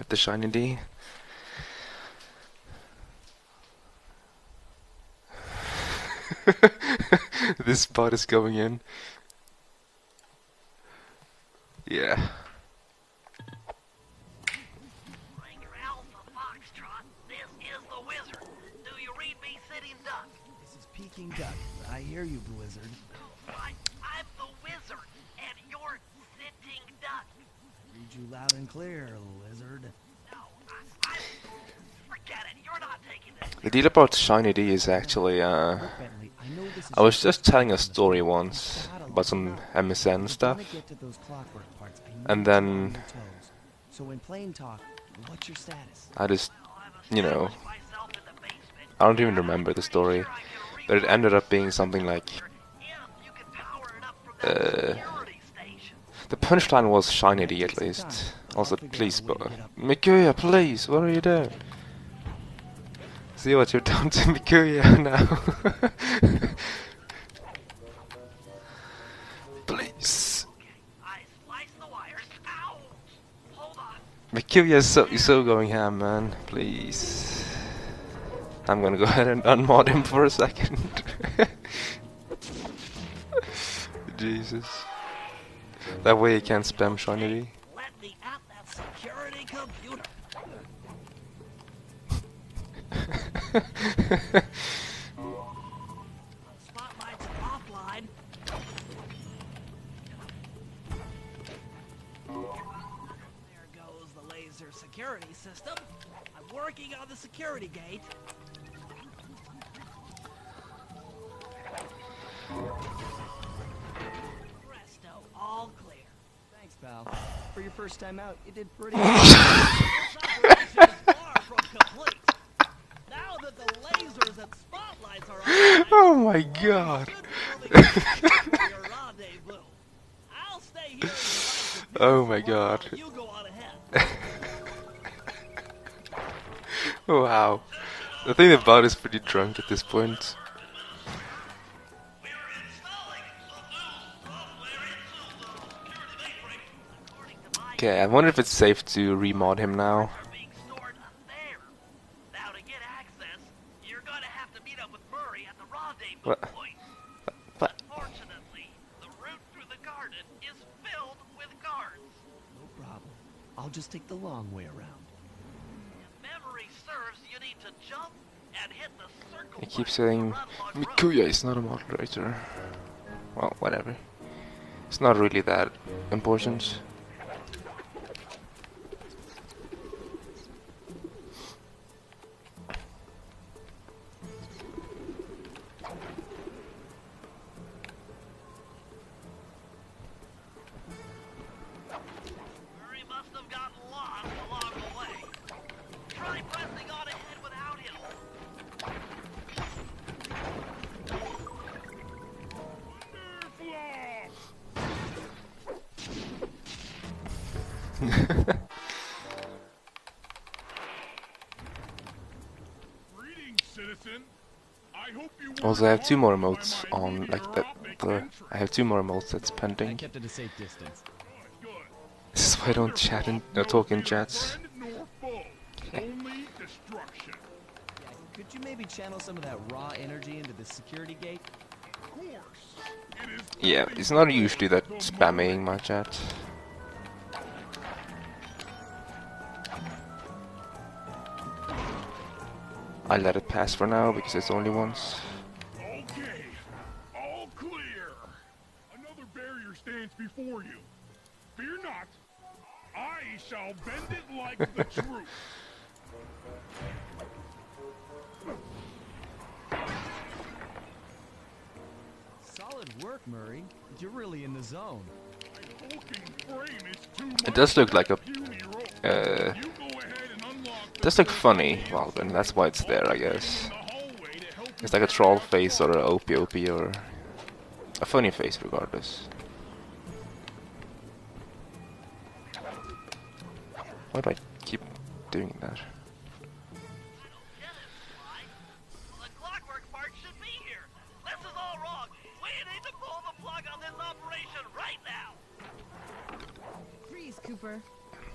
with the shiny D. This spot is going in. Yeah. Ranger Alpha Foxtrot, this is the Wizard. Do you read me, Sitting Duck? This is Peking Duck. I hear you, Blizzard. I'm the Wizard, and you're Sitting Duck. Read you loud and clear, Lizard. No, forget it. You're not taking this. The deal about shiny D is actually, Look, Bentley, I know this is I was just telling a story once about some MSN stuff, Get to those clockwork parts. I and need you on then your toes. So in plain talk, what's your status? I just, you know, I don't even remember the story, but it ended up being something like, the punchline was shiny D at least. Also, please, Mikuya, please, what are you doing? See what you've done to Mikuya now. Please. Mikuya is so going ham, man. Please. I'm gonna go ahead and unmod him for a second. Jesus. That way he can't spam shiny D. Let me at that security computer. Spotlight's offline. There goes the laser security system. I'm working on the security gate. Presto, all clear. Thanks, pal. For your first time out, you did pretty This operation is far from complete. Now that the lasers and spotlights are on, Oh my god. your rendezvous. I'll stay here and Oh my god. you go on ahead. Wow. I think the bot is pretty drunk at this point. Okay, I wonder if it's safe to remod him now. Being stored up there. Now to get access, you're gonna have to meet up with Murray at the rendezvous What? point. What? Fortunately, the route through the garden is filled with guards. No problem. I'll just take the long way around. If memory serves, you need to jump and hit the circle. He keeps button saying, to run along roads. Mikuya is not a moderator. Well, whatever. It's not really that important. Murray must have gotten lost along the way. Try pressing on ahead without him. Greetings, citizen. I hope you Also, I have two more emotes on, like that. I have two more emotes that's I pending. kept at a safe distance. Good. This is why I don't chat in, talk in chats. Friend nor foe, only destruction. Yeah, could you maybe channel some of that raw energy into the security gate? Of course. It is Yeah, it's not usually that spamming my chat. I let it pass for now because it's only once. okay. All clear. Another barrier stands before you. Fear not. I shall bend it like the truth. Solid work, Murray. You're really in the zone. My hulking frame is too It does look like a, puny rope. uh, You go ahead and unlock the does look funny, well then that's why it's there, I guess. in the hallway to help It's like a troll face or a OP or a funny face regardless. Why do I keep doing that? The clockwork part should be here. This is all wrong. We need to pull the plug on this operation right now. Freeze, Cooper.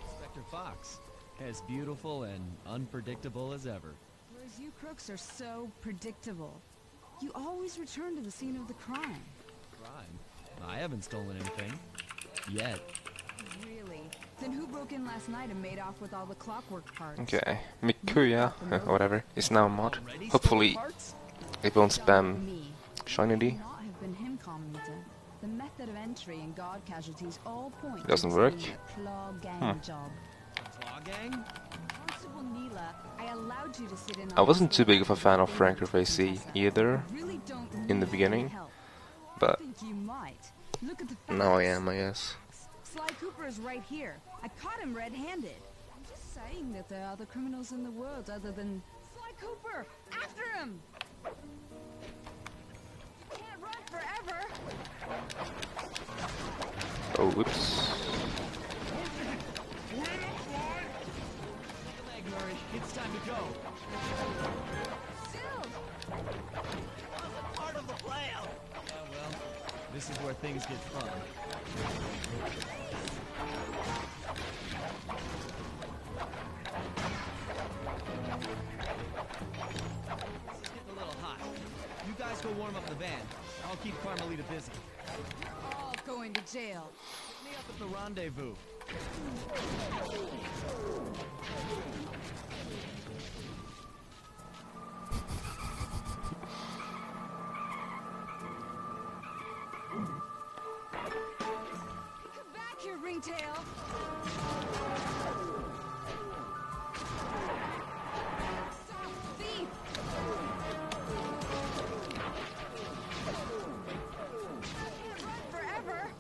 Inspector Fox. As beautiful and unpredictable as ever. Whereas you crooks are so predictable. You always return to the scene of the crime. Crime? I haven't stolen anything. Yet. Really? Then who broke in last night and made off with all the clockwork parts? Okay, Mikuya, whatever, is now a mod. Hopefully it won't spam Shiny D. Not have been him, Commenter. The method of entry and guard casualties all point. Doesn't to work. this being a Claw gang job. Claw gang? Constable Neela, I allowed you to sit in on I wasn't this too big of a fan of thing, Frank AC either really don't in the need beginning, help. but I think you might. Look at the now I facts. am, I guess. Sly Cooper is right here. I caught him red-handed. I'm just saying that there are other criminals in the world other than Sly Cooper. After him! You can't run forever. Oh, whoops. Leg, Murray. It's time to go. Still. Wasn't part of the plan. Well, this is where things get fun. This is getting a little hot. You guys go warm up the van. I'll keep Carmelita busy. You're all going to jail. Meet me up at the rendezvous. Come back here, Ringtail. Stop, thief! Can't run forever.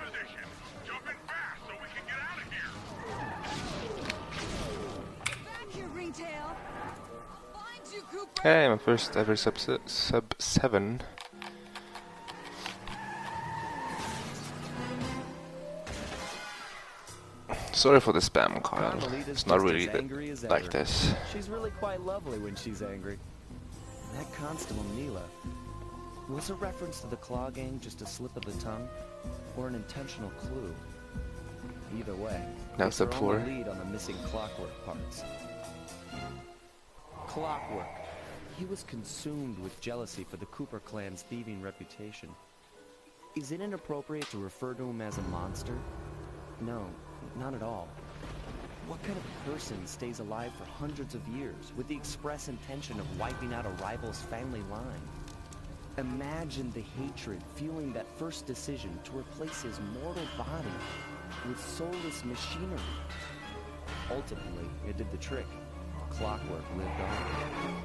Position. Jumping fast so we can get out of here. Back here, Ringtail. I'll find you, Cooper. Hey, my first ever sub 7. Sorry for the spam, Kyle. Carmelita's It's not just really as angry as like ever. this. She's really quite lovely when she's angry. That Constable Neela, was a reference to the Claw Gang just a slip of the tongue, or an intentional clue? Either way, That's it's the her poor. only lead on the missing clockwork parts. Clockwork. He was consumed with jealousy for the Cooper clan's thieving reputation. Is it inappropriate to refer to him as a monster? No, not at all. What kind of person stays alive for hundreds of years with the express intention of wiping out a rival's family line? Imagine the hatred fueling that first decision to replace his mortal body with soulless machinery. Ultimately, it did the trick. Clockwork lived on.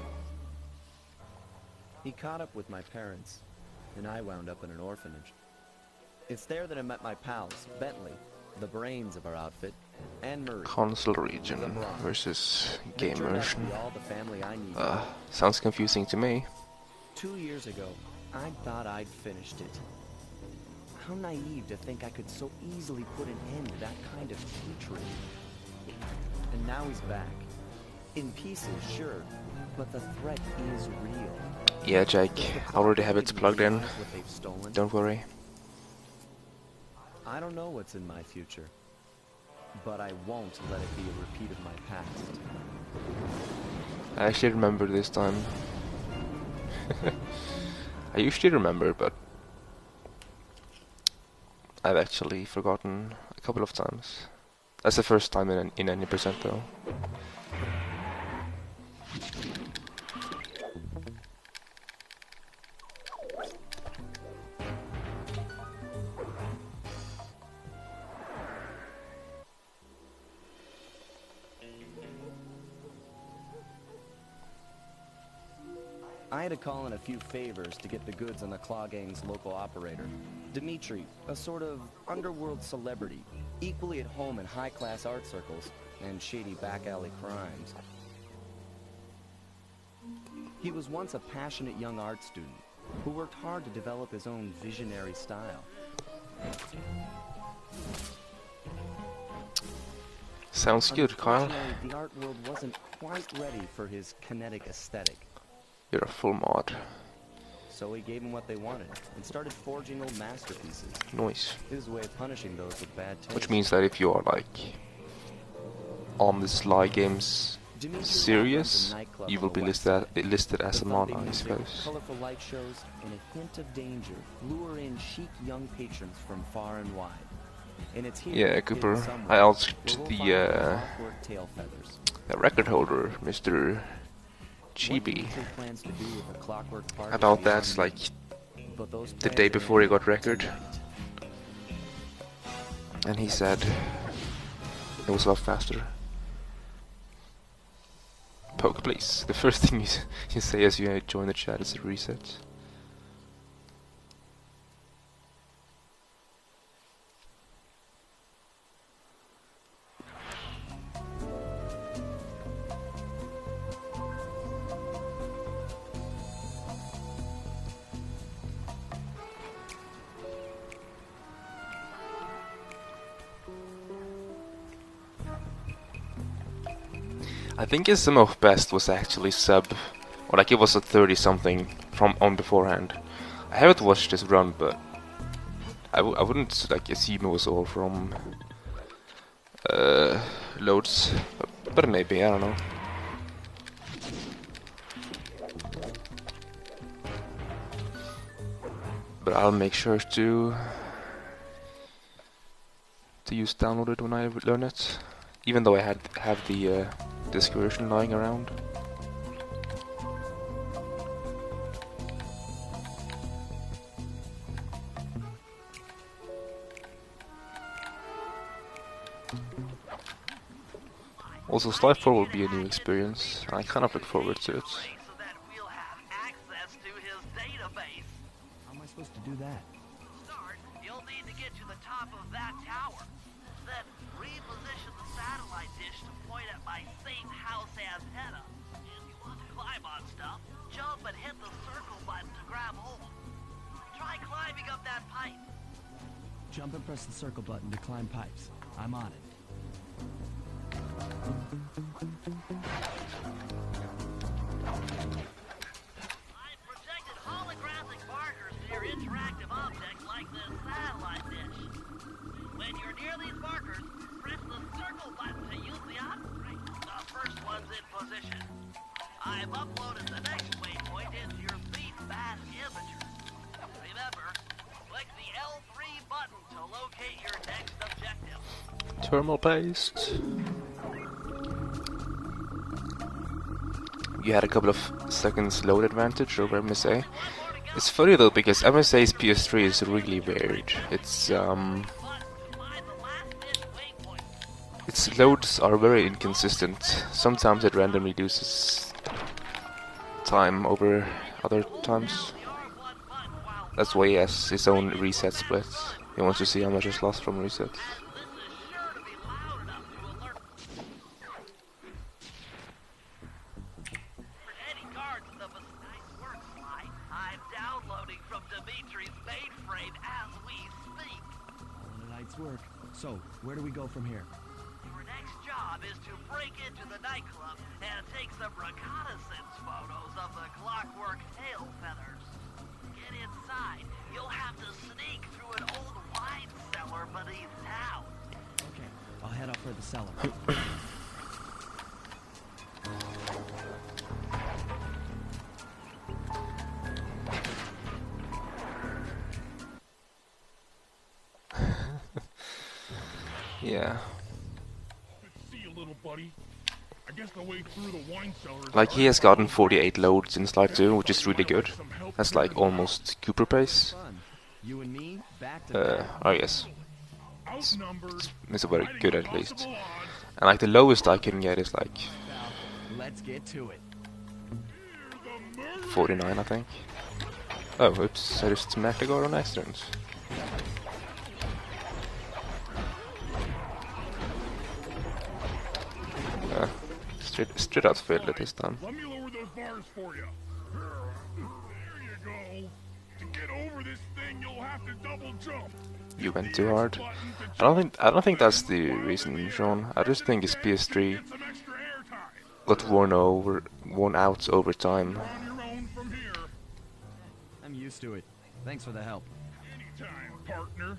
He caught up with my parents, and I wound up in an orphanage. It's there that I met my pals, Bentley, the brains of our outfit, and Murray. Console region versus They game turned out to version. be all the family I needed. Sounds confusing to me. 2 years ago, I thought I'd finished it. How naive to think I could so easily put an end to that kind of hatred. And now he's back. In pieces, sure, but the threat is real. Yeah, Jake, I already have it plugged in. What they've stolen. Don't worry. I don't know what's in my future, but I won't let it be a repeat of my past. I actually remember this time. I usually remember, but I've actually forgotten a couple of times. That's the first time in any percent though. I had to call in a few favors to get the goods on the Claw Gang's local operator. Dimitri, a sort of underworld celebrity, equally at home in high-class art circles and shady back-alley crimes. He was once a passionate young art student who worked hard to develop his own visionary style. Sounds good, Kyle. Unfortunately, the art world wasn't quite ready for his kinetic aesthetic. You're a full mod. So he gave them what they wanted and started forging old masterpieces. Nice. His way of punishing those with bad taste. Which means that if you are like on the Sly Games series, you will be listed as a mod, I suppose. Colorful light shows and a hint of danger lure in chic young patrons from far and wide. And it's here, Yeah, Cooper. I asked the record holder, Mr. Chibi, about that, like the day before he got record, and he said it was a lot faster. Poke, please. The first thing you say as you join the chat is a reset. I think his sum of best was actually sub, or like it was a 30 something from on beforehand. I haven't watched this run, but I wouldn't like assume it was all from loads, but maybe, I don't know. But I'll make sure to use download it when I learn it, even though I have the discursion lying around. Also, Sly 4 will be a new experience, and I kind of look forward to it. So that we'll have access to his database. How am I supposed to do that? Start, you'll need to get to the top of that tower. Then reposition the satellite dish to point at my safe house antenna. If you want to climb on stuff, jump and hit the circle button to grab hold. Try climbing up that pipe. Jump and press the circle button to climb pipes. I'm on it. I've projected holographic markers to your interactive objects like this satellite dish. When you're near these markers, press the circle button to use the option. The first one's in position. I've uploaded the next waypoint into your feedback imager. Remember, click the L3 button to locate your next objective. Terminal paste. You had a couple of seconds load advantage over MSA. It's funny though, because MSA's PS3 is really weird. Its loads are very inconsistent. Sometimes it randomly reduces time over other times. That's why he has his own reset split. He wants to see how much is lost from resets. Work. So, where do we go from here? Your next job is to break into the nightclub and take some reconnaissance photos of the clockwork tail feathers. Get inside. You'll have to sneak through an old wine cellar beneath town. Okay, I'll head up for the cellar. Yeah. See you, little buddy. I guess the way through the wine cellar is Like, he has gotten 48 loads in Slide 2, which is really good. That's like almost Cooper pace. You and me, back to Oh yes. outnumbered. It's very good at least. And like the lowest I can get is like Let's get to it. 49, I think. Oh, oops, I just smacked the guard on accident. Straight out failed it this time. Let me lower those bars for you. There you go. To get over this thing, you'll have to double jump. you went too hard. I don't think that's the reason, Sean. I just think his PS3 got worn out over time. You're on your own from here. I'm used to it. Thanks for the help. Anytime, partner.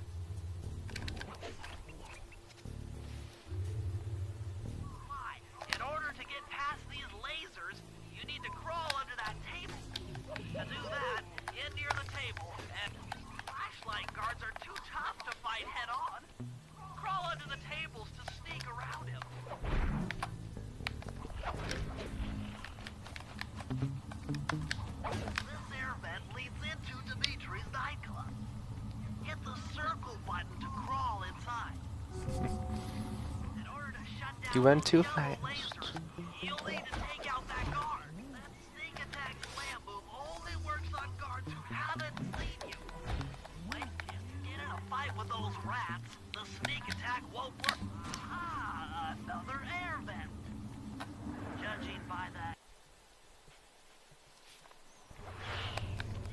Fine. In order to get past these lasers, you need to crawl under that table. To do that, get near the table, and flashlight guards are too tough to fight head-on. Crawl under the tables to sneak around him. This air vent leads into Dimitri's nightclub. Hit the circle button to crawl inside. In order to shut down You went too those fast. lasers, you'll need to take out that guard. That sneak attack slam move only works on guards who haven't seen you. When you get in a fight with those rats, the sneak attack won't work. Ah, another air vent. Judging by that.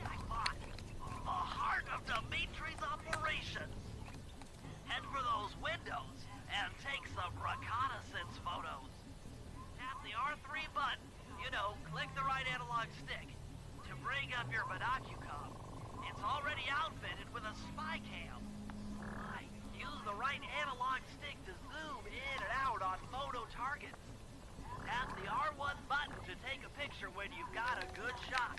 Jackpot. The heart of Dimitri's operations. Head for those windows and take some reconnaissance photos. Tap the R3 button, you know, click the right analog stick, to bring up your binocucom. It's already outfitted with a spy cam. Right, use the right analog stick to zoom in and out on photo targets. Tap the R1 button to take a picture when you've got a good shot.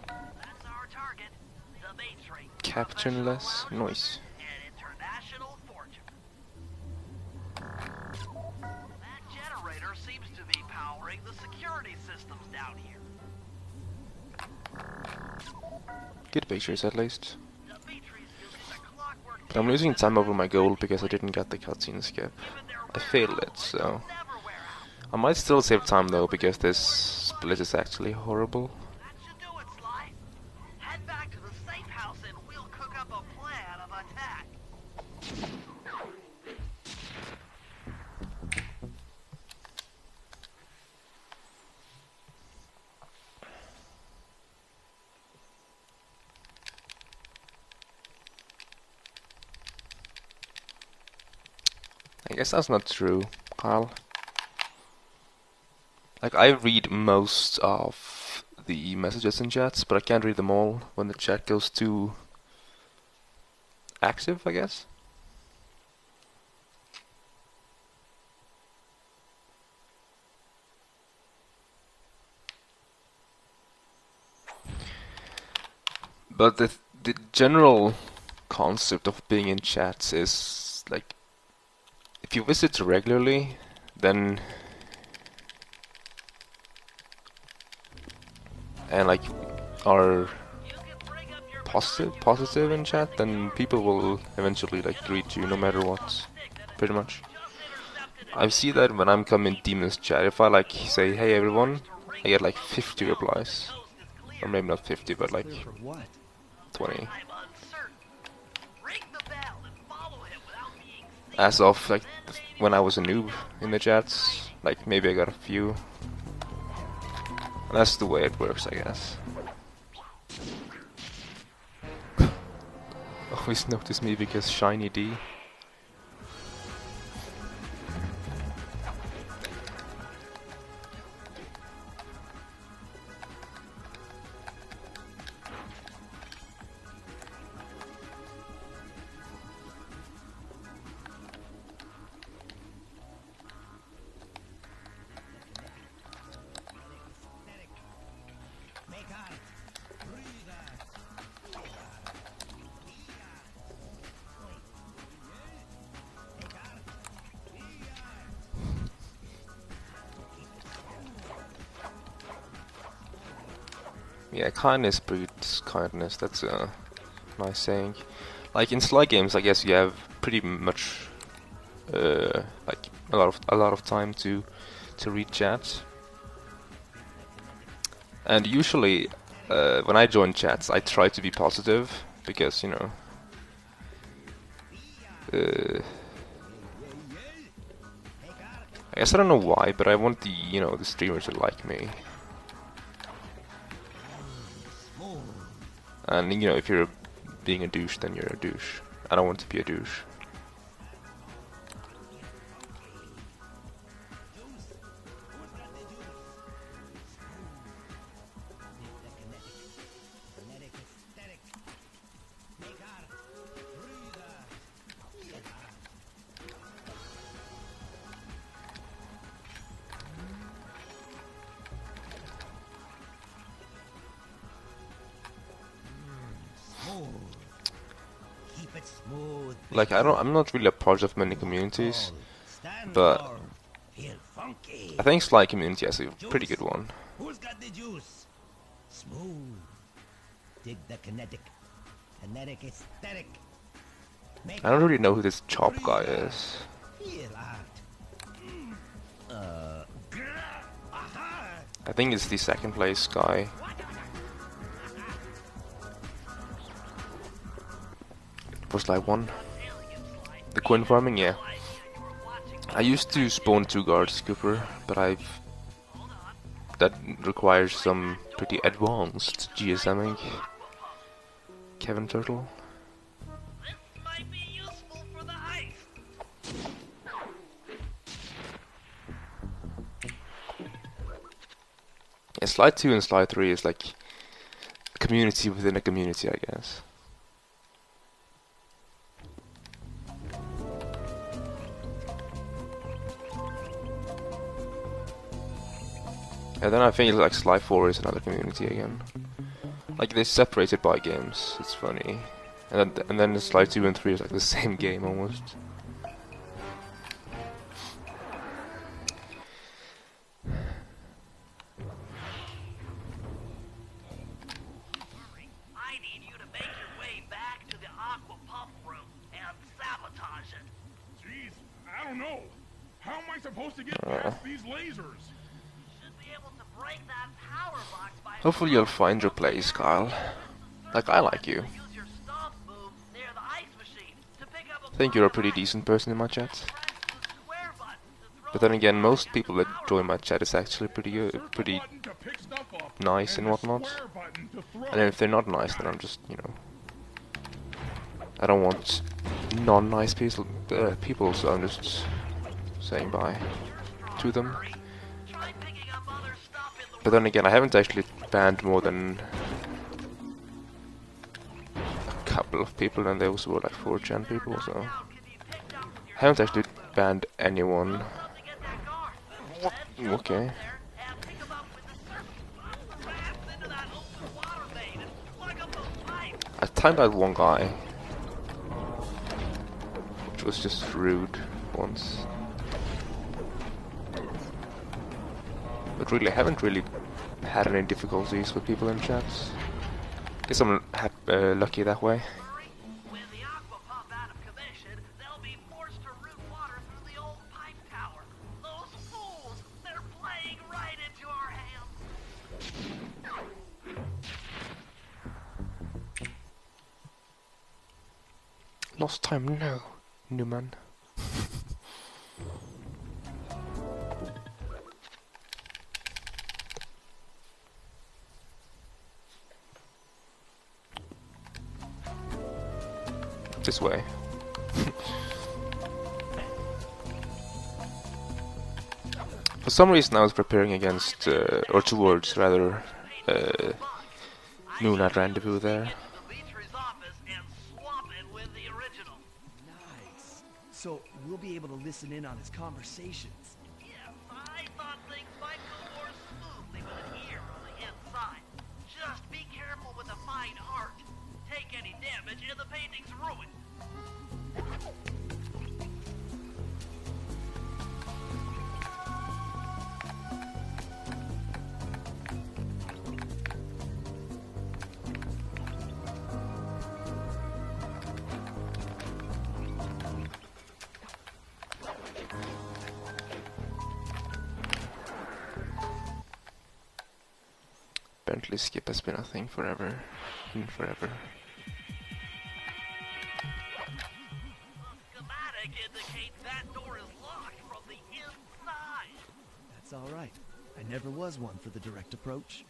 That's our target, Dimitri. Captionless noise. An international fortune. That generator seems to be powering the security systems down here. Good pictures at least. Dimitri's using the clockwork But I'm losing time over my goal because I didn't get the cutscene skip. I failed it, so... never wear out. I might still save time though, because this split is actually horrible. That should do it, Sly. Head back to the safe house and we'll cook up a plan of attack. I guess that's not true, Kyle. Like, I read most of the messages in chats, but I can't read them all when the chat goes too active, I guess. But the general concept of being in chats is, like, if you visit regularly, then and like are positive in chat, then people will eventually like greet you no matter what, pretty much. I see that when I'm coming Demon's chat, if I like say hey everyone, I get like 50 replies, or maybe not 50, but like Clear for what? 20. I'm uncertain. Ring the bell and follow him without being seen. As of like when I was a noob in the chats, like maybe I got a few. That's the way it works, I guess. Always notice me because Shiny D. Yeah, kindness breeds kindness. That's a nice saying. Like in Sly games, I guess you have pretty much like a lot of time to read chats. And usually, when I join chats, I try to be positive because you know. I guess I don't know why, but I want the streamer to like me. And if you're being a douche, then you're a douche. I don't want to be a douche. Like I'm not really a part of many communities, but I think Sly community has a pretty good one. Who's got the juice? Smooth. Dig the kinetic. Kinetic aesthetic. I don't really know who this Chop guy is. Feel art. I think it's the second place guy. Was like one. The coin farming, yeah. I used to spawn 2 guards, Cooper, but that requires some pretty advanced GSMing. Kevin Turtle. This might be useful for the heist. Yeah, Slide 2 and Slide 3 is like a community within a community, I guess. And then I think like Slide 4 is another community again. Like they're separated by games. It's funny. And then Slide 2 and 3 is like the same game almost. I need you to make your way back to the aqua pump room and sabotage it. Jeez, I don't know. How am I supposed to get past these lasers? Should be able to break that power box by Hopefully you'll find your place, Kyle. Like I like you. use your stomp move near the ice machine to pick up a I think you're a pretty decent person in my chat. press the square button to throw But then again, most people that join my chat is actually pretty good, pretty Button to pick stuff up, nice and the whatnot. square button to throw. And if they're not nice, then I'm just, you know, I don't want non-nice people, so I'm just saying bye to them. Try picking up other stuff in the But then again, I haven't actually banned more than a couple of people, and those were like 4chan people, so can be picked up with your I haven't actually banned anyone. to get that guard. Then jump Okay. up there and pick 'em up with the circle. Blast into that open water main and plug up those pipes. I timed out one guy, which was just rude once. But really, I haven't really had any difficulties with people in chats. Guess I'm lucky that way. With the aqua pump out of commission, they'll be forced to route water through the old pipe tower. Those fools, they're playing right into our hands. Lost time, no, Newman. This way. For some reason I was preparing against, or towards rather, Moonlight Rendezvous there. The Beatrice's office and swap it with the original. Nice. So we'll be able to listen in on his conversations. Yes, I thought things might go more smoothly with an ear on the inside. Just be careful with the fine art. Take any damage and the painting's ruined. Bentley skip has been a thing forever. Forever. Schematic indicates that door is locked from the inside. That's all right. I never was one for the direct approach.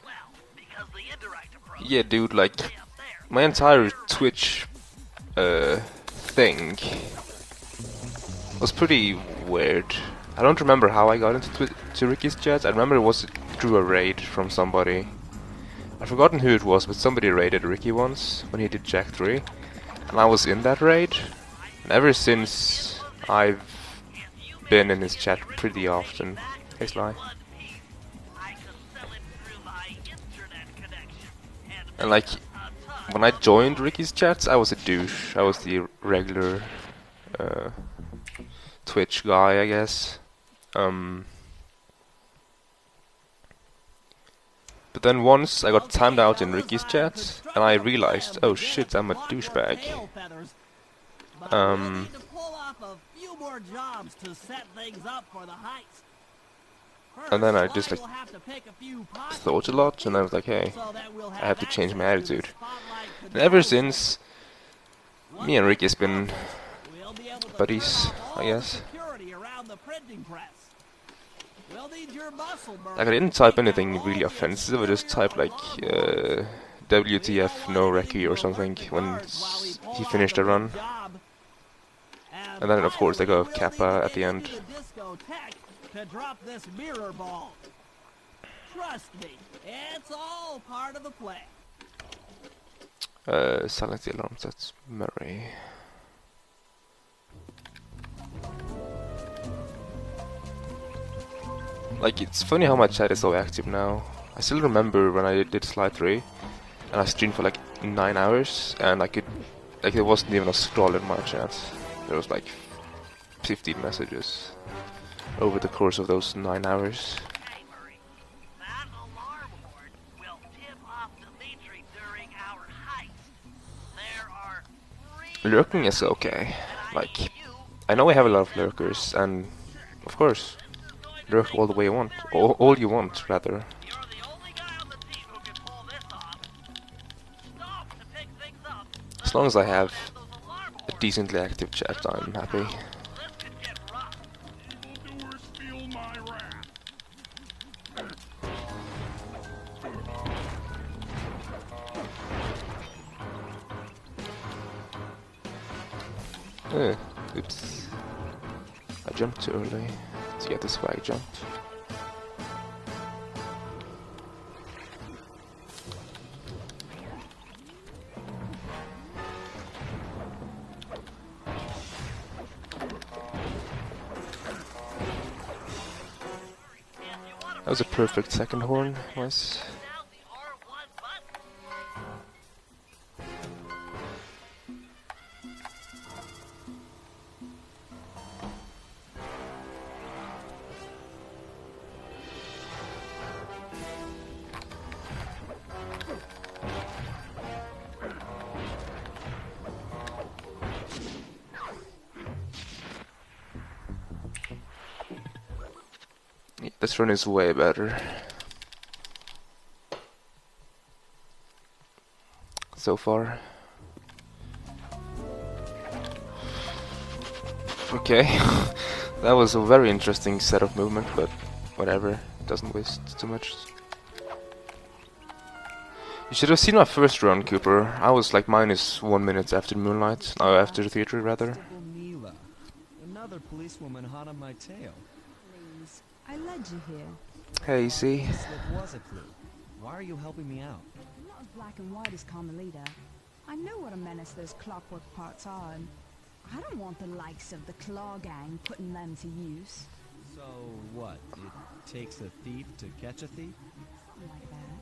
Well, because the indirect approach Yeah, dude, like, is way up there. my entire Twitch thing was pretty weird. I don't remember how I got into to Ricky's chat. I remember it was through a raid from somebody. I've forgotten who it was, but somebody raided Ricky once when he did Jack 3. And I was in that raid. And ever since, I've been in his chat pretty often. Hey Sly. And like, when I joined Ricky's chats, I was a douche. I was the regular Twitch guy, I guess. But then once I got timed out in Ricky's chat, and I realized, oh shit, I'm a douchebag. And then I just like thought a lot, and I was like, hey, I have to change my attitude. And ever since, me and Ricky's been buddies, I guess. Like, I didn't type anything really offensive, I just typed like WTF no Reki or something when he finished a run. And then of course I go Kappa at the end. To drop this mirror ball. Trust me, it's all part of the play. Silence the alarms, that's Murray. Like, it's funny how my chat is so active now. I still remember when I did Slide 3, and I streamed for like 9 hours, and I could, like, there wasn't even a scroll in my chat. There was like 15 messages over the course of those 9 hours. Hey, Murray, that alarm horn will tip off Dimitri during our heist. There are 3 Lurking is okay. Like, I know I have a lot of lurkers, and of course, lurk all the way you want. All you want, rather. You're the only guy on the team who can pull this off. Stop to pick things up. As long as I have Those alarm a decently active chat, I'm happy. This could get rough. Evildoers feel my wrath. Oops. I jumped too early to get the swag jump. That was a perfect second horn, nice. Now the R1 button. Yeah, this run is way better. So far. Okay, that was a very interesting set of movement, but whatever, it doesn't waste too much. You should have seen my first run, Cooper. I was like -1 minute after Moonlight, after the theater rather. Mila, another policewoman hot on my tail. Please, I led you here. Hey, see? This slip was a clue. Why are you helping me out? I'm not as black and white as Carmelita. I know what a menace those clockwork parts are, and I don't want the likes of the Claw Gang putting them to use. So what? It takes a thief to catch a thief? Something like that.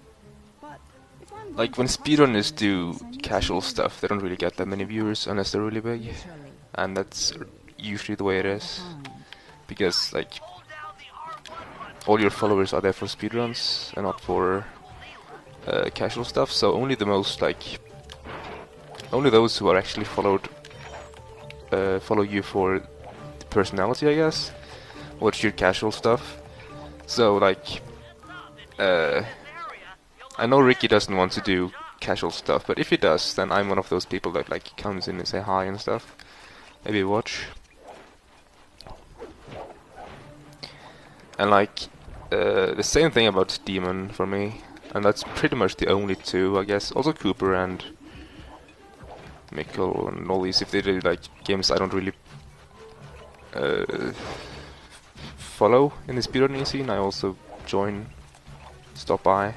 But if I'm Like, when going to speedrunners hustle do this, I need casual to stuff, they don't really get that many viewers unless they're really big. literally And that's usually the way it is. behind. Because, like, Hold down the R1 button. all your followers are there for speedruns and not for casual stuff, so only the most, like, only those who are actually followed follow you for the personality, I guess, watch your casual stuff. So, like, I know Ricky doesn't want to do casual stuff, but if he does, then I'm one of those people that, like, comes in and say hi and stuff. Maybe watch. And, like, the same thing about Demon for me, and that's pretty much the only two, I guess. Also Cooper and Mikkel and all these, if they do like games I don't really follow in the speedrunning scene, I also join, stop by.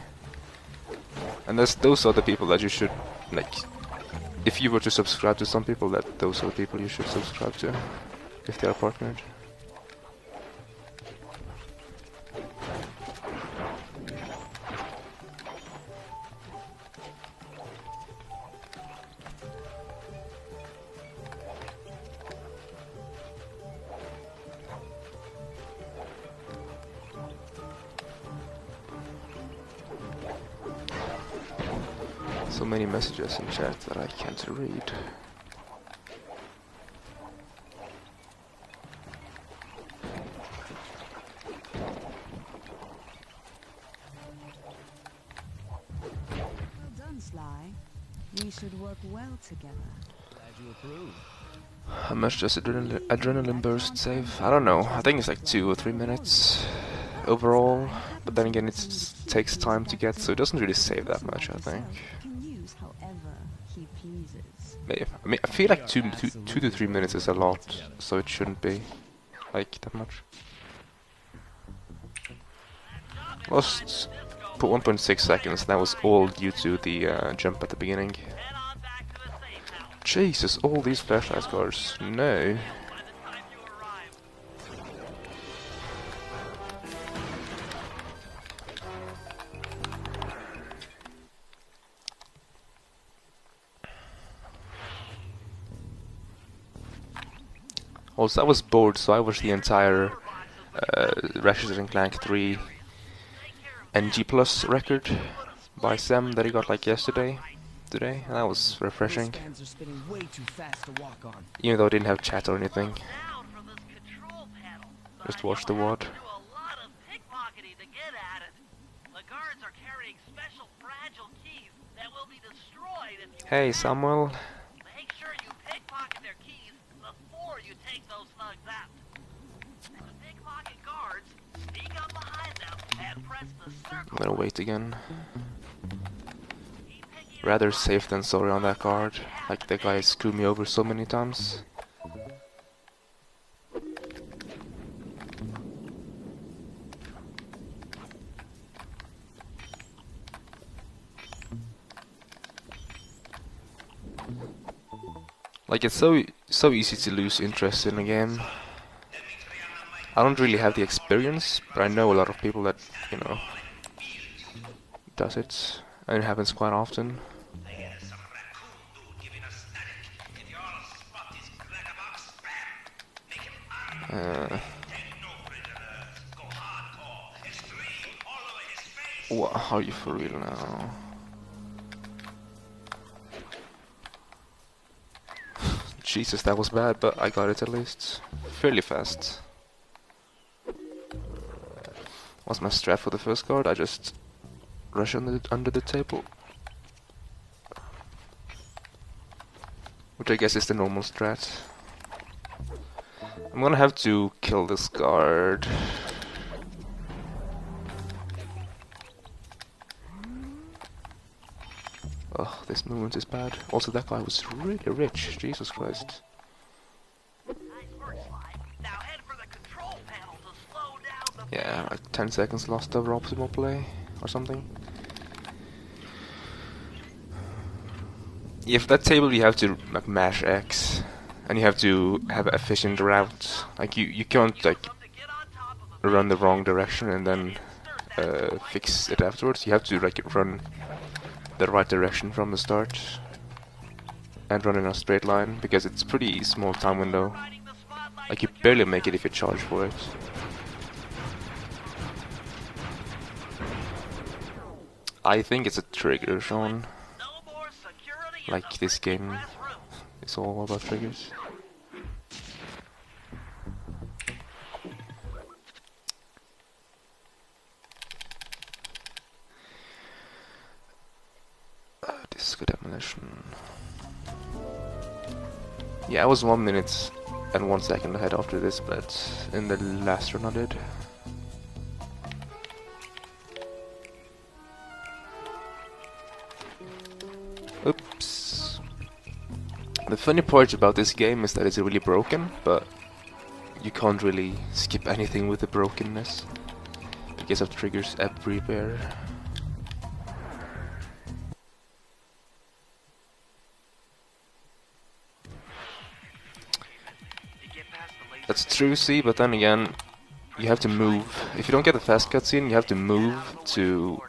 And those are the people that you should, like, if you were to subscribe to some people, those are the people you should subscribe to, if they are partnered. So many messages in chat that I can't read. Well done, Sly. We should work well together. Glad you approve. How much does adrenaline burst save? I don't know. I think it's like 2 or 3 minutes overall. But then again, it takes time to get, so it doesn't really save that much, I think. Can use however he pleases. I mean, I feel like 2 to 3 minutes is a lot, so it shouldn't be like that much. Lost 1.6 seconds. That was all due to the jump at the beginning. Head on back to the safe house. Jesus, all these flashlight scars. No. By the time you arrive, Also, I was bored, so I watched the entire Ratchet and Clank 3 NG Plus record by Sam that he got like today, and that was refreshing. Those fans are spinning way too fast to walk on. Even though I didn't have chat or anything, down from this control panel. just watched the You'll WOD. have to do a lot of pickpocketing to get at it. The guards are carrying special fragile keys that will be destroyed if you Hey attack. Samuel, Make sure you pickpocket their keys before you take those thugs out. And the pickpocket guards, sneak up behind them and press the circle. I'm gonna wait again. Keep picking Rather safe than sorry on that guard. Like the guy screwed me over so many times. Like it's so easy to lose interest in a game. I don't really have the experience, but I know a lot of people that, you know, does it, and it happens quite often. What, are you for real now? Jesus, that was bad, but I got it at least. Fairly fast. What's my strat for the first guard? I just rush under the table. Which I guess is the normal strat. I'm gonna have to kill this guard. Oh, this movement is bad. Also, that guy was really rich. Jesus Christ. Nice work, Sly. Now head for the control panel to slow down the Yeah, like 10 seconds lost over optimal play or something. Yeah, for that table you have to like mash X, and you have to have an efficient route. Like you can't like to get on top of them. run the wrong direction and then fix it afterwards. You have to like run the right direction from the start and run in a straight line, because it's pretty small time window. Riding the spotlight. Like you barely make it if you charge for it. I think it's a trigger, Sean. No more security in Like the this printing game press room. is all about triggers. Disco demolition. Yeah, I was 1 minute and 1 second ahead after this, but in the last run I did. Oops. The funny part about this game is that it's really broken, but you can't really skip anything with the brokenness because of triggers everywhere. That's true, see, but then again, you have to move. If you don't get the fast cutscene, you have to move to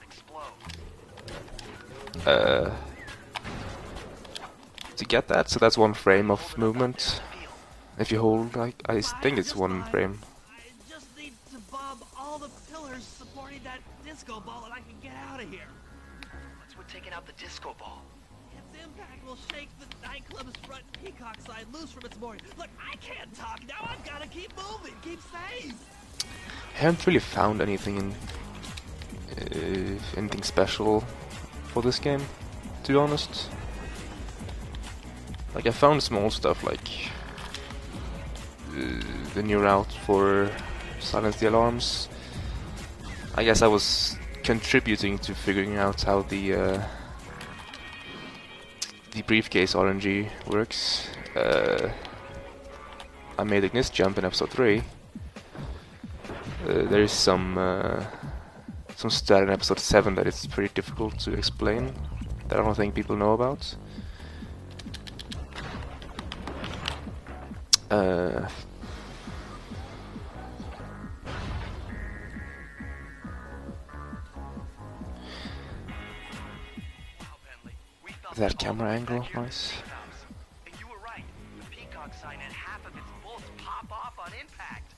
get that. So that's 1 frame of movement. If you hold, like, I think it's 1 frame. I just need to bob all the pillars supporting that disco ball and I can get out of here. What's with taking out the disco ball? Its impact will shake the nightclub's front peacock side loose from its mooring. Look, I can't talk now. I've got to keep moving. Keep safe. I haven't really found anything anything special for this game, to be honest. Like, I found small stuff like the new route for Silence the Alarms. I guess I was contributing to figuring out how the briefcase RNG works. I made Ignis jump in episode 3. There is some stat in episode 7 that it's pretty difficult to explain, that I don't think people know about. That camera angle, nice. And you were right. The peacock sign had half of its bolts pop off on impact.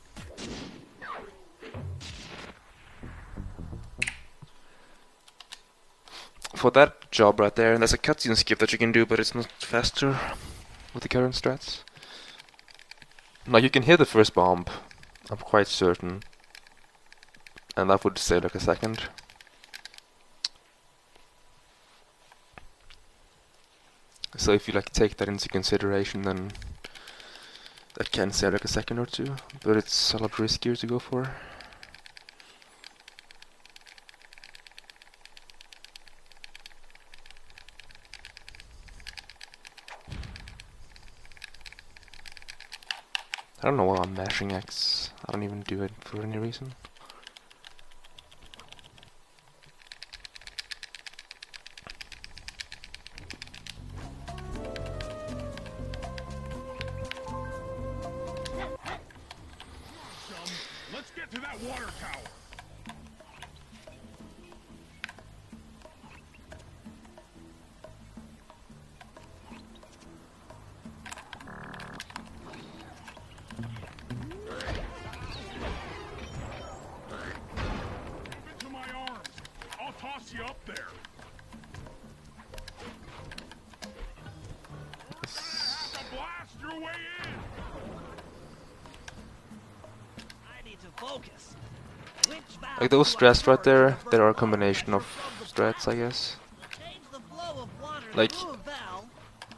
For that job right there, there's a cutscene skip that you can do, but it's not faster with the current strats. Now you can hear the first bomb, I'm quite certain, and that would say like a second. So if you like take that into consideration, then that can say like a second or 2, but it's a lot riskier to go for. I don't know why I'm mashing X. I don't even do it for any reason. Let's get to that water tower. Into my arms. I'll toss you up there. To blast your way in. I need to focus. Which valve Like those do I strats right turn there, to divert there are a water combination of pressure from the strats, I guess. To change the flow of water Like- through a valve,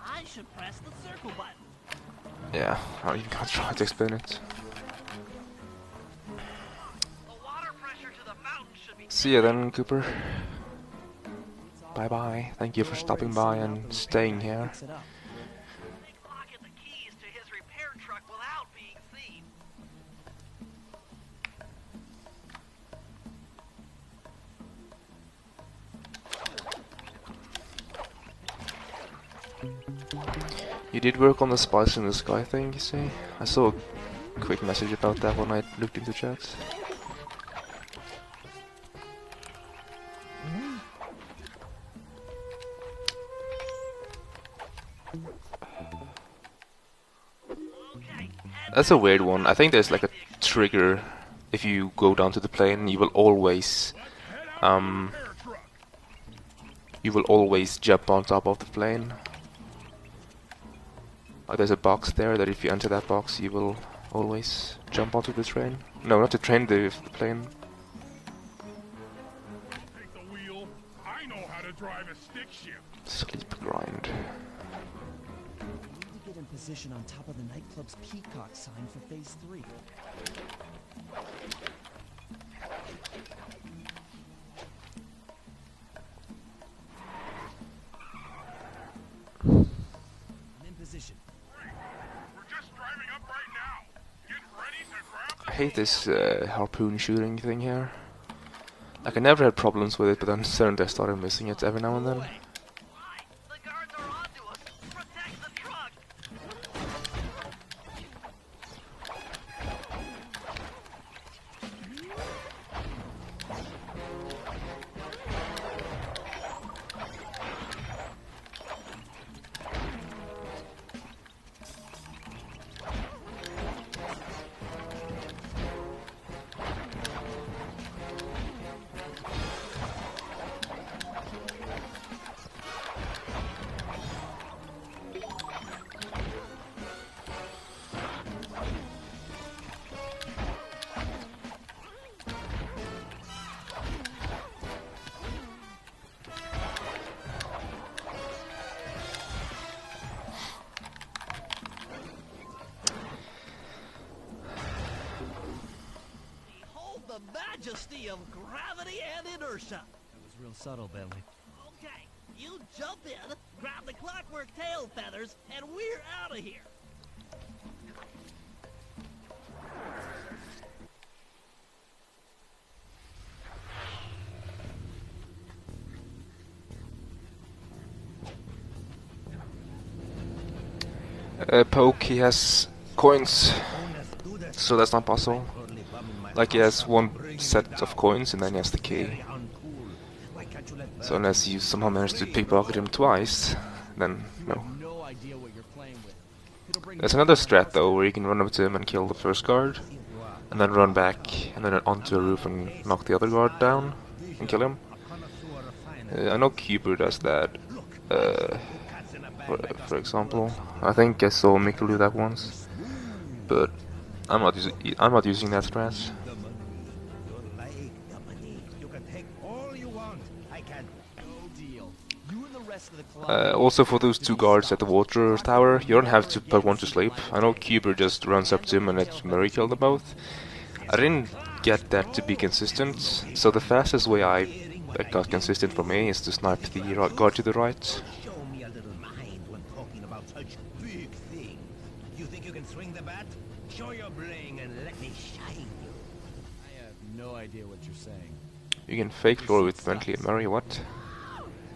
I should press the circle button. Yeah, I don't even gonna try to explain it. The water pressure to the fountain should be See ya then, Cooper. Bye bye. Thank you for stopping by and staying here. Fix it up. pocket the keys to his repair truck without being seen. You did work on the spice in the sky thing, you see? I saw a quick message about that when I looked into chat. That's a weird one. I think there's like a trigger. If you go down to the plane, you will always jump on top of the plane. Like there's a box there that if you enter that box, you will always jump onto the train. No, not the train, the plane. Take the wheel. I know how to drive a stick shift. Sleep grind. We need to get in position on top of the nightclub's peacock sign for phase 3. I'm in position. hate this harpoon shooting thing here. Like, I never had problems with it, but then suddenly I started missing it every now and then. Why? The guards are onto us. Protect the truck. Behold the majesty of gravity and inertia. That was real subtle, Bentley. Okay, you jump in, grab the clockwork tail feathers, and we're out of here. Poke, he has coins, so that's not possible. Like, he has one set of coins and then he has the key. So unless you somehow manage to pickpocket him twice, then no. No idea what you're playing with. It'll bring There's another strat though, where you can run up to him and kill the first guard, and then run back, and then onto a roof and knock the other guard down, and kill him. I know Cooper does that, for example. I think I saw Mikkel do that once, but I'm not using that strat. Also, for those two guards at the water tower, you don't have to put one to sleep. I know Cooper just runs up to him and lets Murray kill them both. I didn't get that to be consistent, so the fastest way I got consistent for me is to snipe the guard to the right. Show me a little mind when talking about such big things. You think you can swing the bat? Show your bling and let me shine you. I have no idea what you're saying. You can fake floor with Bentley and Murray, what?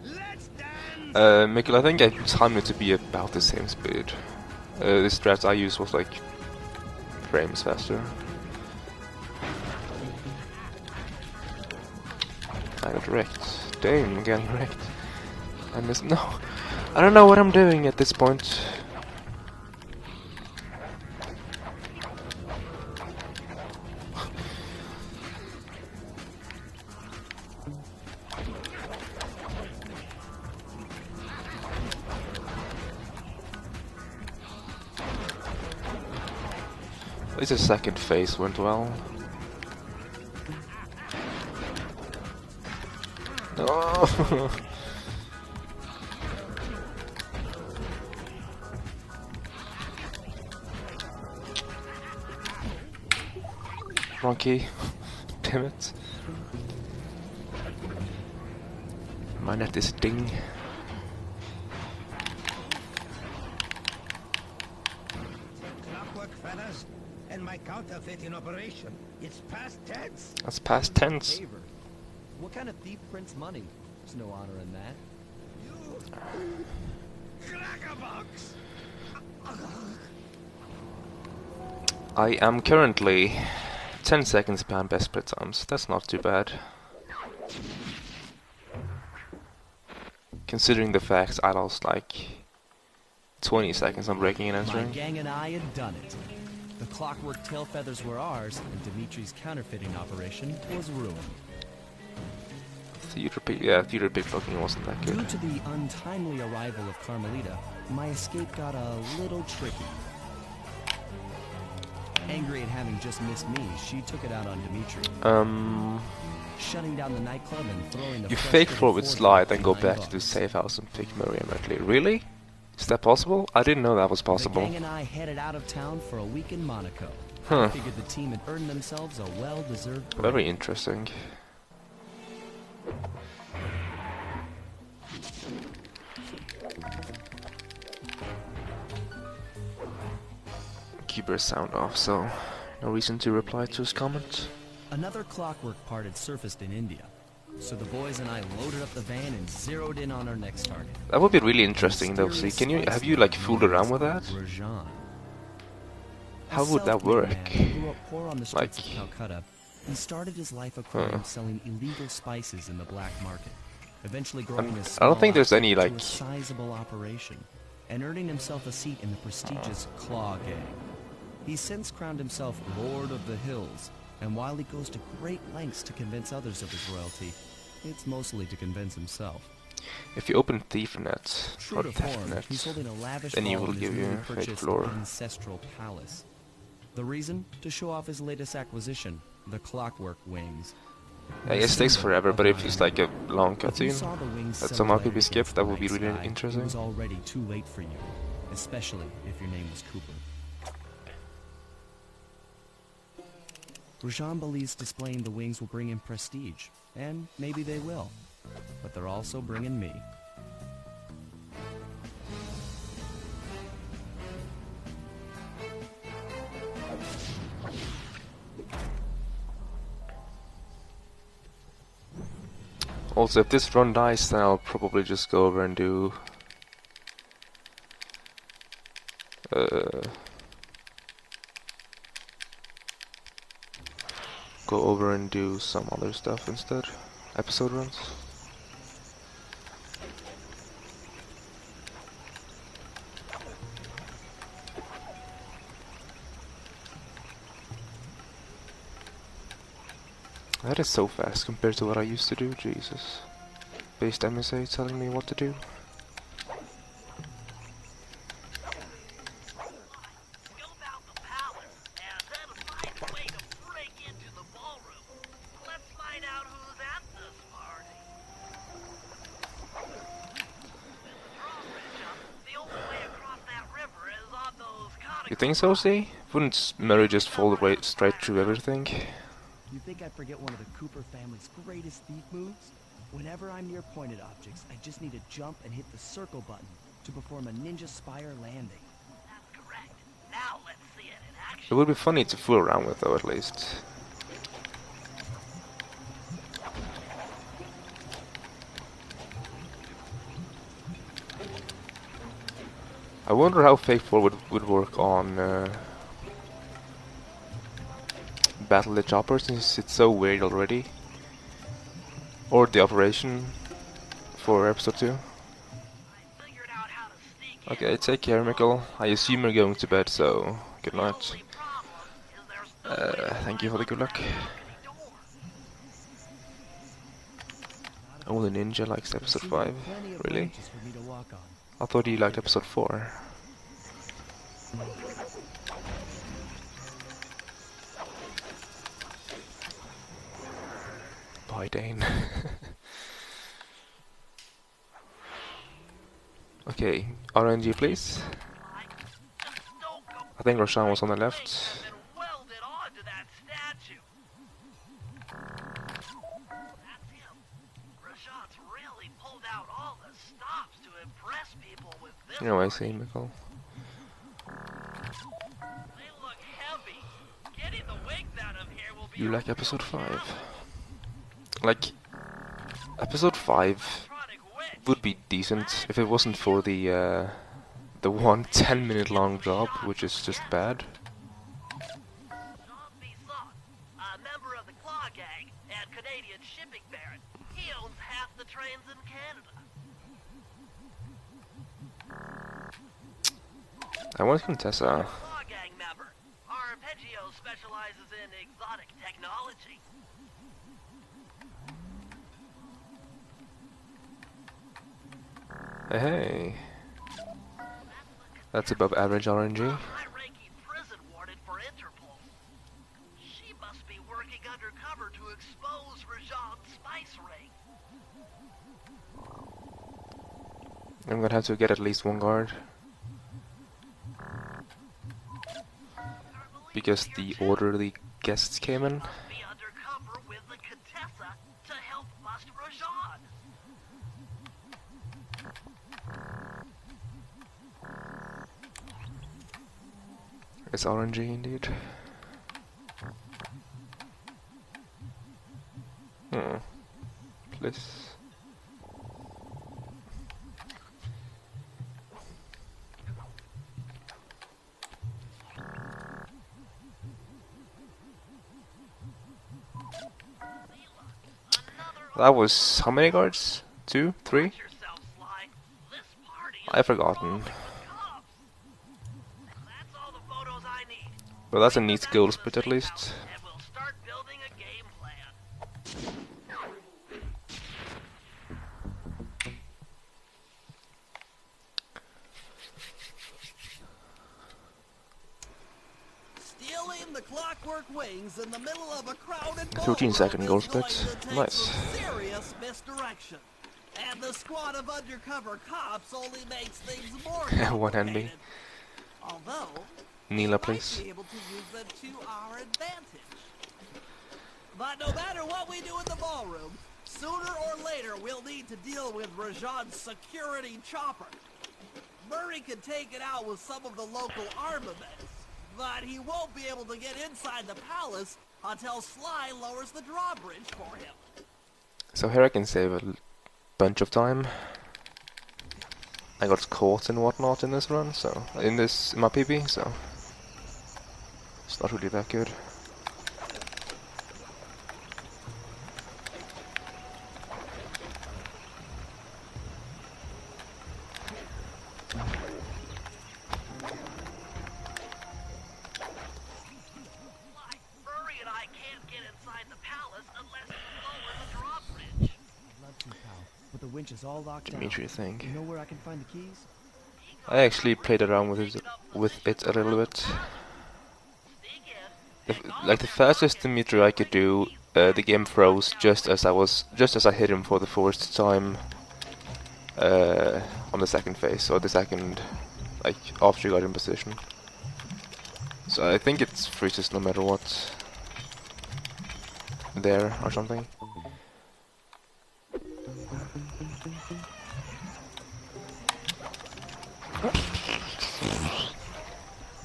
Let's dance! Mikkel, I think I timed it to be about the same speed. The strat I used was like frames faster. I got wrecked. Damn, I'm getting wrecked. I missed. No, I don't know what I'm doing at this point. At least the second phase went well. No. Wrong key. Damn it. My net is ding. Clockwork feathers and my counterfeit in operation. It's past tense. That's past tense. Favor. What kind of thief prints money? There's no honor in that. Crackerbox! I am currently 10 seconds behind best play times. That's not too bad. Considering the fact I lost like 20 seconds on breaking and My entering. gang and I had done it. The clockwork tail feathers were ours, and Dimitri's counterfeiting operation was ruined. Theater pickpocketing wasn't that Due good. to the untimely arrival of Carmelita, my escape got a little tricky. Angry at having just missed me, she took it out on Dimitri, shutting down the nightclub and throwing the You fake forward slide, then go back to the safe house and pick Murray and Bentley. Really? Is that possible? I didn't know that was The possible. gang and I headed out of town for a week in Monaco. Huh. I figured the team had earned themselves a well-deserved break. Very interesting. Keep your sound off, so No reason to reply to his comment. Another clockwork part had surfaced in India, so the boys and I loaded up the van and zeroed in on our next target. That would be really interesting though. See, have you like fooled around with that? Rajan. How would that work? He grew up poor on the streets Like, of Calcutta. He started his life of crime selling illegal spices in the black market, eventually growing his I don't think there's any to a like. sizable operation and earning himself a seat in the prestigious Claw Gang. He's since crowned himself Lord of the Hills, and while he goes to great lengths to convince others of his royalty, it's mostly to convince himself. If you open ThiefNet True or to form, TheftNet, he's holding a lavish then he ball will in give his you newly a fake purchased floor. ancestral palace. The reason? To show off his latest acquisition, the Clockwork Wings. I guess it takes forever, but if it's like a long If you saw cutscene the wings that somehow could be silhouetted skipped, against that the would be night really sky, interesting. It was already too late for you, especially if your name was Cooper. Rajan believes displaying the wings will bring him prestige, and maybe they will, but they're also bringing me. Also, if this run dies, then I'll probably just go over and do some other stuff instead. Episode runs. That is so fast compared to what I used to do, Jesus. Based MSA telling me what to do. Scope out the palace, and then find a way to break into the ballroom. Let's find out who's at this party. Drawbridge up. The only way across that river is on those You think so, see? Wouldn't Murray just fall away straight through everything? You think I'd forget one of the Cooper family's greatest thief moves? Whenever I'm near pointed objects, I just need to jump and hit the circle button to perform a ninja spire landing. That's correct. Now let's see it in It action. would be funny to fool around with, though, at least. I wonder how Fake 4 would work on Battle the Chopper, since it's so weird already. Or the operation for episode 2. I figured out how to sneak in. Okay, take care, Mikkel. I assume you're going to bed, so good night. Only problem is there's no way to Thank you for the good luck. climb out any door. Only Ninja likes episode 5. Plenty of Really? branches for me to walk on. I thought you liked episode 4. Bye, Dane. Okay, RNG please. Just don't go. I think Roshan was on the left. And then welded onto that statue. That's him. Rashad's really pulled out all the stops to impress people with this. You know, I see, Mikkel. They look heavy. Getting the wigs out of here will be You a like real episode 5? challenge. Like, episode 5 Electronic witch. would be decent if it wasn't for the one 10-minute long job, which is just bad. Jean Bisson, a member of the Claw Gang and Canadian shipping baron. He owns half the trains in Canada. I want Contessa. Claw Gang member. Arpeggio specializes in exotic technology. Hey. That's above average RNG. A high-ranking prison warden for Interpol. She must be working undercover to expose Rajan's spice ring. I'm gonna have to get at least one guard. Because the orderly guests came in. Must be undercover with the Contessa to help bust Rajan. It's RNG indeed. please. That was how many guards? 2? 3? Watch yourself, Sly. This party is I've forgotten. crawling with cops. That's all the photos I need. Well, that's a Bring them neat back skill to the split at safe least. house, and we'll start building a game plan. Stealing the clockwork wings in the middle of a crowded 13-second goal split. Nice. Serious misdirection. And the squad of undercover cops only makes things more One hand me. Although, Neela, might please. be able to use them to our advantage. But no matter what we do in the ballroom, sooner or later we'll need to deal with Rajan's security chopper. Murray can take it out with some of the local armaments, but he won't be able to get inside the palace until Sly lowers the drawbridge for him. So here I can save a bunch of time. I got caught and whatnot in this run, so in my PB, so it's not really that good. Murray and I can't get inside the palace unless we lower the drawbridge. Love to, pal, but the winch is all locked Dimitri, I down. think. You know where I can find the keys? I actually played around with it a little bit. Like the fastest Dimitri I could do, the game froze just as I hit him for the first time on the second phase, or the second, like after you got in position. So I think it freezes no matter what. There or something.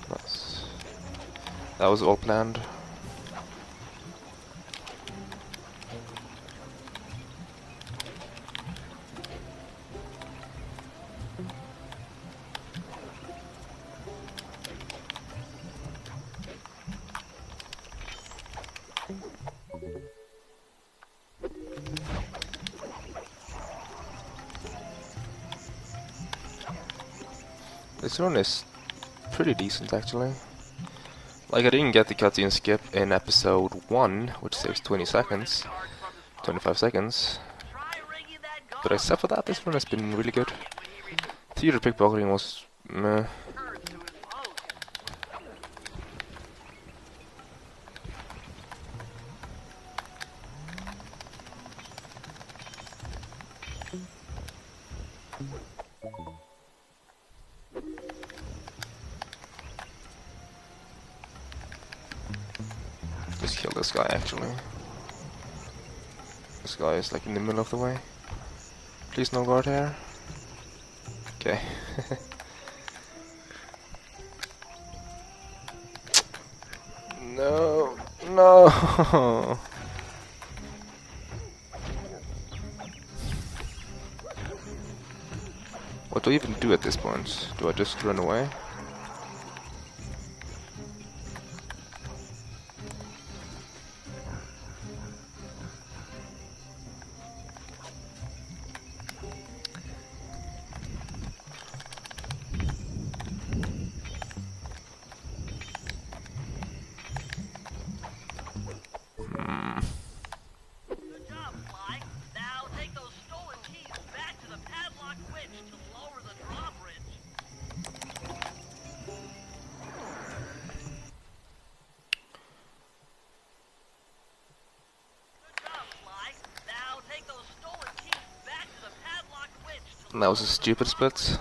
Nice. That was all planned. This run is pretty decent actually. Like I didn't get the cutscene skip in episode 1, which saves 20 seconds, 25 seconds. But except for that, this run has been really good. Theater pickpocketing was meh. Just kill this guy actually. This guy is like in the middle of the way. Please no guard here. Okay. No, no. What do I even do at this point? Do I just run away? Good job, Sly. Now take those stolen keys back to the padlock winch to lower the drawbridge. Good job, Sly. Now take those stolen keys back to the padlock winch to That was a stupid split.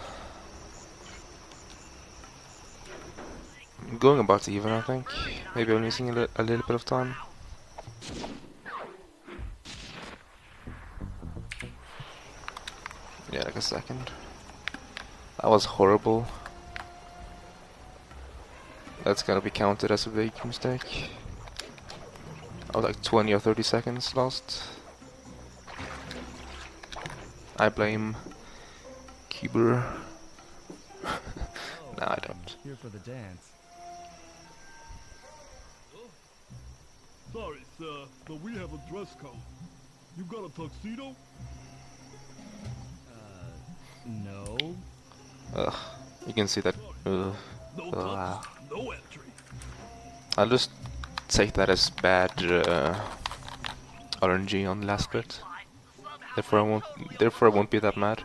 I'm going about even, I think. Maybe I'm using a little bit of time. Yeah, like a second. That was horrible. That's gonna be counted as a big mistake. I was like 20 or 30 seconds lost. I blame Cuber. No, I don't. Here for the dance. Sorry, sir, but we have a dress code. You got a tuxedo? No. Ugh, you can see that. No tux, no entry. I'll just take that as bad RNG on the last bit. Therefore I won't be that mad.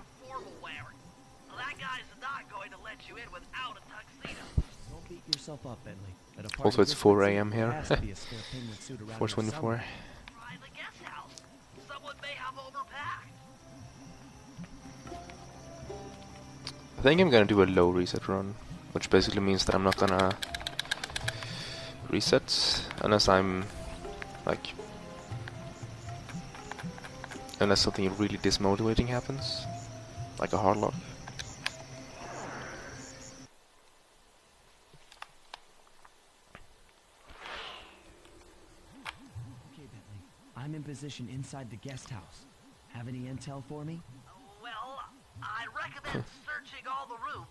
That guy's not going to let you in without a tuxedo. Don't beat yourself up, Bentley. At a party Also, it's this 4 fancy, AM there here. has to be a spare penguin suit around here 4:24. somewhere. Try the guest house. Someone may have overpacked. I think I'm gonna do a low reset run, which basically means that I'm not gonna reset unless I'm like, unless something really dismotivating happens, like a hard lock. Okay, Bentley. I'm in position inside the guest house. Have any intel for me? Well, I recommend searching all the rooms.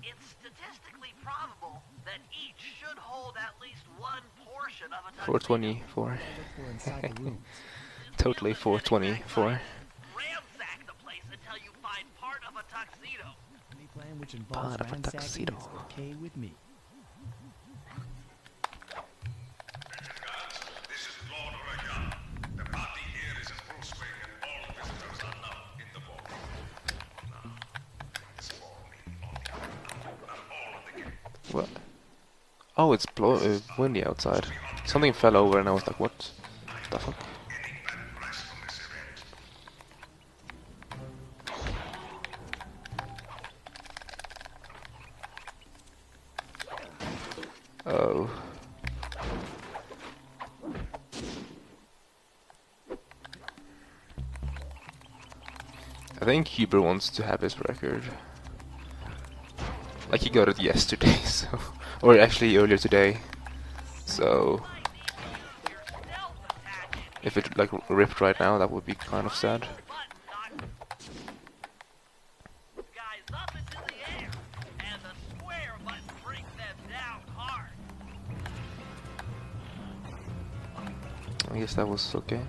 It's statistically probable that each should hold at least one portion of a tuxedo. 424. Look for inside the rooms. Totally 424. Ransack the place until you find part of a tuxedo. Any plan which involves Part of a ransacking tuxedo. is okay with me. This is Lord Rajan. The party here is in full swing and all visitors are now in the ballroom. Now, this ballroom not all of the game. What? Oh, it's windy outside. Something fell over and I was like, what the fuck? Getting bad press from this event. Oh. I think Huber wants to have his record. Like he got it yesterday, so... Or actually earlier today. So... If it like ripped right now, that would be kind of sad. Guys up into the air, and the square button brings them down hard. I guess that was okay.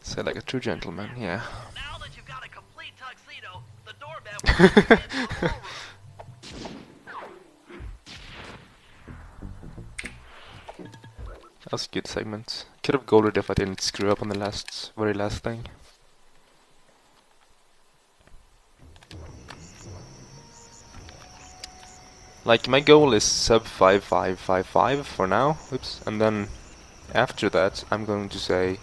Say like a true gentleman, yeah. Now that you've got a complete tuxedo, the doorbell will take you into the ballroom. That was a good segment. Could have golded if I didn't screw up on the very last thing. Like, my goal is sub 5555 for now, oops, and then after that I'm going to say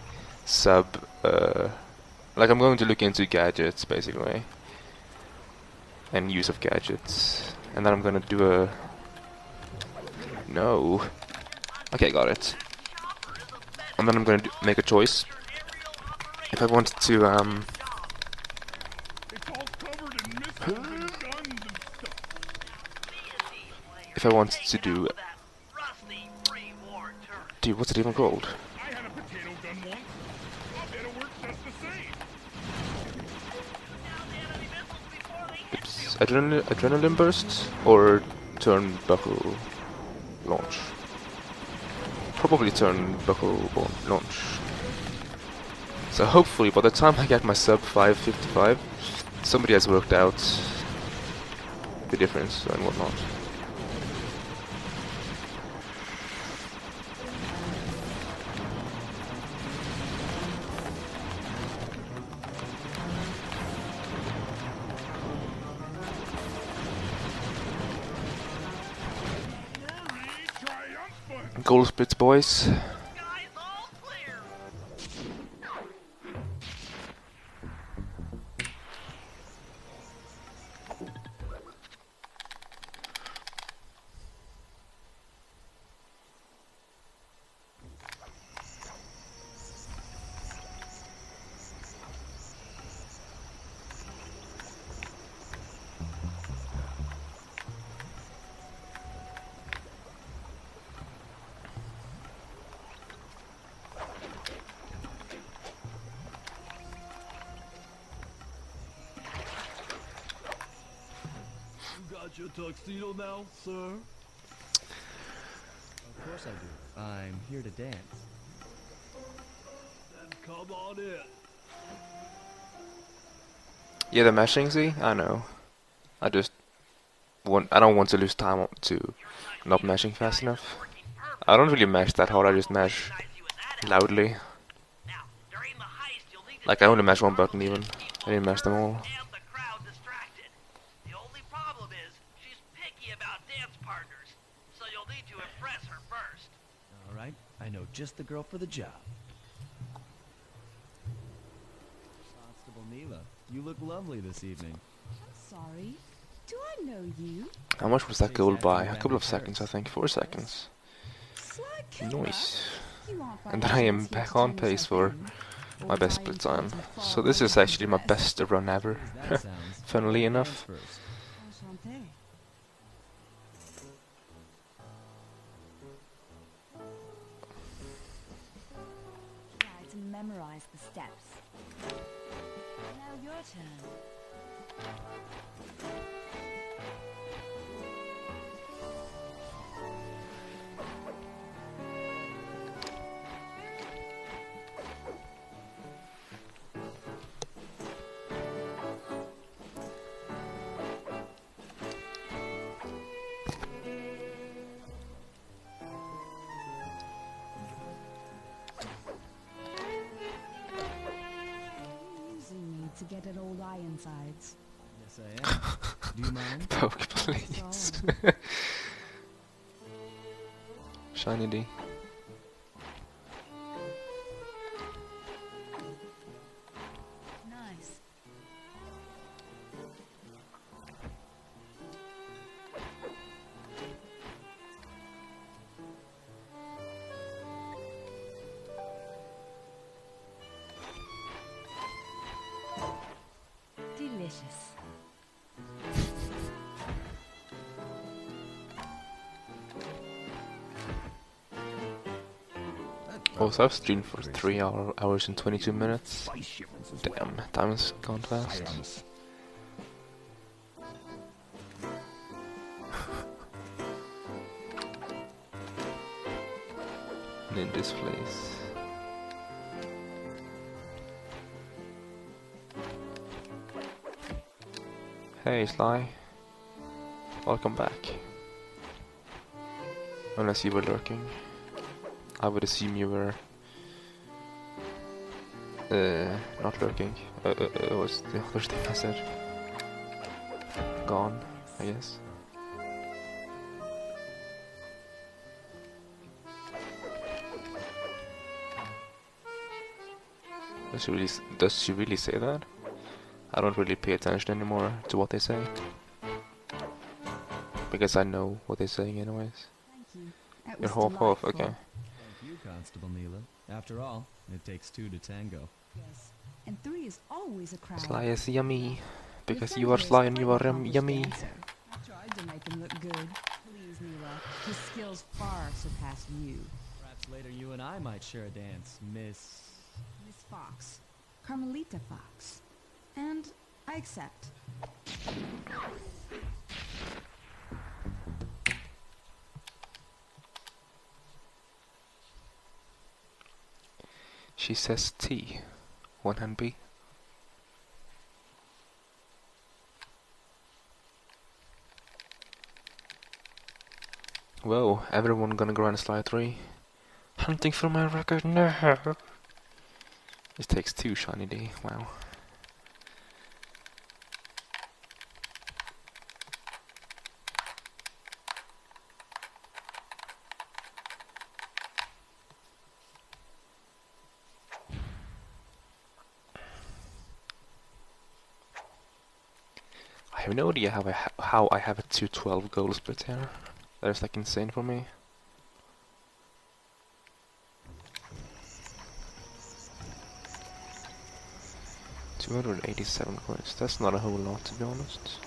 sub, like I'm going to look into gadgets basically, and use of gadgets, and then I'm gonna do a, no, okay, got it, and then I'm gonna make a choice, if I want to, It's all covered in missiles and guns and stuff. if I want to do, dude, what's it even called? I had a potato gun once. I bet it works just the same. Oops, adrenaline burst or turnbuckle launch? Probably turnbuckle launch. So hopefully by the time I get my sub 555, somebody has worked out the difference and whatnot. Goal splits, boys. Sky's all clear. You got your tuxedo now, sir? Of course I do. I'm here to dance. Then come on in. Yeah, the meshing, see? I know. I don't want to lose time to not meshing fast enough. I don't really mesh that hard, I just mesh loudly. Now, during the heist, you'll need to Like I only mesh one button even. I didn't mesh them all. and the crowd distracted. The only problem is she's picky about dance partners, so you'll need to impress her first. All right, I know just the girl for the job. Constable Neela, you look lovely this evening. I'm sorry. Do I know you? How much was that gold by? A couple of seconds, I think. 4 seconds. Sly Cooper? Nice. You aren't by And then I am chance here back to on turn pace yourself for in? my Or best are split you time. trying to So follow this is the actually my rest? best run ever. That sounds. Funnily Dance enough. first. Enchanté. Try to memorize the steps. Now your turn. Using me to get at old Ironsides. Yes, I am. Do you mind? Poke, please. Shiny D. Nice. Delicious. Oh, so I've streamed for 3 hours and 22 minutes. Spice shipments as Damn, time has gone fast. Silence. And in this place. Hey Sly. Welcome back. Unless you were lurking. I would assume you were not lurking. What's the other thing I said? Gone, I guess. Does she really say that? I don't really pay attention anymore to what they say. Because I know what they're saying anyways. Thank you. That You're was half, delightful. okay. Thank you, Constable Neela. After all, it takes 2 to tango. Yes. And 3 is always a crowd. Sly is yummy. Because Your you are friend Sly here and is you quite are an accomplished yummy. dancer. I tried to make him look good. Please, Neela. His skills far surpass you. Perhaps later you and I might share a dance, Miss... Miss Fox. Carmelita Fox. And I accept. She says T. 1 hand B. Whoa, everyone gonna grind Sly 3. Hunting for my record, no! It takes 2 shiny D, wow. have no idea how I have a 212 goal split here. That is like insane for me. $287 coins. That's not a whole lot, to be honest.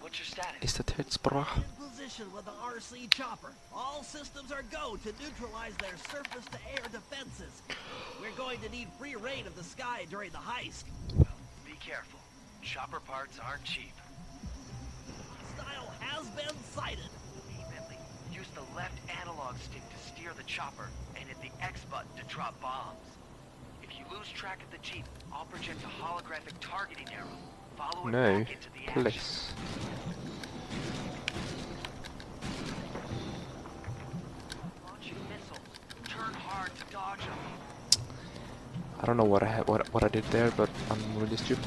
What's your status? Is that it's bra? In position with the RC chopper. All systems are go to neutralize their surface-to-air defenses. We're going to need free reign of the sky during the heist. Well, be careful. Chopper parts aren't cheap. Hostile has been sighted. Hey, Bentley, use the left analog stick to steer the chopper and hit the X button to drop bombs. If you lose track of the Jeep, I'll project a holographic targeting arrow. Follow it No, back into the action. please. Launching missiles. Turn hard to dodge them. I don't know what I did there, but I'm really stupid.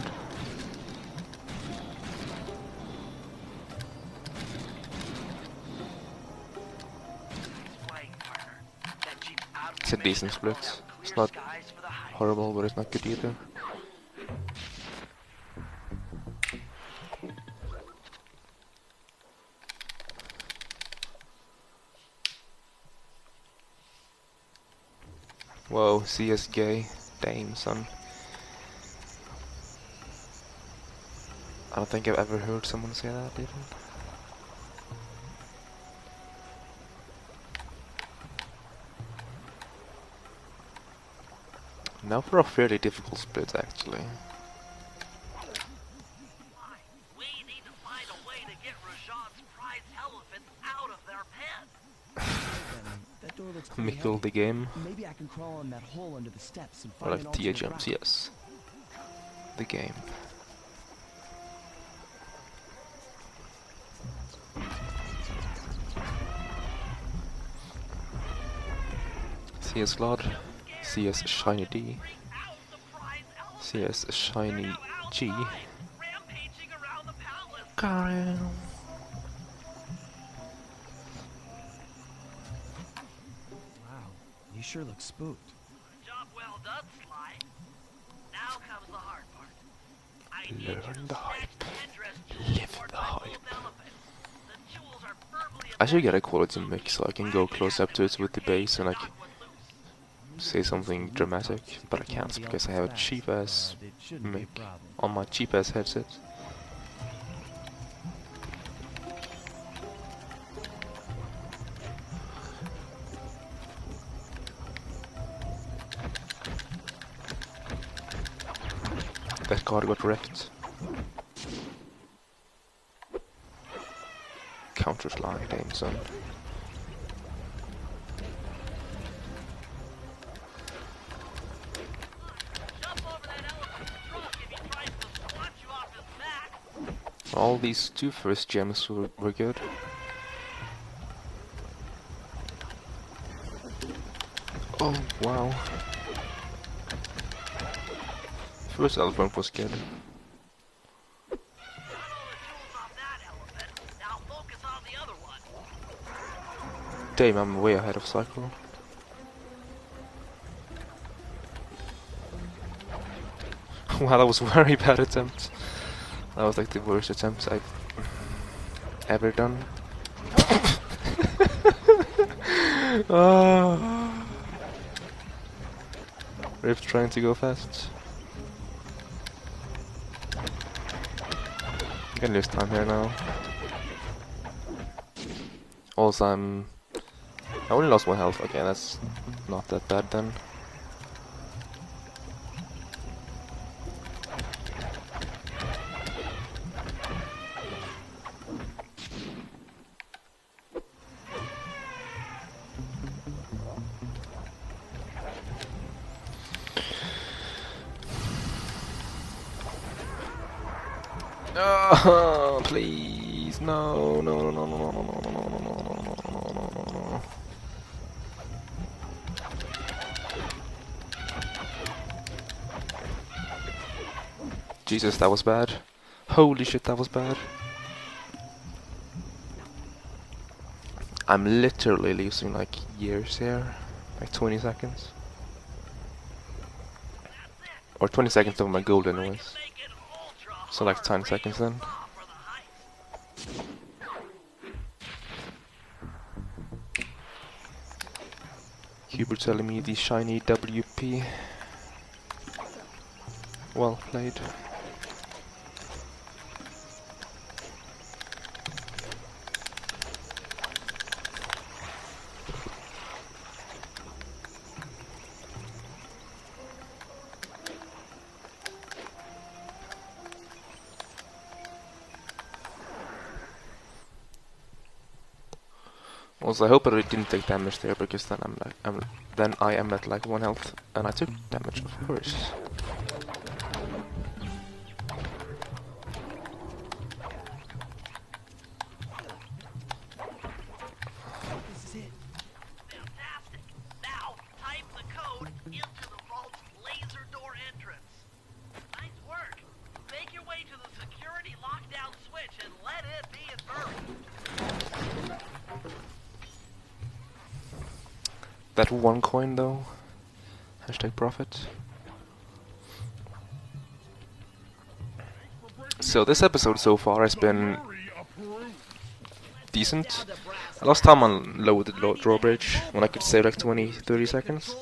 Flying partner. That Jeep out of It's a commission. decent split. Now It's clear not skies for the heist. horrible, but it's not good either. Whoa, CS gay. Damn, son. I don't think I've ever heard someone say that, even. Now for a fairly difficult split, actually. We need to find a way to get Rajan's prize elephants out of their pen. That door looks pretty Mikkel heavy. the game. Maybe I can crawl in that hole under the steps and Or find an like TH alternate jumps, route. yes. The game. CS Glad, CS Shiny D, CS Shiny G. Rampaging around the palace. Karen. Wow, you sure look spooked. Job well done, Sly. Now comes the hard part. I need you Learn to the snatch hype. headdress jewels Live for the my hype. gold elephant. The jewels are firmly I should get a quality mix so I can go close up to it with the bass and like say something dramatic, but I can't because I have a cheap ass It shouldn't be a mic problem. on my cheap ass headset. That car got wrecked. Counter flying, damn son. Jump over that elephant's trunk if he tries to squat you off his back. All these two first gems were good. Oh wow. First elephant was good. Got all the jewels off that elephant. Now focus on the other one. Damn, I'm way ahead of cycle. Wow, that was a very bad attempt. That was like the worst attempt I've ever done. Rip trying to go fast. I'm gonna lose time here now. Also, I only lost 1 health. Okay, that's not that bad then. Oh, please, no, no, no, no, no, no, no, no, no, no, no, no, no, no, no. Jesus, that was bad. Holy shit, that was bad. I'm literally losing like years here. Like 20 seconds. Or 20 seconds of my gold anyways. So like 10 seconds then. Hubert telling me the shiny WP. Well played. Also, I hope that I didn't take damage there, because then I am at like 1 health, and I took damage, of course. This is it. Fantastic. Now, type the code into the vault's laser door entrance. Nice work. Make your way to the security lockdown switch and let it be a hurry. That 1 coin though. Hashtag profit. So this episode so far has been decent. Last time I lowered the drawbridge when I could save like 20-30 seconds.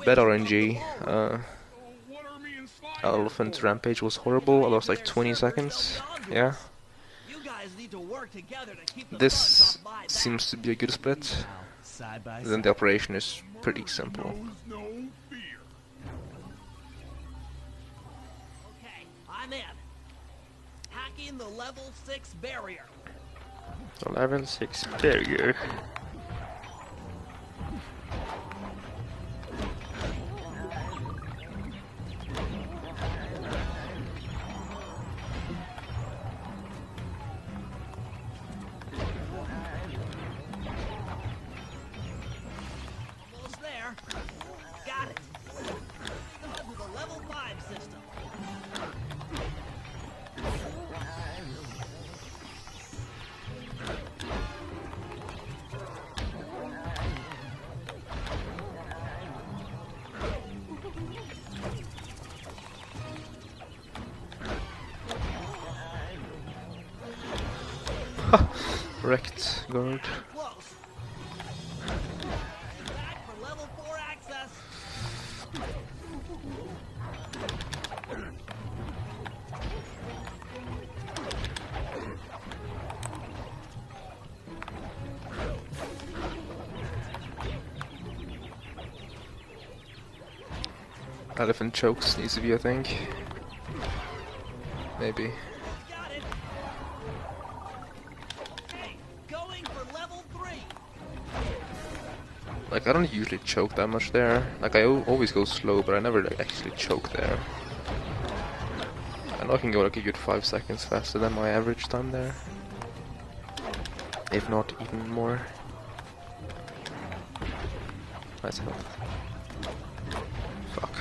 Bad RNG. Elephant Rampage was horrible. I lost like 20 seconds. Yeah. This seems to be a good split. Then the operation is pretty simple. Okay, I'm in. Hacking the level 6 barrier. The level 6 barrier. Almost there. Got it. On to the level 5 system. Wrecked guard. Close. Back for level 4 access. Elephant chokes needs to be, I think. Maybe. Got it. Okay, going for level 3. Like, I don't usually choke that much there. Like, I always go slow, but I never like, actually choke there. I know I can go like a good 5 seconds faster than my average time there. If not even more. Nice health. Fuck.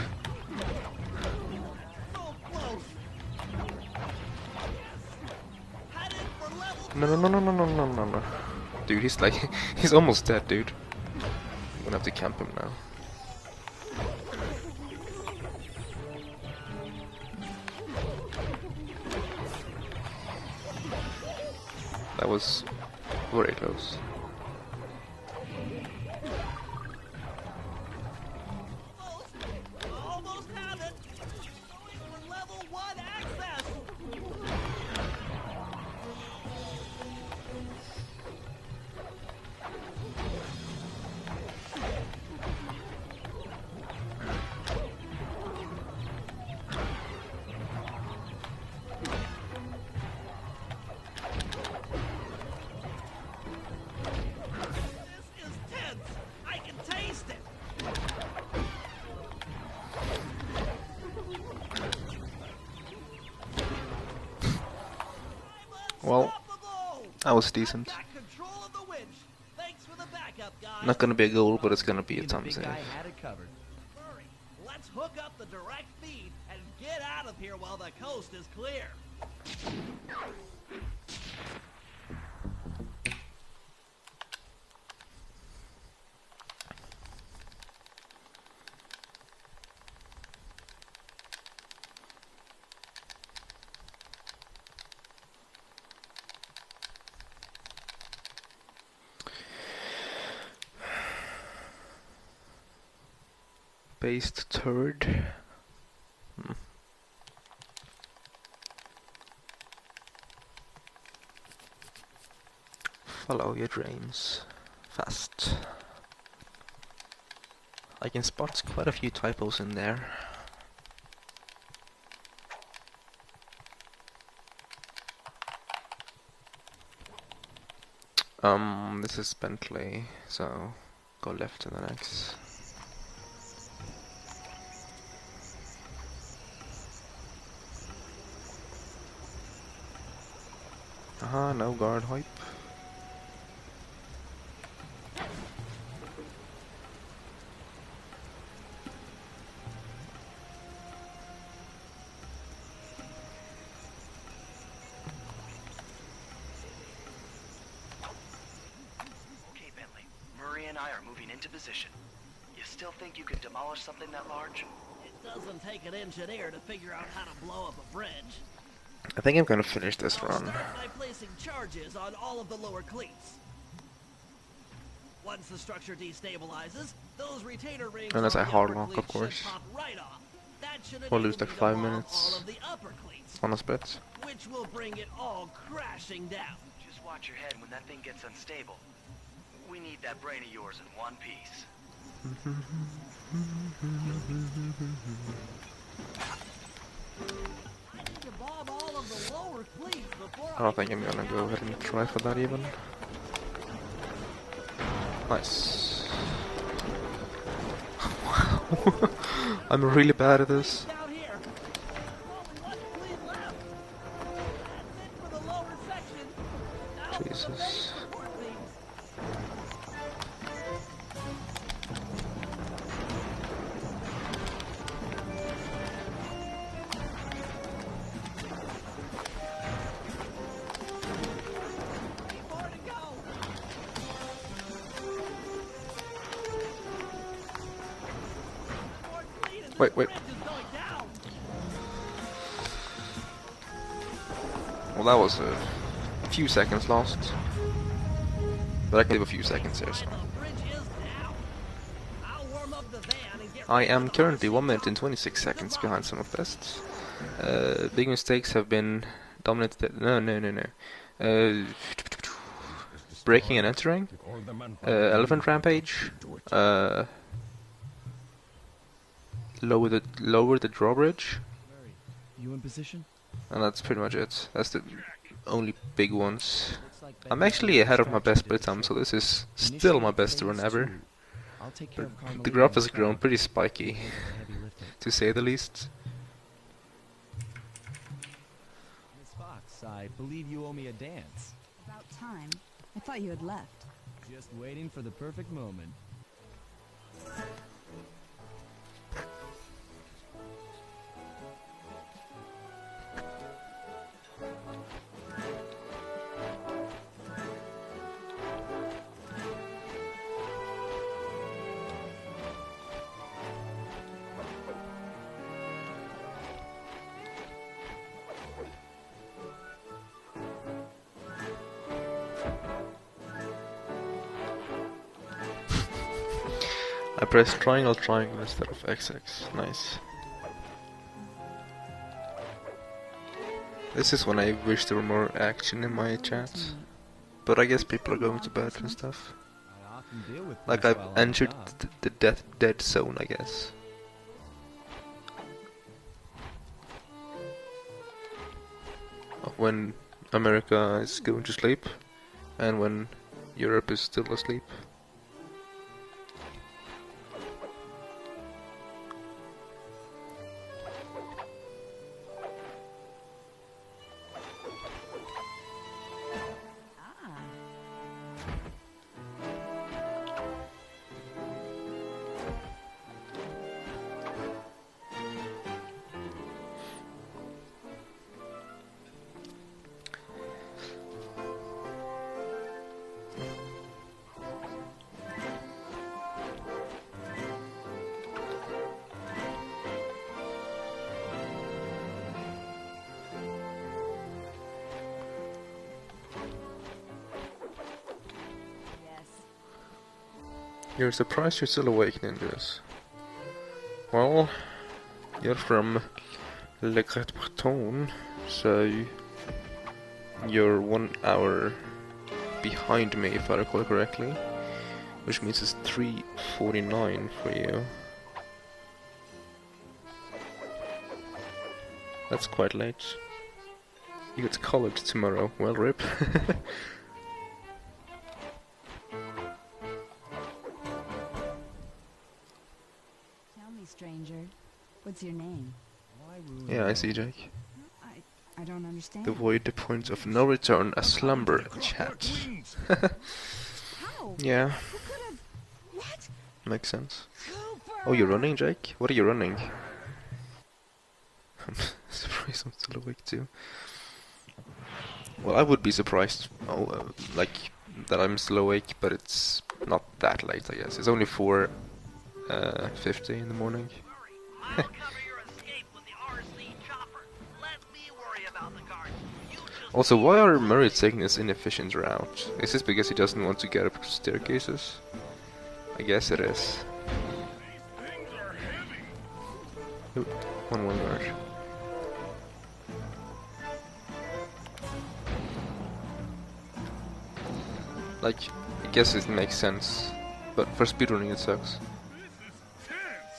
So close. Headed for level No. Dude, he's like, he's almost dead, dude. I'm gonna have to camp him now. That was very close. Almost have it. Going for level 1 access. This is tense. I can taste it. Well, Unstoppable. that was decent. Got control of the winch. Thanks for the backup, guys. Not gonna be a goal, but it's gonna be a The time big save. guy had it covered. Hurry. Let's let's hook up the direct feed and get out of here while the coast is clear. Based turd. Follow your dreams. Fast. I can spot quite a few typos in there. This is Bentley, so go left to the next. No guard hype. Okay, Bentley. Murray and I are moving into position. You still think you could demolish something that large? It doesn't take an engineer to figure out how to blow up a bridge. I think I'm gonna finish this I'll run. start by placing charges on all of the lower cleats. Once the structure destabilizes, those retainer rings Unless on I the hard upper lock, of cleats should course. pop right off. That should We'll enable lose like me to 5 bomb minutes. all of the upper cleats, On a split. which will bring it all crashing down. Just watch your head when that thing gets unstable. We need that brain of yours in one piece. I need to bomb all of the lower cleats before I don't think I'm gonna go ahead and try for that even. Nice. Wow. I'm really bad at this. down here. Only one cleat left. That's it for the lower section. Now for the Jesus. base support beams. More to go. More cleat and Wait, this wait. bridge is going down. Well, that was a few seconds lost. But I can leave a few seconds here, so. The bridge is down. I'll warm up the van and get I ready am for the currently RC 1 minute and chopper. 26 seconds Goodbye. behind some of best. Big mistakes have been dominated. No. Breaking and entering. Elephant rampage. Lower the drawbridge. You in position? And that's pretty much it. That's the only big ones. I'm actually ahead of my best by time, so this is still my best run ever. I'll take care of Carmelita The graph has and grown Scott. pretty spiky, Handle the heavy lifting. to say the least. Miss Fox, I believe you owe me a dance. About time. I thought you had left. Just waiting for the perfect moment. I pressed triangle instead of XX. Nice. This is when I wish there were more action in my chat. But I guess people are going to bed and stuff. I often deal with Like police I've while on the entered job. the dead zone, I guess. Of when America is going to sleep, and when Europe is still asleep. Ah. You're surprised you're still awake, ninjas. Well, you're from Le Grand Breton, so you're 1 hour behind me, if I recall correctly, which means it's 3:49 for you. That's quite late. You get to college tomorrow. Well, rip. Tell me, stranger, what's your name? Yeah, I see, Jake. I don't understand. Avoid the point of no return, a slumber chat. How? Yeah, Who could have... What? makes sense. Cooper! Oh, you're running, Jake? What are you running? I'm surprised I'm still awake too. Well, I would be surprised, like, that I'm still awake, but it's not that late, I guess. It's only 4:50 in the morning. I'll cover your escape with the RC chopper. Let me worry about the guards. You just Also, why are Murray taking this inefficient route? Is this because he doesn't want to get up staircases? I guess it is. Things are heavy. Ooh, one word. Like, I guess it makes sense, but for speedrunning it sucks. This is tense.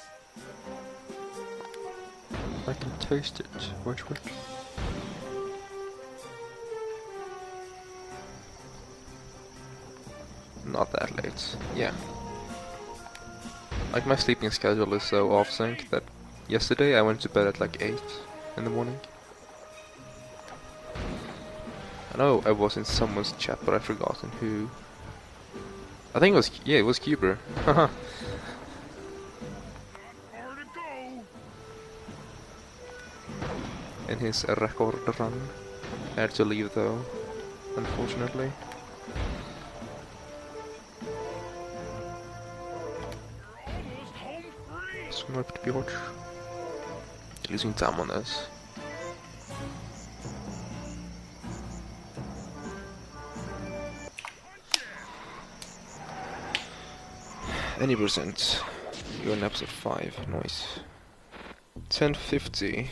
I can taste it. Wait. Not that late. Yeah. Like, my sleeping schedule is so off sync that yesterday I went to bed at like 8 in the morning. I know I was in someone's chat, but I've forgotten who. I think it was, yeah, it was Cuber. Haha. Far to go. In his record run. I had to leave though, unfortunately. You're almost home free. Smart Bjorch. Losing time on this. Any percent. You're in episode 5. Nice. 10:50.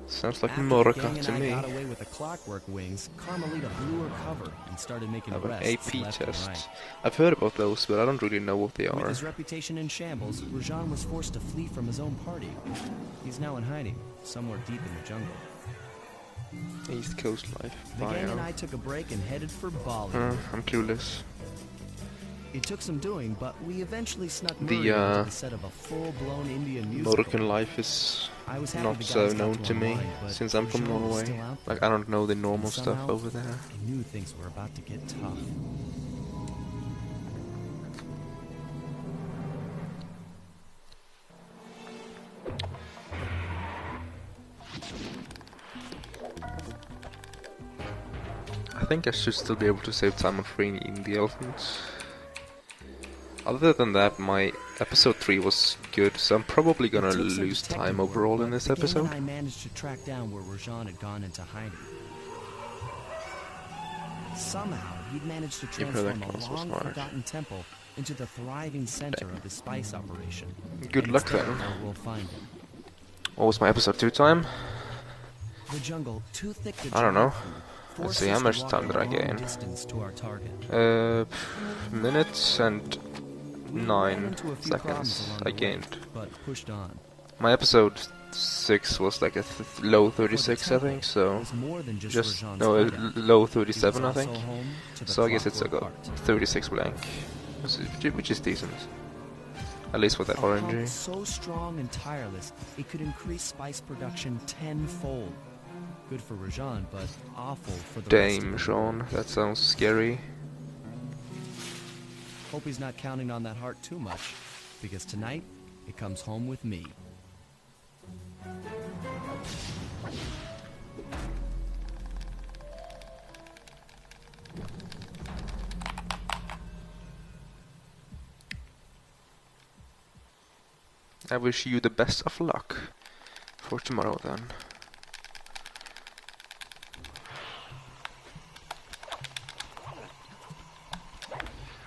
Sounds like After Morica the gang and to I me. got away with the clockwork wings, Carmelita blew her cover and started making Have an arrests AP left and test. right. I've heard about those, but I don't really know what they With are. his reputation in shambles, Rajan was forced to flee from his own party. He's now in hiding, somewhere deep in the jungle. East Coast Life. The gang and Bio. I took a break and headed for Bali. I'm clueless. It took some doing, but we eventually snuck The, Murray onto the set of a full-blown Indian musical. Moroccan life is I was happy not the so guys got known to to me, unwind, but since I'm from Rajan was Norway. still out there. Like, I don't know the normal And stuff somehow, over there. I knew things were about to get tough. I think I should still be able to save time on freeing the elephants. Other than that, my episode 3 was good, so I'm probably gonna It took some lose detective time work, overall in but this the gang episode. and I managed to track down where Rajan had gone into hiding. Somehow, he'd managed to You've heard that transform a class was hard. long-forgotten temple into the thriving center of his spice operation. Good And luck it's there then. where we'll find him. What was my episode 2 time? The jungle, too thick to I don't know. drive through, Let's forced see, how us to much walk time a did I long gain? distance to our target. Minutes and We ran 9 into a few seconds problems along I the way, gained. but pushed on. My episode 6 was like a low For the 36, I temple think, so was more than just just Rajan's no, hideout. low It was 37, I also think. home to the So I guess it's clockwork like a cart. 36 blank, which is decent. At least with that A pump orangey. so strong and tireless, it could increase spice production tenfold. Good for Rajan, but awful for the rest Dame of the Sean, that sounds scary. Hope he's not counting on that heart too much, because tonight it comes home with me. I wish you the best of luck for tomorrow then.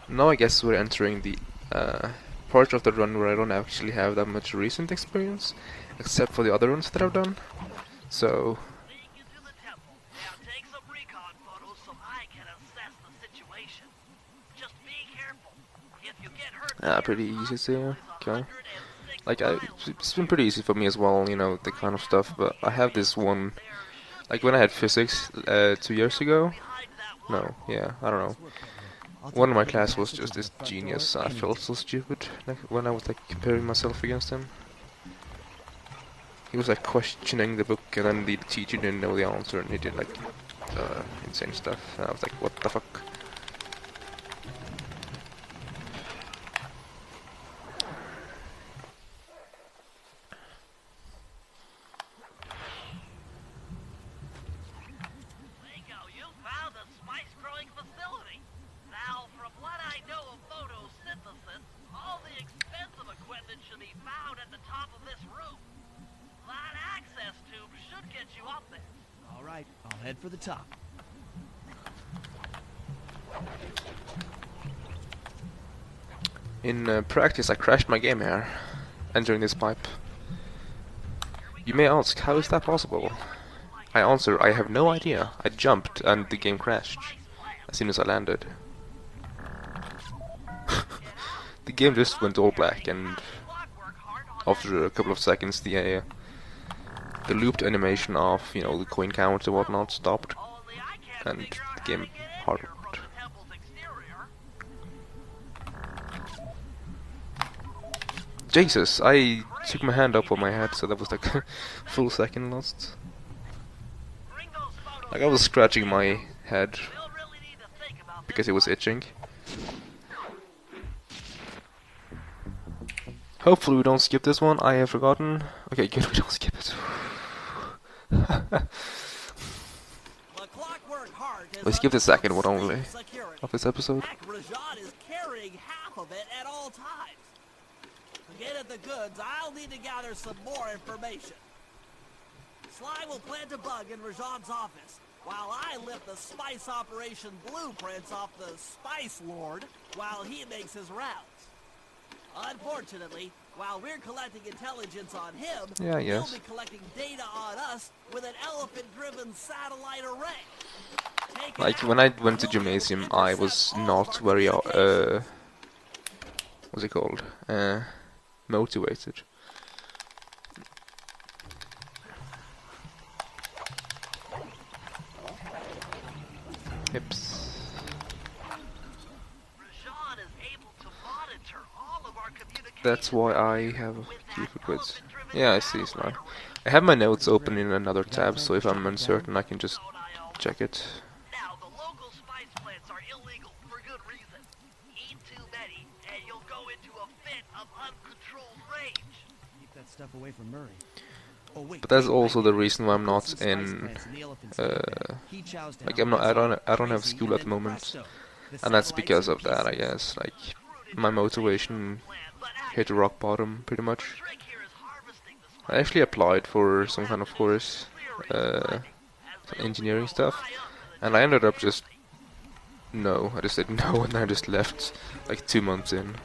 Now I guess we're entering the part of the run where I don't actually have that much recent experience, except for the other runs that I've done. So Sneak into the temple. Now take some recon photos so I can assess the situation. Just be careful. If you get hurt, pretty easy to kill. 106 Like miles. it's been pretty easy for me as well, you know, the kind of stuff. But I have this one, like when I had physics 2 years ago. No, yeah, I don't know. One of my class was just this genius. I felt so stupid when I was like comparing myself against him. He was like questioning the book, and then the teacher didn't know the answer, and he did like insane stuff. And I was like, what the fuck? Bingo, you found a spice-growing facility. Now, from what I know of photosynthesis, all the expensive equipment should be found at the top of this room. That access tube should get you up there. All right, I'll head for the top. In practice, I crashed my game here, entering this pipe. You may ask, how is that possible? I answer, I have no idea. I jumped and the game crashed as soon as I landed. The game just went all black, and after a couple of seconds the looped animation of, you know, the coin count and whatnot stopped, and the game hardened. Jesus, I took my hand up on my head, so that was like a full second lost. Like I was scratching my head because it was itching. Hopefully we don't skip this one. I have forgotten. Okay, good, we don't skip it. We skip the second one only of this episode. Rajad is carrying half of it at all times. To get at the goods, I'll need to gather some more information. Sly will plant a bug in Rajad's office, while I lift the spice operation blueprints off the Spice Lord while he makes his rounds. Unfortunately, while we're collecting intelligence on him, he'll be collecting data on us with an elephant-driven satellite array. Like when I went to gymnasium, I was not very what's it called? Motivated. Hips. That's why I have a few quids. Yeah, I see, Sly. I have my notes open in another tab, so if I'm uncertain, I can just check it. Now, the local spice plants are illegal for good reason. Eat too many, and you'll go into a fit of uncontrolled rage. Keep that stuff away from Murray. Oh, wait, but that's also the reason why I'm not in. Like I don't have school at the moment, and that's because of that, I guess. Like my motivation hit rock bottom pretty much. I actually applied for some kind of course, engineering stuff, and I ended up just I just said no, and I just left like 2 months in.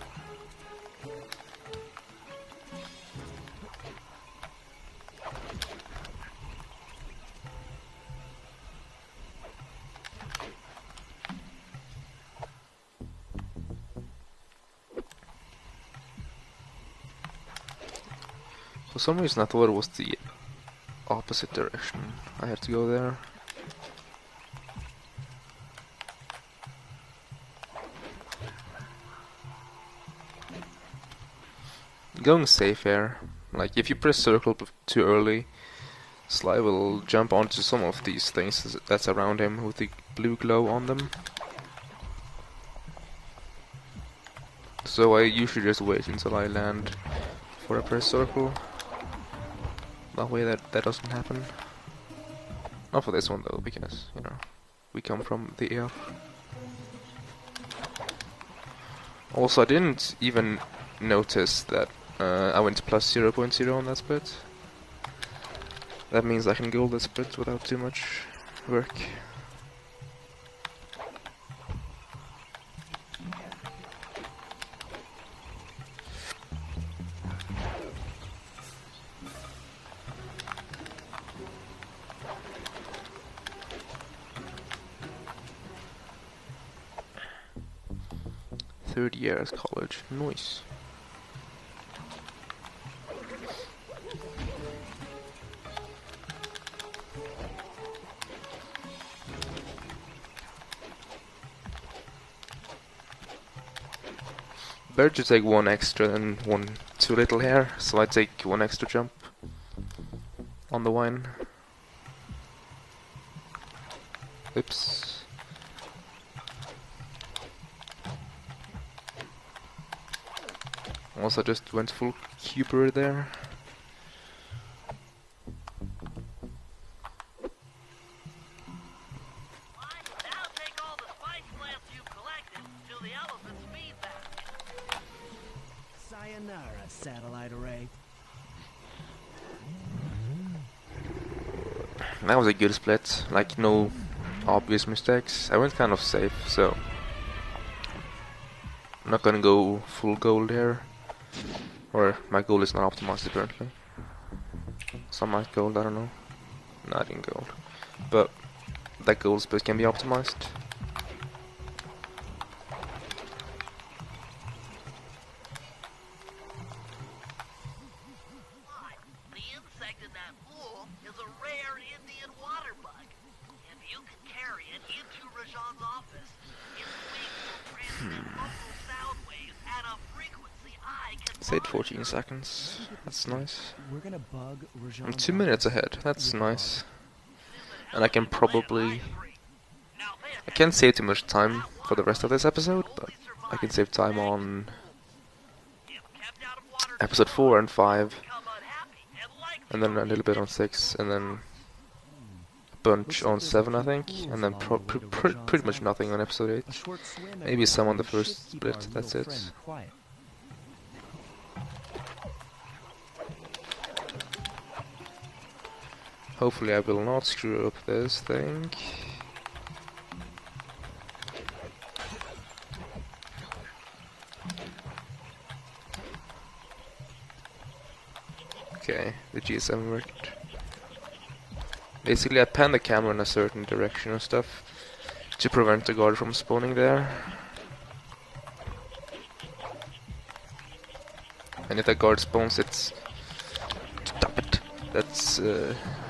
For some reason I thought it was the opposite direction. I had to go there. Going safe here. Like if you press circle too early, Sly will jump onto some of these things that's around him with the blue glow on them. So I usually just wait until I land before I press circle. That way that doesn't happen. Not for this one though, because, you know, we come from the air. Also, I didn't even notice that I went to plus 0.0 on that split. That means I can gold that split without too much work. third year at college. Nice. Better to take one extra than one too little here, so I take one extra jump on the wine. Oops. Also just went full cuber there. Now take all the spice plants you've collected to the elephant's feed basket. Sayonara, satellite array. That was a good split, like no obvious mistakes. I went kind of safe, so I'm not gonna go full gold here. Or my gold is not optimized apparently. Some might gold, I don't know. No, I didn't gold. But that gold split can be optimized. The insect in that pool is a rare Indian water bug. If you can carry it into Rajan's office, its wings will transmit local sound waves at a frequency I can Stayed monitor. 14 seconds. That's nice. We're gonna bug Rajan. I'm 2 minutes ahead. That's nice. And I can probably... I can't save too much time for the rest of this episode, but I can save time on episode 4 and 5, and then a little bit on 6, and then a bunch on 7, I think, and then pretty much nothing on episode 8. Maybe some on the first split, that's it. Hopefully I will not screw up this thing. Okay, the G7 worked. Basically I pan the camera in a certain direction and stuff to prevent the guard from spawning there. And if that guard spawns, it's... Stop it! That's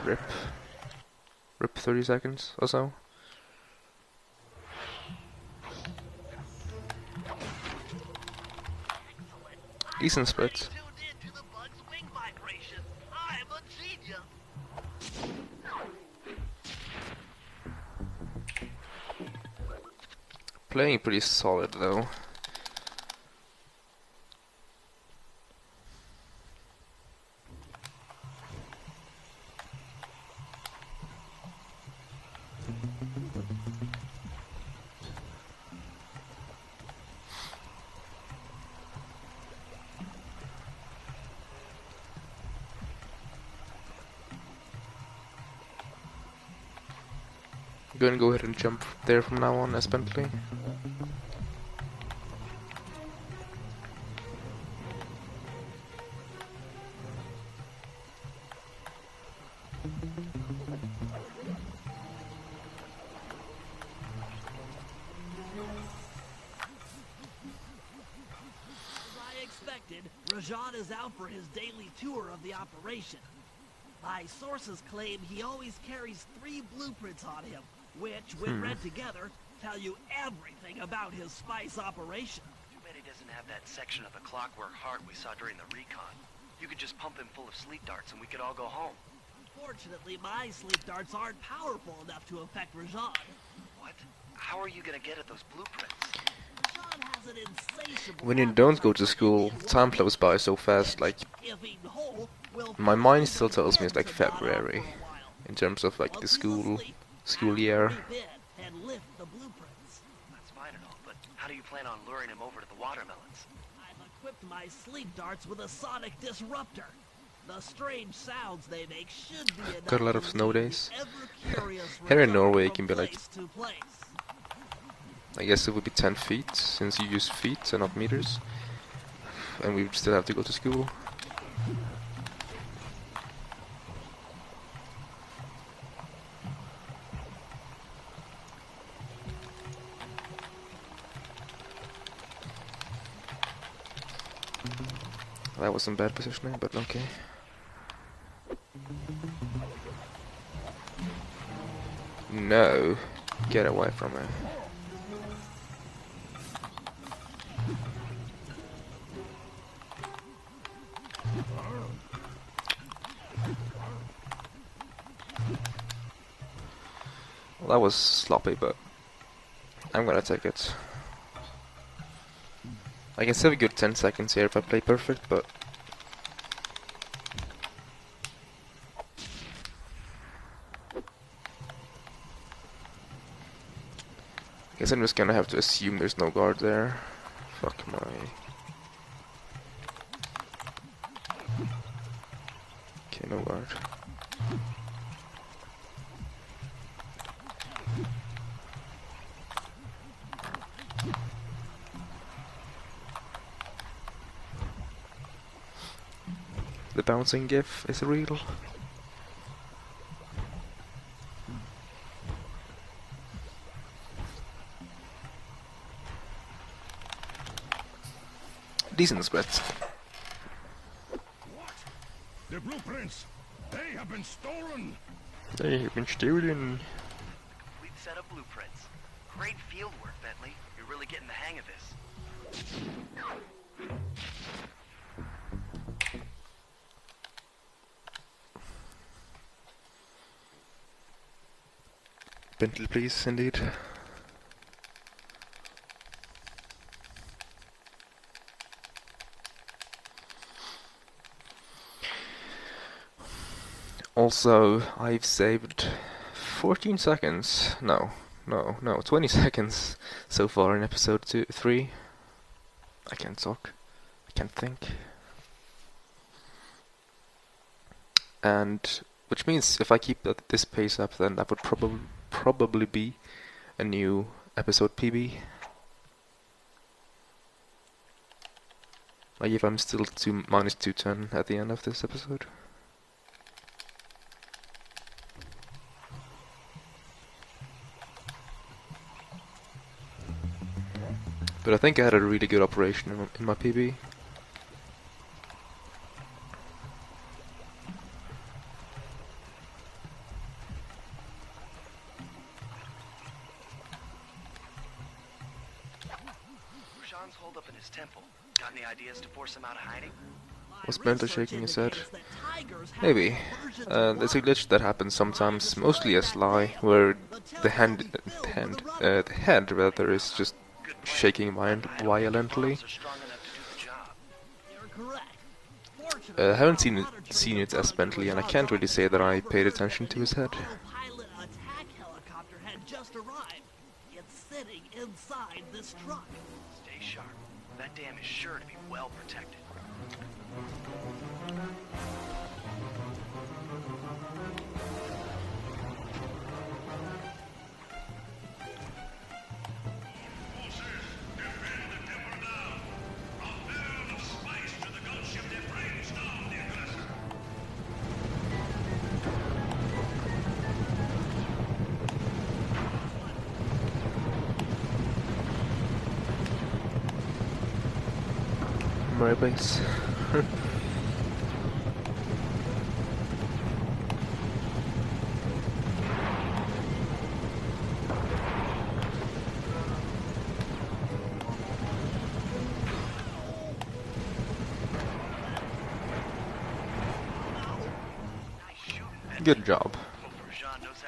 rip 30 seconds or so. Decent split. Tuned in to the bug's wing vibration. I'm a genius. Playing pretty solid though. Gonna go ahead and jump there from now on as Bentley. Rajan is out for his daily tour of the operation. My sources claim he always carries 3 blueprints on him, which, when read together, tell you everything about his spice operation. Too bad he doesn't have that section of the clockwork heart we saw during the recon. You could just pump him full of sleep darts and we could all go home. Unfortunately, my sleep darts aren't powerful enough to affect Rajan. What? How are you gonna get at those blueprints? Rajan has an insatiable When you don't go to school, time flows by so fast, like... If eaten whole, will My mind still tells me it's like February, in terms of like the school year. and lift the blueprints. That's fine and all, but how do you plan on luring him over to the watermelons? I've equipped my sleep darts with a sonic disruptor. The strange sounds they make should be enough Got a lot to of snow lead days. the ever-curious Here in Rajan Norway it from can be like, place to place. I guess it would be 10 feet, since you use feet and not meters. And we would still have to go to school. That was some bad positioning, but okay. No, get away from me. Well, that was sloppy, but I'm gonna take it. I can save a good 10 seconds here if I play perfect, but I guess I'm just gonna have to assume there's no guard there. Fuck my... Okay, no guard. The bouncing gif is real. Decent spread. What? The blueprints! They have been stolen! They have been stolen. Complete set of blueprints. Great field work, Bentley. You're really getting the hang of this. Bentley, please, indeed. Also, I've saved 14 seconds. No, 20 seconds so far in episode 3. I can't talk. I can't think. And which means if I keep this pace up, then that would probably be a new episode PB. Like if I'm still minus 210 at the end of this episode. But I think I had a really good operation in my PB. Rashawn's holed up in his temple. Got any ideas to force him out of hiding? Was Bentley shaking his head? Maybe. There's a glitch that happens sometimes, mostly a Sly, where the head rather is just shaking violently. I haven't seen it as Bentley, and I can't really say that I paid attention to his head. Pilot attack helicopter had just arrived. It's sitting inside this truck. Stay sharp. That dam is sure to be well protected. My base. Good job.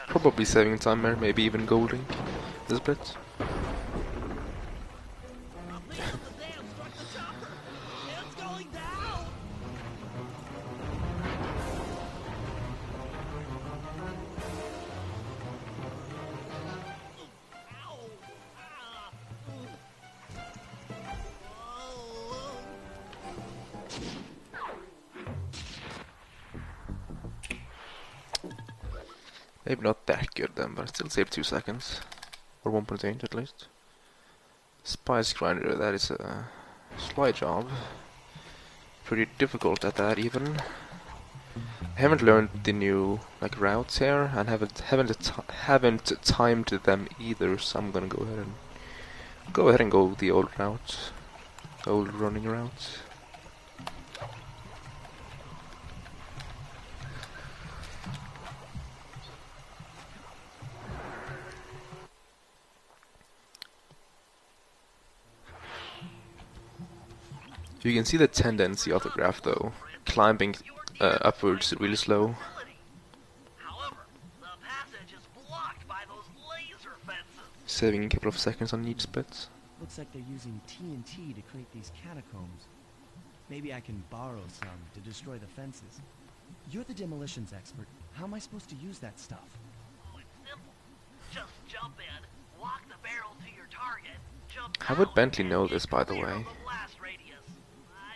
Probably saving time there, maybe even golding this bit. Maybe not that good then, but I still saved 2 seconds. Or 1.8 at least. Spice Grinder, that is a sly job. Pretty difficult at that even. I haven't learned the new routes here, and haven't timed them either, so I'm gonna go ahead and go the old route. The old running route. You can see the tendency of the graph though, climbing upwards really slow. However, the passage is blocked by those laser fences. Saving a couple of seconds on each bit. Looks like they're using TNT to create these catacombs. Maybe I can borrow some to destroy the fences. You're the demolitions expert. How am I supposed to use that stuff? Oh, it's simple. Just jump in, walk the barrel to your target, jump How would out, Bentley and know you this, by the clear way? the blast radius.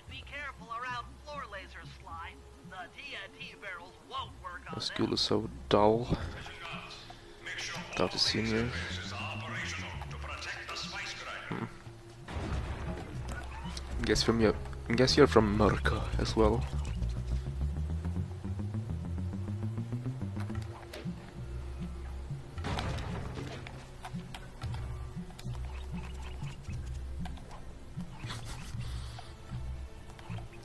Be careful around floor lasers, Sly. The TNT barrels won't work on The school is so dull. Without the senior. Guess you're from Mörka as well.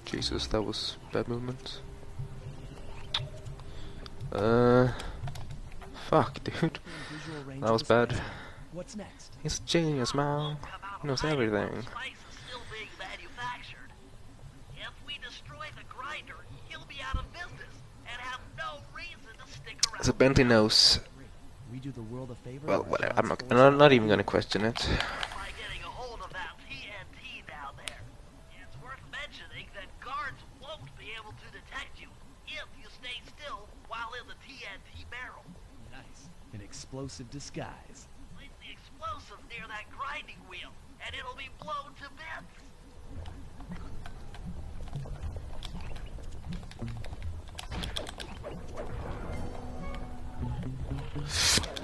Jesus, that was bad movement. Fuck, dude. That was bad. What's next? He's a genius, man. He knows everything. Spice is still being manufactured. If we destroy the grinder, he'll be out of business and have no reason to stick around. So Bentley knows. We do the world a favor. Well, whatever. I'm not even gonna question it. By getting a hold of that TNT down there. It's worth mentioning that guards won't be able to detect you if you stay still while in the TNT barrel. Nice. An explosive disguise. Place the explosive near that grinding wheel, and it'll be blown to bits.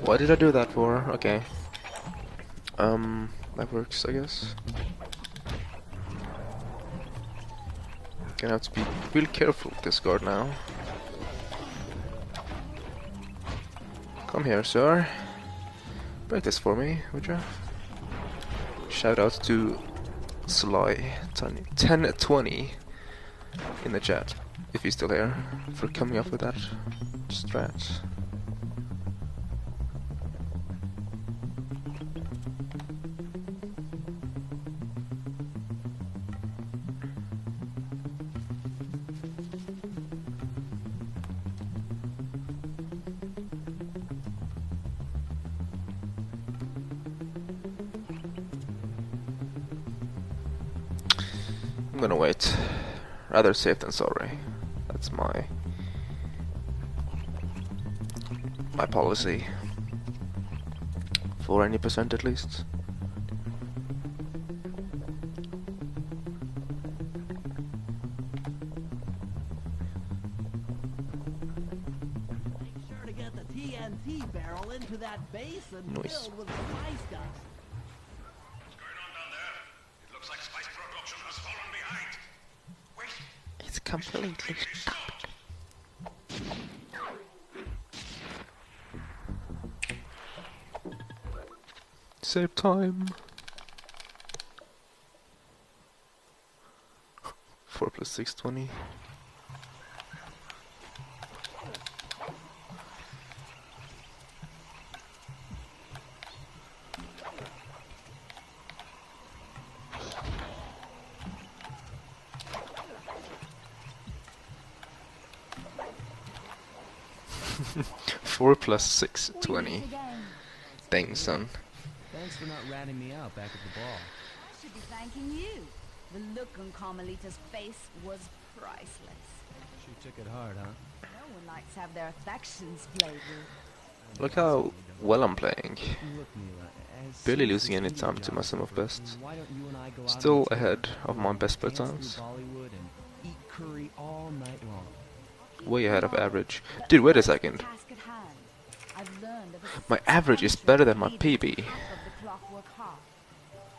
Why did I do that for? Okay. That works, I guess. Gonna have to be real careful with this guard now. Come here, sir. Break this for me, would you? Shout out to Sly 1020 in the chat, if he's still here, for coming up with that strat. I'm gonna wait. Rather safe than sorry. That's my policy. For any percent at least. Make sure to get the TNT barrel into that basin Nice. filled with spice dust. What's going on down there? It looks like spice production has fallen behind. Wait, It's completely stopped. save time. 4 plus 620. Four plus 620. Dang, son. Thanks for not ratting me out back at the ball. I should be thanking you. The look on Carmelita's face was priceless. She took it hard, huh? No one likes to have their affections played with. Look how well I'm playing. Look, Mila, as Barely soon as losing this any new time to my job sum of is over, best. why don't you and I go out Still on a trip? ahead of my best play Dance times. through Bollywood and eat curry all night long. Way ahead of average. Dude, wait a second. Task at hand. I've learned of a My average is better than my PB. of the clockwork heart.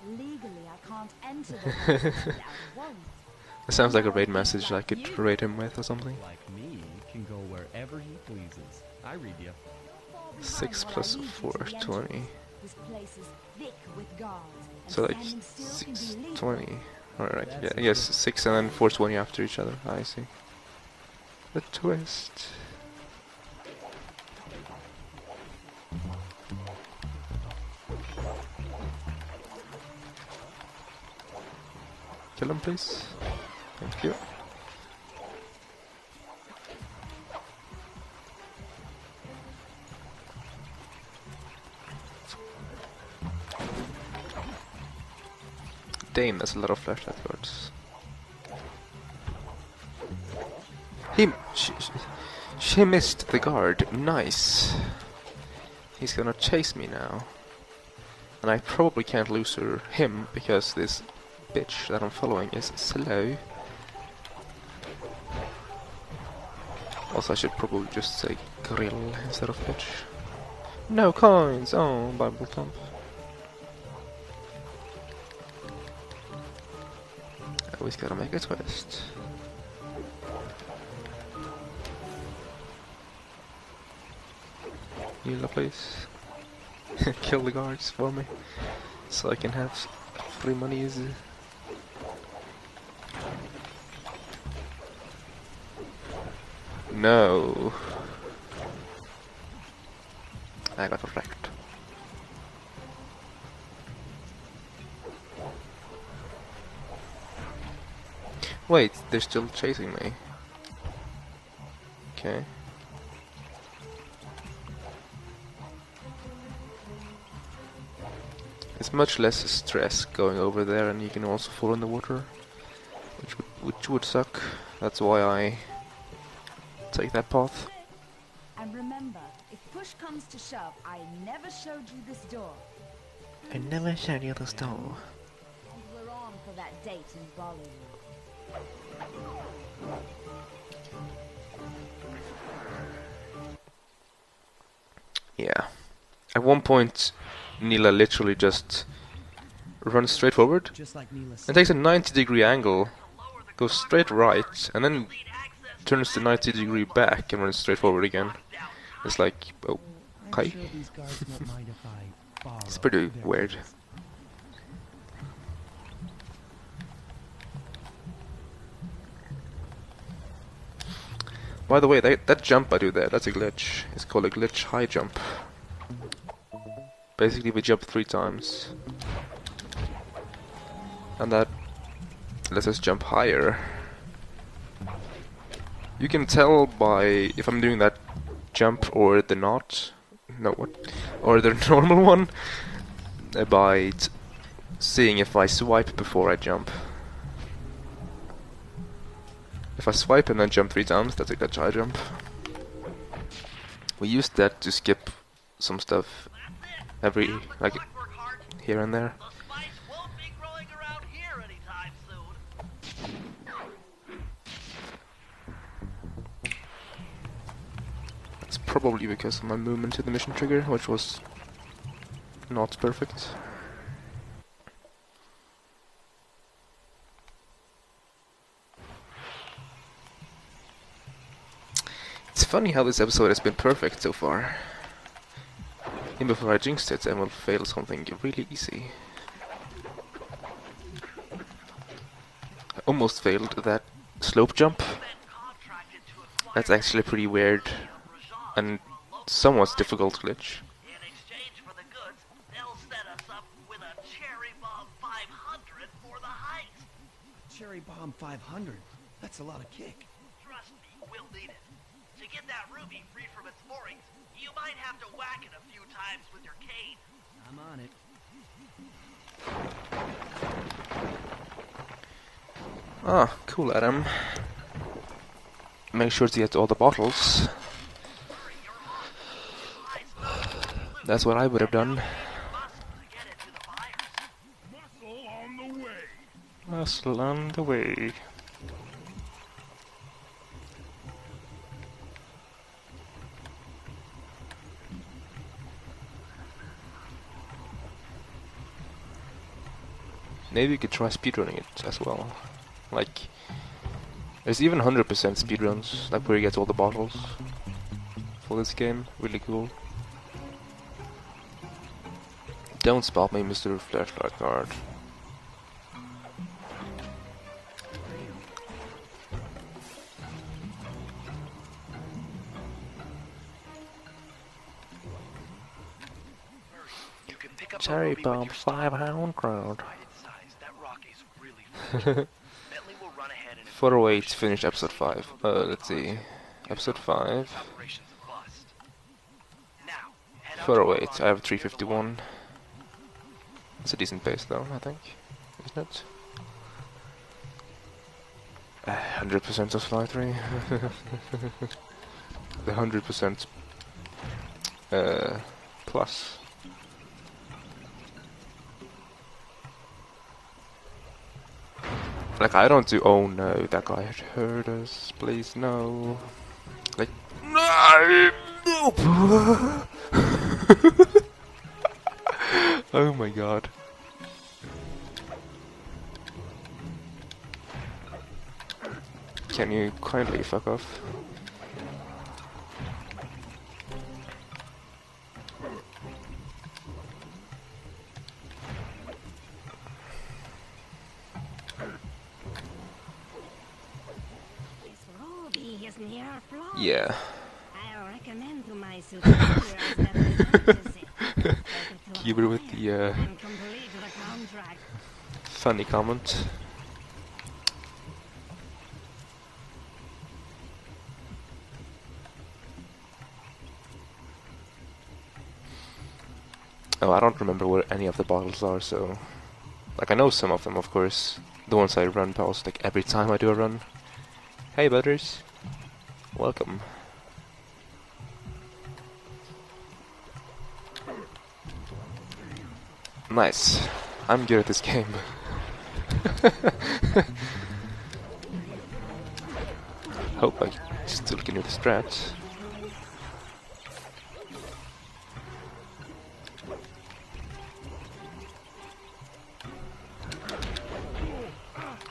Legally, I can't enter the house without a warrant. It sounds like a raid message I could raid him with or something. Like me, can go wherever he pleases. I read you. 6 plus 420. This place is thick with guards, and So like standing still can be 620. Alright, yeah, I guess 6 and then 420 after each other. I see. The twist. Kill him, please. Thank you. Dame has a lot of flashlight cards. She missed the guard. Nice. He's gonna chase me now. And I probably can't lose him because this bitch that I'm following is slow. Also, I should probably just say grill instead of bitch. No coins! Oh, Bible thump. Always gotta make a twist. Heal, please. Kill the guards for me, so I can have free money easy. No. I got wrecked. Wait, they're still chasing me. Okay. It's much less stress going over there, and you can also fall in the water, which would suck. That's why I take that path. And remember, if push comes to shove, I never showed you this door. I never showed you this door. And we're on for that date in Bollywood. Yeah. At one point, Neela literally just runs straight forward and takes a 90-degree angle, goes straight right, and then turns the 90-degree back and runs straight forward again. It's like, oh, okay. It's pretty weird. By the way, that jump I do there, that's a glitch. It's called a glitch high jump. Basically, we jump 3 times. And that lets us jump higher. You can tell by if I'm doing that jump or the not. No, what? Or the normal one. By seeing if I swipe before I jump. If I swipe and then jump 3 times, that's a glitch high jump. We used that to skip some stuff every, like, here and there. The spice won't be growing around here anytime soon. It's probably because of my movement to the mission trigger, which was not perfect. It's funny how this episode has been perfect so far. Even before I jinxed it, I will fail something really easy. I almost failed that slope jump. That's actually pretty weird and somewhat difficult glitch. In exchange for the goods, they'll set us up with a cherry bomb 500 for the heist. Cherry bomb 500? That's a lot of kick. Trust me, we'll need it. To get that ruby free from its moorings, you might have to whack it a few times with your cane. I'm on it. Ah, cool, Adam. Make sure to get all the bottles. That's what I would have done. Muscle on the way. Muscle on the way. Maybe you could try speedrunning it as well. Like, there's even 100% speedruns, like where you get all the bottles for this game. Really cool. Don't spot me, Mr. Flashlight Guard. Cherry bomb 5 hound crowd. That rock is really Bentley will run ahead and 408 finished episode 5. Let's see. Episode 5. Operation's a bust. Now, head out to 408. I have 351. It's a decent pace though, I think. Isn't it? 100% of fly 3. The 100% plus. Like, I don't do. Oh no, that guy had heard us. Please, no. Like, no! Oh my god. Can you kindly fuck off? Yeah. I'll recommend to my superiors that they purchase it. Keep it with the And complete the contract. funny comment. Oh, I don't remember where any of the bottles are, so... Like, I know some of them, of course. The ones I run past, like, every time I do a run. Hey, butters. Welcome. Nice. I'm good at this game. Hope I still can do the strat.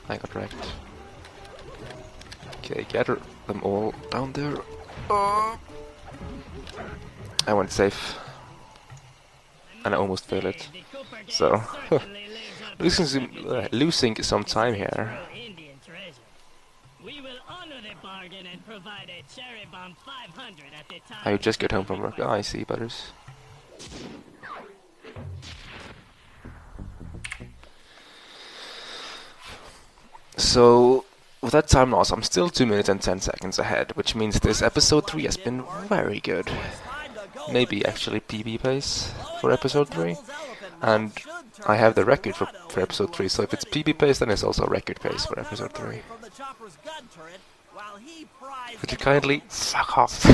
I got wrecked. Okay, gather them all down there. I went safe. And I almost failed it. So, losing some time here. I just got home from work. Oh, I see, butters. So, with that time loss, I'm still 2 minutes and 10 seconds ahead, which means this episode 3 has been very good. Maybe actually PB pace for episode 3. And I have the record for episode 3, so if it's PB pace, then it's also record pace for episode 3. Could you kindly fuck off?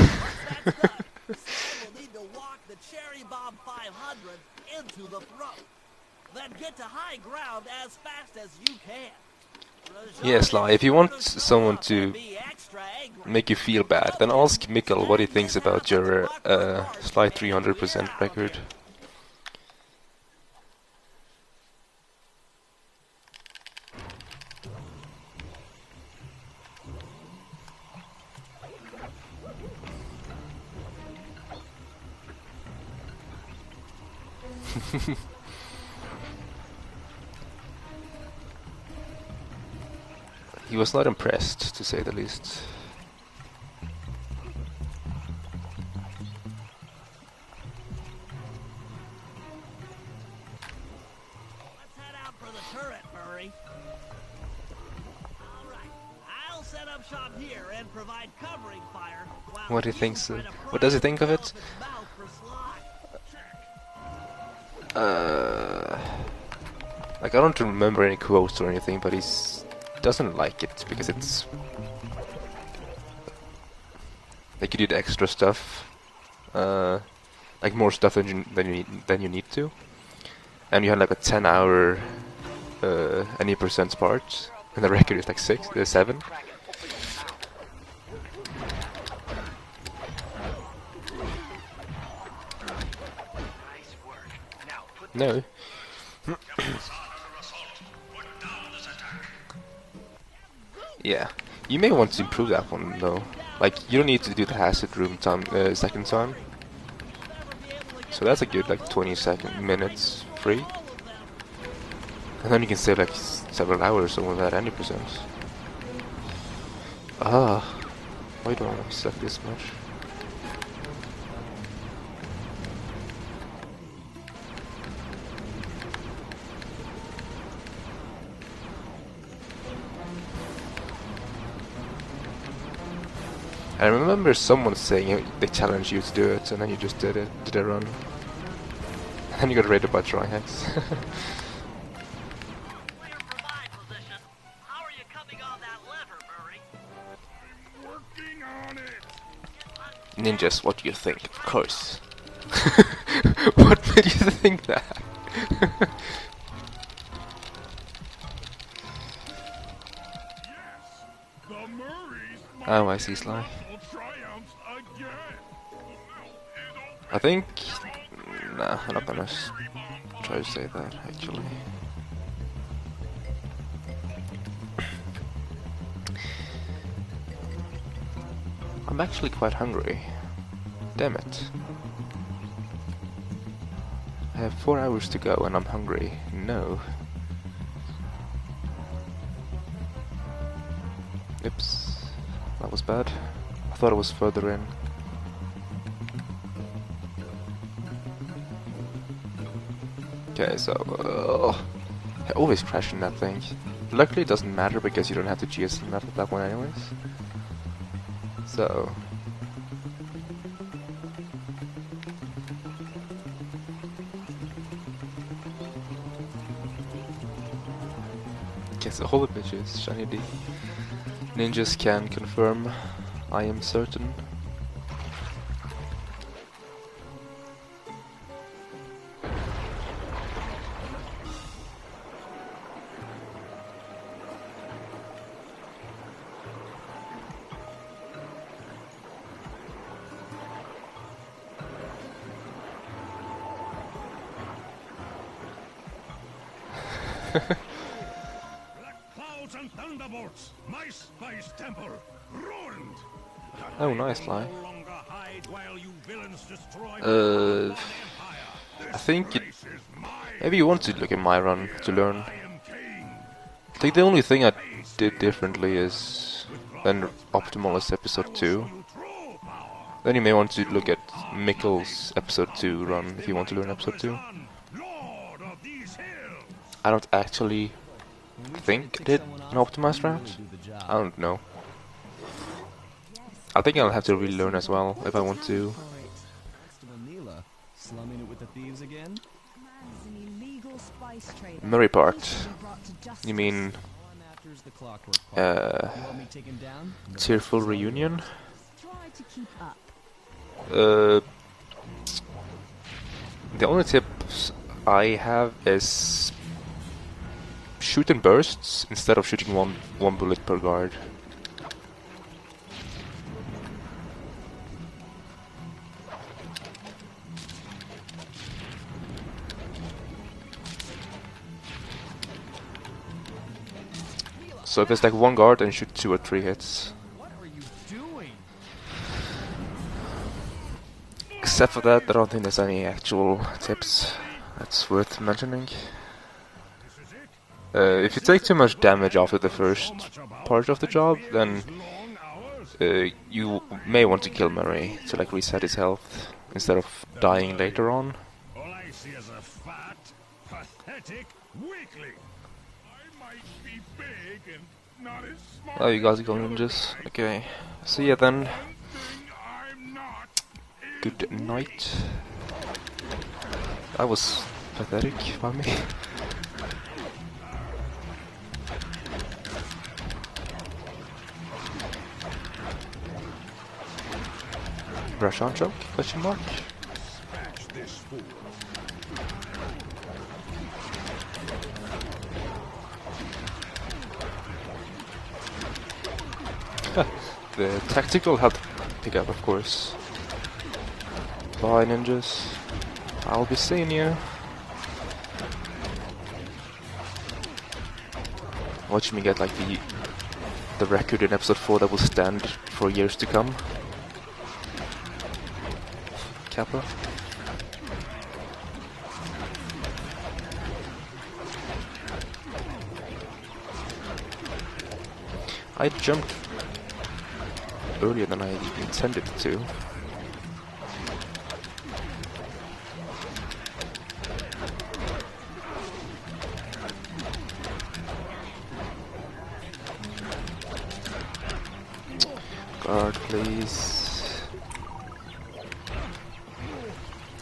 Yes, Sly, if you want someone to make you feel bad, then ask Mikkel what he thinks about your Sly 300% record. He was not impressed, to say the least. Let's head out for the turret, Murray. All right, I'll set up shop here and provide covering fire. What do you think? What does he think of it? Like, I don't remember any quotes or anything, but he doesn't like it because it's like you did extra stuff, like more stuff than you need to, and you had like a 10-hour any percent part, and the record is like 7. No. Yeah, you may want to improve that one though. Like, you don't need to do the hazard room time second time. So that's a good like 20 minutes free. And then you can save like several hours or without any percent. Ah, why do I suck this much? I remember someone saying they challenged you to do it, and then you just did a run. And then you got raided by Trihex. Clear from my position. How are you coming on that lever, Murray? I'm working on it. Ninjas, what do you think? Of course. What made you think that? The Murrays Oh, I see, Sly. triumphs again. I think... Nah, I'm not gonna try to say that, actually. I'm actually quite hungry. Damn it. I have 4 hours to go and I'm hungry. No. Oops. That was bad. I thought it was further in. Okay, so... I always crash in that thing. Luckily it doesn't matter because you don't have to GS that one anyways. So... Guess all the bitches, Shiny D. Ninjas can confirm, I am certain. Clouds and thunderbolts! My spice temple ruined! Oh, nice lie. No longer hide while you villains destroy I think maybe you want to look at my run to learn. I think the only thing I did differently is than Optimalist episode 2. Then you may want to look at Mikkel's episode 2 run if you want to learn episode 2. I don't actually think I did an optimized route. I don't know. I think I'll have to relearn as well if I want to. Slumming it with the thieves again? Man's an illegal spice trader. Murray part. He should be brought to justice. You mean After's the clockwork part. You want me taken down? No. tearful reunion? Try to keep up. The only tips I have is shoot in bursts instead of shooting one bullet per guard. So if it's like one guard, then shoot 2 or 3 hits. What are you doing? Except for that, I don't think there's any actual tips that's worth mentioning. If you take too much damage after the first part of the job, then you may want to kill Murray to like reset his health instead of dying later on. All I see is a fat, pathetic weakling. I might be big and not as smart. Oh, you guys are going ninjas? Okay. See ya then. One thing I'm not is Good night. That was pathetic by me. Rush on choke? Question mark? Dispatch this fool. The tactical health pickup, of course. Bye, ninjas. I'll be seeing you. Watch me get like the record in episode 4 that will stand for years to come. Kappa. I jumped earlier than I intended to. Guard, please. please.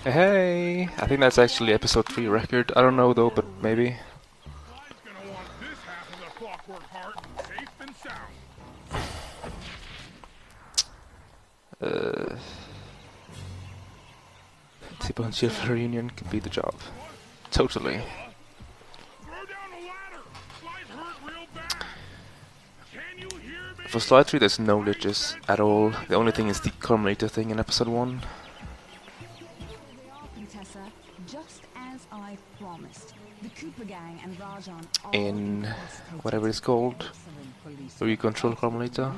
Hey, I think that's actually episode 3 record. I don't know though, but maybe. Clyde's gonna want this half of the Clockwork Heart safe and sound. T-Bone Shift reunion could be the job. Totally. Throw down the ladder. Clyde's hurt real bad. Can you hear me? For Slide 3 there's no glitches at all. The only thing is the Carmelita thing in episode 1. They are, Contessa, just as I promised. The Cooper gang and Rajan are In incapacitated. whatever it's called, where you control Carmelita.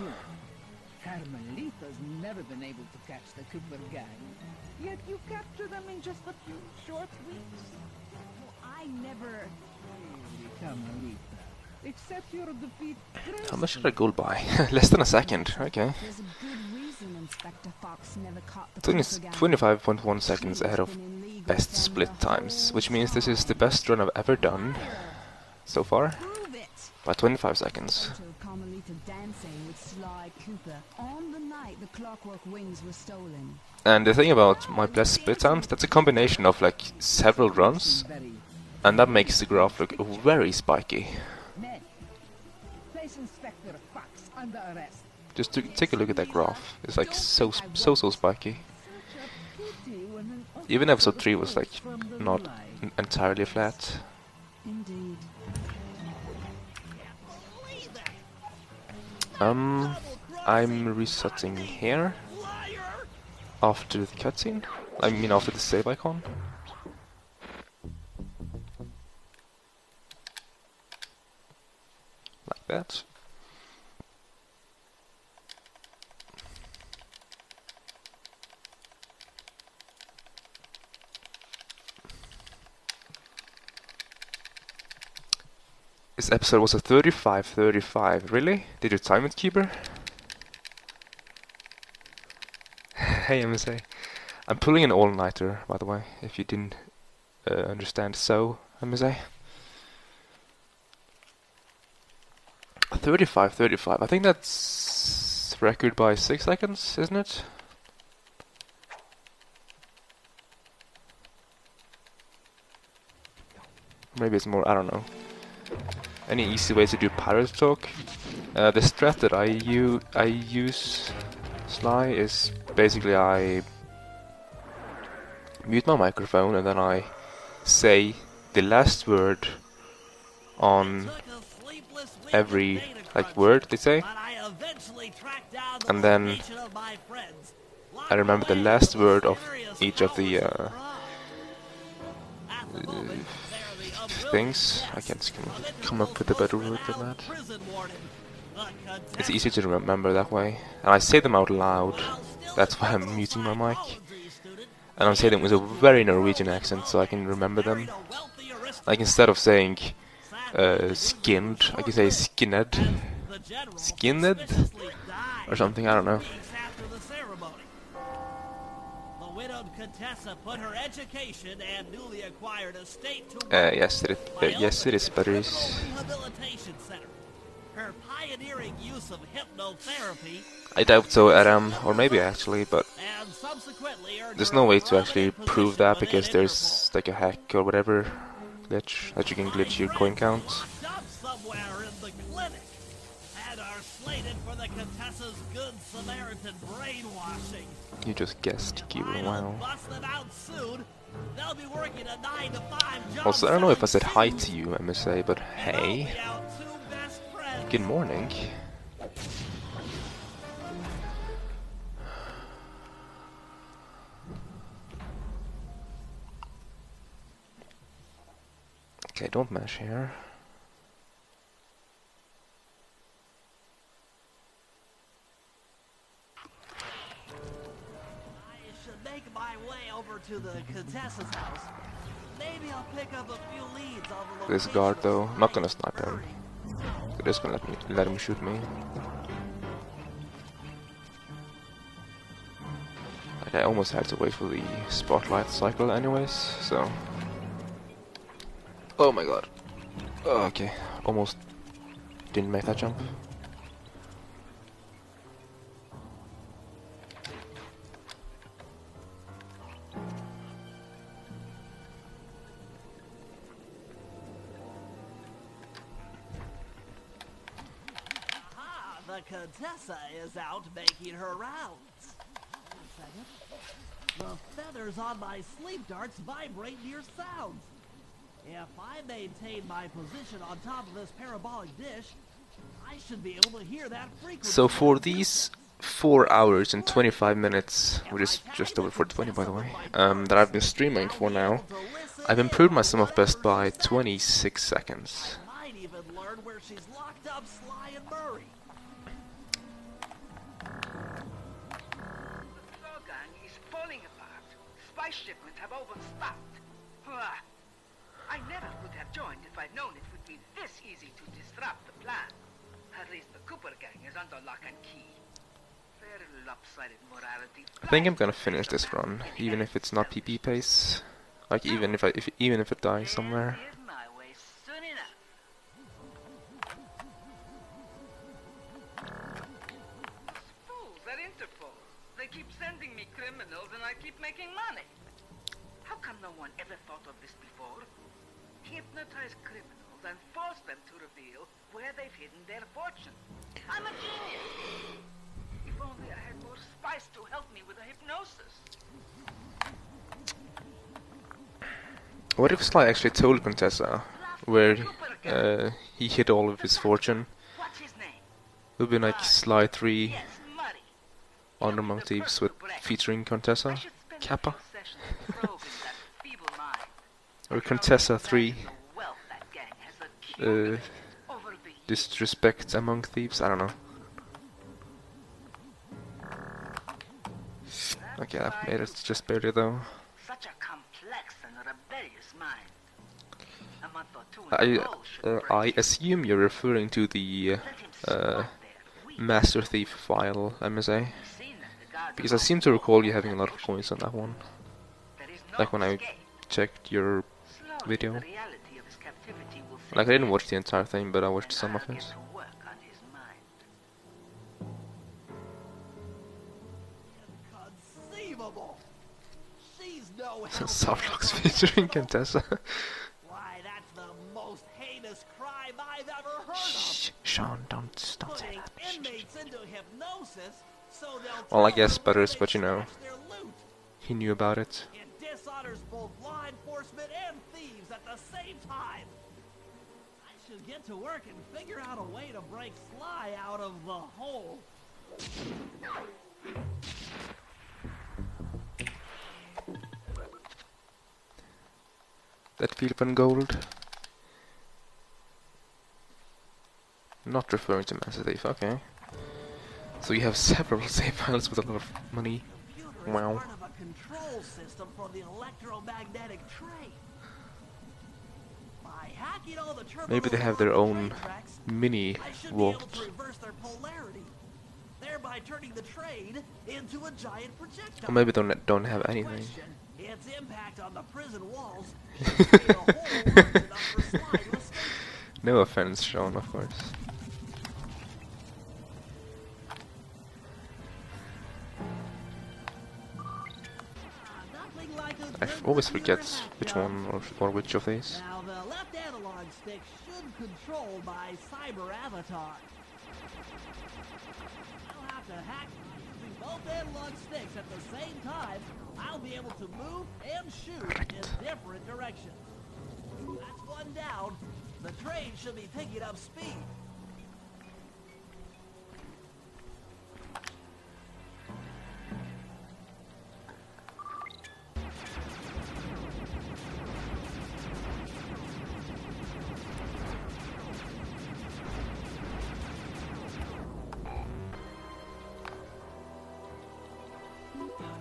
Carmelita's never been able to catch the Cooper gang. Yet you capture them in just a few short weeks. Well, I never... Really, Carmelita. Accept your defeat. How much did I gold by? Less than a second. Okay. There's a good reason Inspector Fox never caught the 25.1 seconds ahead of best split times, which means this is the best run I've ever done so far, Prove it! by 25 seconds. Photo of Carmelita dancing with Sly Cooper on the night the Clockwork Wings were stolen. And the thing about my best split times, that's a combination of like several runs, and that makes the graph look very spiky. Men, place Inspector Fox under arrest. Just to take a look at that graph, it's like so spiky. Even episode 3 was like not entirely flat. Indeed. I'm resetting here after the cutscene. I mean after the save icon. Like that. This episode was a 35. Really? Did you time it, Keeper? Hey MSA. I'm pulling an all-nighter, by the way, if you didn't understand so, MSA. 35. I think that's record by 6 seconds, isn't it? Maybe it's more, I don't know. Any easy way to do pirate talk? The strat that I use, Sly, is basically I mute my microphone and then I say the last word on every word they say, and then I remember the last word of each of the things. I can't come up with a better word than that. It's easier to remember that way, and I say them out loud. That's why I'm muting my mic, and I'm saying them with a very Norwegian accent so I can remember them. Like instead of saying skinned, I can say skinned, or something. I don't know. Contessa put her education and newly acquired estate to yes, it is Paris. Rehabilitation Center. Her pioneering use of hypnotherapy. I doubt so, Adam, or maybe actually, but and subsequently there's no way to actually prove that because there's like a hack or whatever glitch that you can glitch your coin count. Somewhere in the clinic, and are slated for the Contessa's Good Samaritan brainwashing. You just guessed, Kiwi. Wow. Also, I don't know if I said hi to you, MSA, but hey. Good morning. Okay, don't mash here. To the Contessa's house. Maybe I'll pick up a few leads on the This guard though, I'm not gonna snipe him. They're just gonna let him shoot me. Like I almost had to wait for the spotlight cycle anyways, so. Oh my god. Oh, okay, almost didn't make that jump. The Contessa is out making her rounds. The feathers on my sleep darts vibrate near sounds. If I maintain my position on top of this parabolic dish, I should be able to hear that frequency. So for these 4 hours and 25 minutes, which is just over 420 by the way, that I've been streaming for now, I've improved my sum of best by 26 seconds. I might even learn where she's locked up Sly and Murray. The claw gang is falling apart. Spice shipments have overstocked. I never would have joined if I'd known it would be this easy to disrupt the plan. At least the Cooper gang is under lock and key. Very lopsided morality. I think I'm gonna finish this run, even if it's not PP pace. Like even if it dies somewhere. Here's my way soon enough. Fools at Interpol. They keep sending me criminals and I keep making money. How come no one ever thought of this before? Hypnotize criminals and force them to reveal where they've hidden their fortune. I'm a genius. If only I had more spice to help me with the hypnosis. What if Sly actually told Contessa where he hid all of his fortune? What's his name? It would be like Sly 3 Yes, Muddy. Honor Among Thieves with featuring Contessa, Kappa, or Contessa 3 Disrespect Among Thieves. I don't know. Okay, I've made it just barely though. Such a complex and rebellious mind. A month or two in a row should I assume you're referring to the Master Thief file MSA, because I seem to recall you having a lot of coins on that one. Like when I checked your video. Like I didn't watch the entire thing, but I watched some of it. Inconceivable. She's no Softlocks featuring Contessa. Why, that's the most heinous crime I've ever heard of. Shh, Sean, don't say Putting that. inmates into hypnosis so they'll Well, I tell guess them where Butters, they but you know, stashed their loot. he knew about it. It dishonors both law enforcement and thieves at the same time. I should get to work and figure out a way to break Sly out of the hole. That Philippine gold. Not referring to Master Thief, okay. So you have several save files with a lot of money. Wow. Part of a control system for the electromagnetic train. By hacking all the Maybe they terminals have their along the own train tracks, mini I should be able vault. to reverse their polarity, thereby turning the train into a giant projectile. Or maybe they don't have anything. Question, its impact on the prison walls should create a hole large enough for Sly to escape. No offense, Sean, of course. Nothing like a I good always computer forget hack which job. one or which of these. Now, the left analog stick should control my cyber avatar. I'll have to hack using both analog sticks at the same time. I'll be able to move and shoot in different directions. That's one down. The train should be picking up speed.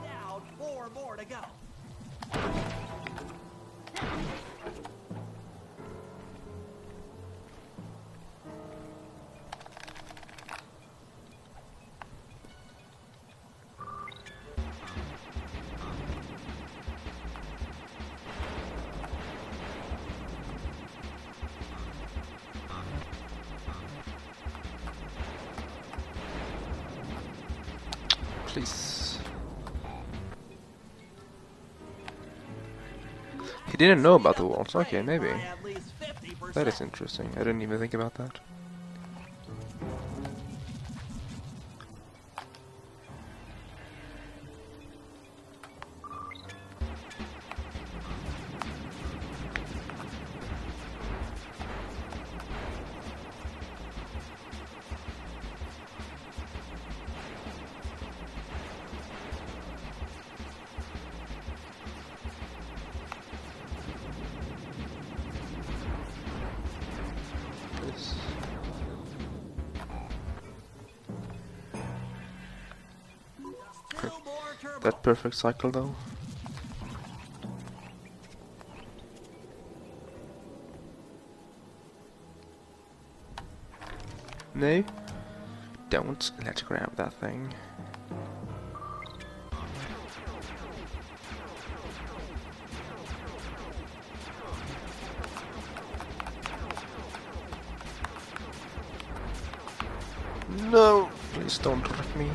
Down, 4 more to go. Please. He didn't know about the walls. Okay, maybe. That is interesting. I didn't even think about that. that perfect cycle though. No, don't let's grab that thing. No, please don't wreck me.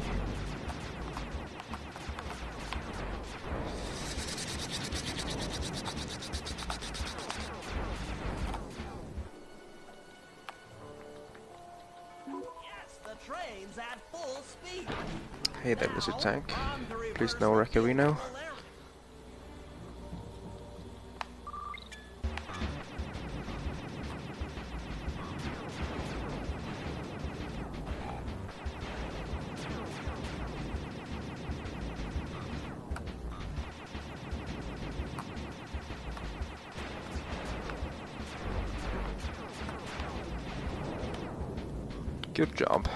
Hey there, Mr. Tank. Please no Wreckerino. Good job.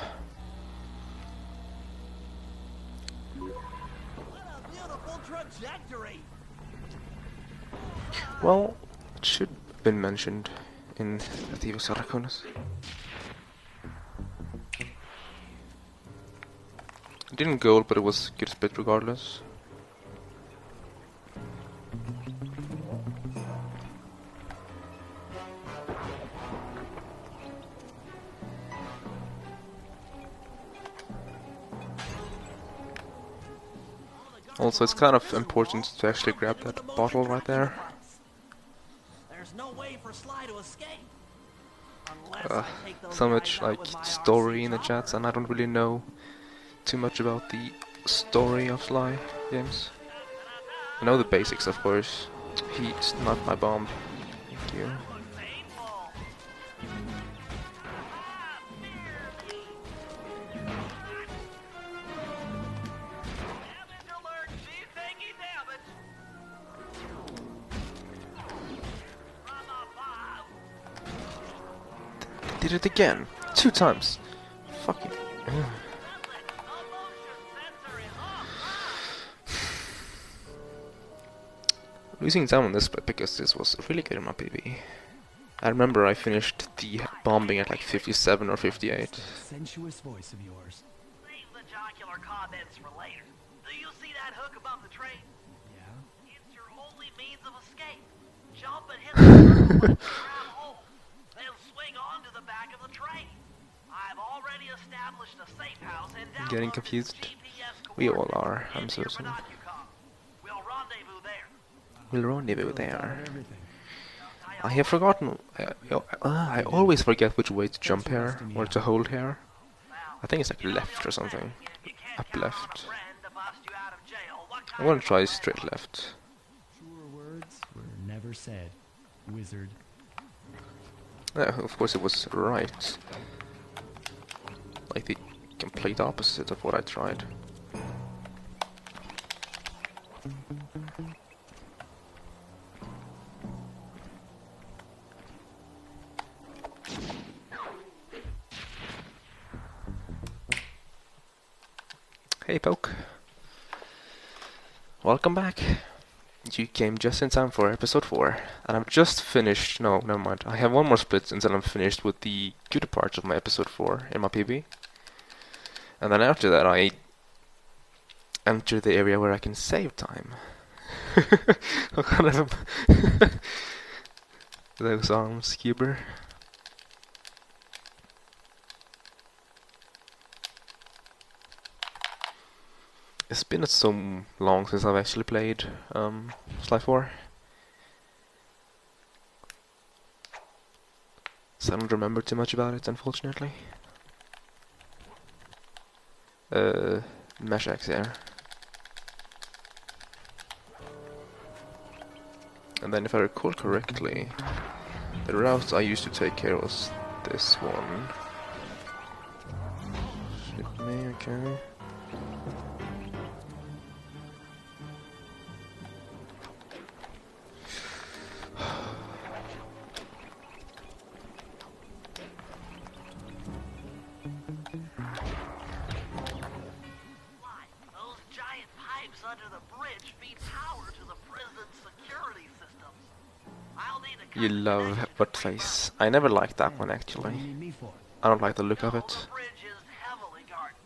Well, it should have been mentioned in Thieves Arracones. It didn't gold, but it was good spit regardless. Also, it's kind of important to actually grab that bottle right there. There's no way for Sly to escape. So much like story in the chats, and I don't really know too much about the story of Sly games. I know the basics, of course. He's not my bomb. Thank you. Did it again. 2 times. Fucking. Losing time on this because this was really good in my PB. I remember I finished the bombing at like 57 or 58. Sensuous voice of yours. Save the jocular comments for later. Do you see that hook above the train? Yeah? It's your only means of escape. Jump and hit the circle grab hold. Then swing onto the back of the train. I've already established a safe house and downloaded Getting confused? GPS We all are, I'm certain. We'll rendezvous there. We'll rendezvous there. I have forgotten. I always forget which way to jump here or to hold here. I think it's like left or something. Up left. I'm gonna try straight left. Truer words were never said, wizard. Yeah, of course it was right. Like the complete opposite of what I tried. Hey Poke. Welcome back. You came just in time for episode 4. And I've just finished, no, never mind. I have one more split until I'm finished with the good parts of my episode 4 in my PB. And then after that I enter the area where I can save time. What kind of those arms, Cuber. It's been so long since I've actually played Sly 4. So I don't remember too much about it, unfortunately. Mesh axe here. And then if I recall correctly, the route I used to take here was this one. Shit me, okay. Those giant pipes under under the bridge feed power to the prison's security systems. I'll need a You love butt face. I never liked that one actually. I don't like the look of it. The bridge is heavily guarded.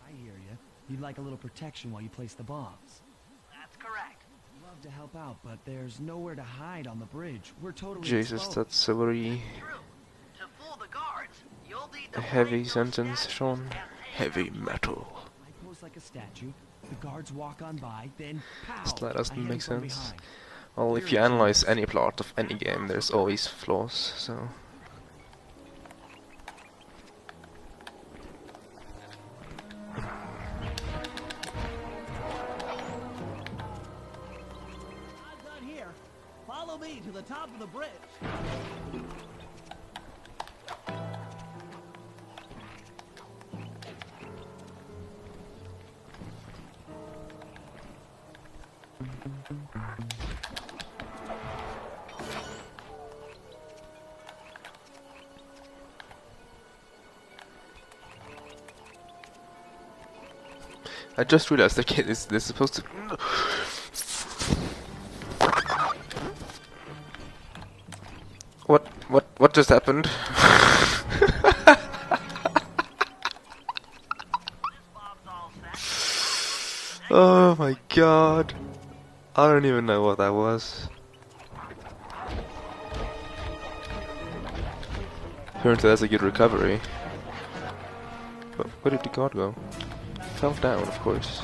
I hear you. You'd like a little protection while you place the bombs. That's correct. Love to help out, but there's nowhere to hide on the bridge. We're totally Jesus, exposed. that's a very True. To fool the guards, you'll need to heavy break those sentence, statues Sean. and take Heavy them. metal. I pose like a statue. The guards walk on by, then pow! That doesn't I hit make them from sense. behind. Well, if you analyze any plot of any game, there's always flaws, so... I'm done here. Follow me to the top of the bridge. I just realized that kid is they're supposed to... What just happened? Oh my god. I don't even know what that was. Apparently that's a good recovery. But where did the guard go? Fell down, of course.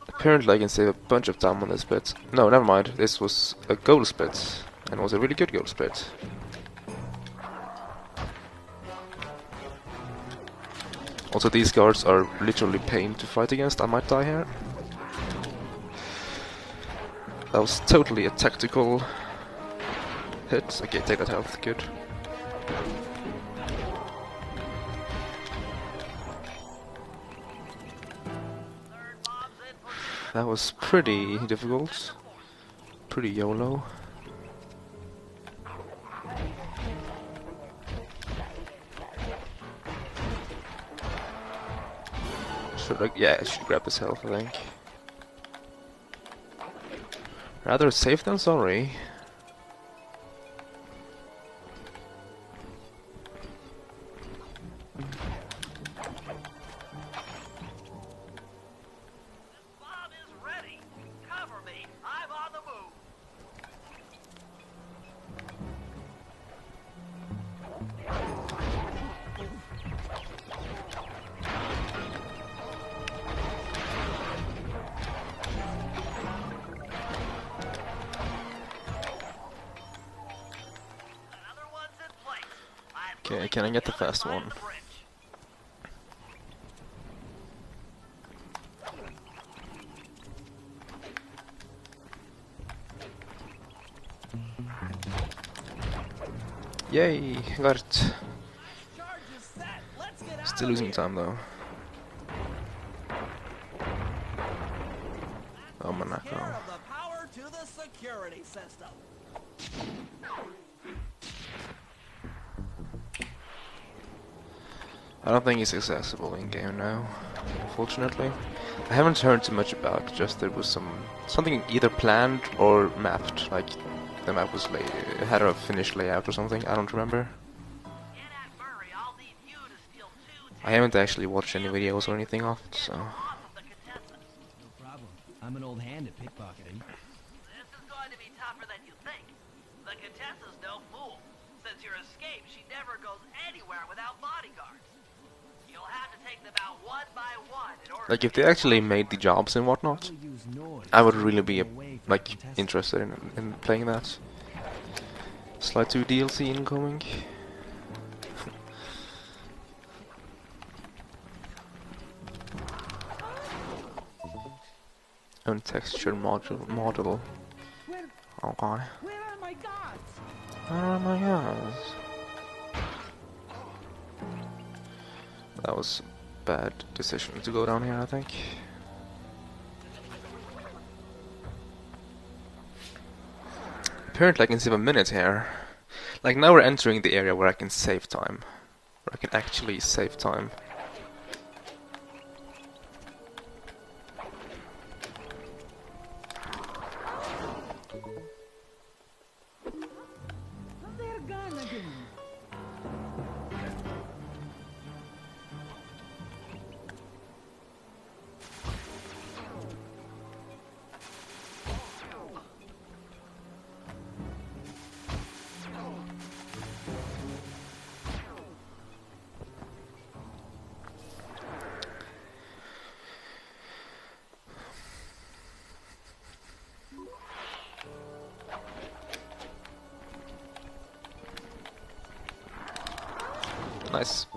Apparently I can save a bunch of time on this bit. No, never mind. This was a goal split. And it was a really good goal split. Also, these guards are literally pain to fight against. I might die here. That was totally a tactical hit. Okay, take that health. Good. That was pretty difficult. Pretty YOLO. Should I? Yeah, I should grab this health, I think. Rather safe than sorry. Okay, can I get the fast one? Yay, got it. Still losing time though. Oh my god. The power to the security system. I don't think it's accessible in game now, unfortunately. I haven't heard too much about it, just there was something either planned or mapped, like the map was had a finished layout or something, I don't remember. I haven't actually watched any videos or anything of it, so... No problem. I'm an old hand at pickpocketing. This is going to be tougher than you think. The Contessa's no fool. Since your escape, she never goes anywhere without bodyguards. You'll have to take them out one by one in order Like, if they actually made the jobs and whatnot, I would really be, like, interested in playing that. Slide 2 DLC incoming. Untextured model. Okay. Where are my guards? Where are my guys? That was a bad decision to go down here, I think. Apparently I can save a minute here. Like now we're entering the area where I can save time. Where I can actually save time. They're gone again. Nice.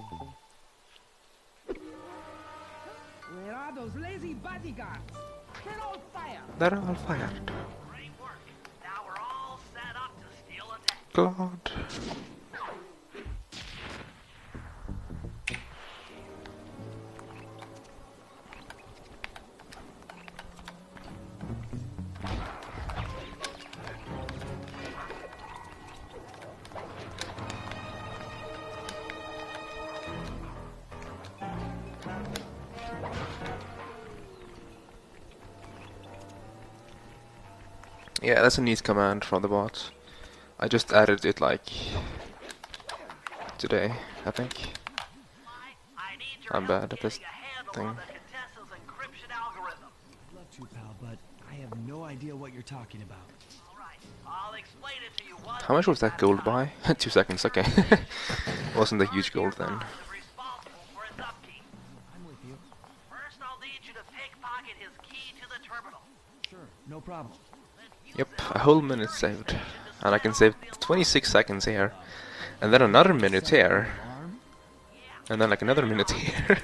Where are those lazy bodyguards? They're all fired. They're all fired. Great work. Now we're all set up to steal a tank. God. Yeah, that's a neat command from the bot. I just added it like today, I think. I need your I'm help bad at this getting a handle thing. on the Contessa's encryption algorithm. I'd love to, pal, but I have no idea what you're talking about. All right, I'll explain it to you one How much was thing that at a gold time. by? 2 seconds, okay. Wasn't a huge gold then. Boss is responsible for its upkeep. I'm with you. First, I'll need you to pickpocket his key to the terminal. Sure, no problem. Yep, a whole minute saved. And I can save 26 seconds here. And then another minute here. And then like another minute here.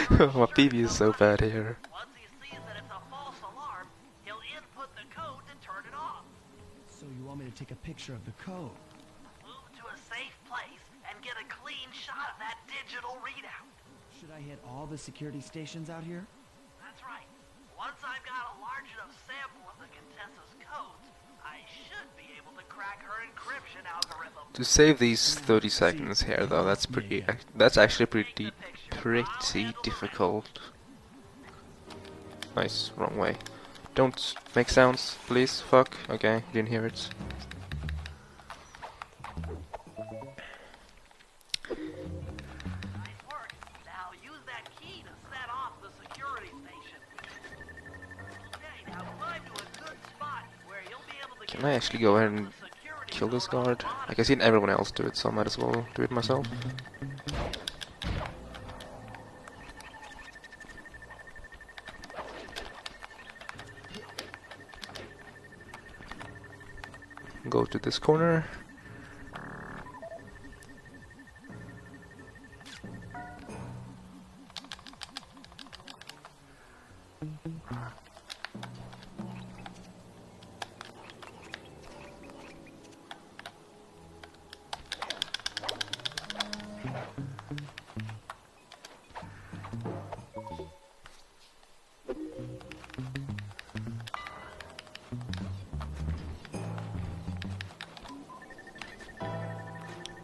My PV is so bad here. Once he sees that it's a false alarm, he'll input the code to turn it off. So you want me to take a picture of the code? Move to a safe place and get a clean shot of that digital readout. Should I hit all the security stations out here? That's right. Once I've got a large enough sample of the Contessa's codes, I should be able to crack her encryption algorithm. To save these 30 seconds here though, that's actually pretty difficult. Nice, wrong way. Don't make sounds, please. Fuck. Okay, didn't hear it. Nice work. Now use that key to set off the security station. Okay, now climb to a good spot where you'll be able to Can I actually go ahead and kill this guard? Like, I've seen everyone else do it, so I might as well do it myself. Go to this corner.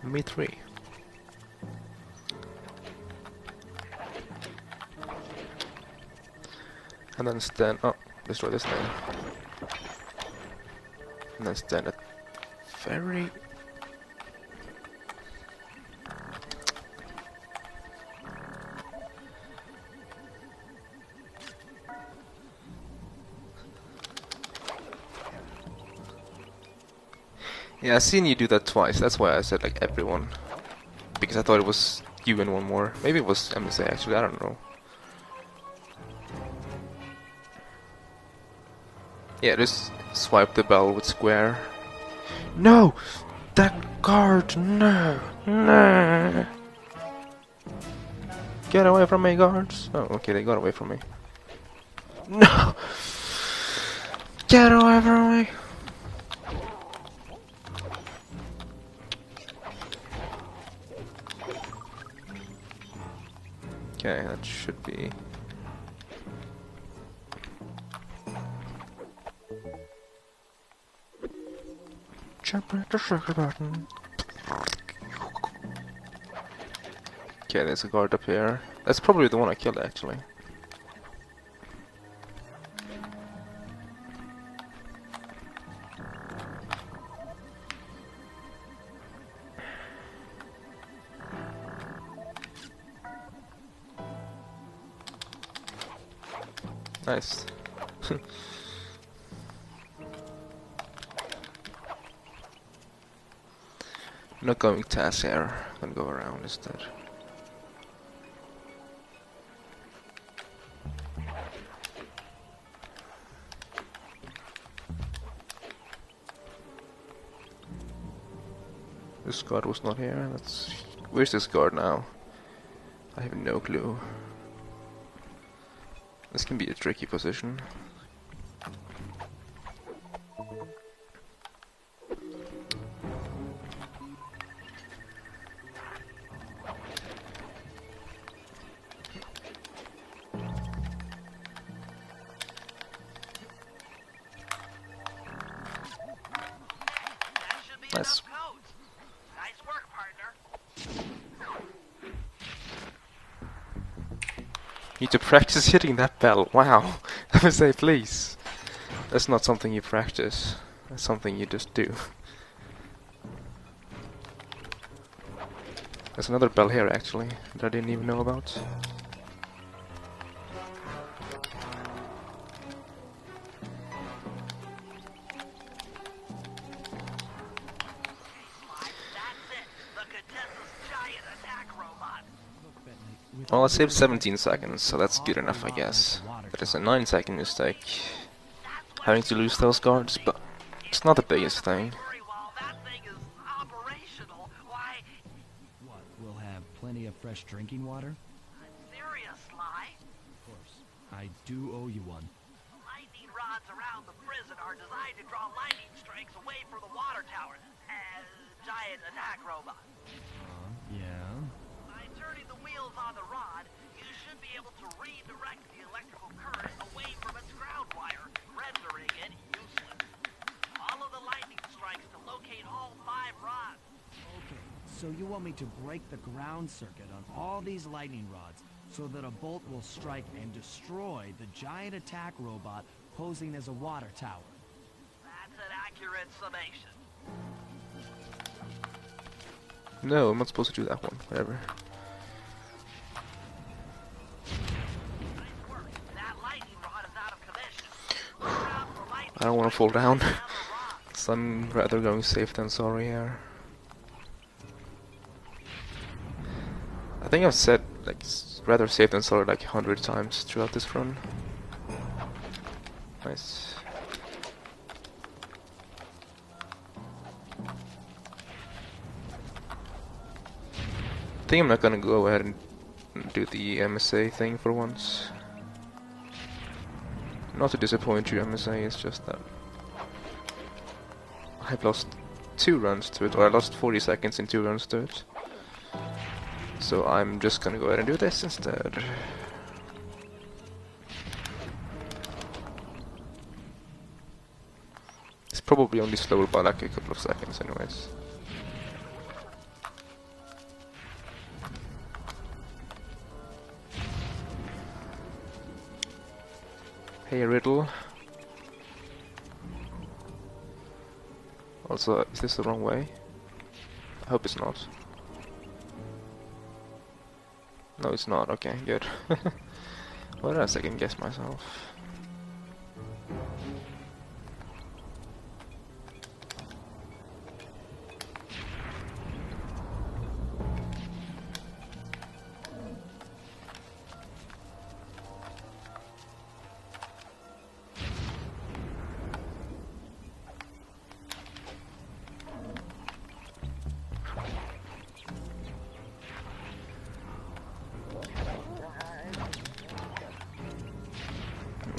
Me 3. And then stand. Oh, destroy this thing. And then stand at very. Yeah, I've seen you do that twice. That's why I said like everyone, because I thought it was you and one more. Maybe it was MSA actually. I don't know. Yeah, just swipe the bell with square. No! That guard! No! No! Get away from me, guards! Oh, okay, they got away from me. No! Get away from me! Okay, that should be... press the circle button. Okay, there's a guard up here. That's probably the one I killed, actually. Nice. Not going task here. I'm gonna go around instead. This guard was not here. Where's this guard now? I have no clue. This can be a tricky position. Nice. Nice work, partner. Need to practice hitting that bell. Wow. I would say, please. That's not something you practice. That's something you just do. There's another bell here, actually, that I didn't even know about. Well, I saved 17 seconds, so that's good enough, I guess. That is a 9-second mistake, having to lose those guards, but it's not the biggest thing. What, we'll have plenty of fresh drinking water? Serious, Sly? Of course. I do owe you one. Lightning rods around the prison are designed to draw lightning strikes away from the water tower. Giant attack robot. Yeah? By turning the wheels on the rod, you should be able to redirect the electrical current away from its ground wire, rendering it useless. Follow the lightning strikes to locate all 5 rods. Okay, so you want me to break the ground circuit on all these lightning rods so that a bolt will strike and destroy the giant attack robot posing as a water tower? That's an accurate summation. No, I'm not supposed to do that one. Whatever. I don't want to fall down. So I'm rather going safe than sorry here. I think I've said like rather safe than sorry like 100 times throughout this run. Nice. I think I'm not gonna go ahead and do the MSA thing for once. Not to disappoint you, MSA, it's just that I've lost 2 runs to it, or I lost 40 seconds in 2 runs to it. So I'm just gonna go ahead and do this instead. It's probably only slower by like a couple of seconds anyways. Hey Riddle. Also, is this the wrong way? I hope it's not. No, it's not. Okay, good. Why did I second guess myself?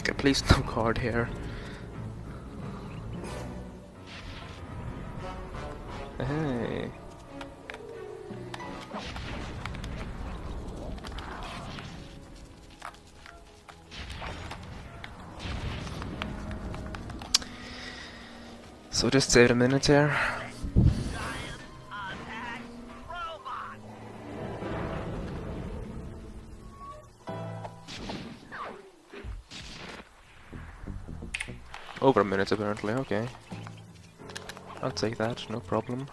Okay, please no card here. Hey. So just saved a minute here. Over a minute apparently, okay. I'll take that, no problem.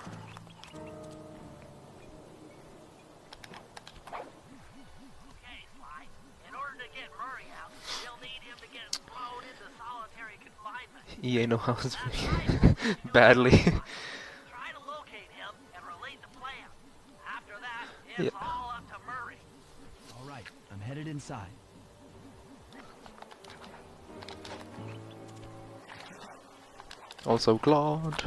Okay, Sly. In order to get Murray out, you'll need him to get thrown into solitary confinement. EA know how to That's speak right. badly. Try to locate him and relate the plan. After that, it's Yeah. all up to Murray. All right, I'm headed inside. Also Claude.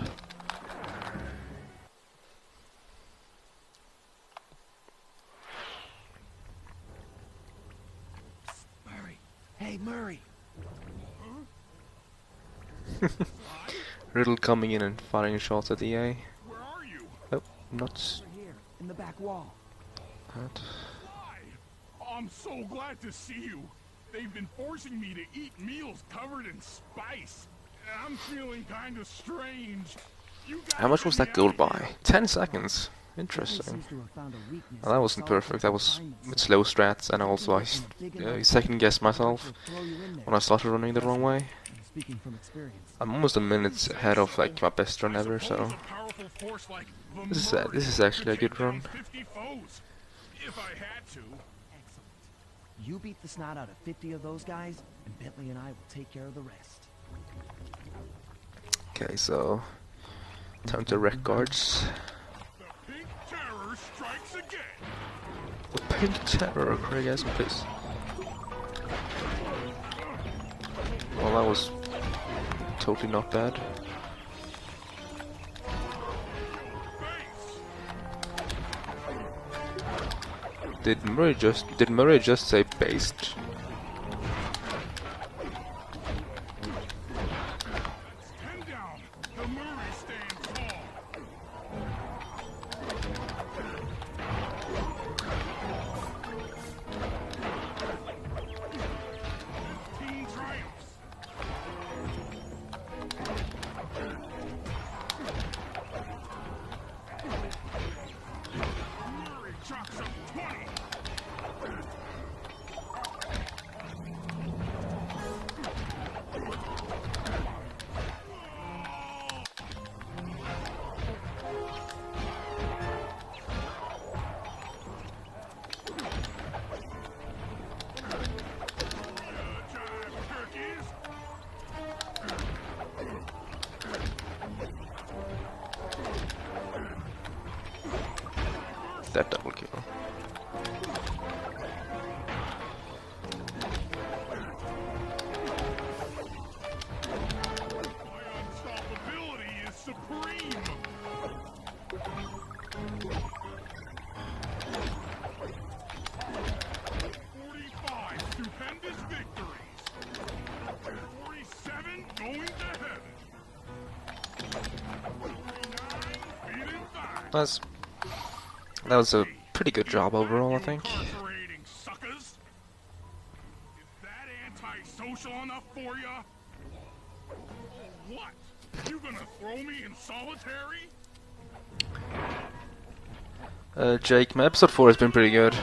Murray. Hey, Murray. Riddle coming in and firing shots at EA. Where are you? Oh, not Over here, in the back wall. that. Why? I'm so glad to see you. They've been forcing me to eat meals covered in spice. And I'm feeling kind of strange. You How much was that gold by? 10 seconds. He Interesting. seems to have found a weakness Well, that in wasn't solitary perfect. That was confinement. with slow strats, and also I second guessed myself Throw you in there. when I started running the wrong way. I'm speaking from experience. I'm almost a minute ahead of like my best run ever, so this is actually a good run. 50 foes, if I had to. Excellent. You beat the snot out of 50 of those guys, and Bentley and I will take care of the rest. Okay, so time to wreck guards. The pink terror strikes again. The pink terror, Craig has please. Well, that was totally not bad. Did Murray just say based? Pen down. The Murray stands tall. Team triumphs. Murray chalks up 20. Turkeys. That double kill. My unstoppability is supreme. "45 stupendous victories. 47 going to heaven. 49 beaten back. That was a pretty good job overall, I think. Incarcerating suckers. Is that antisocial enough for ya? What? You gonna throw me in solitary? Jake, my episode 4 has been pretty good.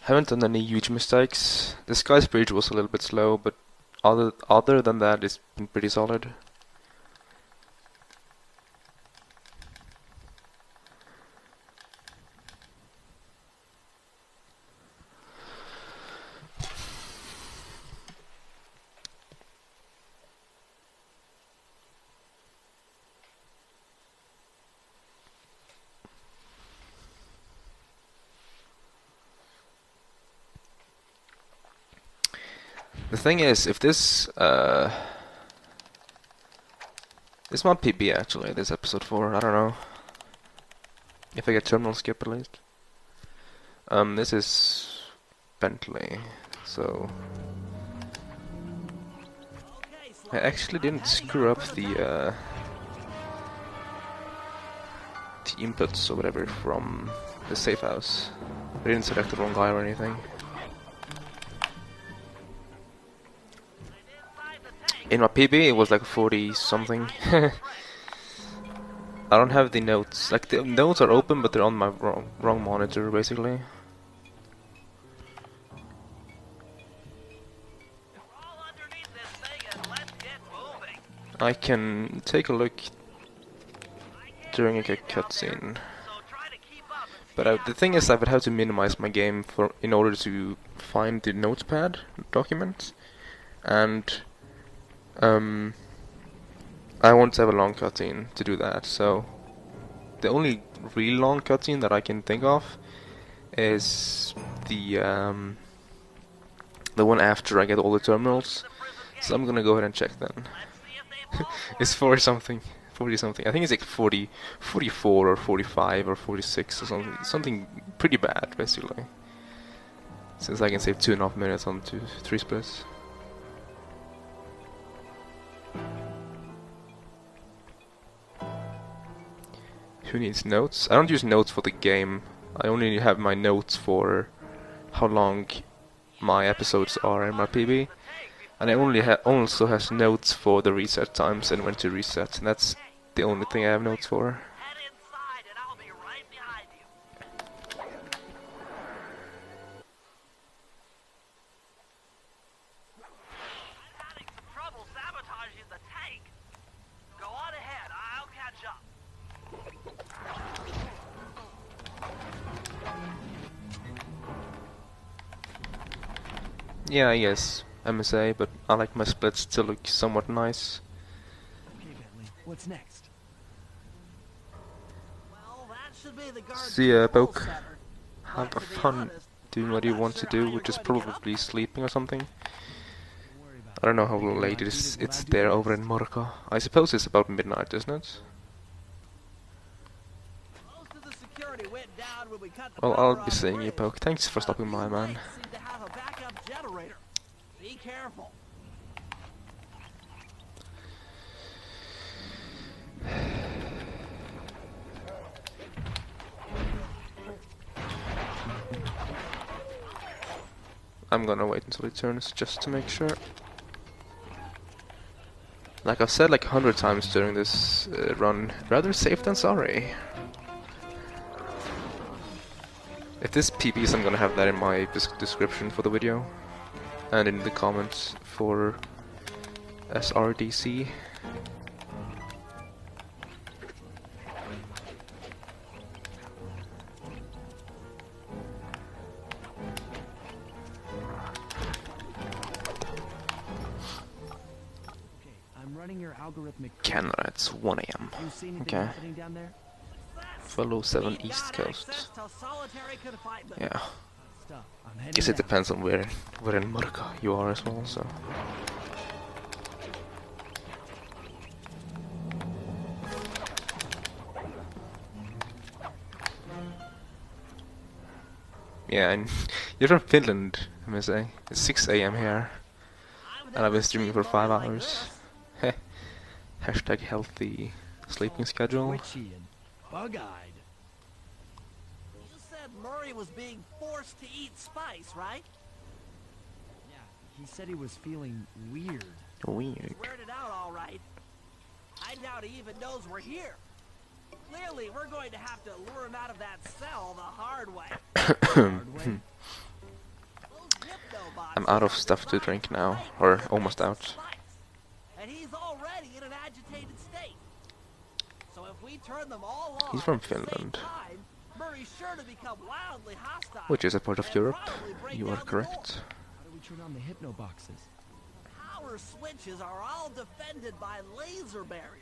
Haven't done any huge mistakes. The Sky's Bridge was a little bit slow, but other than that, it's been pretty solid. The thing is, if this this might PB actually, this episode 4, I don't know. If I get terminal skip at least. This is Bentley, so I actually didn't screw up the inputs or whatever from the safe house. I didn't select the wrong guy or anything. In my PB it was like 40 something. I don't have the notes. Like the notes are open, but they're on my wrong monitor, basically. I can take a look during a cutscene. But the thing is, I would have to minimize my game in order to find the notepad document, and I want to have a long cutscene to do that. So the only really long cutscene that I can think of is the one after I get all the terminals. So I'm gonna go ahead and check then. It's 40 something. I think it's like 44 or 45 or 46 or something. Something pretty bad, basically. Since I can save 2.5 minutes on 3 splits. Who needs notes? I don't use notes for the game. I only have my notes for how long my episodes are in my PB. And it only also has notes for the reset times and when to reset, and that's the only thing I have notes for. Head inside and I'll be right behind you. I'm having some trouble sabotaging the tank. Go on ahead, I'll catch up. Yeah, I guess MSA, but I like my splits to look somewhat nice. Okay, Bentley, what's next? Well, that should be the guard See ya, control Poke. center. Have But to be fun honest, doing what I'm you not want sure to how do, you're which is going to get up probably sleeping or something. Don't worry about I don't know how Figure late out it is. what I It's do there best. over in Murka. I suppose it's about midnight, isn't it? Most of the security went down when we cut the Well, power I'll on be the seeing you, bridge. Poke. Thanks for stopping by, These man. lights seem to have a backup generator. Be careful. I'm gonna wait until he turns just to make sure. Like I've said like 100 times during this run, rather safe than sorry. If this PBs, I'm gonna have that in my description for the video. And in the comments for SRDC. I'm running your algorithmic. Canada, it's 1 AM. You see anything Okay. happening down there? 1207 We've East got Coast. access to solitary confinement. Yeah. Stuff. I'm heading Guess it down. depends on where in Murka you are as well, so. Yeah, and you're from Finland, I must say. It's 6 AM here, and I've been streaming for 5 hours. Heh. Hashtag healthy sleeping schedule. Twitchy and bug-eyed. You said Murray was being forced to eat spice, right? Yeah, he said he was feeling weird. Weird. Weirded out all right. I doubt he even knows we're here. Clearly, we're going to have to lure him out of that cell the hard way. Hard way. Those hypnobots I'm out of are stuff to designed drink to now, fight or against almost the out. spice. And he's already in an agitated state. So if we turn them all on He's from at the same Finland. time, Murray's sure to become wildly hostile. Which is a part of and Europe. probably break You are down the correct. How do we turn on the hypno boxes? door. Power switches are all defended by laser barriers.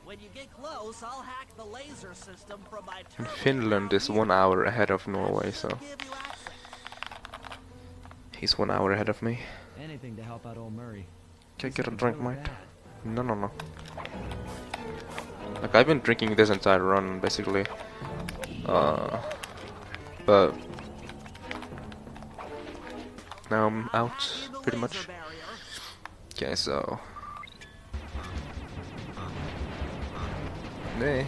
When you get close, I'll hack the laser system from my And terminal Finland down is here. 1 hour ahead of Norway, That so should give you access. he's 1 hour ahead of me. Anything to help out old Murray. Can I He's get a looking drink, really mate? bad. No. Like, I've been drinking this entire run, basically. But now I'm I'm out, hacking the pretty laser much. barrier. Okay, so. Nah.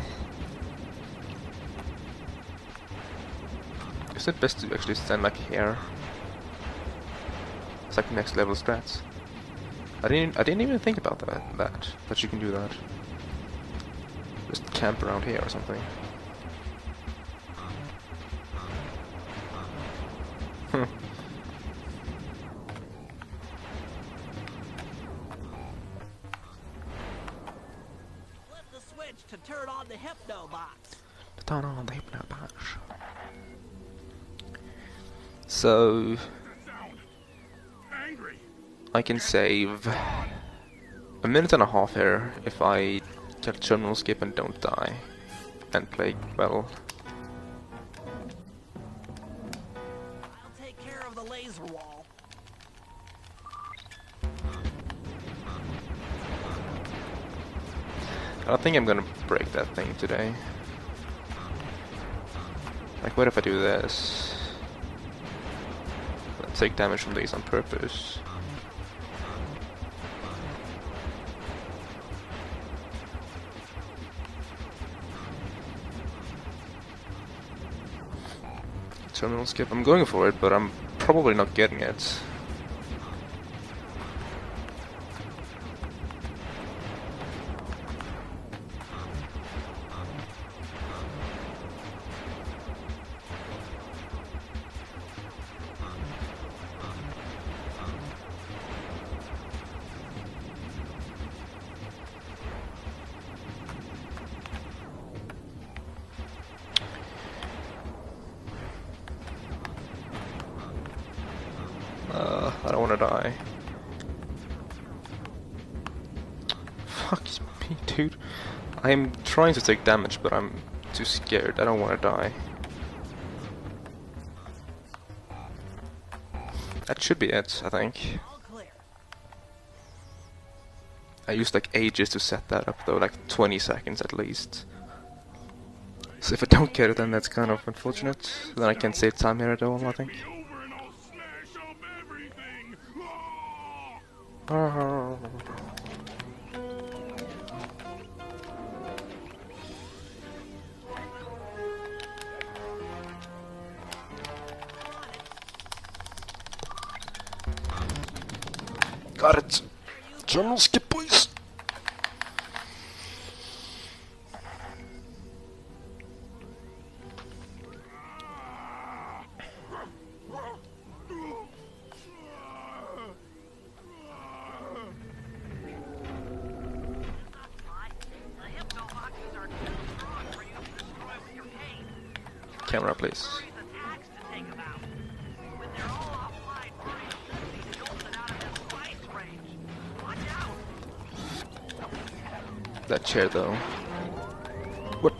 Is it best to actually stand like here? It's like next level strats. I didn't even think about that you can do that. Just camp around here or something. Flip the switch to turn on the hypno box. Turn on the hypno box. So I can save a minute and a half here if I get terminal skip and don't die and play well. I'll take care of the laser wall. I don't think I'm gonna break that thing today. Like, what if I do this? I'll take damage from these on purpose. Terminal skip. I'm going for it, but I'm probably not getting it. I don't want to die. Fuck me, dude. I'm trying to take damage, but I'm too scared. I don't want to die. That should be it, I think. I used like ages to set that up though, like 20 seconds at least. So if I don't get it, then that's kind of unfortunate. Then I can't save time here at all, I think. Got it! Terminal skip, please! Camera, please. That chair, though. What?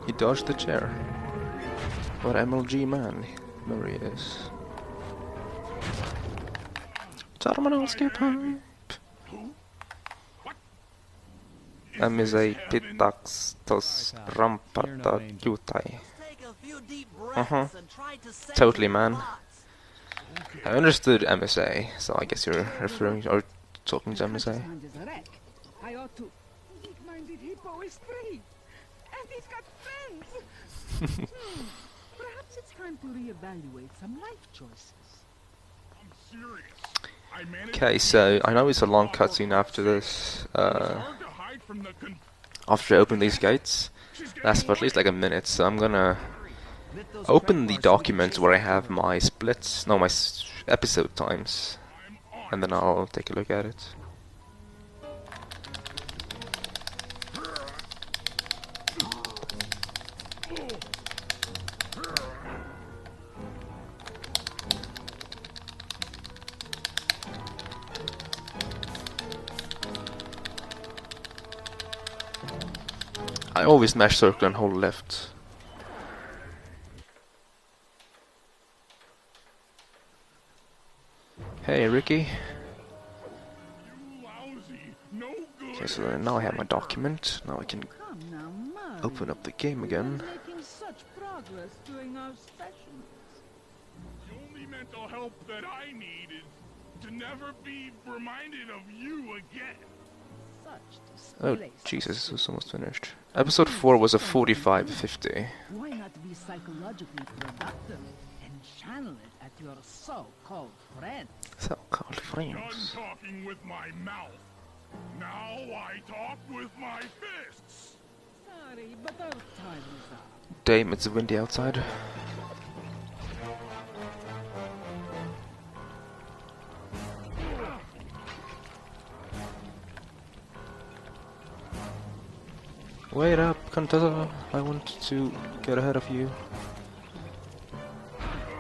He dodged the chair. What MLG man? There he is. Terminal skip hype. MSA Pitaxtos Ramparta Jutai. Totally, man. I understood MSA, so I guess you're referring or talking to MSA. I ought to. Weak-minded hippo is free, and he's got friends. Perhaps it's time to reevaluate some life choices. I'm serious. Okay, so I know it's a long cutscene after this. After I open these gates, lasts for at least like a minute. So I'm gonna open the document where I have my splits, no, my episode times, and then I'll take a look at it. I always mash circle and hold left. Hey, Ricky. Okay, so now I have my document. Now I can open up the game again. Making such progress during our sessions. The only mental help that I need is to never be reminded of you again. Oh, Jesus, this is almost finished. Episode 4 was a 45-50. Why not be psychologically productive and channel it at your so-called friends? So-called friends. Done talking with my mouth. Now I talk with my fists. Sorry, but our time is up. Damn, it's windy outside. Wait up, Contessa. I want to get ahead of you.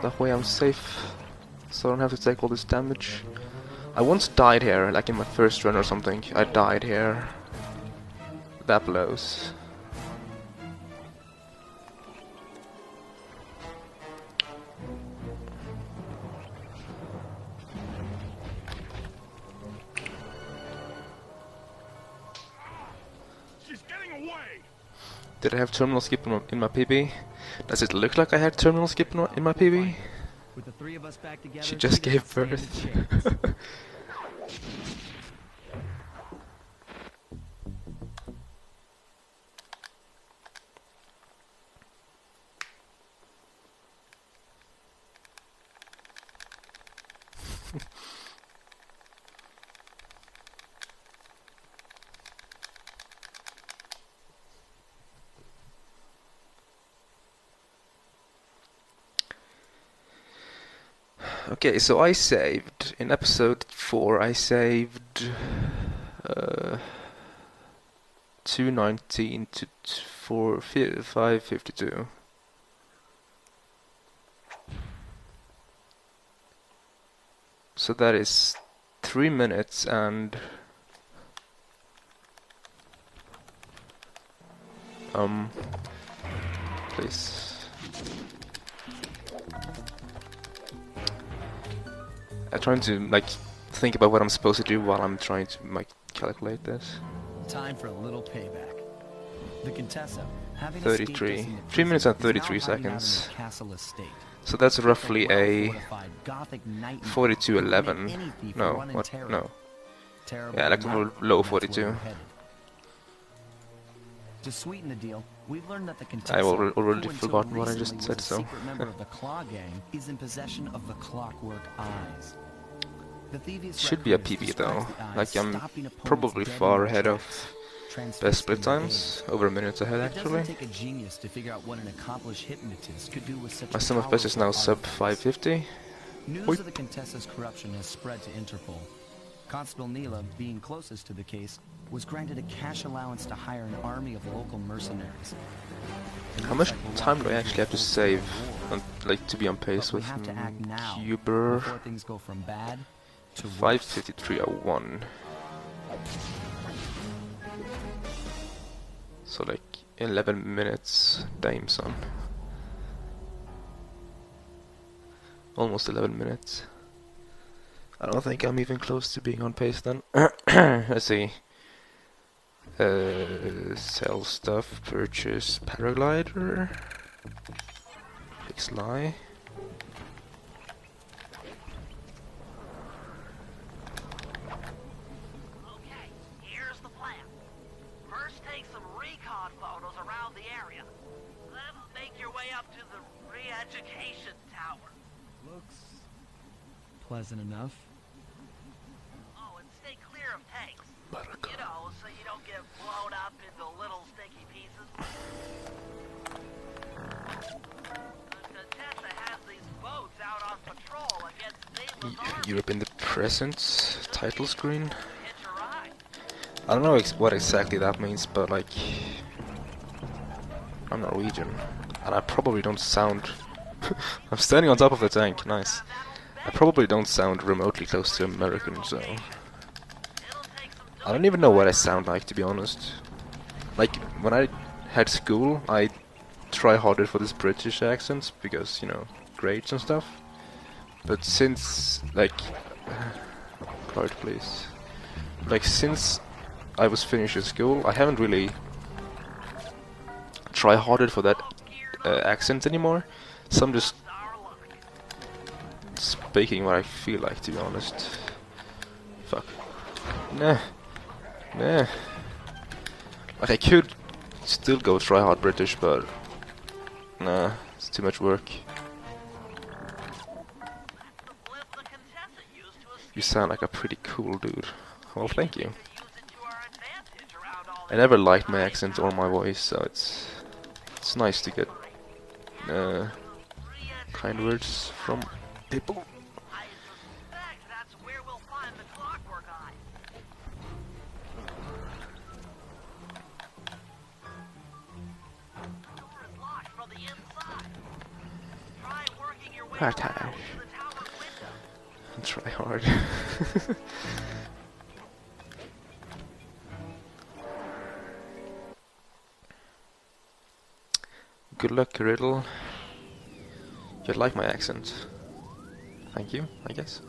That way I'm safe, so I don't have to take all this damage. I once died here, like in my first run or something. I died here. That blows. She's getting away. Did I have terminal skip in my PB? Does it look like I had terminal skip in my PB? With the three of us back together, She just she gave doesn't birth. stand a chance. Okay, so I saved in episode 4. I saved 219 to 552. So that is 3 minutes and please. I'm trying to like think about what I'm supposed to do while I'm trying to like calculate this. Time for a little payback. The Contessa, having 33. escaped us in the 3 minutes and prison, is 33 now hiding out in seconds. the castle estate. So that's roughly a Well-fortified Gothic nightingale 4211. could make any thief No, run in what? terror. No. Terrible Yeah, like enough, low that's where 42. we're headed. To sweeten the deal, we've learned that the Contessa, I've already who until forgotten what I recently just was said, a so. secret member of the Claw Gang, is in possession of the Clockwork Eyes. The thievius Should be a recluse PB describes though. the eyes Like I'm stopping opponents probably dead in far their ahead of tracks, best split transfixing times. Over a minute ahead It actually. doesn't take a genius to figure out what an accomplished hypnotist could do with such My a sum of best is now powerful sub artifice. 550. News Oi. of the Contessa's corruption has spread to Interpol. Constable Neela, being closest to the case, was granted a cash allowance to hire an army of local mercenaries. It How looks much like we're time do I walking actually have to into a save, full-scale war. like to be on pace But we with have to act now, Huber? before things go from bad to worse. 55301. So like 11 minutes. Damn son. Almost 11 minutes. I don't think I'm even close to being on pace then. Let's see. Sell stuff, purchase paraglider. Fix lie. Okay, here's the plan. First, take some recon photos around the area. Then make your way up to the re-education tower. Looks pleasant enough. Oh, and stay clear of tanks. You know, so you don't get blown up into little sticky pieces. The Contessa has these boats out on patrol against nameless armies. Europe in the present title screen. Hitch a ride. I don't know what exactly that means, but like I'm Norwegian, and I probably don't sound. I'm standing on top of the tank. Nice. I probably don't sound remotely close to American, so I don't even know what I sound like, to be honest. Like when I had school, I try harder for this British accent because, you know, grades and stuff. But since like card please. Like since I was finishing school, I haven't really tried harder for that accent anymore. So I'm just speaking what I feel like, to be honest. Fuck. Nah. Nah. Like I could still go try hard British, but nah, it's too much work. You sound like a pretty cool dude. Well, thank you. Use it to our advantage around all I never liked my accent or my voice, so it's nice to get kind words from people. I suspect that's where we'll find the clockwork eye. The door is locked from the inside. Try working your way around to the tower window. Try hard. Good luck, Riddle. You like my accent. Thank you, I guess.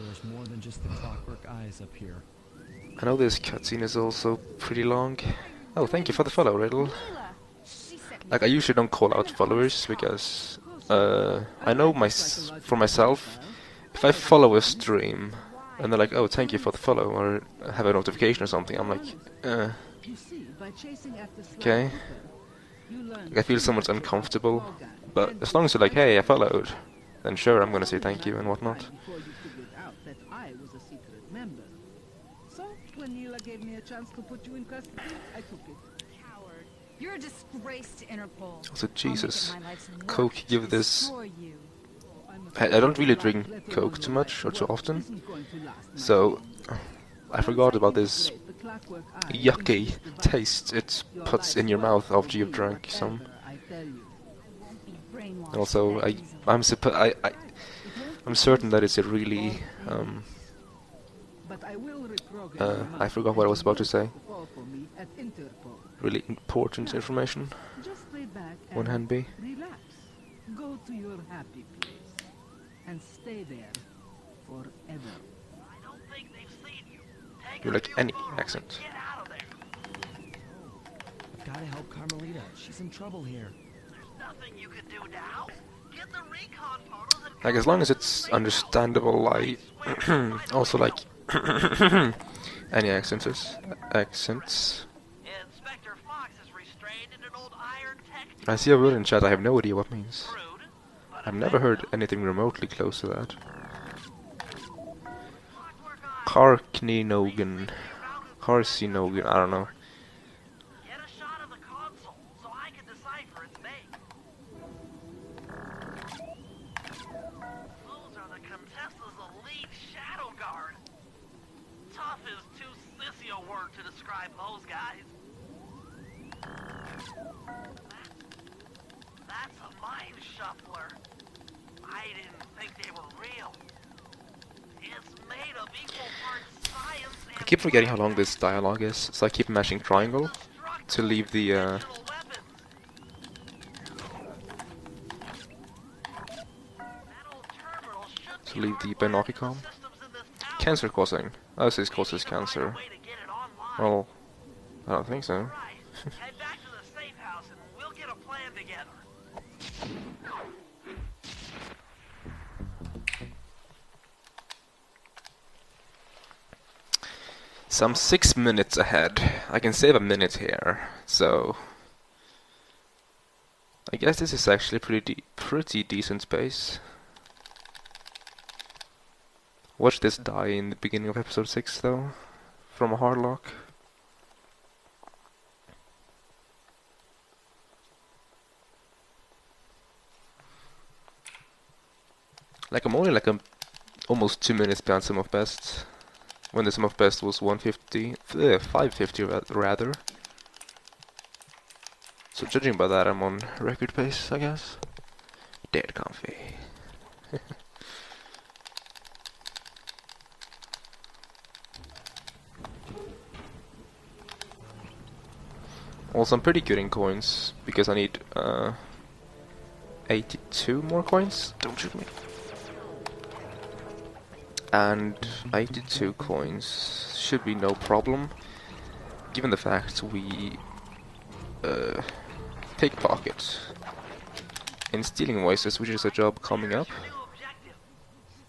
There's more than just the clockwork eyes up here. I know this cutscene is also pretty long. Oh, thank you for the follow, Riddle. Like, I usually don't call out followers because I know for myself, if I follow a stream and they're like, oh, thank you for the follow, or have a notification or something, I'm like, okay. Like, I feel somewhat uncomfortable, but as long as you're like, hey, I followed, then sure, I'm gonna say thank you and whatnot. So when Neela gave me a chance to put you in custody, I took it. Coward. You're a disgrace to Interpol. Also, Jesus, I'll make it my life's work Coke to give this... destroy you. I don't really drink Coke too much or too often, so I forgot about this yucky taste it puts in your mouth after you've drank some. And also, I'm certain that it's a really I forgot what I was about to say. Really important information. One hand be. Relax. Go to your happy place and stay there forever. I don't think they've seen you. Take You a like few any photos accent. and get out of there. Gotta help Carmelita. She's in trouble here. There's nothing you can do now. Get the recon photos and Like, as long as it's understandable, I also like any accents. Inspector Fox is restrained in an old iron tech I see a word in chat, I have no idea what it means. crude, but I've never heard anything remotely close to that. Carcinogan. Carcinogan, I don't know. get a shot of the console so I can decipher its make. Those are the Contessa's elite shadow guard. Tough is too sissy a word to describe those guys. That's a mind shuffler. I didn't think they were real. It's made of equal parts science and I keep forgetting how long this dialogue is, so I keep mashing triangle to leave the digital weapons. That old terminal should be binocular. systems in this tower. Cancer causing. Oh, this causes cancer. Way to get it online. Well, I don't think so. Right. Head back to the safe house and we'll get a plan together. So I'm 6 minutes ahead. I can save a minute here, so I guess this is actually pretty decent pace. Watch this die in the beginning of episode 6 though, from a hard lock. Like, I'm only like almost 2 minutes behind Sum of Best, when the Sum of Best was 550 rather. So judging by that, I'm on record pace, I guess. Dead comfy. Also, I'm pretty good in coins, because I need 82 more coins. Don't shoot me. And 82 coins should be no problem, given the fact we pickpocket in stealing voices, which is a job coming up.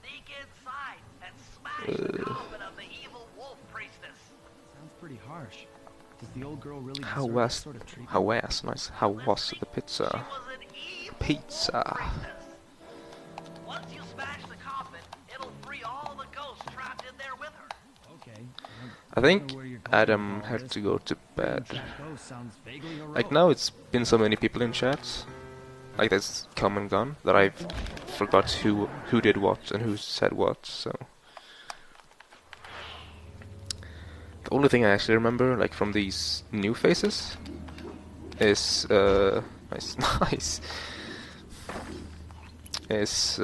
Sneak inside and smash the coffin of the evil wolf priestess. Sounds pretty harsh. Does the old girl really How deserve was that sort of treatment? how was the pizza? Was an evil Pizza. priestess. Once you smash the coffin, it'll free all the ghosts trapped in there with her. I think Adam had to go to bed. Like now it's been so many people in chats, like that's come and gone, that I've forgot who did what and who said what, so... The only thing I actually remember, like from these new faces, is nice, is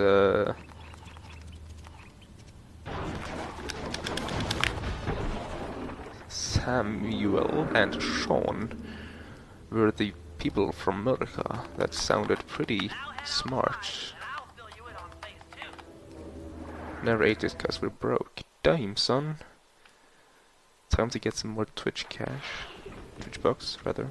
Samuel and Sean were the people from America that sounded pretty smart. Narrated cause we're broke. Damn, son. Time to get some more Twitch cash. Twitch bucks, rather.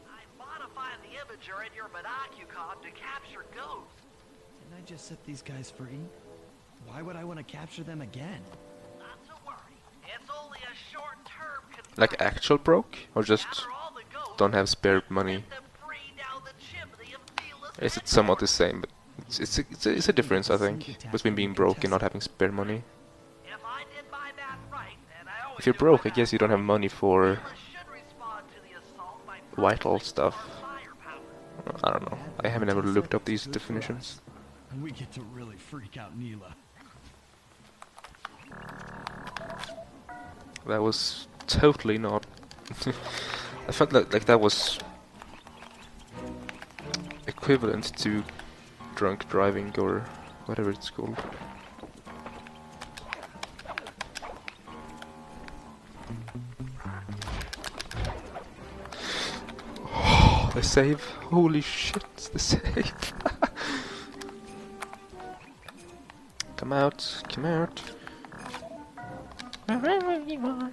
I modified the imager in your monocucom to capture ghosts. Didn't I just set these guys free? Why would I want to capture them again? Not to worry. It's only a short-term concern. Like actual broke? Or just Gather all the ghosts don't have spare money? and them free down the chimney of Neela's Is it somewhat the same? But it's a difference, I think, between being broke and not having spare money. If I did my math right, and I always If you're do broke, my I guess math you don't have right, money for Neela should respond to the assault by vital stuff. firepower. I don't know. I haven't ever looked up these definitions. And we get to really freak out Neela. That was totally not... I felt like that was equivalent to drunk driving or whatever it's called. Oh, the save. Holy shit, the save. Come out, come out. Wherever you are.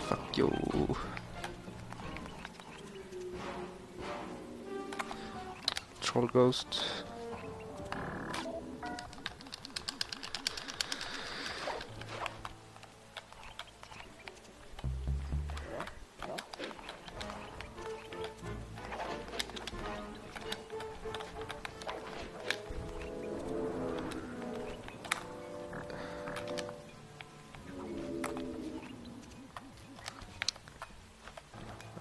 Fuck you. Troll ghost.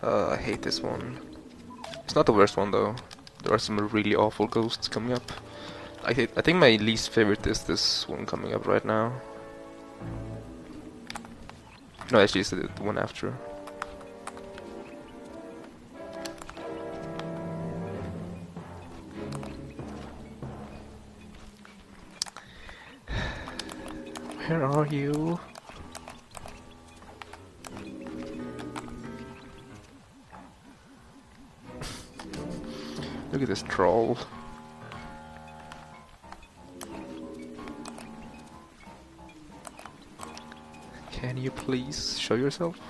I hate this one. It's not the worst one though. There are some really awful ghosts coming up. I think my least favorite is this one coming up right now. No, actually it's the one after. Where are you? Look at this troll. Can you please show yourself?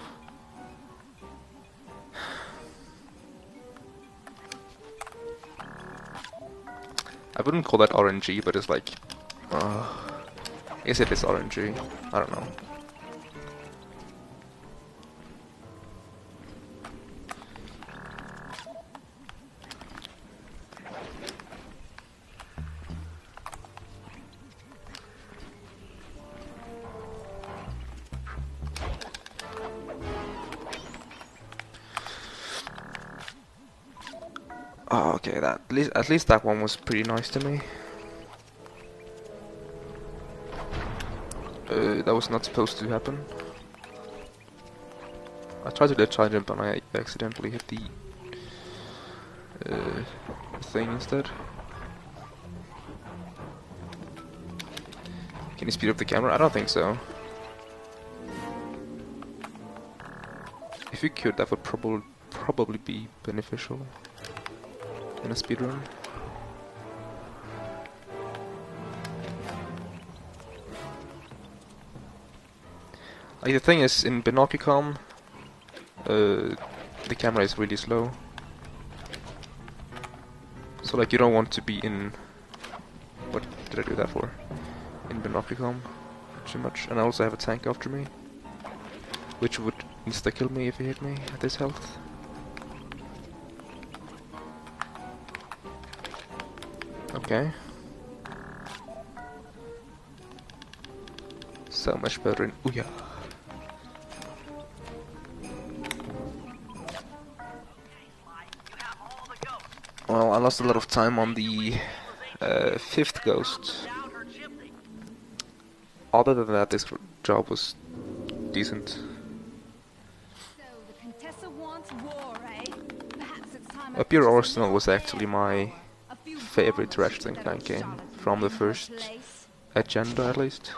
I wouldn't call that RNG, but it's like... I guess it is RNG. I don't know. Oh, okay, at least that one was pretty nice to me. That was not supposed to happen. I tried to do a side jump and I accidentally hit the thing instead. Can you speed up the camera? I don't think so. If you could, that would probably be beneficial in a speedrun. Like the thing is, in Binocucom, the camera is really slow. So like you don't want to be in... What did I do that for? In Binocucom too much. And I also have a tank after me, which would insta-kill me if he hit me at this health. Okay. So much better in Ouya. Well, I lost a lot of time on the fifth ghost. Other than that, this job was decent. So the Contessa wants war, eh? Perhaps it's time I Up Your purchase a Arsenal little was actually fair my war. A few favorite bombs Ratchet and that Clank old game, Charlotte from the in her first place. agenda at least.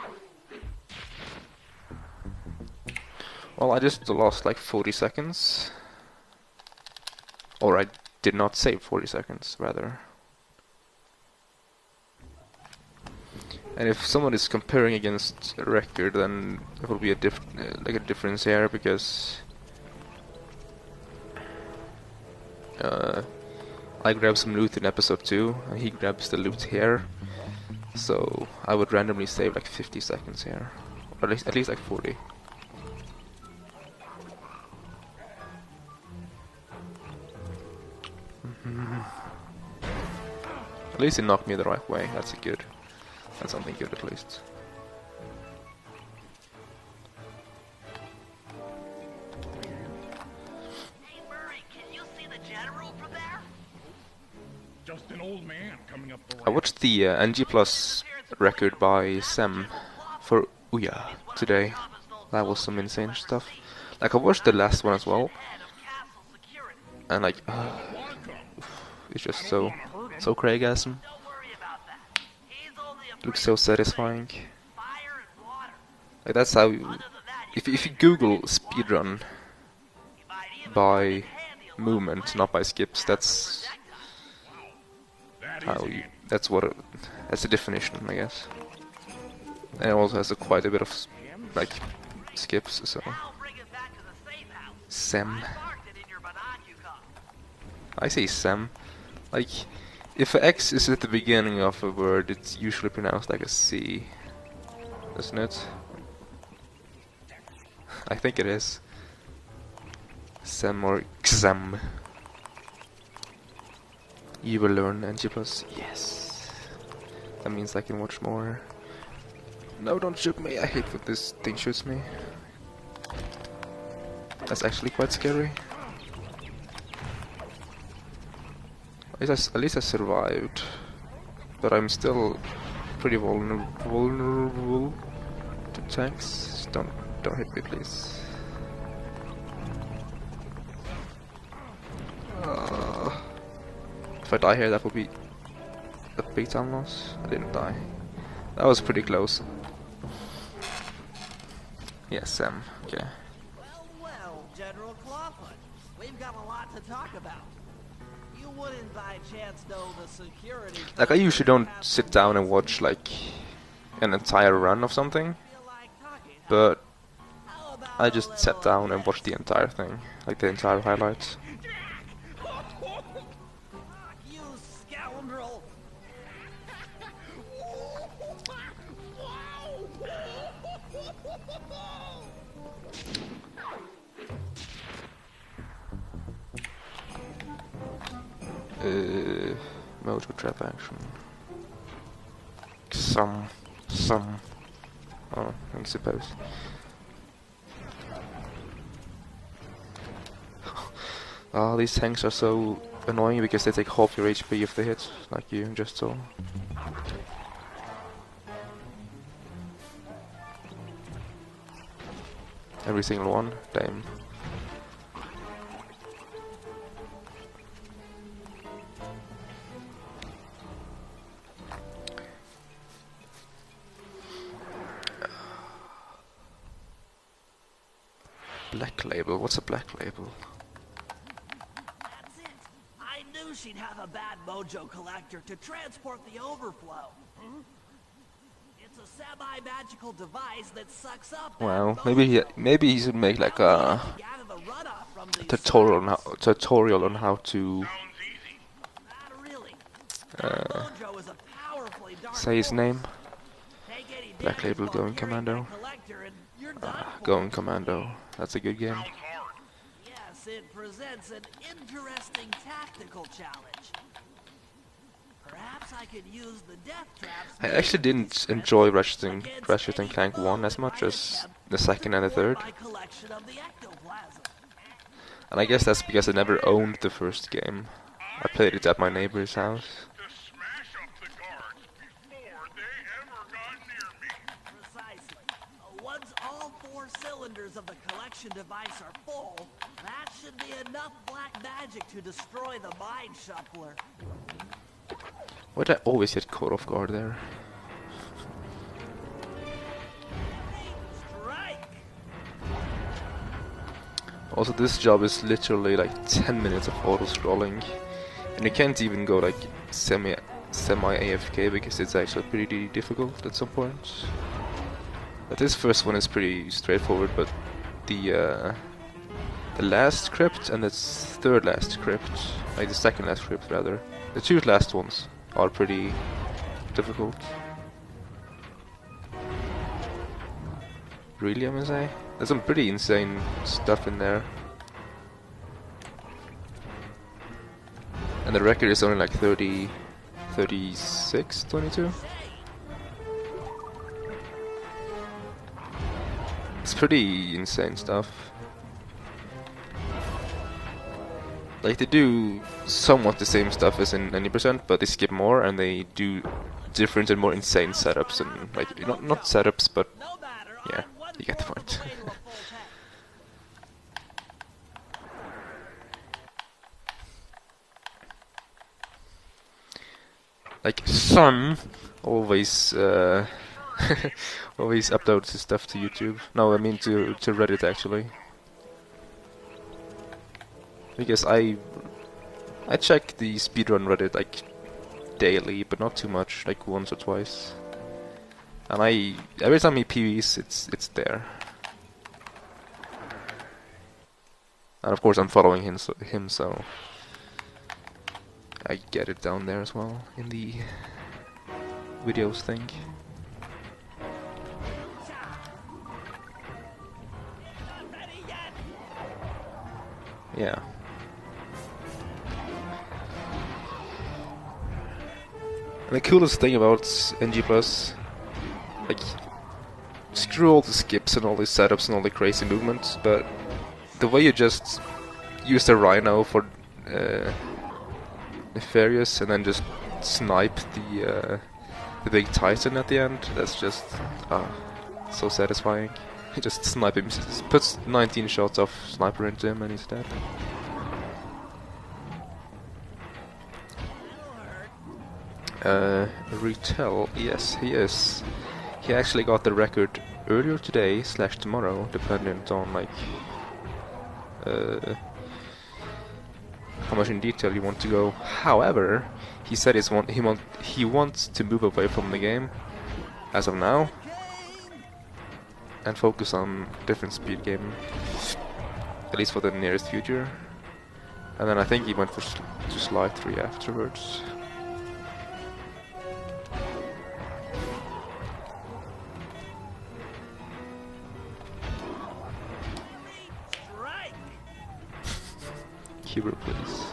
Well, I just lost like 40 seconds. Or I did not save 40 seconds, rather. And if someone is comparing against a record, then there will be a difference here, because I grab some loot in episode 2, and he grabs the loot here. So I would randomly save like 50 seconds here, or at least like 40. At least he knocked me the right way. That's good. That's something good at least. Hey Murray, can you see the general from there? Just an old man coming up the I ramp. watched the NG Plus record by Sam for Ouya today. That was some insane stuff. Like, I watched the last one as well, and like, it's just so Craigasm. Looks so satisfying. Like, that's how you, if you Google speedrun by movement, not by skips, that's how you, that's the definition, I guess. And it also has quite a bit of like skips, so Sam. I say Sam. Like, if a X is at the beginning of a word, it's usually pronounced like a C, isn't it? I think it is. Sam or Xam. You will learn NG+. Yes. That means I can watch more. No, don't shoot me. I hate when this thing shoots me. That's actually quite scary. At least I survived. But I'm still pretty vulnerable to tanks. Don't hit me, please. If I die here, that would be a big time loss. I didn't die. That was pretty close. Yes, Sam. Okay. Well, General Clawfoot, we've got a lot to talk about. You wouldn't by chance know the security... Like, I usually don't sit down and watch like an entire run of something, but I just sat down and watched the entire thing, like the entire highlights. You scoundrel! Motor trap action. Some. Oh, I suppose. Oh, these tanks are so annoying because they take half your HP if they hit, like you just saw. Every single one, damn. Black label, what's a black label? That's it. I knew she'd have a bad mojo collector to transport the overflow. It's a semi-magical device that sucks up that Well, mojo. maybe he should make like a Gather the runoff from the tutorial on how to Not really. That mojo is a powerfully dark say his force. name. Take any Black damage label while going carrying commando. that collector and you're done for. Going commando. That's a good game. Yes, it presents an interesting tactical challenge. Perhaps I could use the death traps. I actually didn't enjoy Ratchet and Clank 1 as much as the second and the third. My collection of the ectoplasm. And I guess that's because I never owned the first game. I played it at my neighbor's house. To smash up the guards before they ever got near me. Precisely. Once all 4 cylinders of the collection device are full, that should be enough black magic to destroy the Mind Shuffler. Why did I always get caught off guard there? Strike! Also, this job is literally like 10 minutes of auto-scrolling. And you can't even go like semi-AFK because it's actually pretty difficult at some points. But this first one is pretty straightforward, but the last crypt and the third last crypt, like the second last crypt rather, the 2 last ones are pretty difficult. Really, I must say? There's some pretty insane stuff in there. And the record is only like 36, 22? It's pretty insane stuff. Like, they do somewhat the same stuff as in 90%, but they skip more and they do different and more insane setups and, like, not setups, but yeah, you get the point. Like, Sun always always uploads his stuff to YouTube. No, I mean to Reddit actually. Because I check the Speedrun Reddit like daily, but not too much, like once or twice. And every time he PVs, it's there. And of course I'm following him, so I get it down there as well in the videos thing. Yeah. And the coolest thing about NG Plus, like, screw all the skips and all the setups and all the crazy movements, but the way you just use the Rhino for Nefarious and then just snipe the big Titan at the end, that's just so satisfying. You just snipe him, just puts 19 shots of sniper into him and he's dead. Retell, yes, he is. He actually got the record earlier today / tomorrow, dependent on like how much in detail you want to go. However, he said he wants to move away from the game as of now and focus on different speed gaming, at least for the nearest future. And then I think he went for to Sly 3 afterwards. Keyword, please.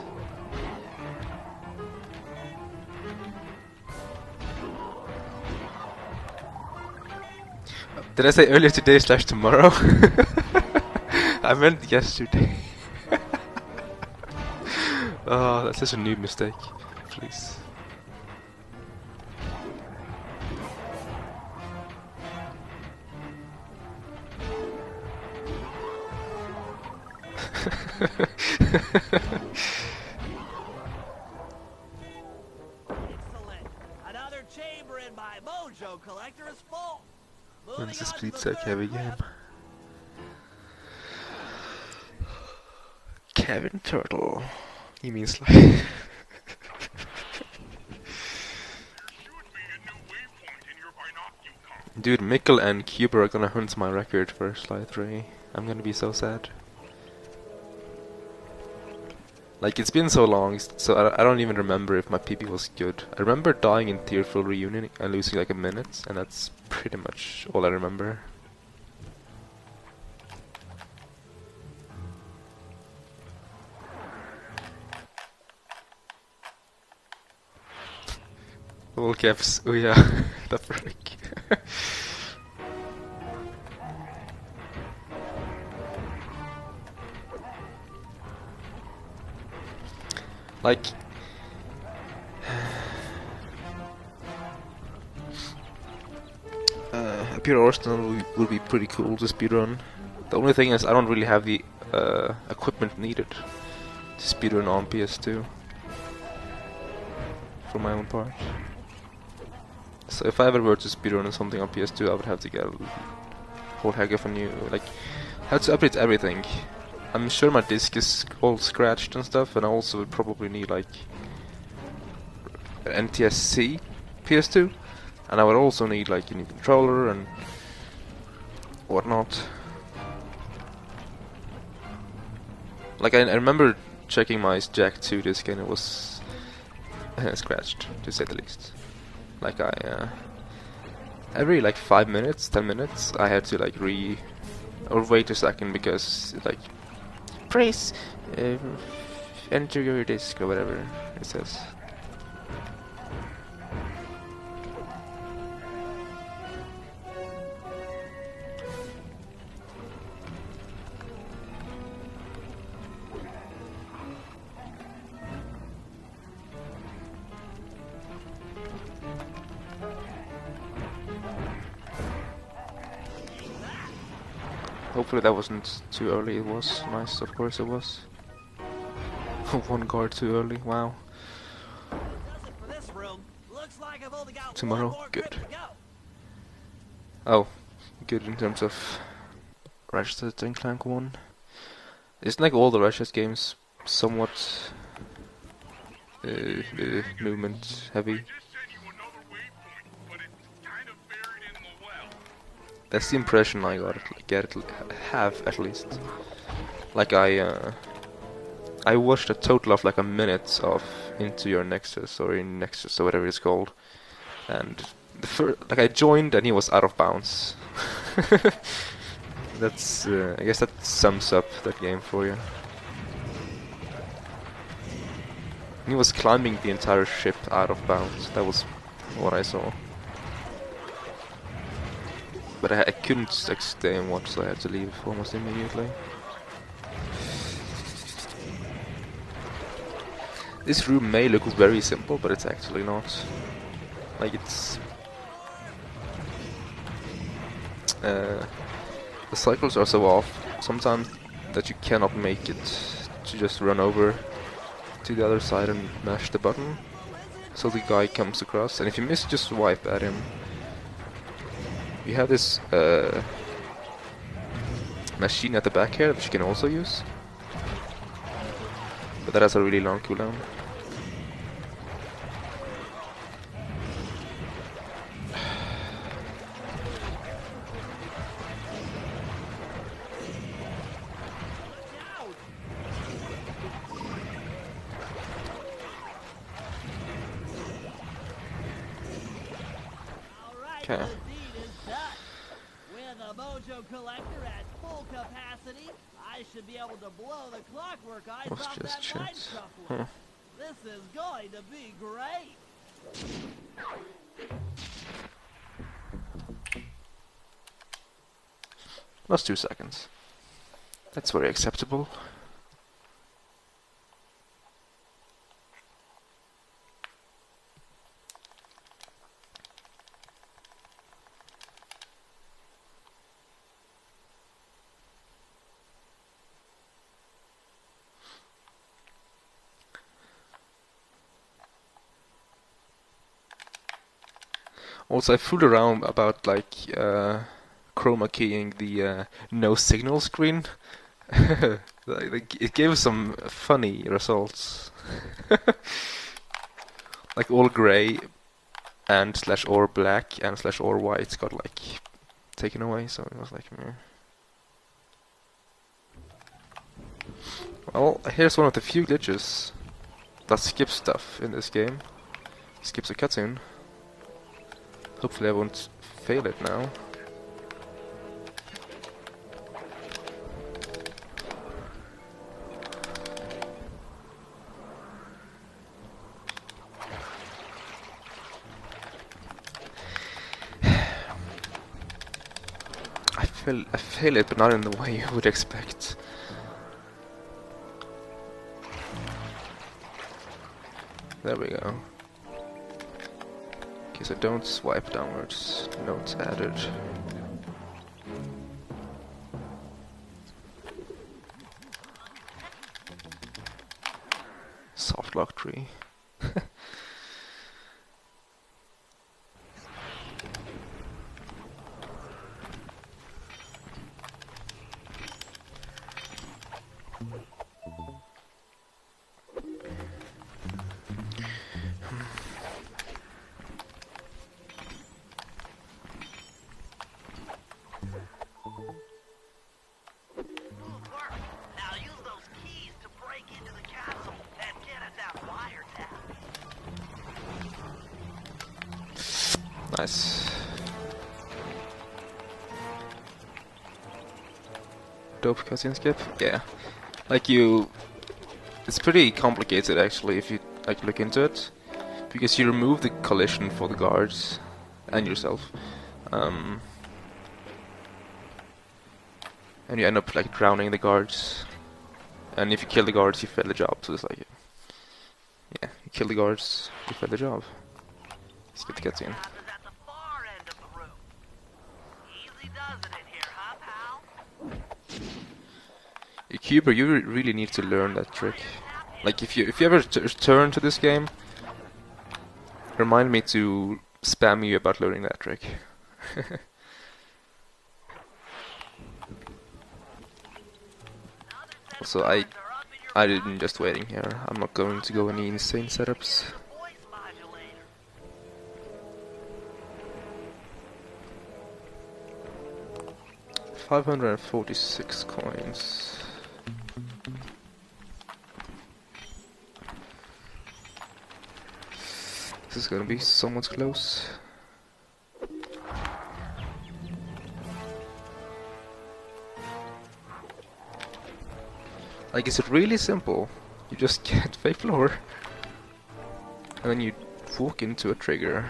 Did I say earlier today / tomorrow? I meant yesterday. Oh, that's such a new mistake. Please. Excellent. Another chamber in my mojo collector is full. When's the speed set heavy game? Kevin Turtle. He means like dude, Mikkel and Cuber are gonna hunt my record for Sly 3. I'm gonna be so sad. Like, it's been so long, so I don't even remember if my PP was good. I remember dying in Tearful Reunion and losing like a minute, and that's pretty much all I remember. All caps. Oh yeah, the frick. Like, a pure Arsenal will be pretty cool to speedrun. The only thing is I don't really have the equipment needed to speedrun on PS2 for my own part. So if I ever were to speedrun something on PS2, I would have to get a whole heck of a new, like, have to update everything. I'm sure my disc is all scratched and stuff, and I also would probably need like an NTSC PS2, and I would also need like a new controller and whatnot. Like I remember checking my Jack 2 disc and it was scratched, to say the least. Like every like 5 minutes, 10 minutes, I had to like or wait a second because like press enter your disc or whatever it says. Hopefully that wasn't too early. It was nice, of course it was. One guard too early, wow. Tomorrow, good. Oh, good in terms of Ratchet and Clank 1. Isn't like all the Ratchet games somewhat movement heavy? That's the impression I have at least. Like I watched a total of like a minute of Into Your Nexus or In Nexus or whatever it's called, and like I joined and he was out of bounds. That's I guess that sums up that game for you. He was climbing the entire ship out of bounds. That was what I saw. But I couldn't stay and watch, so I had to leave almost immediately. This room may look very simple, but it's actually not. Like it's... the cycles are so off sometimes that you cannot make it to just run over to the other side and mash the button. So the guy comes across, and if you miss, just swipe at him. We have this machine at the back here, which you can also use. But that has a really long cooldown. Okay. Collector at full capacity, I should be able to blow the clockwork eyes Let's off just that check. mind shuffler. This is going to be great. Lost 2 seconds. That's very acceptable. Also, I fooled around about like chroma keying the no signal screen. Like, it gave some funny results. Like all gray and /or black and /or white got like taken away, so it was like meh. Well, here's one of the few glitches that skips stuff in this game. Skips a cutscene. Hopefully I won't fail it now. feel it, but not in the way you would expect. There we go. Okay, so don't swipe downwards. Notes added. Soft lock tree. Now use those keys to break into the castle and get at that wiretap. Nice. Dope cutscene skip? Yeah. Like it's pretty complicated actually if you like look into it, because you remove the collision for the guards and yourself, and you end up like drowning the guards. And if you kill the guards, you fail the job. So it's like, yeah, you kill the guards, you fail the job. Skip the cutscene. Cuber, you really need to learn that trick. Like if you ever return to this game, remind me to spam you about learning that trick. Also, I didn't just waiting here. I'm not going to go any insane setups. $546 coins. This is gonna be somewhat close. Like, is it really simple? You just get fake floor, and then you walk into a trigger.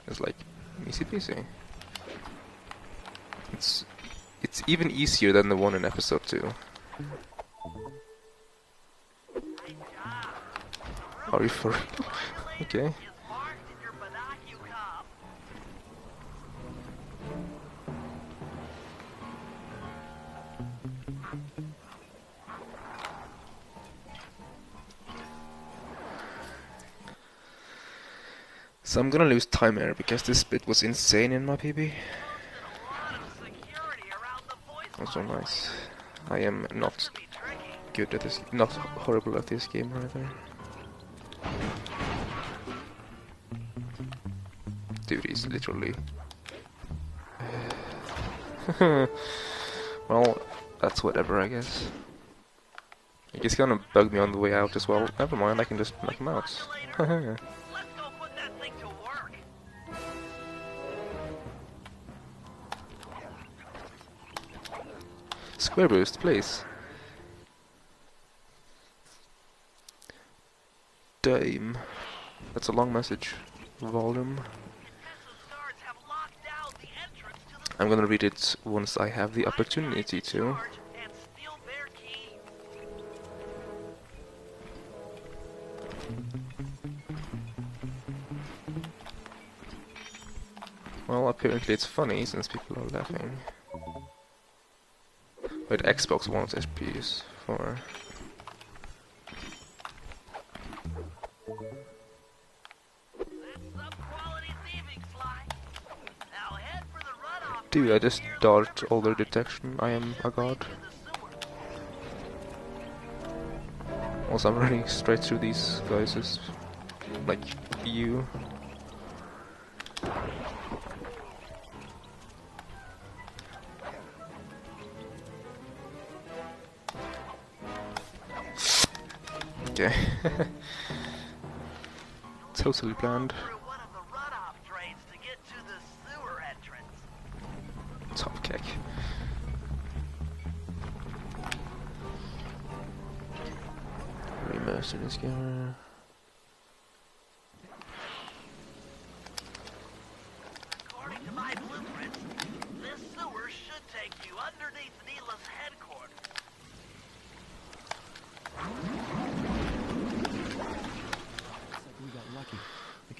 It's like easy peasy. It's even easier than the one in episode 2. Are you for real? Okay. So I'm gonna lose time here because this bit was insane in my PB. Also nice. I am not good at this, not horrible at this game either. Dude, he's literally... Well, that's whatever, I guess. He's gonna bug me on the way out as well. Never mind, I can just knock him out. Square boost, please. Dame. That's a long message. Volume. I'm gonna read it once I have the opportunity to. Well, apparently it's funny since people are laughing. Wait, Xbox wants SPs for... Dude, I just dodged all their detection. I am a god. Also, I'm running straight through these guys as, like, you. Okay. Totally planned. Top kick. Remaster this game. According to my blueprints, this sewer should take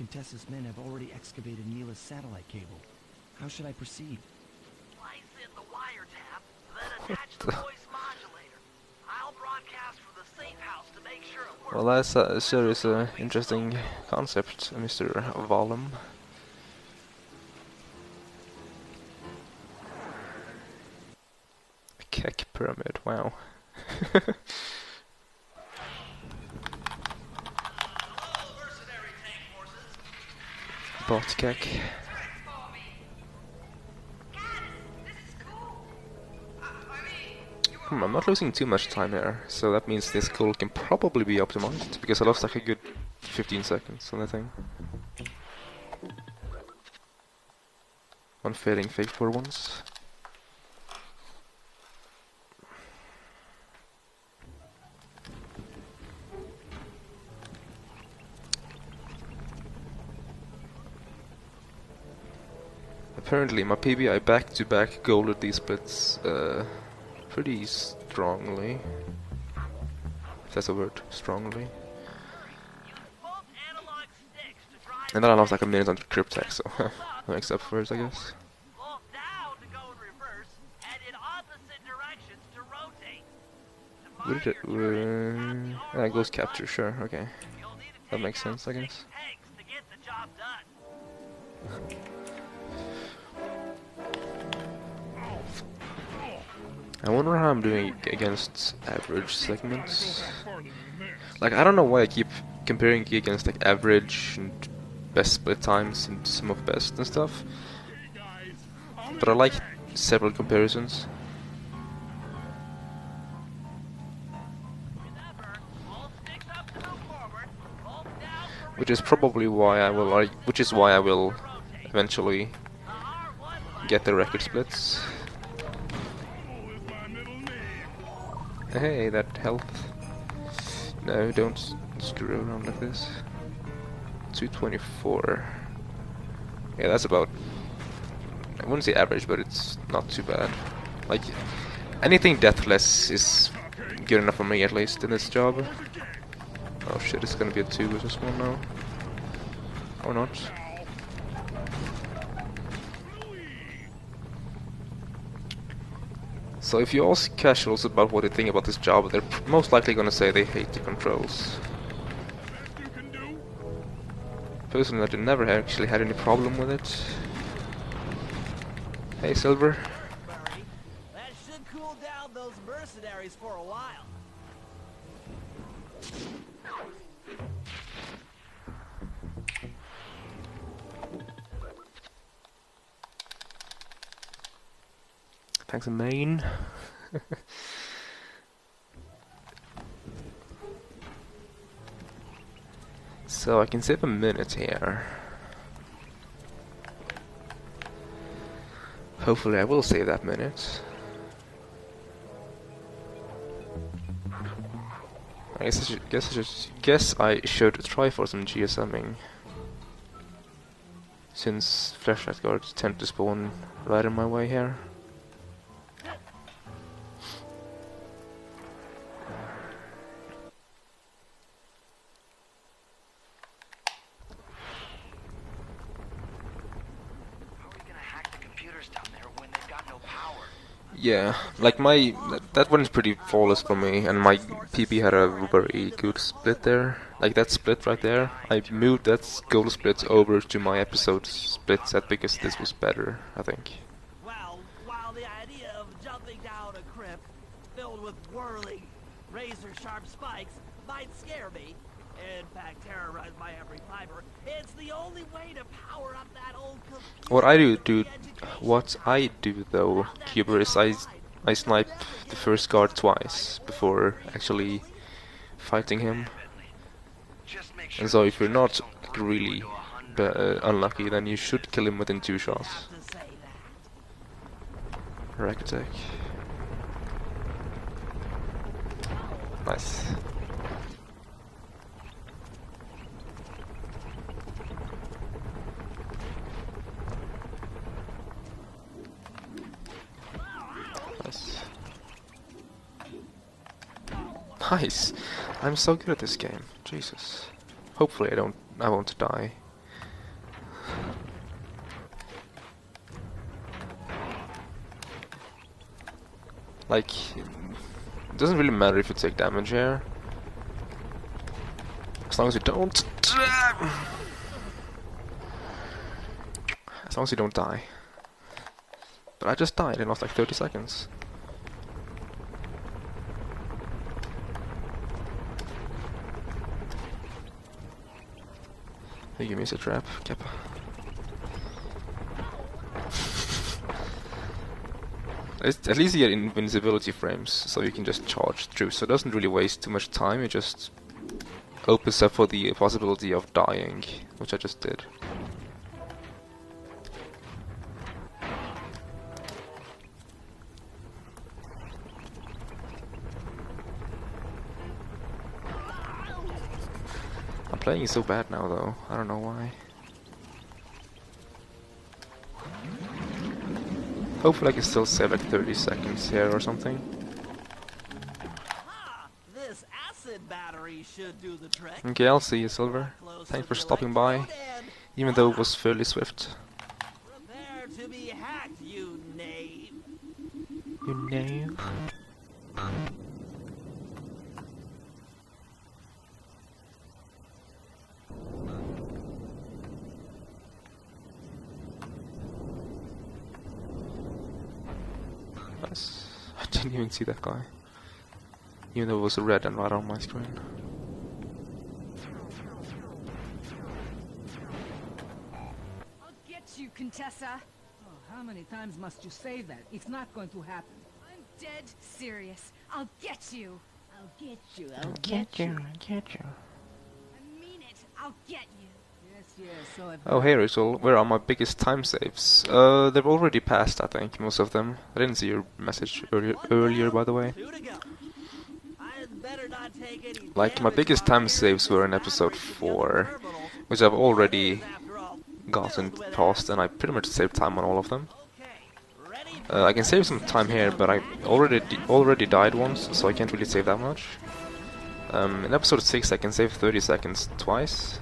Contessa's men have already excavated Mila's satellite cable. How should I proceed? Place in the wiretap, then attach the voice modulator. I'll broadcast from the safe house to make sure it works. Well, that's a serious, interesting concept, Mr. Volum. A Keck pyramid, wow. Bot Keck. I'm not losing too much time here, so that means this call can probably be optimized, because I lost like a good 15 seconds on that thing. On fading fake for once. Apparently my PBI back-to-back golded these splits pretty strongly. If that's a word, strongly. And then I lost like a minute on Cryptech, so that makes up for it, I guess. What did it? Ghost capture, sure, okay. That makes sense, I guess. I wonder how I'm doing against average segments. Like, I don't know why I keep comparing against like average and best split times and some of best and stuff. But I like several comparisons. Which is probably why I will eventually get the record splits. Hey, that health. No, don't screw around like this. 224. Yeah, that's about... I wouldn't say average, but it's not too bad. Like, anything deathless is good enough for me, at least, in this job. Oh shit, it's gonna be a 2 with this one now. Or not. So if you ask casuals about what they think about this job, they're most likely gonna say they hate the controls. Personally, I never actually had any problem with it. Hey, Silver. That should cool down those mercenaries for a while. Thanks, main. So I can save a minute here. Hopefully I will save that minute. I guess I should try for some GSMing. Since flashlight guards tend to spawn right in my way here. Yeah, like that one's pretty flawless for me, and my PP had a very good split there. Like that split right there, I moved that gold split over to my episode split set because this was better, I think. Well, while the idea of jumping down a crypt filled with whirling, razor-sharp spikes might scare me, in fact terrorize my every fiber, it's the only way to power up that old computer. What I do though, Cuber, is I snipe the first guard twice before actually fighting him. And so if you're not really unlucky, then you should kill him within 2 shots. Rack attack. Nice. Nice. I'm so good at this game. Jesus. Hopefully I won't die. Like, it doesn't really matter if you take damage here. As long as you don't... As long as you don't die. But I just died in lost like 30 seconds. Hey, give me a trap, Kappa. At least you get invincibility frames, so you can just charge through, so it doesn't really waste too much time, it just opens up for the possibility of dying, which I just did. I'm playing so bad now though, I don't know why. Hopefully I can still save like 30 seconds here or something. This acid battery should do the trick. Okay, I'll see you, Silver. Thanks for stopping by, even though it was fairly swift. Prepare to be hacked, you knave. You knave? Nice. I didn't even see that guy. Even though it was a red and right on my screen. I'll get you, Contessa. Oh, how many times must you say that? It's not going to happen. I'm dead serious. I'll get you. I'll get you. I'll get you. I mean it. I'll get you. Yes, so I've Oh, hey Rizal, where are my biggest time saves? They've already passed, I think, most of them. I didn't see your message earlier, by the way. Like, my biggest time saves were in episode 4, which I've already gotten past, and I pretty much saved time on all of them. I can save some time here, but I already died once, so I can't really save that much. In episode 6 I can save 30 seconds twice.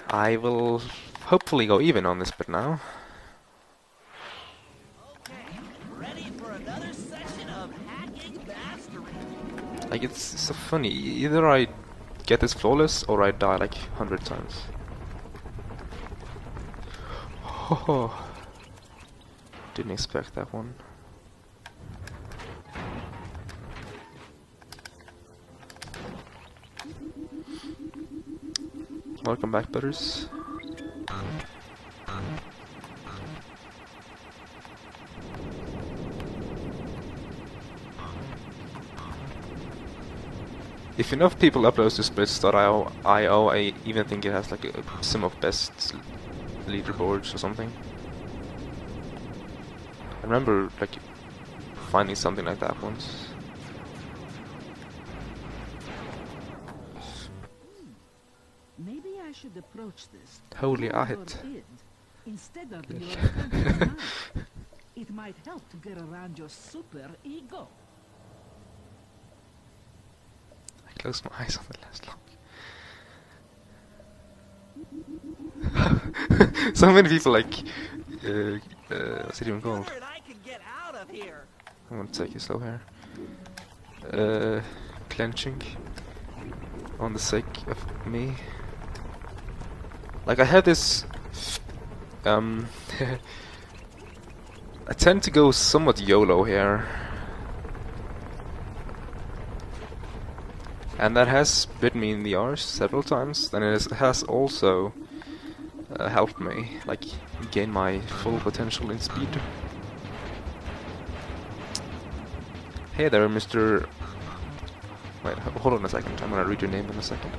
I will hopefully go even on this bit now. Like, it's so funny, either I get this flawless or I die like 100 times. Oh, didn't expect that one. Welcome back, butters. If enough people upload to splits.io, I even think it has like a sum of best leaderboards or something. I remember like finding something like that once. Maybe I should approach this. Holy through I your hit. id instead of your conscious mind. It might help to get around your super ego. I closed my eyes on the last lock. So many people like, what's it even called? I'm gonna take it slow here. Clenching. On the sake of me. Like I have this, I tend to go somewhat YOLO here. And that has bit me in the arse several times, and it has also helped me, like, gain my full potential in speed. Hey there, Mr. Wait, hold on a second, I'm gonna read your name in a second.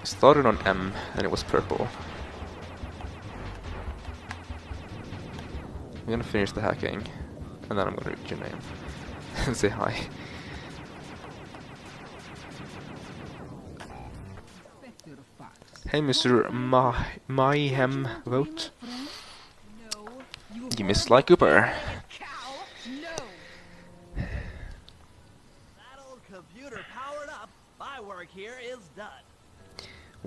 It started on M, and it was purple. I'm gonna finish the hacking, and then I'm gonna read your name. And say hi. Hey, Mr. Mayhem Vote. You missed Sly Cooper. That old computer powered up. My work here is done.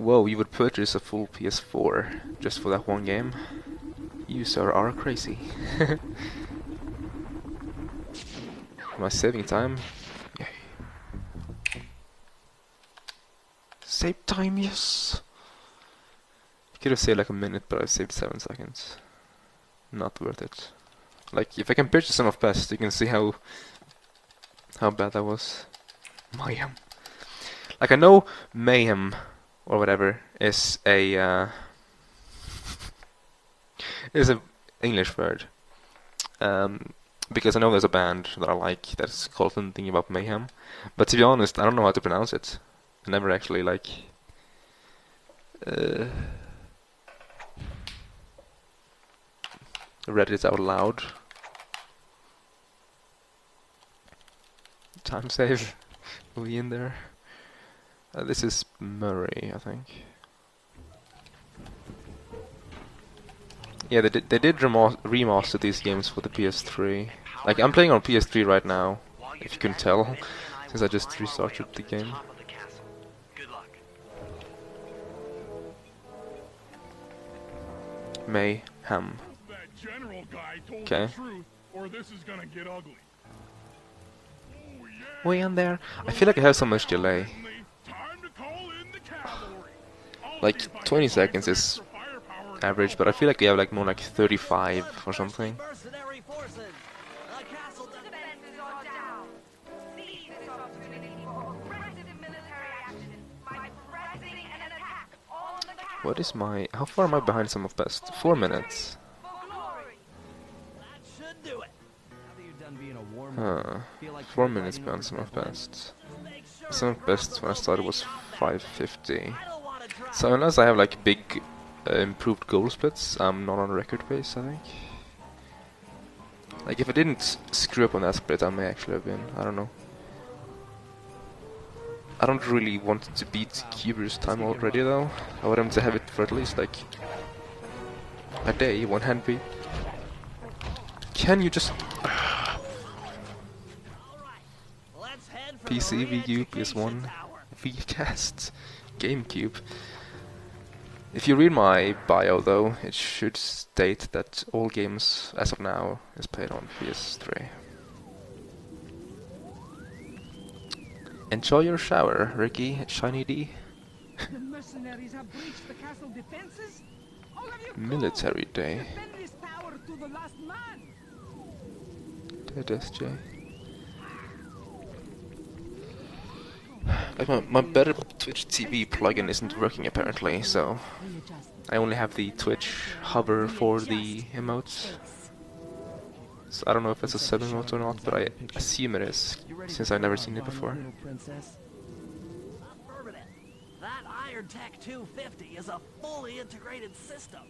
Whoa, you would purchase a full PS4 just for that one game? You, sir, are crazy. Am I saving time? Yay. Save time, yes! Could have saved like a minute, but I saved 7 seconds. Not worth it. Like, if I can purchase some of best, you can see how bad that was. Mayhem. Like, I know mayhem or whatever is a English word. Because I know there's a band that I like that's called something about mayhem. But to be honest, I don't know how to pronounce it. I never actually like read it out loud. Time save. Are we in there? This is Murray, I think. Yeah, they did remaster these games for the PS3. Like, I'm playing on PS3 right now, if you can tell, since I just restarted the game. Mayhem. Okay. Way in there. I feel like I have so much delay. Like 20 seconds is average, but I feel like we have like more like 35 or something. What is my... How far am I behind some of best? 4 minutes. Huh. 4 minutes behind some of best. Some of best when I started was 5:50. So unless I have like big improved goal splits, I'm not on record pace, I think. Like, if I didn't screw up on that split, I may actually have been. I don't know. I don't really want to beat Cuber's time already, though. I want him to have it for at least, like, a day, one hand beat. Can you just... PC, Wii U, PS1, Vcast, GameCube. If you read my bio, though, it should state that all games, as of now, is played on PS3. Enjoy your shower, Ricky, Shiny D. The mercenaries have breached the castle defenses? All of you Military Day. defend this tower to the last man. Dead SJ. Like, my better Twitch TV plugin isn't working apparently, so I only have the Twitch hover for the emotes. So I don't know if it's a sub emote or not, but I assume it is, since I've never seen it before. Affirmative. That Iron Tech 250 is a fully integrated system.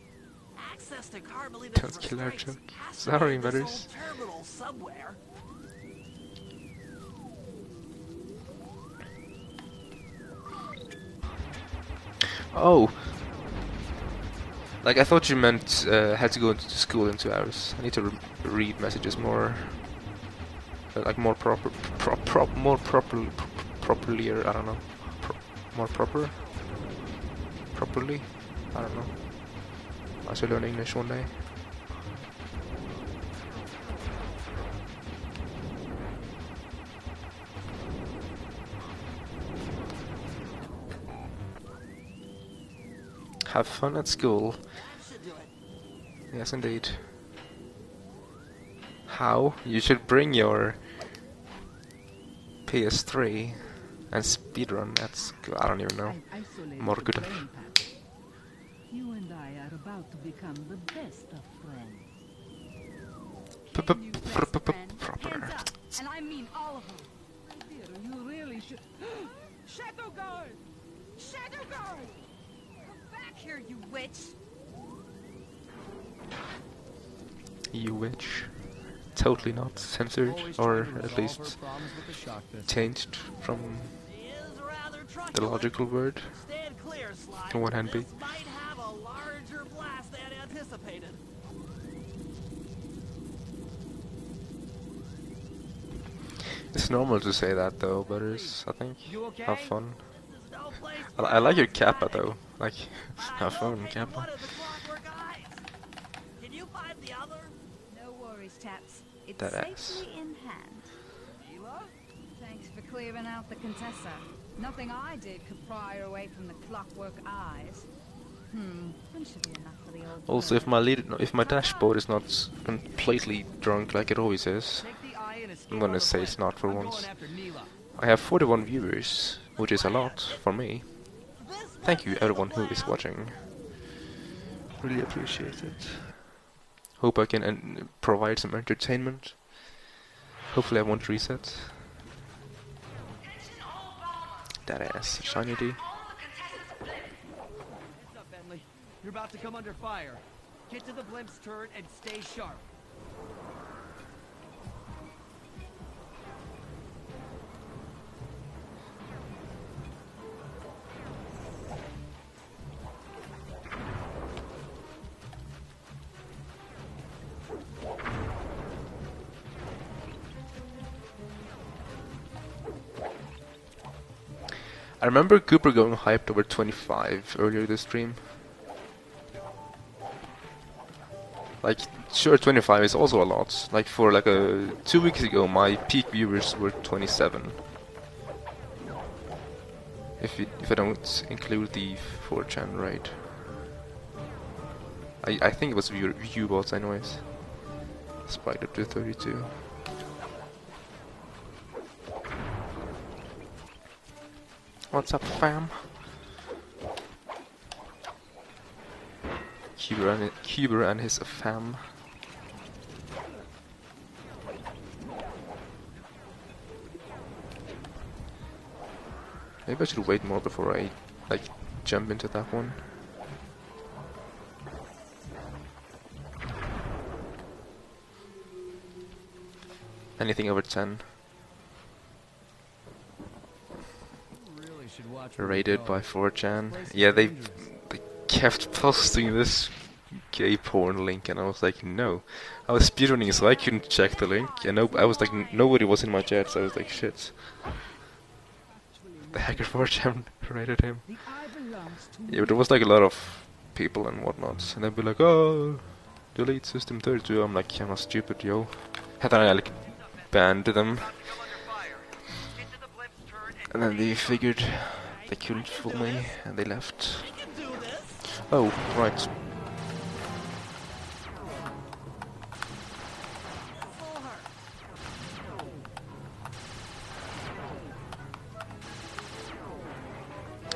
Access to Carmelita's Don't kill our restraints joke. has to Sorry, be in this brothers. old terminal somewhere. Oh! Like, I thought you meant had to go into school in 2 hours. I need to read messages more, like more properly, or I don't know, more properly. I don't know. I should learn English one day. Have fun at school. Yes, indeed. How? You should bring your PS3 and speedrun at school. I don't even know. More good. You and I are about to become the best of friends. Proper. And I mean all of them. Dear, you really should... Shadow Guard! Shadow Guard! Back here, you witch! You witch. Totally not censored, or at least changed from the logical word. In one hand be. Might have a larger blast than anticipated. It's normal to say that though, butters, I think. Have fun. This is no I like your Kappa though. Like, have fun, Kappa. One of the clockwork eyes. Can you find the other? No worries, Taps. It's That ass. safely in hand. Mila? Thanks for clearing out the Contessa. Nothing I did could pry her away from the clockwork eyes. That should be enough for the old Also, if my dashboard is not completely drunk like it always is, Take the eye and escape I'm gonna on the say plane. it's not for I'm once. going after Mila. I have 41 viewers, which is a lot for me. This Thank you must be everyone the who is plan. watching. Really appreciate it. Hope I can provide some entertainment. Hopefully I won't reset. That ass, shiny D. Heads up, Bentley. You're about to come under fire. Get to the blimp's turret and stay sharp. I remember Cooper going hyped over 25 earlier this stream. Like, sure, 25 is also a lot. Like, for like 2 weeks ago, my peak viewers were 27. If I don't include the 4chan raid. I think it was view bots anyways. Spiked up to 32. What's up, fam? Cuber and his fam. Maybe I should wait more before I like jump into that one. Anything over 10. Really should watch Rated by 4chan. Yeah, they kept posting this gay porn link, and I was like, no. I was speedrunning, so I couldn't check the link, and I was like, nobody was in my chat, so I was like, shit. The hacker 4chan rated him. The eye belongs to Yeah, but there was like a lot of people and whatnot, and they'd be like, oh, delete system 32. I'm like, I'm not stupid, yo. And then I like banned them. And then they figured they couldn't fool me, and they left. We can do this. Oh, right. Fool her.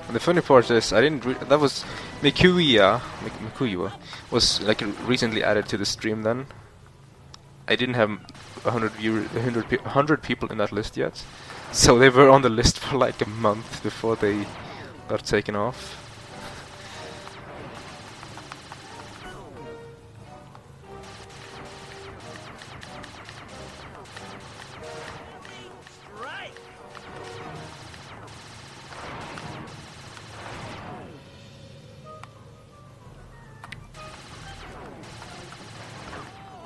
And the funny part is, I didn't. That was Mikuya was like recently added to the stream. Then I didn't have 100 people in that list yet, so they were on the list for like a month before they got taken off. Right.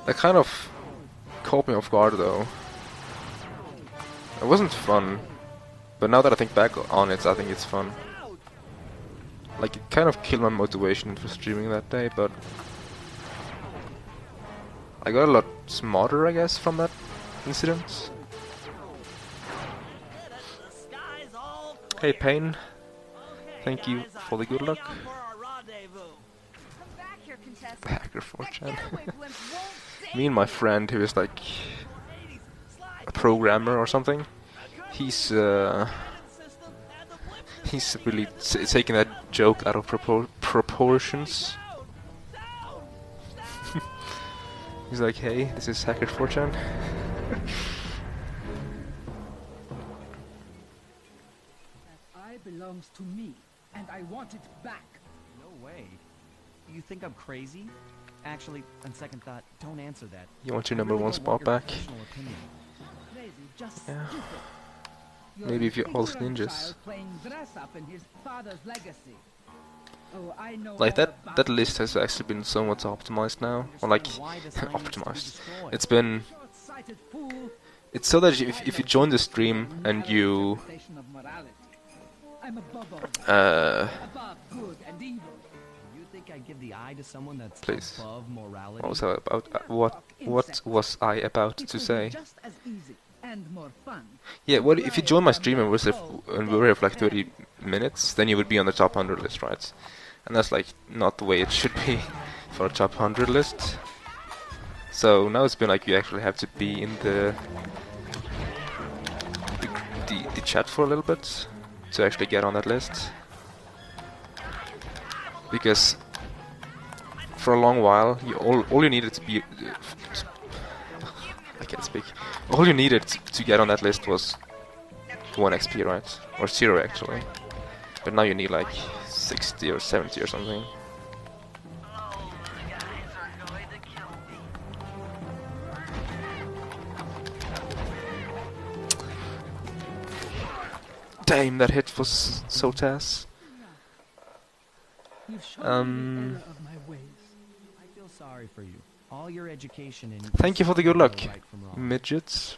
That kind of caught me off guard though. It wasn't fun, but now that I think back on it, I think it's fun. Like, it kind of killed my motivation for streaming that day, but I got a lot smarter, I guess, from that incident. The sky's all Hey, clear. Payne, Okay, thank you guys, for the good heading luck. out for our rendezvous. Come back here, Contessa. Hacker That 4chan. getaway blimp won't save Me and my you. friend, who is like Hades, slide a programmer or something, he's system and the blip he's really taking that joke out of proportions. down, down. He's like, hey, this is Hacker 4chan. That eye belongs to me, and I want it back. No way. You think I'm crazy? Actually, on second thought, don't answer that. You want your I number really one don't spot want your back? professional opinion. Crazy, just Yeah. stupid. You're Maybe a if you all Speedrun ninjas. child playing dress up in his father's legacy. Oh, I know Like all that about list has actually been somewhat optimized now, or like Why this eye needs to be optimized. destroyed. It's been short-sighted fool. it's so that if you join the stream and you Manifestation of morality. I'm above all that. Above good and evil. You think I give the eye to someone that's Please. above morality? What was I about? What was I about It to will be say? just as easy and more fun. Yeah, well, if you join my stream and we have like 30 minutes, then you would be on the top 100 list, right? And that's like not the way it should be for a top 100 list. So now it's been like you actually have to be in the chat for a little bit to actually get on that list. Because for a long while, all you needed to be I can't speak. All you needed to get on that list was 1 XP, right? Or 0 actually. But now you need like 60 or 70 or something. Damn, that hit was so tass. You've shown me the error of my ways. I feel sorry for you. All your education and Thank you for the good luck, right from wrong. midgets.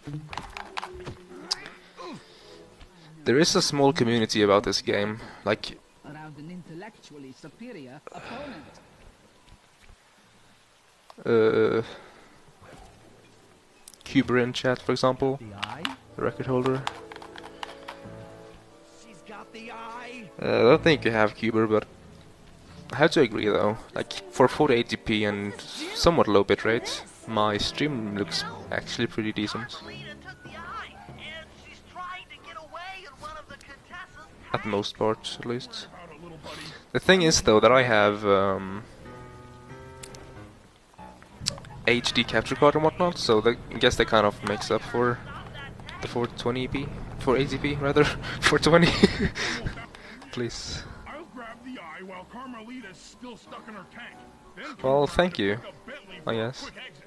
There is a small community about this game, like Around an intellectually superior opponent. Cuber in chat, for example, The eye? the record holder. She's got the eye. I don't think you have Cuber, but I have to agree though. Like for 480p and somewhat low bitrate, my stream looks actually pretty decent. Carmelita took the eye, and she's trying to get away, and one of the contestants At the most part, at least. The thing is though that I have HD capture card and whatnot, so I guess that kind of makes up for the 420p, 480p rather, 420. Please. I'll grab the eye while Carmelita's still stuck in her tank. Then Well, convert thank it you. like a Bentley I for a guess. quick exit.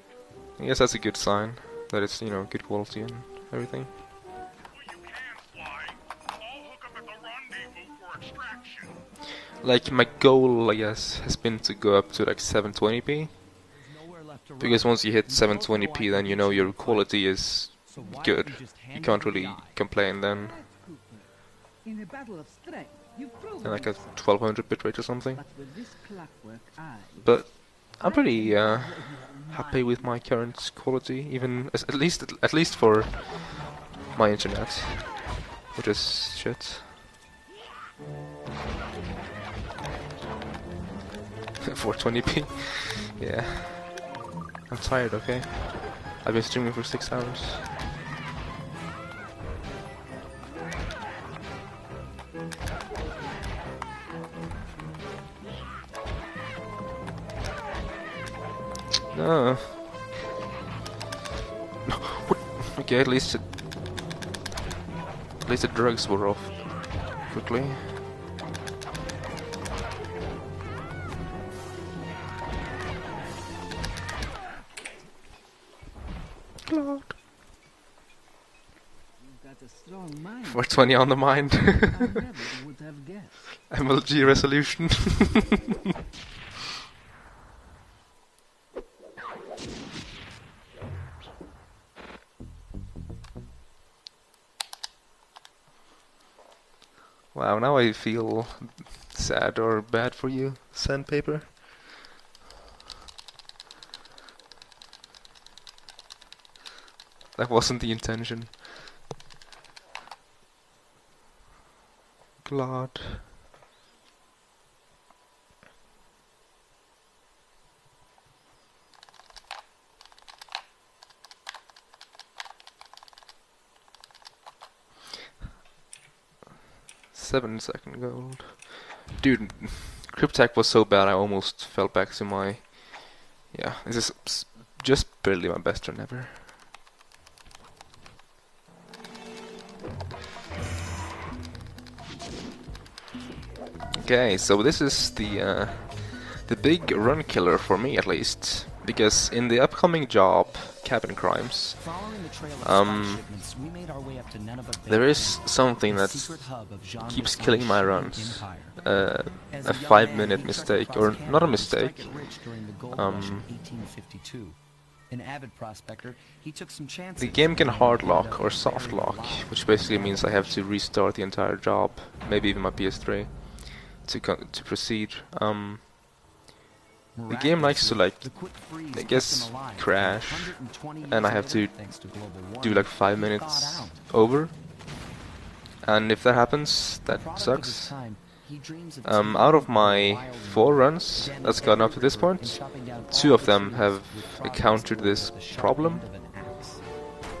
I guess that's a good sign that it's, you know, good quality and everything. Well, you can fly. I'll hook up at the rendezvous for extraction. Like my goal, I guess, has been to go up to like 720p. Nowhere left to run. Because once you hit 720p, then you know your quality is So why good. don't you just hand You can't me the really eye? complain then. In a battle of strength, you've proven And like a yourself. 1200 bitrate or something. But with this clockwork eye, But I'm pretty happy with my current quality, even at least for my internet, which is shit. 420p. Yeah. I'm tired. Okay. I've been streaming for 6 hours. No. No. What? Okay, at least the drugs were off quickly. Lord. you've got a strong mind. 420 on the mind. I never would have guessed. MLG resolution. Wow, now I feel sad or bad for you, Sandpaper. That wasn't the intention. Glad. Seven-second gold. Dude, Cryptac was so bad I almost fell back to my... Yeah, this is just barely my best turn ever. Okay, so this is the big run killer for me at least, because in the upcoming job, Cabin Crimes, Following the trail of spy shipments, we made our way up to Nineveh Bay there is Canal, something the that secret hub of Jean keeps Valjean's killing my shipping runs. empire. As A young man, 5-minute he trekked mistake, across or Canada not a to strike mistake. it rich during the gold rush in 1852. An avid prospector, he took some chances. The game can hard lock or soft lock, which basically means I have to restart the entire job, maybe even my PS3, to proceed. The game likes to, like, I guess, crash, and I have to do like 5 minutes over. And if that happens, that sucks. Out of my 4 runs that's gotten up to this point, 2 of them have encountered this problem.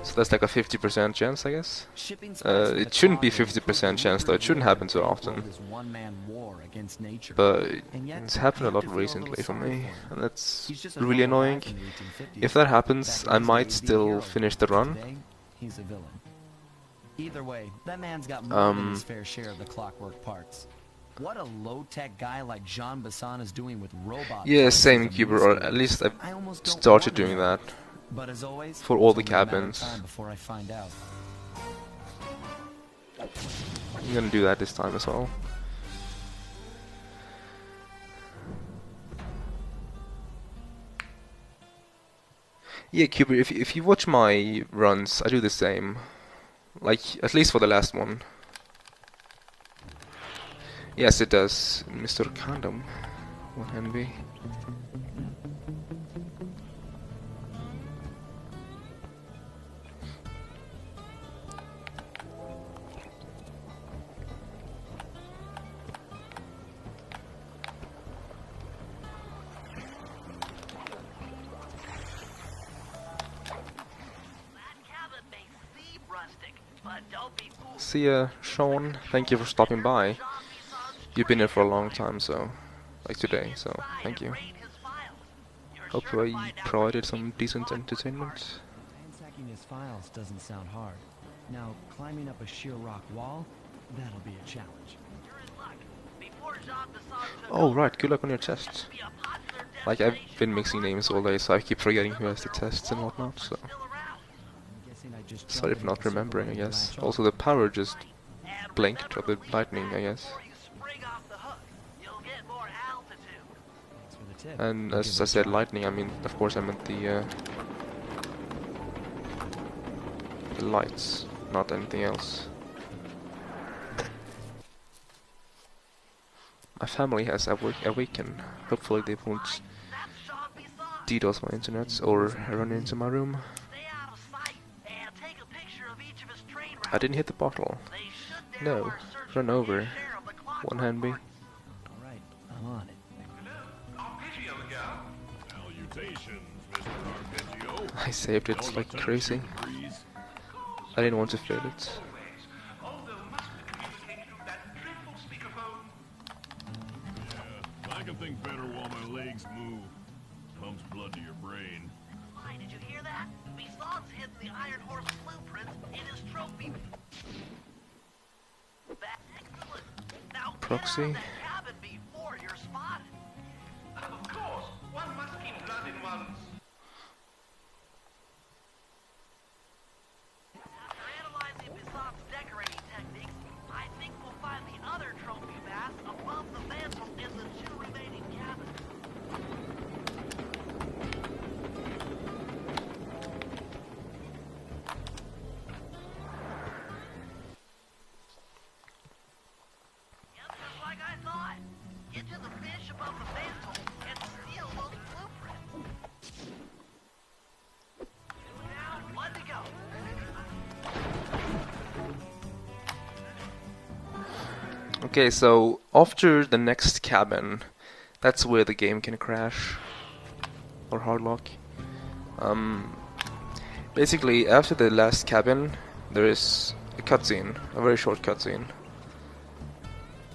So that's like a 50% chance, I guess. It shouldn't be 50% chance though, it shouldn't happen too often. But it's happened a lot recently for me, and that's really annoying. If that happens, I might still finish the run. Either way, that man's got more than his fair share of the clockwork parts. What a low-tech guy like Jean Besson is doing with robots. Yeah, same, Cuber, or at least I've started doing that. But as always, for all the cabins. Before I find out. I'm gonna do that this time as well. Yeah, Cuber, if you watch my runs, I do the same. Like, at least for the last one. Yes, it does. Mr. Condom. One envy. See ya, Sean. Thank you for stopping by. You've been here for a long time, so like today, so thank you. Hope I provided some decent entertainment. Ransacking his files doesn't sound hard. Now, climbing up a sheer rock wall, that'll be a challenge. Oh right, good luck on your test. Like, I've been mixing names all day, so I keep forgetting who has the tests and whatnot, so sorry for not remembering, I guess. Also, the power just blinked, or the lightning, I guess. And as I said lightning, I mean, of course I meant the lights, not anything else. My family has awakened. Hopefully they won't DDoS my internet or run into my room. I didn't hit the bottle. No, run over. One hand me. Alright, I'm on it. I saved it like crazy. I didn't want to fail it. I can think better while my legs move. Pumps blood to your brain. Why, did you hear that? Bison's hidden the Iron Horse blueprints in his trophy. Excellent. Now Proxy. get out of that cabin before you're spotted. Of course, one must keep blood in one's... After analyzing Bison's decorating techniques, I think we'll find the other trophy bass above the mantle in the 2 remaining cabins. Yep, just like I thought. Get to the fish above the mantle and steal those blueprints. 2 down, 1 to go. Okay, so after the next cabin, that's where the game can crash or hardlock. Basically, after the last cabin, there is a cutscene, a very short cutscene.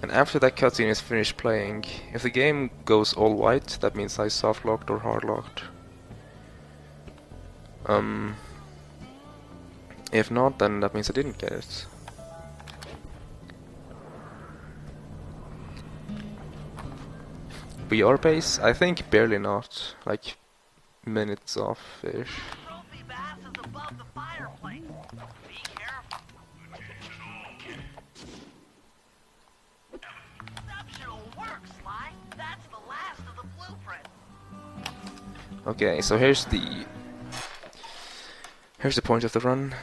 And after that cutscene is finished playing, if the game goes all white, that means I softlocked or hardlocked. If not, then that means I didn't get it. VR base? I think barely not. Like, minutes off-ish. Trophy bass is above the fireplace. Be careful. Exceptional work, Sly. That's the last of the blueprints. Okay, so here's the Here's the point of the run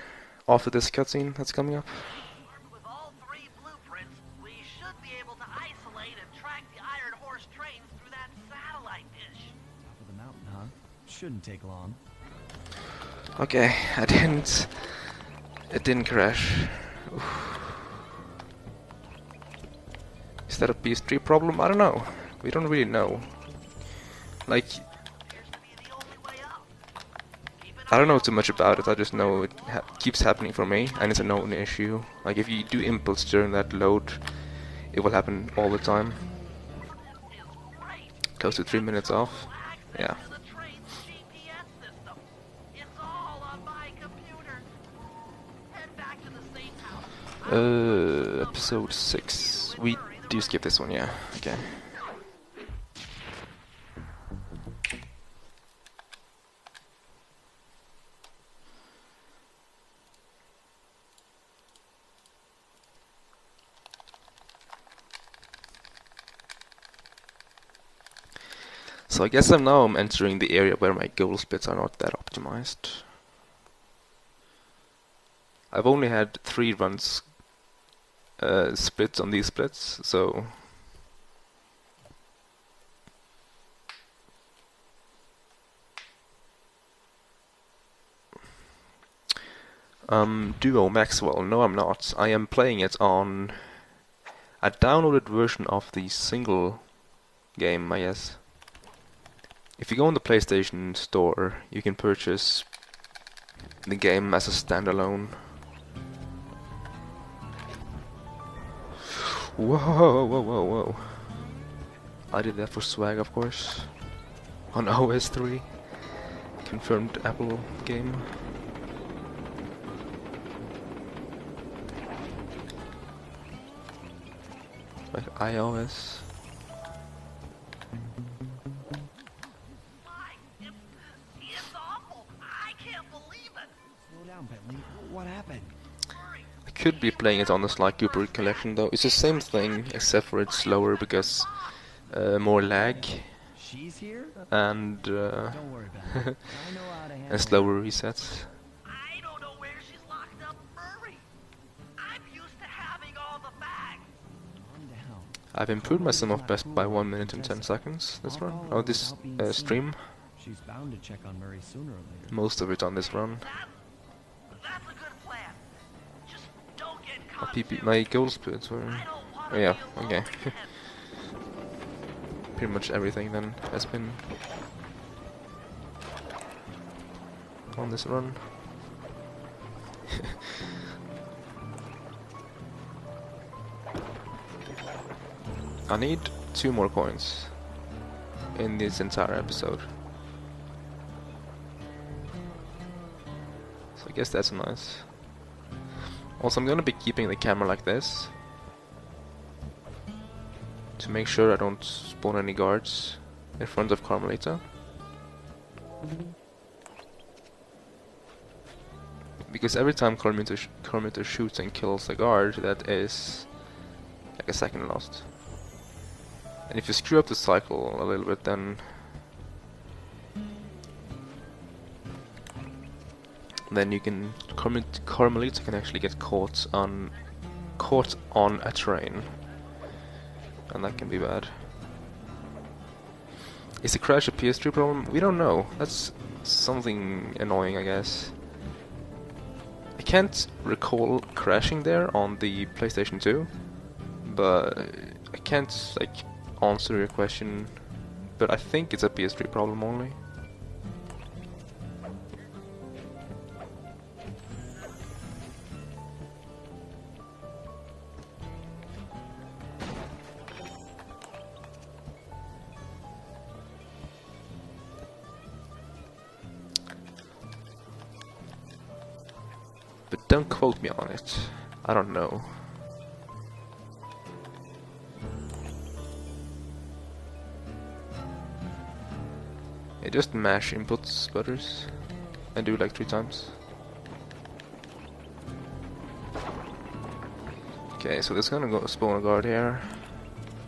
after this cutscene that's coming up. With all three blueprints, we should be able to isolate and track the Iron Horse trains through that satellite dish. Top of the mountain, huh? Shouldn't take long. Okay, it didn't crash. Oof. Is that a PS3 problem? I don't know. We don't really know. Like, I don't know too much about it. I just know it keeps happening for me, and it's a known issue. Like, if you do impulse during that load, it will happen all the time. Close to 3 minutes off. Yeah. Episode 6. We do skip this one, yeah. Okay. So I guess I'm entering the area where my goal splits are not that optimized. I've only had 3 runs split on these splits, so Duo Maxwell. No, I'm not. I am playing it on a downloaded version of the single game, I guess. If you go on the PlayStation Store, you can purchase the game as a standalone. Whoa, whoa, whoa, whoa. I did that for swag, of course. On OS 3. Confirmed Apple game. Like iOS. It's awful. I can't believe it. Slow down, Bentley. What happened? I could be playing it on the Sly Cooper collection though. It's the same thing except for it's slower because more lag She's here? and Don't worry about it. I know how to handle and slower resets. I don't know where she's locked up Murray. I'm used to having all the facts. Calm down. I've improved my sum of best by 1 minute and 10 seconds this run. Oh, this stream. She's bound to check on Murray sooner or later. Most of it on this run. That's a good plan. Just don't get My, caught. my goal splits were... Oh yeah, okay. Pretty much everything then has been on this run. I need 2 more coins in this entire episode. So I guess that's nice. Also, I'm gonna be keeping the camera like this to make sure I don't spawn any guards in front of Carmelita. Because every time Carmelita shoots and kills a guard, that is like a second lost. And if you screw up the cycle a little bit, then you can Carmelita can actually get caught on a train, and that can be bad. Is the crash a PS3 problem? We don't know. That's something annoying, I guess. I can't recall crashing there on the PlayStation 2, but I can't like answer your question. But I think it's a PS3 problem only. But don't quote me on it. I don't know. Yeah, just mash inputs, butters, and do it like 3 times. Okay, so there's gonna go spawn a guard here.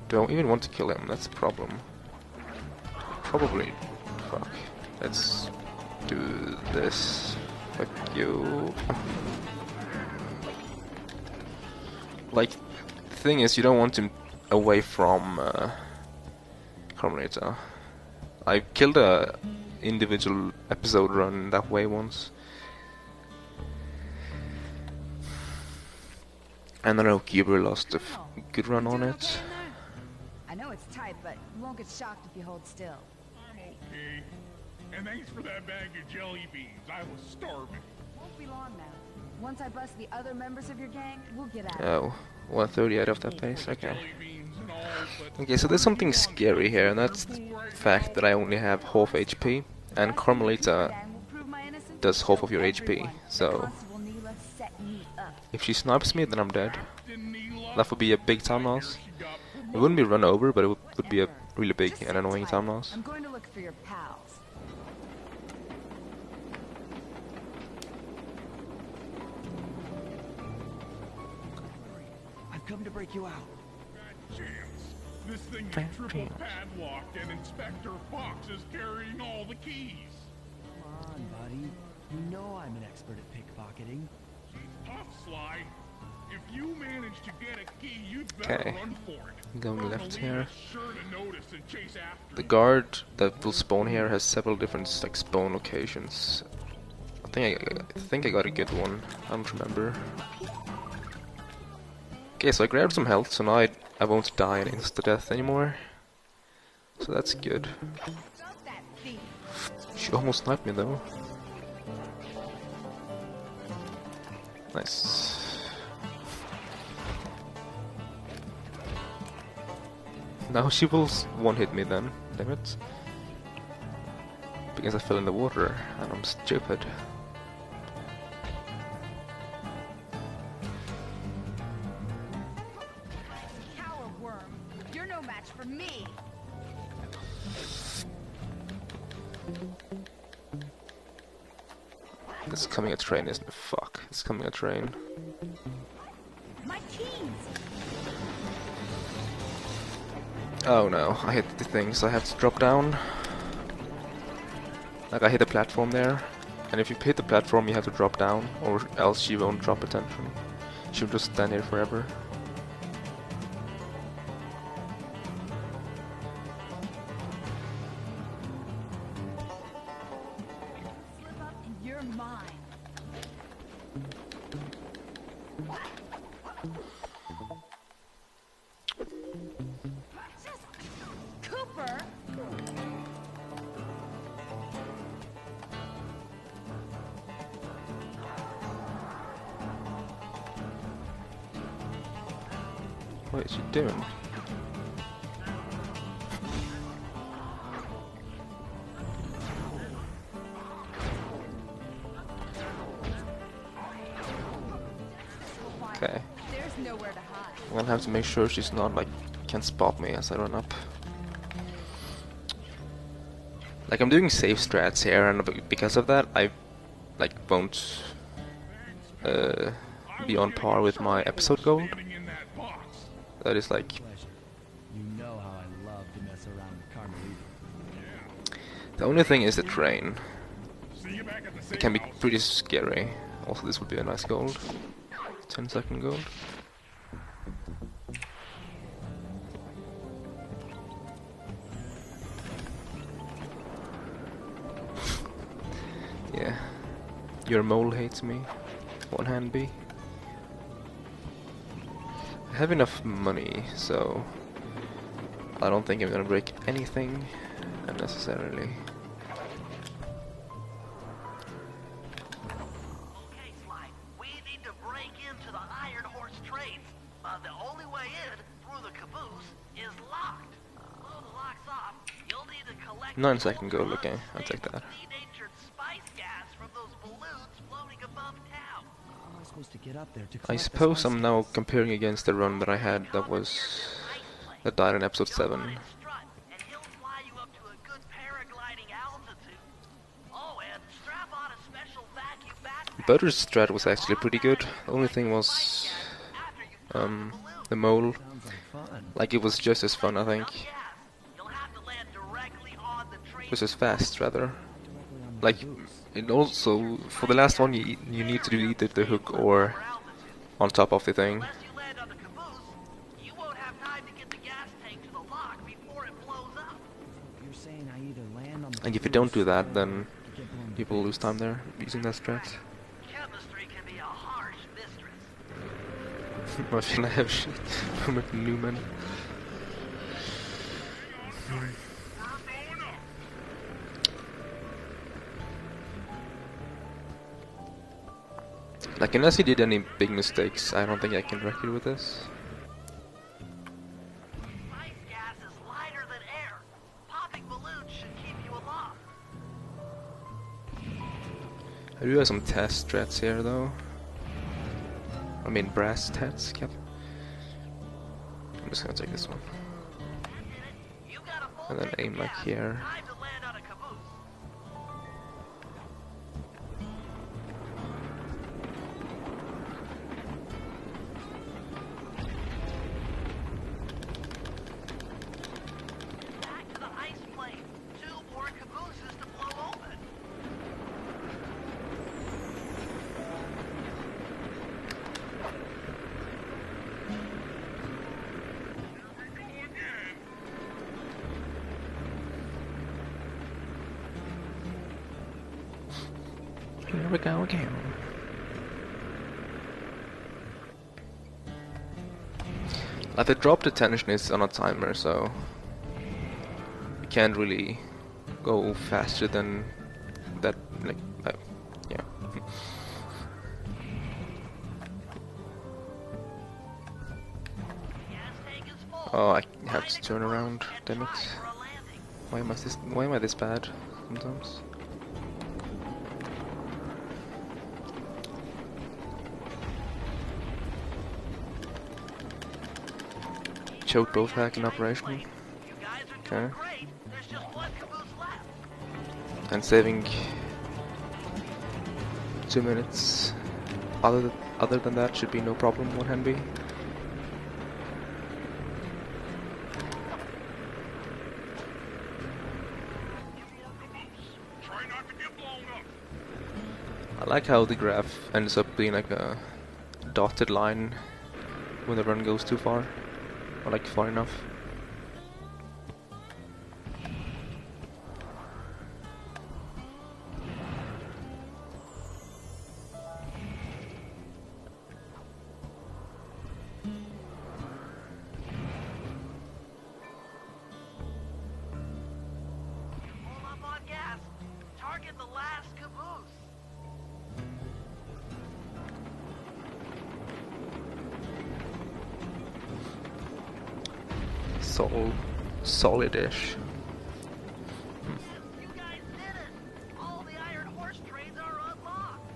Don't even want to kill him, that's the problem. Probably. Fuck. Let's do this. Fuck you. Like, the thing is, you don't want him away from Carmelita. I killed a individual episode run that way once. And I know Cuber lost a good run on it. I know it's tight, but you won't get shocked if you hold still. I'm okay. And thanks for that bag of jelly beans. I was starving. Won't be long now. Once I bust the other members of your gang, we'll get at it. Oh, 1:30 out of that pace, okay. Jelly beans and all, but Okay, so there's something scary here, and that's the fact that I only have half HP, and Carmelita does half of your HP, so if she snipes me, then I'm dead. That would be a big time loss. It wouldn't be run over, but it would be a really big and annoying time loss. I'm going to look for your pals. I've come to break you out. bad chance. This thing is triple padlocked and Inspector Fox is carrying all the keys. Come on, buddy. You know I'm an expert at pickpocketing. Tough, Sly. If you manage to get a key, you'd better Okay. run for it. Going left here. Sure to notice and chase after The you. guard that will spawn here has several different like spawn locations. I think I got a good one. I don't remember. Okay, so I grabbed some health, so now I won't die an insta-death anymore. So that's good. She almost sniped me though. Nice. Now she will one-hit me then, damn it. Because I fell in the water, and I'm stupid. Coward worm, you're no match for me. This is coming a train, isn't it? Fuck, it's coming a train. My keys. Oh no, I hit the thing, so I have to drop down. Like I hit a platform there, and if you hit the platform you have to drop down, or else she won't drop attention. She'll just stand here forever. Slip up and you're mine. Cooper! What is she doing? Okay. There's nowhere to hide. I'm gonna have to make sure she's not like can spot me as I run up. Like I'm doing safe strats here, and because of that, I like won't be on par with my episode goal. That is like Pleasure. You know how I love to mess around with Carmelita. the only thing is the train. See you back at the It can be safe house. pretty scary. Also, this would be a nice gold. 10-second gold. Yeah. Your mole hates me. One hand B. I have enough money, so I don't think I'm gonna break anything unnecessarily. Okay, Sly, we need to break into the Iron Horse trades. The only way in, through the caboose, is locked. Blow the locks off, you'll need to collect 9-second gold, okay, I'll take that. denatured spice gas from those balloons floating above town. How am I supposed to get up there to I collect the suppose spice I'm now gas? comparing against the run that I had that died in episode 7. Strut, and he'll fly you up to a good paragliding altitude. Oh, and strap on a special vacuum backpack. Butter's strat was actually pretty good. The only thing was the mole. Sounds like fun. Like it was just as fun, I think. You'll have to land directly on the train. Just as fast, rather. Directly on like, and also for the last one you need to do either the hook or on top of the thing. Unless you land on the caboose, you won't have time to get the gas tank to the lock before it blows up. You're saying I either land on the And if you don't do caboose that, or then get blown to you will lose bits. time there using that strat. Chemistry can be a harsh mistress. Why should I have shit from Newman? Like, unless he did any big mistakes, I don't think I can wreck it with this. Ice gas is lighter than air. Popping balloons should keep you aloft. I do have some test strats here, though. I mean, brass stats. Yep. I'm just gonna take this one. You got a full And then tank aim of like gas. here. Time to land on a caboose. Back to the ice plane. 2 more cabooses to blow open. Here we go again. Like, the drop detention is on a timer, so you can't really go faster than that. Like, yeah. Gas tank is full. Oh, I have to Find a turn caboose around. and Damn it! try for a landing. Why am I this bad sometimes? Choke both hack in operation. You guys are doing Okay. great. There's just 1 caboose left. And saving 2 minutes. Other than that, should be no problem. One hand B. Try not to get blown up. I like how the graph ends up being like a dotted line when the run goes too far, or like far enough. Pull up on gas. Target the last caboose. Solid-ish. You guys did it. All the iron horse trains are unlocked.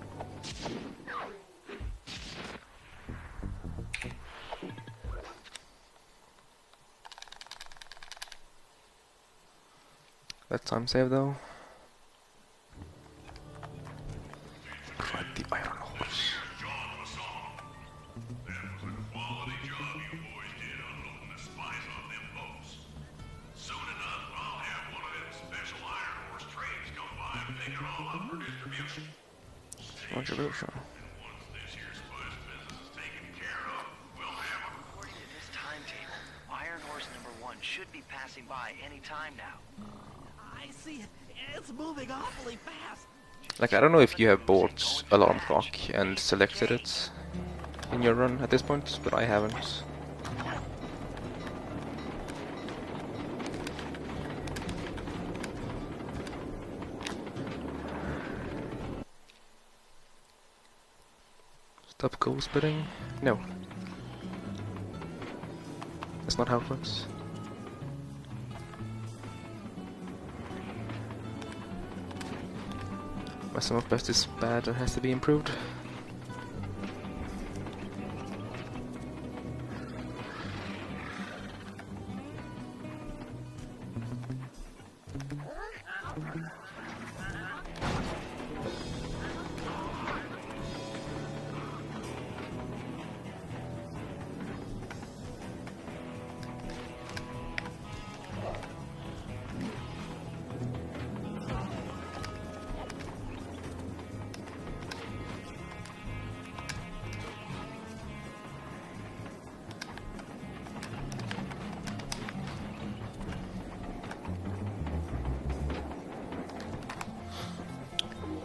That time save though. Ride the iron horse. That was a quality job you boys did unloading the spies on them boats. Soon enough, I'll have one of them special iron horse trains come by and pick it all up for distribution. Contribution. And once this here spice business is taken care of, we'll have a According to this timetable, Iron Horse number 1 should be passing by any time now. I see it. It's moving awfully fast. Like, I don't know if you have bought Alarm Clock and selected it in your run at this point, but I haven't. Stop goal splitting? No. That's not how it works. My sum of best is bad and has to be improved.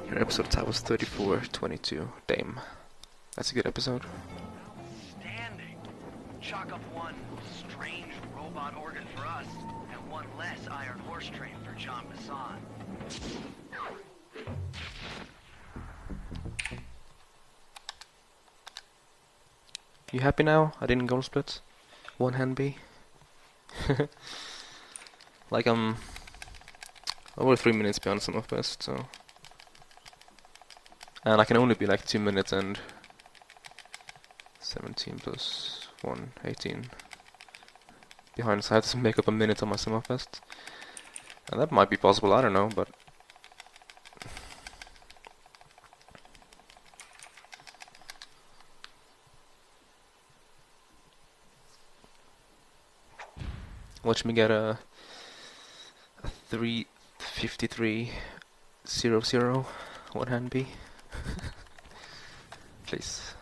Your episode time was 34:22. Damn. That's a good episode. Outstanding. Chalk up one strange robot organ for us, and one less iron horse train for John Bassan. You happy now? I didn't goal split. One hand B. Like I'm over 3 minutes behind some of best, so. And I can only be like 2 minutes and 17 plus 1, 18 behind, so I have to make up a minute on my sum of best. And that might be possible, I don't know, but watch me get a 3:53.00 one hand B. Please.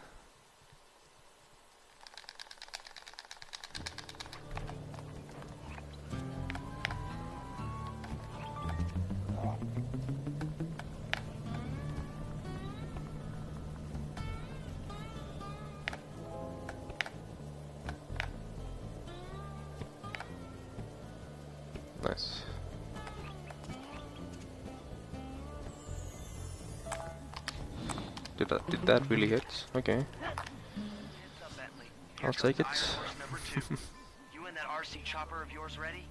Nice. Did that really hit? Okay. I'll take it. You and that RC chopper of yours ready?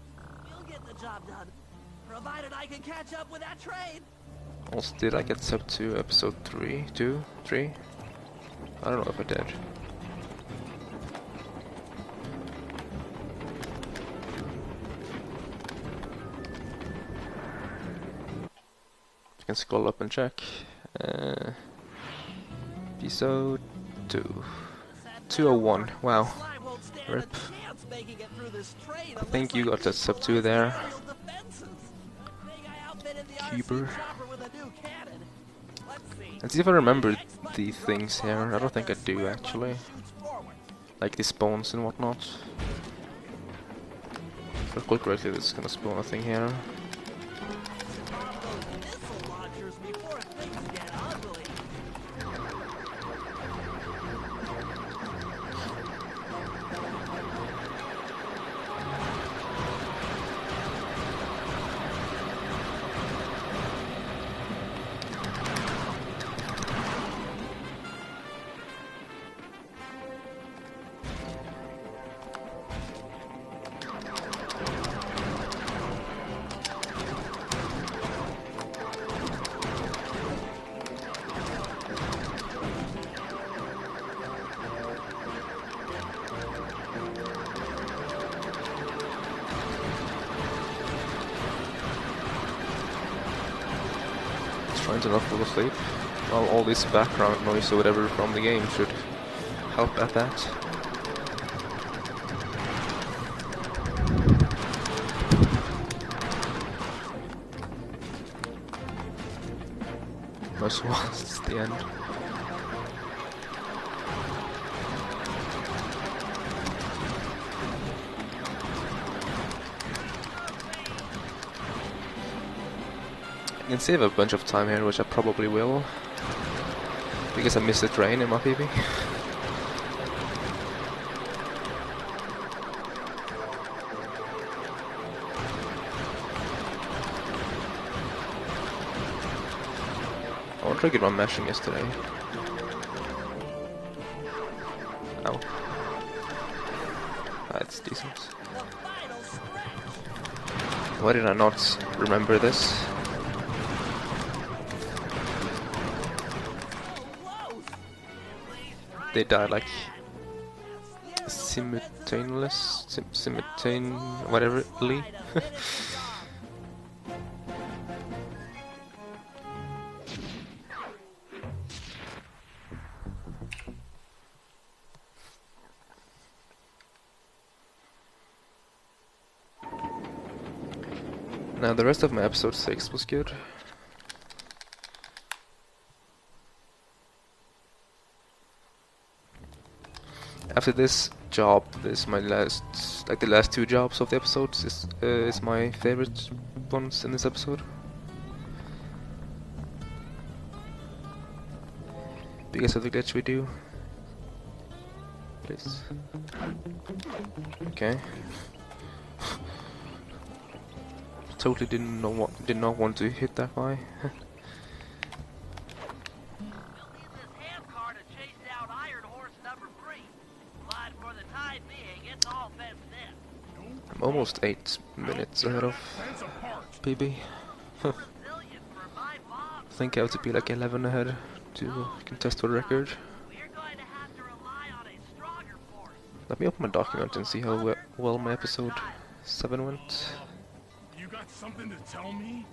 We'll get the job done, provided I can catch up with that train. Also, did I get sub to episode 3? 2? 3? I don't know if I did. You can scroll up and check. Episode 2. 201. Wow. Rip. I think you got that sub 2 there. Keeper. Let's see if I remember the things here. I don't think I do actually. Like the spawns and whatnot. If I recall correctly, this is gonna spawn a thing here. Trying to not fall asleep. Well, all this background noise or whatever from the game should help at that. Most once it's the end. I can save a bunch of time here, which I probably will, because I missed the train in my PB. I triggered my mashing yesterday. Ow. That's decent. Why did I not remember this? They die like simultaneous, whateverly. Now the rest of my episode 6 was good. After this job, this is my last, like the last 2 jobs of the episodes is my favorite ones in this episode. because of the glitch we do. Please. Okay. Totally did not want to hit that guy. I'm almost 8 minutes ahead of PB. I think I have to be like 11 ahead to contest the record. Let me open my document and see how well my episode 7 went. You got something to tell me?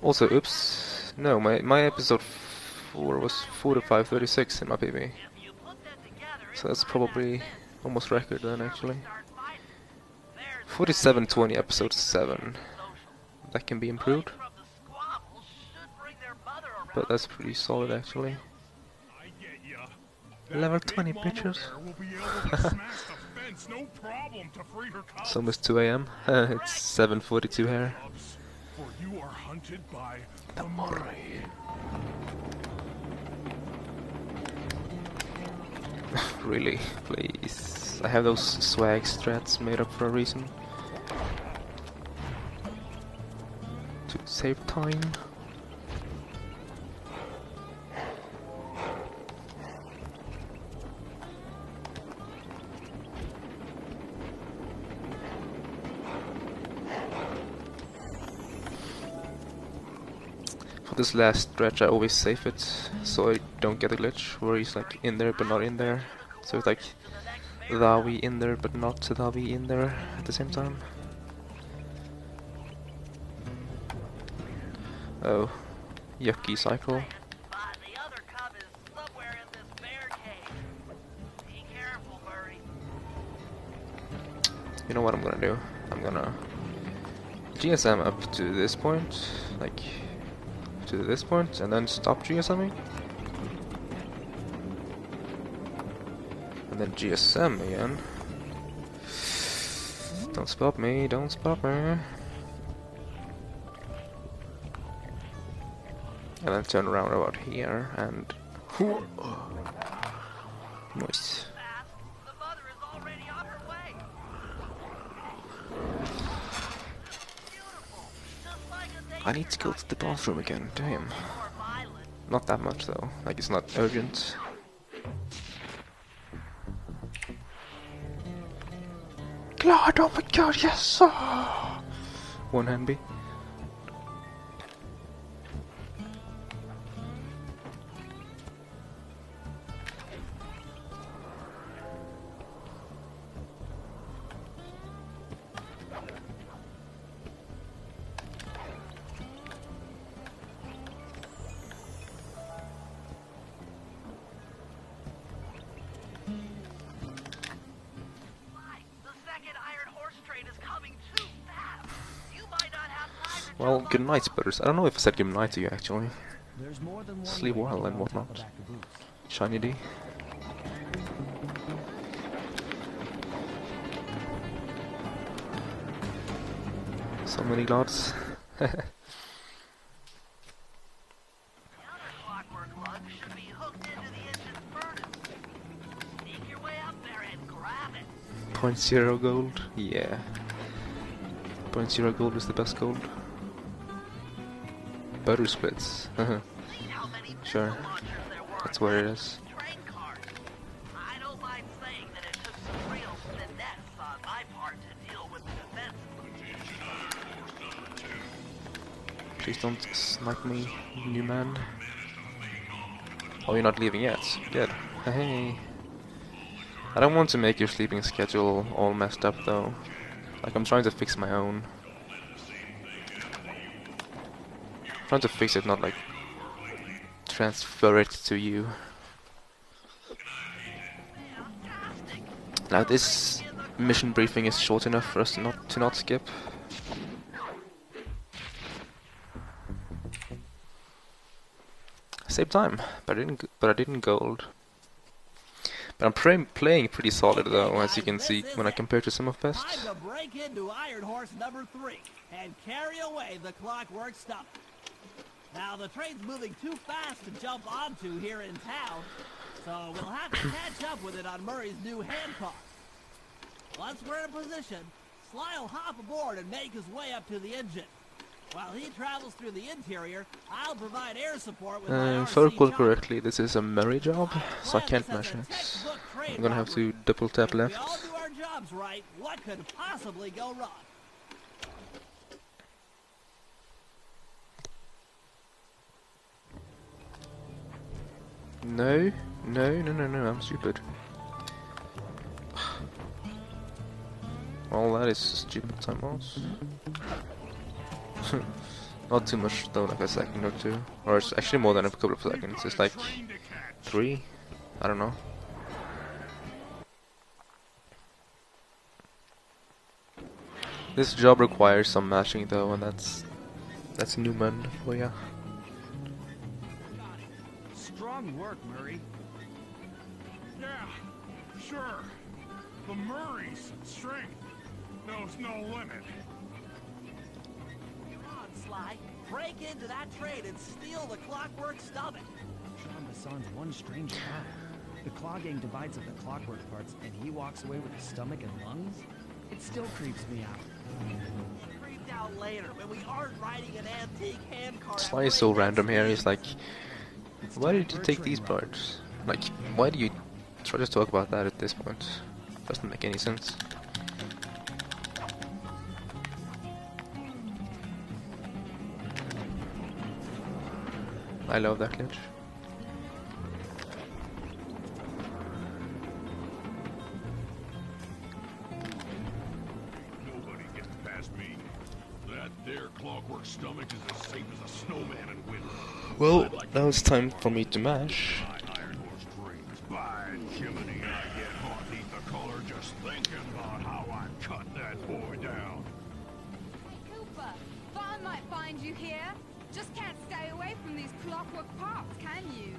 Also, oops, no, my episode 4 was 45:36 in my PB. So that's probably almost record then, actually. 47:20 episode 7. That can be improved. But that's pretty solid, actually. Level 20 bitches. It's almost 2 AM. It's 7:42 here. The Murray. Really, please. I have those swag strats made up for a reason. To save time. For this last stretch I always save it, so I don't get a glitch where he's like in there but not in there. So it's like Davi in there but not Davi in there at the same time. Oh, yucky cycle. You know what I'm gonna do? I'm gonna GSM up to this point, like to this point, and then stop GSMing. And then GSM again. Don't spot me, don't spot me. And then turn around about here and... Nice. I need to go to the bathroom again, damn. Not that much though, like it's not urgent. God, oh my god, yes! Sir. One hand B. Well, good night, butters. I don't know if I said good night to you, actually. Sleep well and whatnot. Shiny D. So many gods. .0 gold? Yeah. .0 gold is the best gold. Butter splits. Sure. That's where it is. Please don't snipe me, new man. Oh, you're not leaving yet? Good. Hey. I don't want to make your sleeping schedule all messed up though. Like, I'm trying to fix my own. I'm trying to fix it, not like transfer it to you. Now this mission briefing is short enough for us to not skip. Save time, but I didn't gold. But I'm playing pretty solid though, as you can see when I compare to some of best. Time to break into Iron Horse number 3 and carry away the Clockwork Stomach. Now, the train's moving too fast to jump onto here in town, so we'll have to catch up with it on Murray's new handcar. Once we're in position, Sly will hop aboard and make his way up to the engine. While he travels through the interior, I'll provide air support with my If I recall RC correctly, this is a Murray job, so I can't mash it. I'm gonna have to double tap left. If we all do our jobs right, what could possibly go wrong? No, I'm stupid. Well, that is a stupid time loss. Not too much though, like a second or two. Or it's actually more than a couple of seconds. It's like 3? I don't know. This job requires some matching though, and that's Newman for ya. Strong work, Murray. Yeah, sure. The Murray's strength knows no limit. Come on, Sly. Break into that train and steal the Clockwork stomach. Jean Bassan's one strange guy. The Claw Gang divides up the clockwork parts, and he walks away with the stomach and lungs? It still creeps me out. Creeped out later when we aren't riding an antique handcar. Sly is so random here. He's like, why did you take these parts? Like, why do you try to talk about that at this point? Doesn't make any sense. I love that glitch. Nobody gets past me. That there clockwork stomach is as safe as a snowman in winter. Well, now it's time for me to mash. My iron horse dreams. By Jiminy, I get hot neath the collar just thinking about how I cut that boy down. Cooper, thought I might find you here. Just can't stay away from these clockwork parts, can you?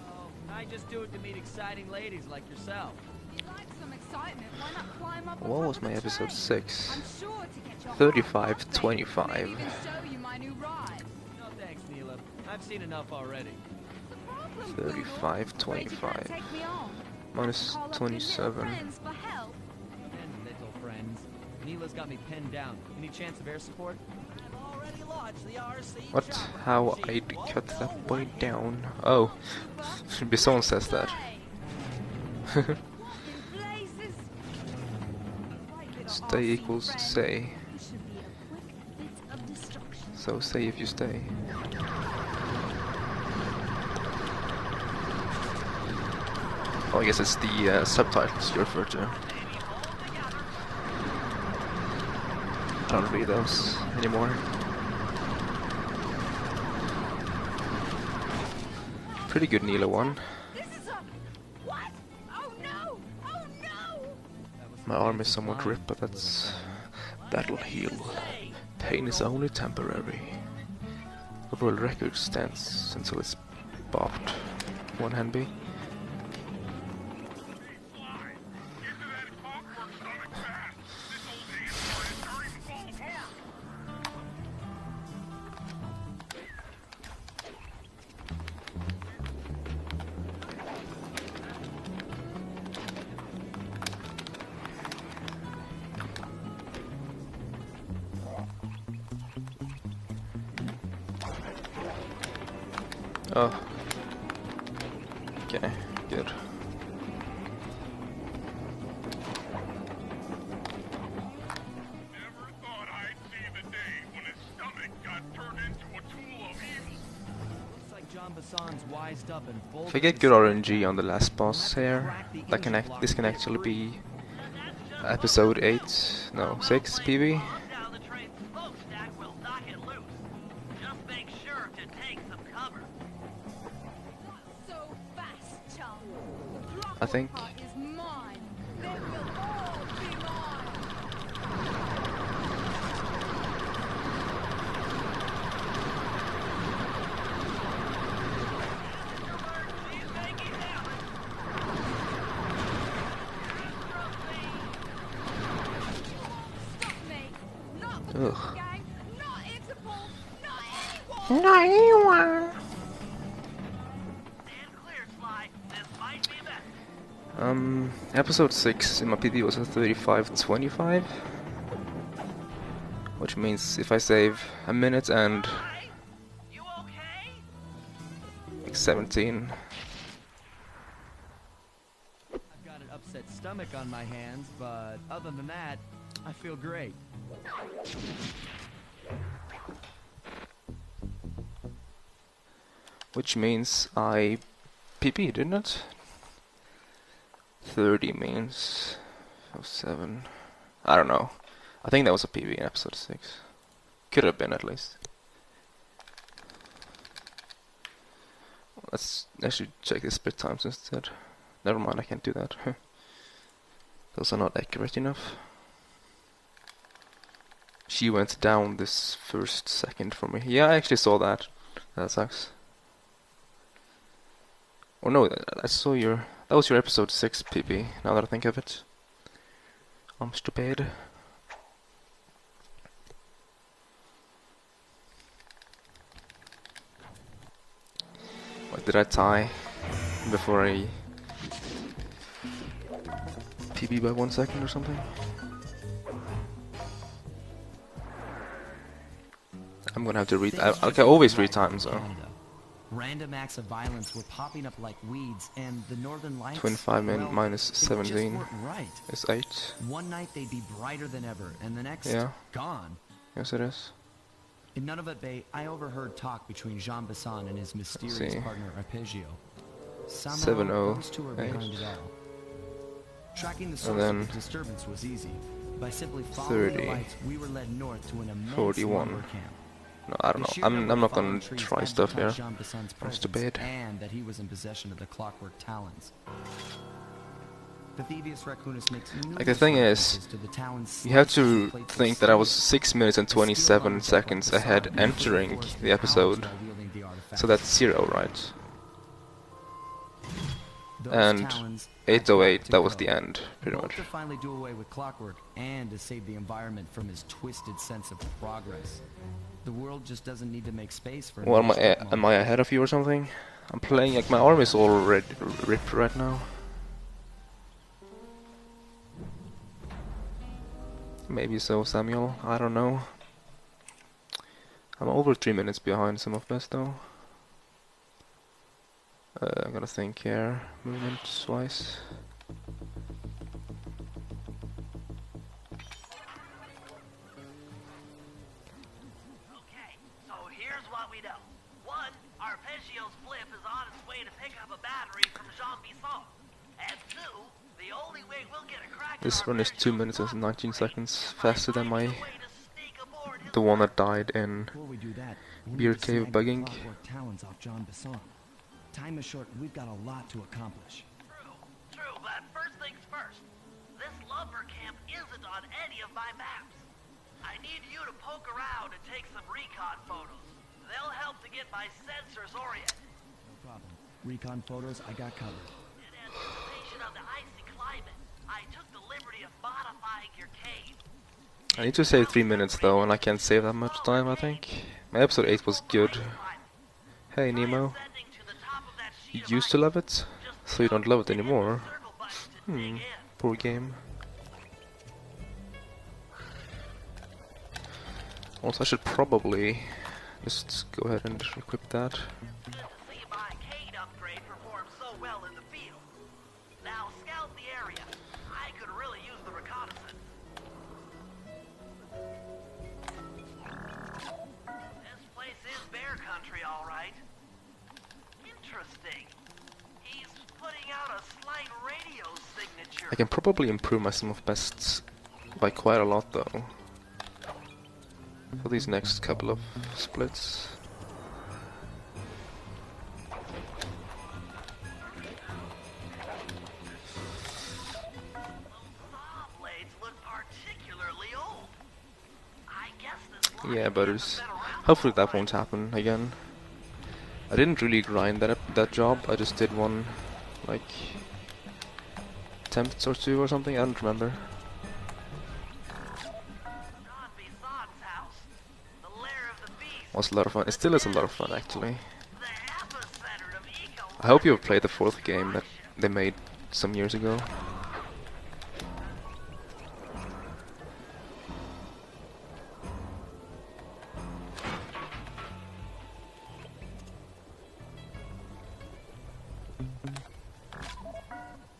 Oh, I just do it to meet exciting ladies like yourself. If you like some excitement, why not climb up on What top was of my the episode train? 6? I'm sure to get your 35, heart 25. maybe even show you my new ride. No thanks, Neela. I've seen enough already. The problem, 35, Poodle? Afraid you can't 25. take me on. Minus Call up your little 27. friends for help. And little friends. Neela's got me pinned down. Any chance of air support? I've already launched the RC What? chopper How machine. I'd cut Won't that boy go down? Oh, Bisson says that. What in blazes? Stay equals say. It should be a quick bit of destruction. So say if you stay. Oh, I guess it's the subtitles you refer to. I don't read those anymore. Pretty good Neela one. This is a what? Oh no! Oh no! My arm is somewhat ripped, but that'll heal. Pain is only temporary. The world record stands until it's bopped. One hand B. Oh. Okay, good. Never thought I'd see the day when his stomach got turned into a tool of evil. Looks like Jean Bassan's wised up and bold. If I get good RNG on the last boss here, this can actually be episode 8, no, 6 PB. Bomb down the train's smokestack will knock it loose. Just make sure to take some cover. So fast, chum. The I think. clockwork part is mine. They will all be mine. Stop me! Not the Ugh. Clockwork gang! Not Interpol! Not anyone! 91. Episode 6 in my PB was a 35:25, which means if I save a minute and like 17. I've got an upset stomach on my hands, but other than that, I feel great. Which means I PB, didn't it? 30 means 7. I don't know. I think that was a PB in episode 6. Could have been at least. Let's actually check the split times instead. Never mind, I can't do that. Those are not accurate enough. She went down this first second for me. Yeah, I actually saw that. That sucks. Oh no, I saw your... That was your episode 6 PB, now that I think of it. I'm stupid. What did I tie before I PB by 1 second or something? I'm gonna have to read... I can always read time, so... Random acts of violence were popping up like weeds, and the Northern Lights... 25 minus 17 right. is 8. One night they'd be brighter than ever, and the next, gone. Yes, it is. In Nunavut Bay, I overheard talk between Jean Besson and his mysterious partner Arpeggio. Somehow, those two are behind it all. Tracking the source of the disturbance was easy. By simply following the lights, we were led north to an immense 41. lumber camp. No, I don't know. I'm not gonna try stuff here. I'm stupid. And that he was in possession of the clockwork talons. The thievius raccoonus makes like the thing is, you have to think that I was 6 minutes and 27 seconds ahead entering the episode. So that's 0, right? And 8:08, that was the end, pretty much. To finally do away with clockwork and to save the environment from his twisted sense of progress. The world just doesn't need to make space for... Well, am I ahead of you or something? I'm playing like my arm is all ripped right now. Maybe so, Samuel. I don't know. I'm over 3 minutes behind some of this though. I'm gonna think here, movement-wise. Arpeggio's flip is on its way to pick up a battery from Jean Bisson. And 2, the only way we'll get a crack at this run is 2 minutes and 19 seconds faster than the one that died in Beer Cave bugging. Time is short, we've got a lot to accomplish. True, but first things first. This lumber camp isn't on any of my maps. I need you to poke around and take some recon photos. They'll help to get my sensors oriented. No problem. Recon photos, I got covered. In anticipation of the icy climate, I took the liberty of modifying your cave. I need to save 3 minutes though, and I can't save that much time, I think. My episode 8 was good. Hey Nemo. You used to love it, so you don't love it anymore. Poor game. Also, I should probably just go ahead and equip that. Now scout the area. I could really use the reconnaissance. This place is bear country, all right. Interesting. He's putting out a slight radio signature. I can probably improve my sum of bests by quite a lot though. For these next couple of splits. Yeah, butters. Hopefully that won't happen again. I didn't really grind that job. I just did one, like, attempts or 2 or something. I don't remember. Was a lot of fun. It still is a lot of fun, actually. I hope you've played the 4th game that they made some years ago.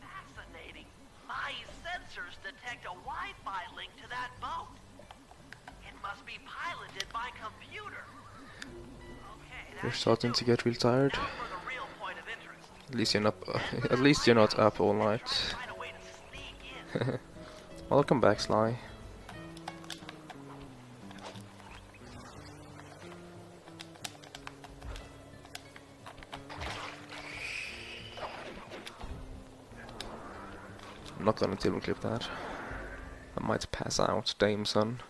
Fascinating. My sensors detect a Wi-Fi link to that boat. It must be piloted by computer. Okay, You're starting to get real tired. At least you're not. At least you're not up all night. Welcome back, Sly. I'm not gonna table clip that. I might pass out, damn son.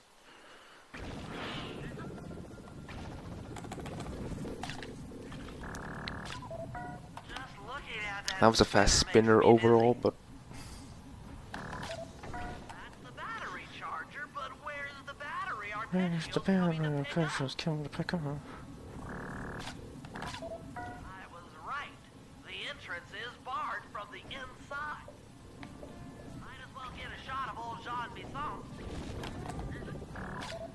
That was a fast spinner overall, but where's the battery? Precious, come to pick up. I was right. The entrance is barred from the inside. Might as well get a shot of old Jean Bisson.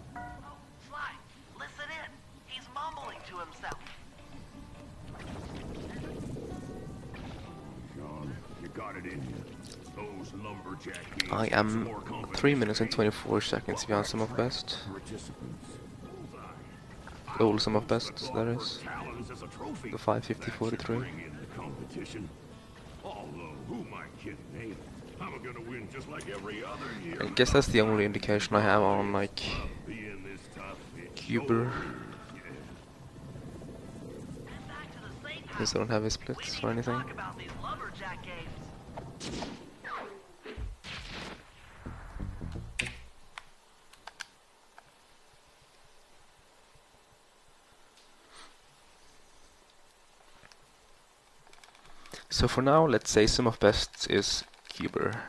Oh, Sly, listen in. He's mumbling to himself. Sean, you got it in you. Those lumberjack games I have some am more competition, 3 minutes and eh? 24 seconds beyond some of best. Participants. All some of best, that is. Talons as a trophy. The 550-43. Bring in the competition. Although, who am I kidding, eh? I'm gonna win just like every other year. I guess that's the only indication I have on, like, Being this tough, it's Cuber. so- Since I don't have his splits or anything. Talk about these lumberjack games. So for now, let's say sum of best is Cuber.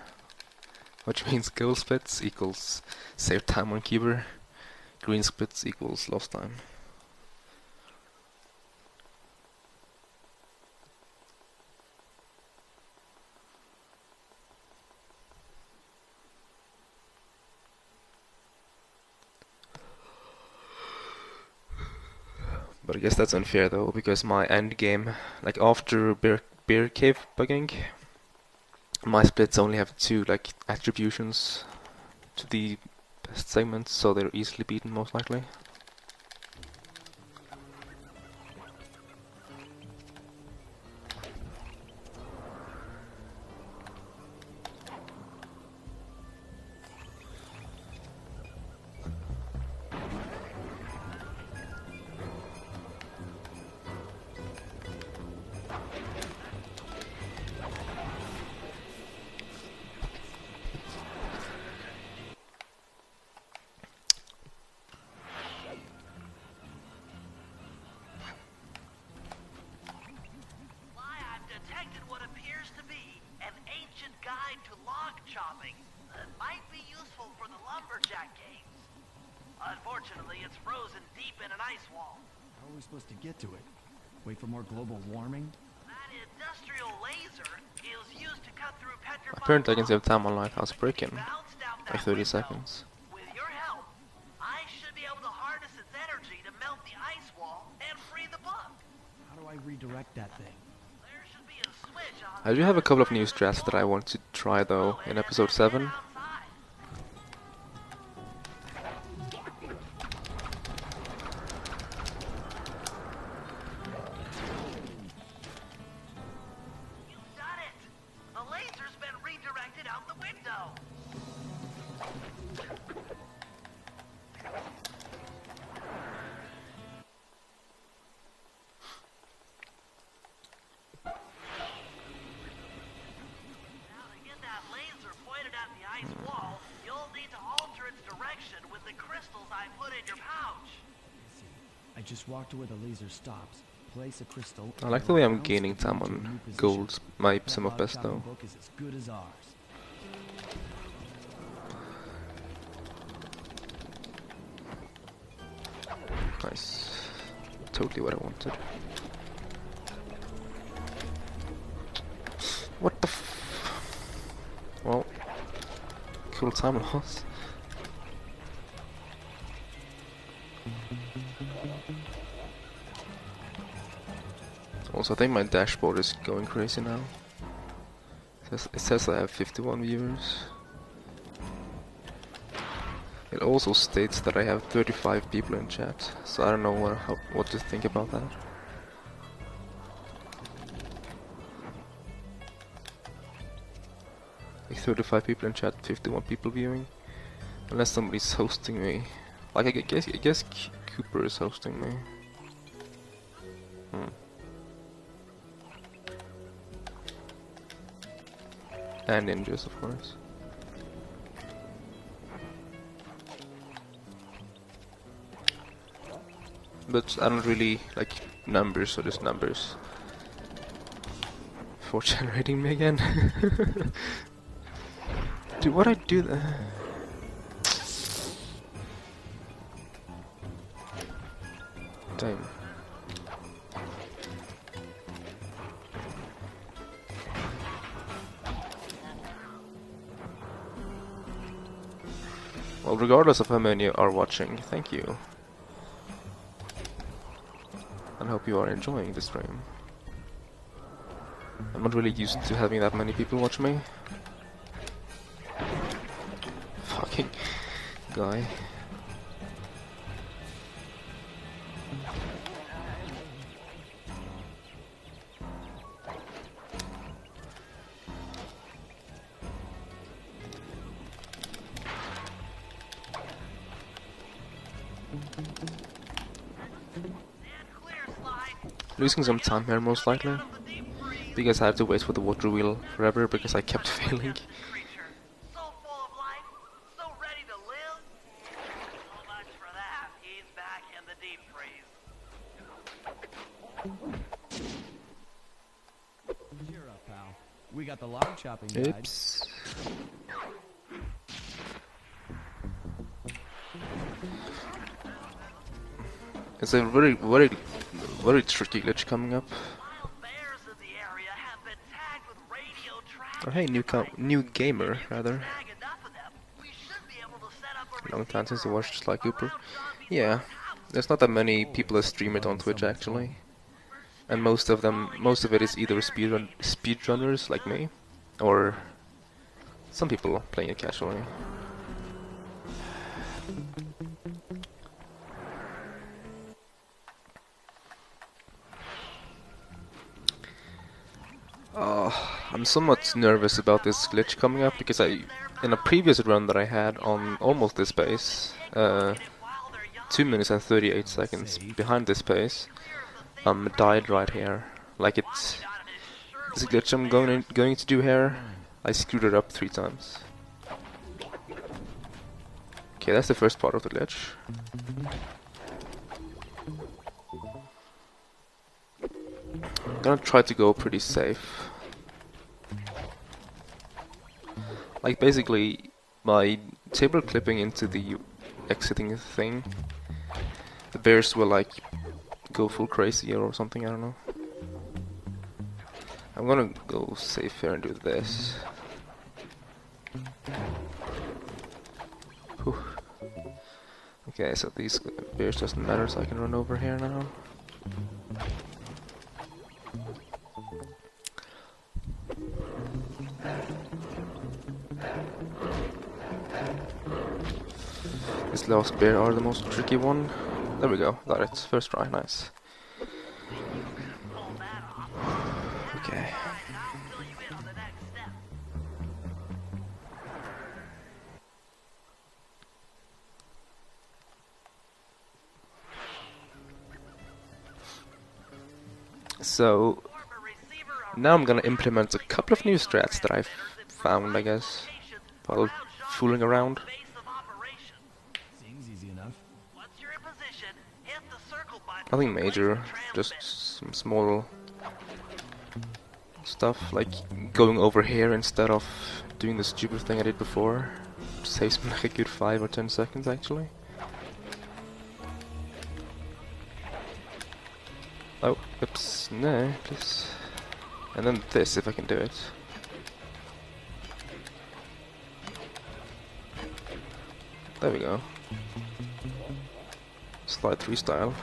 Which means gold splits equals save time on Cuber. Green splits equals lost time. But I guess that's unfair though, because my end game, like after bear cave bugging, my splits only have 2 like attributions to the best segments, so they're easily beaten most likely. Unfortunately, it's frozen deep in an ice wall. How are we supposed to get to it? Wait for more global warming? That industrial laser is used to cut through petrified Apparently I can save rocks. time on Lighthouse Break-In. Bounced out Like that 30 window. seconds. With your help, I should be able to harness its energy to melt the ice wall and free the bug. How do I redirect that thing? There should be a switch on I do have a couple of new strats that I want to try though in episode 7. I just walk to where the laser stops, place a crystal. I like the way I'm gaining time on gold, my sum of best though. Book is as good as ours. Nice. totally what I wanted. What the well, cool time loss. Also, I think my dashboard is going crazy now. It says I have 51 viewers. It also states that I have 35 people in chat, so I don't know what to think about that. Like 35 people in chat, 51 people viewing. Unless somebody's hosting me. Like I guess Cooper is hosting me. And ninjas, of course. But I don't really like numbers, so just numbers. For generating me again. Dude, what I do that? Damn. Well, regardless of how many are watching, thank you. And I hope you are enjoying the stream. I'm not really used to having that many people watch me. Fucking guy. Losing some time here most likely, because I have to wait for the water wheel forever because I kept failing. So full of life, so ready to live. So much for that. He's back in the deep freeze. Cheer up, pal. We got the log chopping guide. Oops. It's a very tricky glitch coming up. Oh hey, new gamer rather. Long time since I watched Sly Cooper. Yeah, there's not that many people that stream it on Twitch actually, and most of it is either speedrunners like me, or some people playing it casually. I'm somewhat nervous about this glitch coming up because in a previous run that I had on almost this pace, 2 minutes and 38 seconds behind this pace, died right here. Like this glitch I'm going to do here, I screwed it up 3 times. Okay, that's the first part of the glitch. I'm gonna try to go pretty safe. Like basically, by table clipping into the exiting thing, the bears will like go full crazy or something, I don't know. I'm gonna go safe here and do this. Whew. Okay, so these bears doesn't matter, so I can run over here now. This last bear are the most tricky one. There we go, got it. First try, nice. Okay. So now I'm gonna implement a couple of new strats that I've found, I guess, while fooling around. Nothing major, just some small stuff, like going over here instead of doing the stupid thing I did before. Saves me like a good 5 or 10 seconds actually. Oops, no, please. And then this, if I can do it. There we go. Slide 3 style.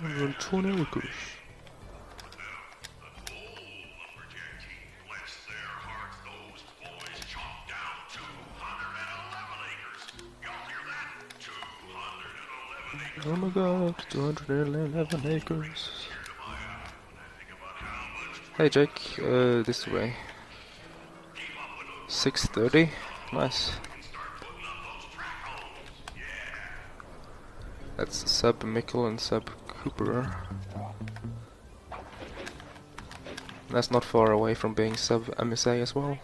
And 20 acres. Oh my god, 211 acres. Hey Jake, this way. 6:30, nice. That's Sub Mikkel and Sub Cooper. That's not far away from being Sub MSA as well.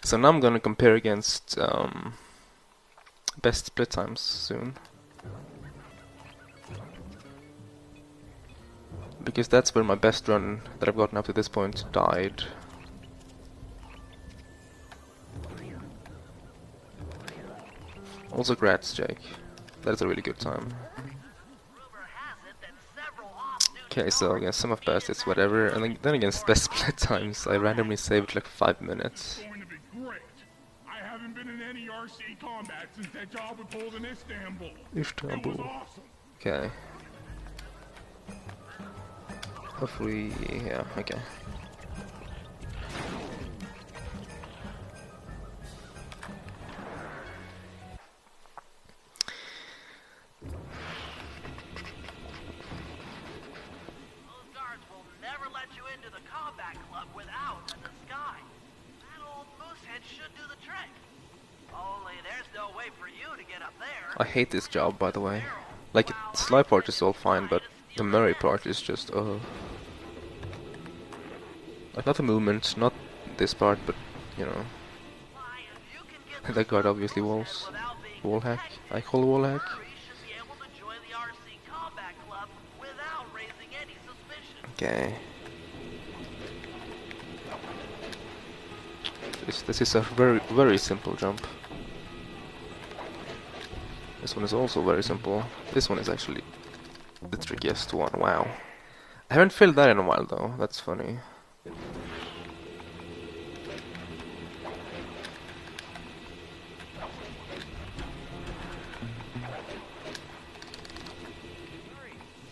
So now I'm gonna compare against best split times soon. Because that's where my best run that I've gotten up to this point died. Also grats, Jake. That is a really good time. Okay, so against some of best it's whatever, and then against best split times I randomly saved like 5 minutes. I haven't been in any RC combat since that job we pulled in Istanbul. Istanbul. It was awesome. Okay. Hopefully, yeah, okay. I hate this job, by the way. Like, the slide part is all fine, but the Murray part is just, like, not the movement, not this part, but, you know. That guard obviously wall hack. I call wall hack. Okay. This is a very simple jump. This one is also very simple. This one is actually the trickiest one. Wow. I haven't filled that in a while though. That's funny.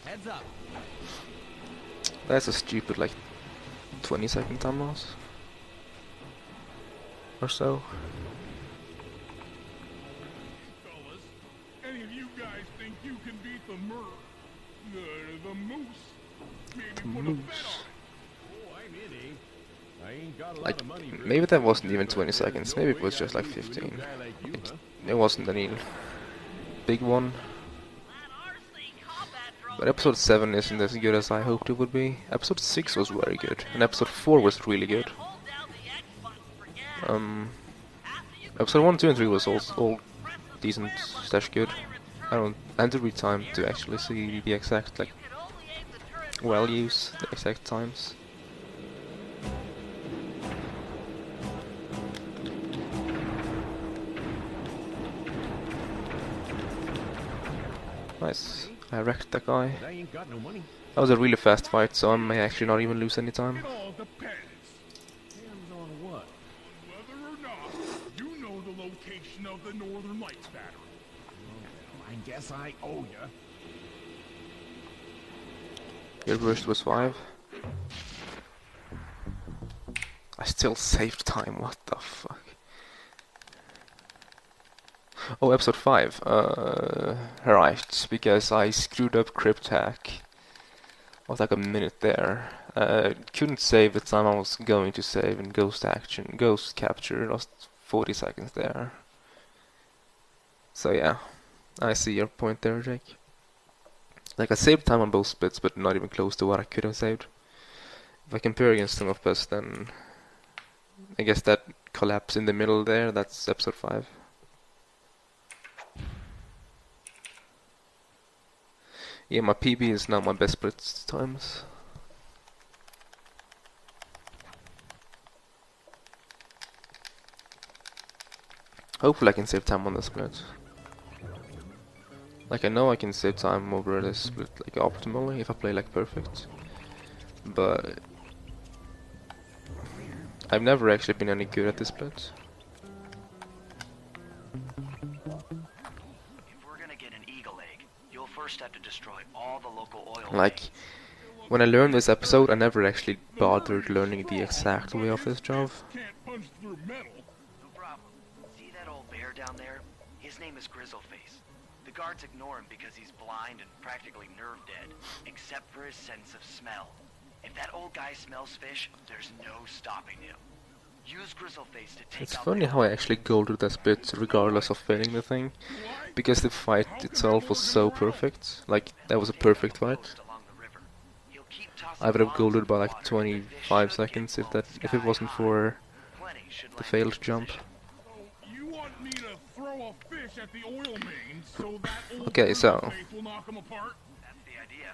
Heads up. That's a stupid like 20-second time loss or so. The moose. Maybe put a bet on. Like, maybe that wasn't even 20 seconds. Maybe it was just like 15. It wasn't any big one. But episode 7 isn't as good as I hoped it would be. Episode 6 was very good, and episode 4 was really good. Episode 1, 2, and 3 was all decent slash good. I had to read time to actually see the exact like values, the exact times. Nice. I wrecked that guy. That was a really fast fight, so I may actually not even lose any time. It all depends. Depends on what? Whether or not you know the location of the Northern Lights battery. I guess I owe ya. Your burst was 5. I still saved time, what the fuck? Oh, episode 5. Right, because I screwed up crypt hack. I was like a minute there. Couldn't save the time I was going to save in ghost capture. Lost 40 seconds there. So yeah, I see your point there, Jake. Like, I saved time on both splits, but not even close to what I could have saved. If I compare against Song of Best, then I guess that collapse in the middle there, that's episode 5. Yeah, my PB is now my best split times. Hopefully I can save time on the split. Like, I know I can save time over this split like optimally if I play like perfect. But I've never actually been any good at this split. If we're gonna get an eagle egg, you'll first have to destroy all the local oil Like, veins. when I learned this episode, I never actually bothered learning the exact way of this job. Can't punch through metal. No problem. See that old bear down there? His name is Grizzleface. The guards ignore him because he's blind and practically nerve dead, except for his sense of smell. If that old guy smells fish, there's no stopping him. Use Grizzleface to take It's out funny the how I actually golded that bit regardless of failing the thing. Because the fight itself was so perfect. Like, that was a perfect fight. along the river. He'll keep tossing I would have bombs golded in by the like water, 25 and the fish seconds should if get it wasn't sky for high. Plenty should the land failed in jump. position. You want me to throw a fish at the oil main so that old Okay, so face will knock him apart? That's the idea.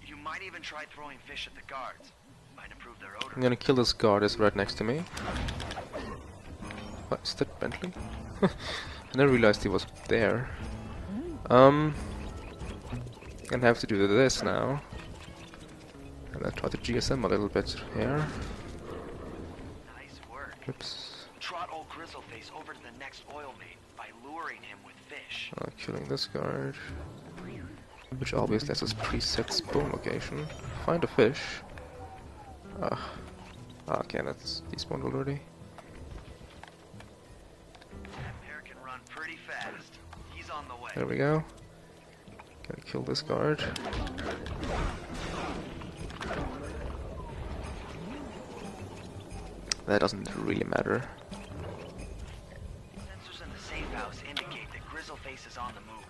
You might even try throwing fish at the guards. Might improve their odor. I'm gonna kill this guard that's right next to me. What, is that Bentley? I never realized he was there. Gonna have to do this now. And then try to GSM a little bit here. Nice work. Oops. Trot old Grizzleface over to the next oil main by luring him with fish. Killing this guard. Which obviously has this preset spawn location. Find a fish. Okay, that's despawned already. That bear can run pretty fast. He's on the way. There we go. Gotta kill this guard. That doesn't really matter. Sensors in the safe house indicate that Grizzleface is on the move.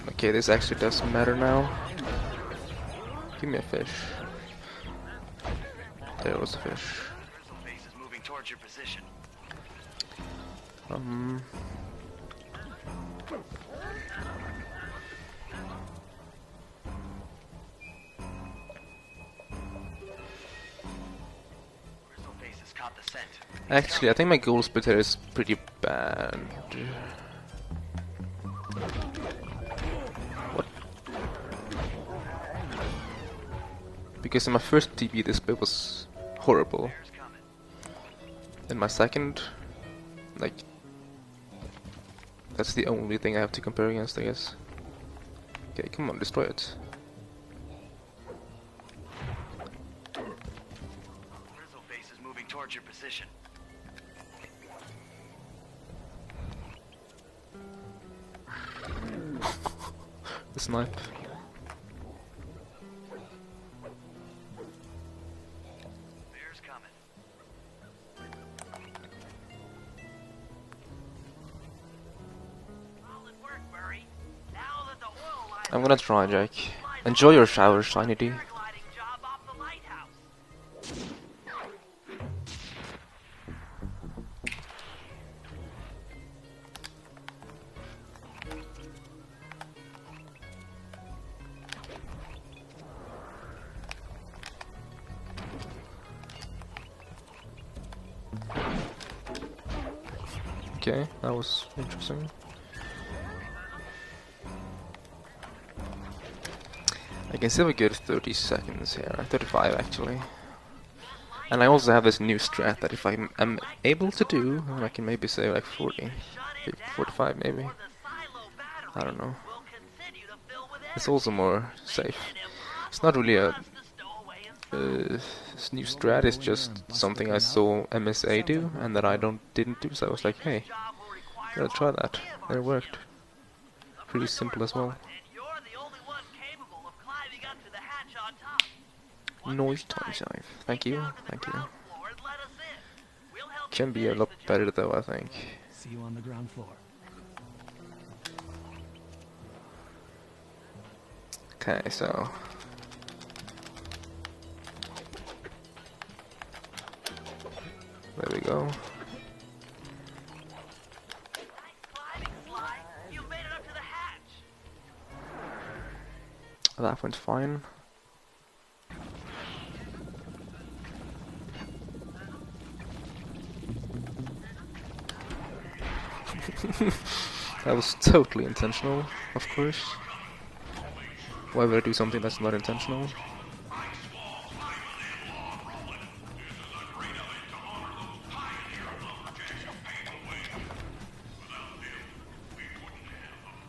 Okay, this actually does matter now. Give me a fish. There was a fish. Grizzleface is moving towards your position. Grizzleface has caught the scent. Actually, I think my goal split here is pretty bad. What? Because in my first TB this bit was horrible. Bear's coming. In my second, like, that's the only thing I have to compare against, I guess. Okay, come on, destroy it. Grizzleface is moving towards your position. The snipe. Bear's coming. Solid work, Murray. Now that the oil lines I'm gonna try, Jack. Enjoy your shower, Shiny D. paragliding job off the lighthouse. Okay, that was interesting. I can save a good 30 seconds here, 35 actually. And I also have this new strat that if I am able to do, I can maybe save like 40, 45 maybe. I don't know. It's also more safe. It's not really a this new strat, is just something I saw MSA do and that I didn't do, so I was like, hey, gotta try that. And it worked. Pretty simple as well. Noise time save. Thank you, thank you. Can be a lot better though, I think. See you on the ground floor. Okay, so There we go. Climbing, Sly. You made it up to the hatch. That went fine. That was totally intentional, of course. Why would I do something that's not intentional?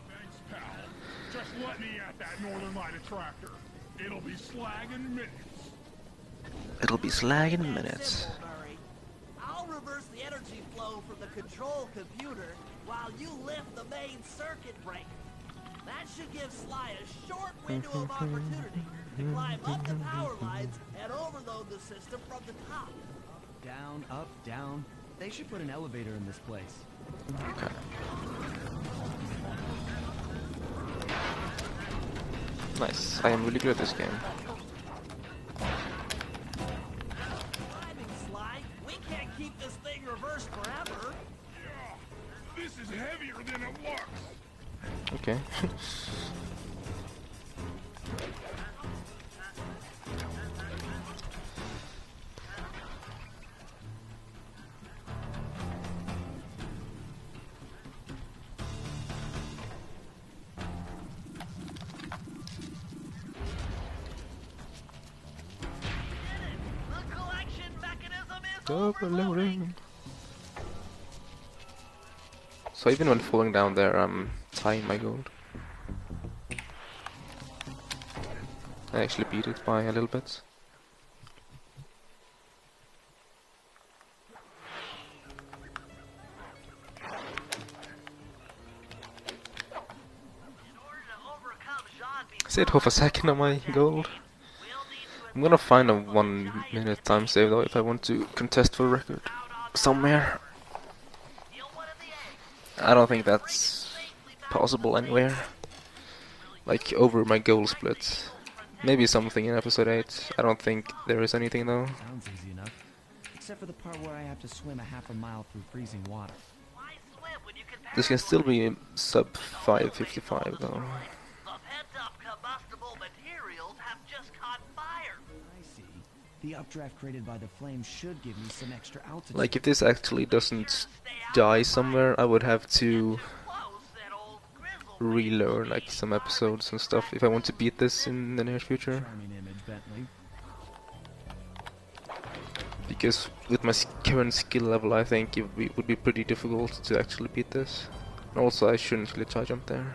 Thanks, pal. Just let me at that northern light attractor. It'll be slag in minutes. It'll be slag in minutes. Simple, Murray. I'll reverse the energy flow from the control computer while you lift the main circuit breaker. That should give Sly a short window of opportunity to climb up the power lines and overload the system from the top. Down, up, down. They should put an elevator in this place. Okay. Nice. I am really good at this game. Climbing, Sly. We can't keep this thing reversed forever. Yeah, this is heavier than it looks. Okay. The collection mechanism is Overloading. So even when falling down there, I'm tying my gold. I actually beat it by a little bit. Sit off a second on my gold. I'm gonna find a 1 minute time save though if I want to contest for a record somewhere. I don't think that's possible anywhere. Like over my goal split. Maybe something in episode 8. I don't think there is anything though. Sounds easy enough. Except for the part where I have to swim a half a mile through freezing water. This can still be sub 555 though. The pent-up combustible materials have just caught fire. I see. The updraft created by the flames should give me some extra altitude. Like if this actually doesn't die somewhere, I would have to relearn like some episodes and stuff if I want to beat this in the near future. Charming image, Bentley. Because with my current skill level, I think it would be pretty difficult to actually beat this. And also, I shouldn't really try jump there.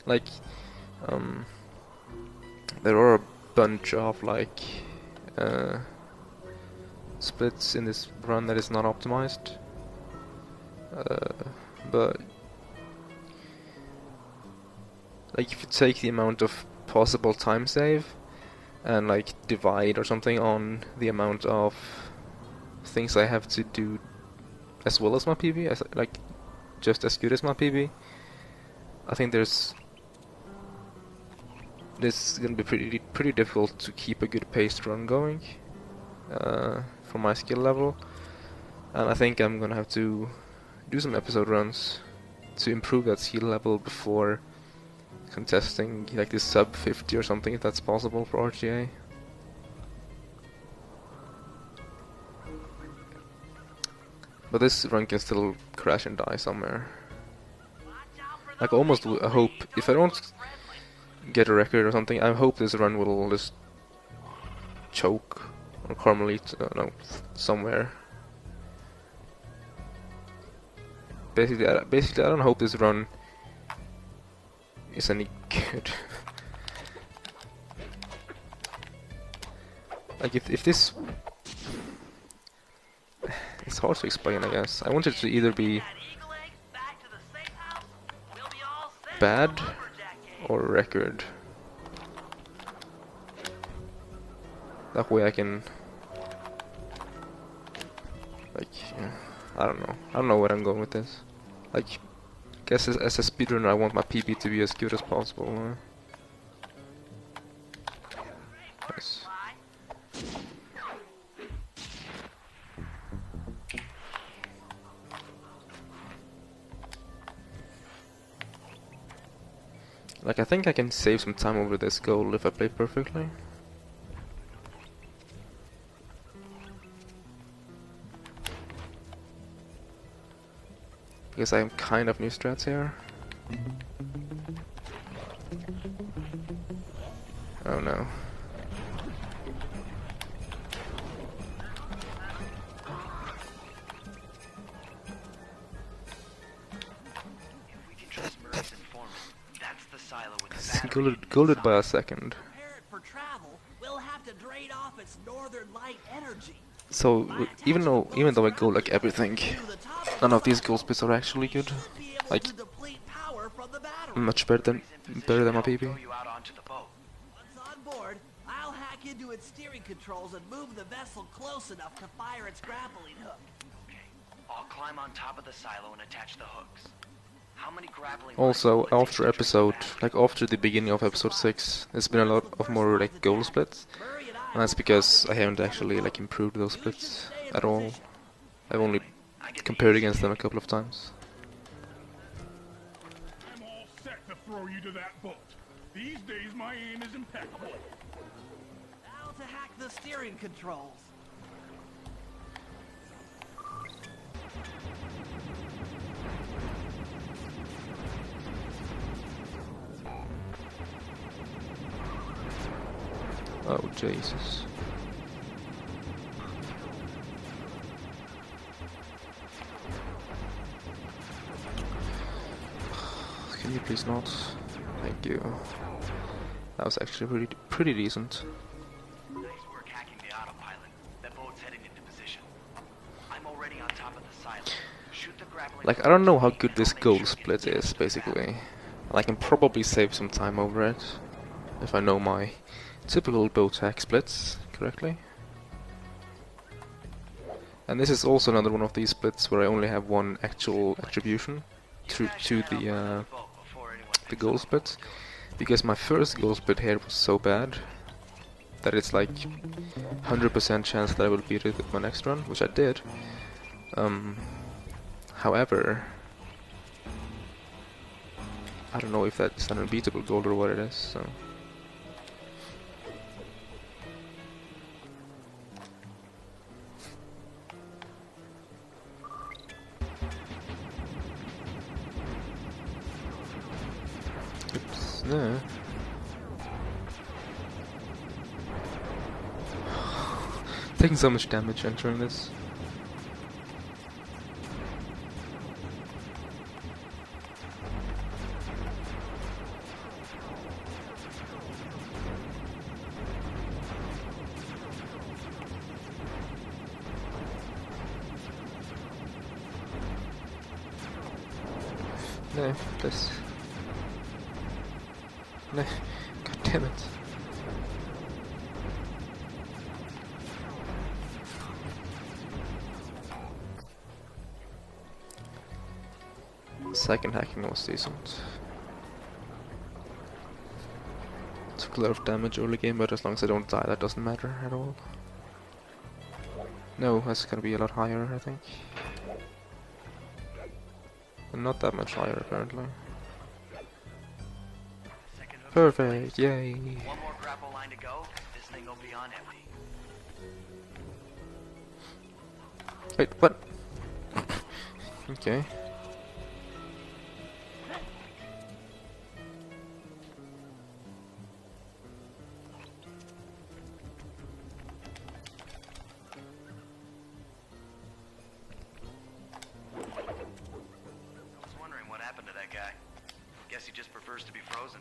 Like, there are a bunch of like splits in this run that is not optimized. But like if you take the amount of possible time save and like divide or something on the amount of things I have to do as well as my PB, as like just as good as my PB, I think this is gonna be pretty difficult to keep a good paced run going for my skill level, and I think I'm gonna have to do some episode runs to improve that skill level before contesting like this sub 50 or something, if that's possible for RTA. But this run can still crash and die somewhere. Like almost I hope, if I don't get a record or something, I hope this run will just choke or Carmelite, no, somewhere. Basically, I don't hope this run is any good. Like if this, it's hard to explain, I guess. I want it to either be bad or record. That way I can, like, yeah, I don't know where I'm going with this. Like, I guess as a speedrunner, I want my PB to be as good as possible. Nice. Like, I think I can save some time over this goal if I play perfectly. Because I am kind of new strats here. Oh no. Golded by a second. We'll have to drain off its northern light energy. So even though I go like everything, none of these gold splits are actually good. Like much better than my PB. Once on board, I'll hack into its steering controls and move the vessel close enough to fire its grappling hook. Okay. I'll climb on top of the silo and attach the hooks. How many grappling Also, after the beginning of episode 6, there's been a lot of more like goal splits, and that's because I haven't actually like improved those splits at all. I've only compared against them a couple of times. I'm all set to throw you to that boat. These days my aim is impeccable. Now to hack the steering controls. Oh, Jesus. Can you please not? Thank you. That was actually pretty decent. Nice work hacking the autopilot. That boat's heading into position. I'm already on top of the silo. Shoot the grappling. Like, I don't know how good this goal split is, basically. I can probably save some time over it if I know my typical boat hack splits correctly. And this is also another one of these splits where I only have one actual attribution to the goal split, because my first goal split here was so bad that it's like 100% chance that I will beat it with my next run, which I did. However, I don't know if that's an unbeatable goal or what it is, so... Oops, no. Taking so much damage entering this. No, this. No, god damn it. Second hacking was decent. Took a lot of damage early game, but as long as I don't die, that doesn't matter at all. No, that's gonna be a lot higher, I think. And not that much higher, apparently. Perfect, yay! One more grapple line to go. This thing will be on empty. Wait, what? Okay. Guess he just prefers to be frozen.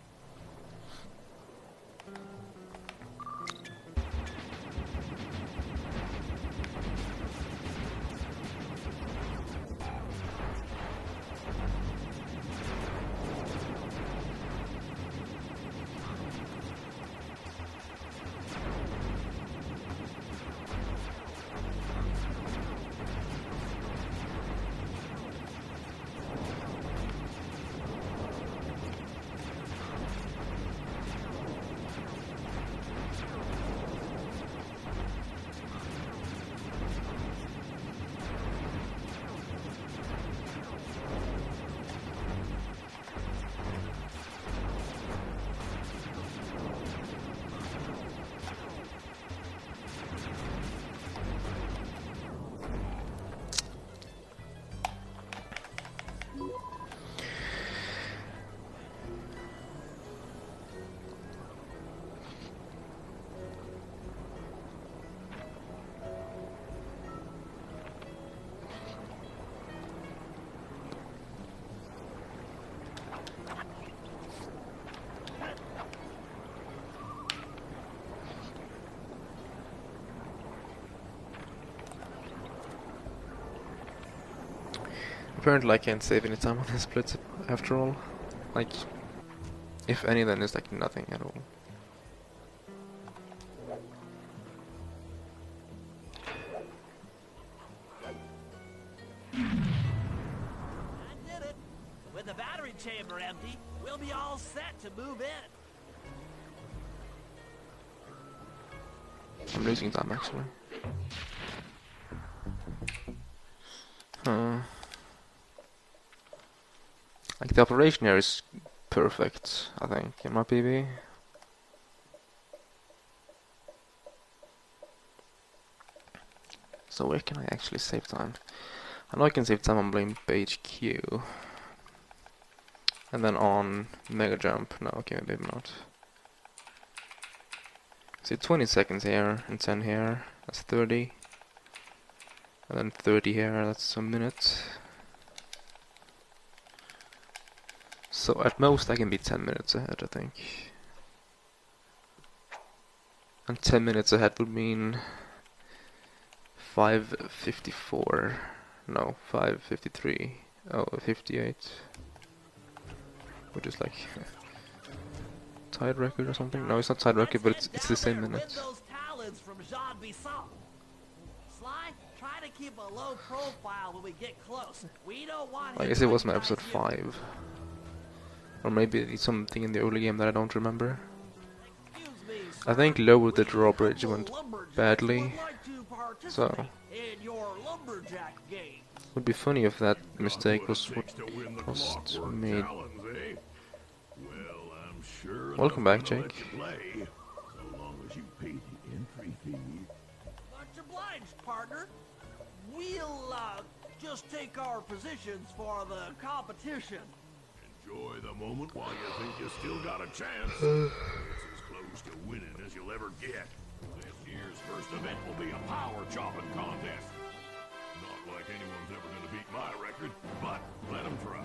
Apparently I can't save any time on this splits after all. Like, if any, then it's like nothing at all. I did it. With the battery chamber empty, we'll be all set to move in. I'm losing time actually. Like the operation here is perfect, I think, in my PB. So where can I actually save time? I know I can save time on Blame HQ. And then on Mega Jump. No, okay, maybe not. See, 20 seconds here and 10 here. That's 30. And then 30 here, that's a minute. So at most I can be 10 minutes ahead, I think. And 10 minutes ahead would mean 5:54. No, 5:53. Oh, 58. Which is like tied record or something. No, it's not tied record, but it's the same minute. Those talents from Jean Bisson. Sly, try to keep a low profile when we get close. We don't want. I guess it was my episode 5. Or maybe it's something in the early game that I don't remember. I think Lower the Drawbridge went badly, so would be funny if that mistake was what cost me. Welcome back, Jake. Much obliged, partner. We'll just take our positions for the competition. Enjoy the moment while you think you still got a chance. It's as close to winning as you'll ever get. This year's first event will be a power chopping contest. Not like anyone's ever gonna beat my record, but let them try.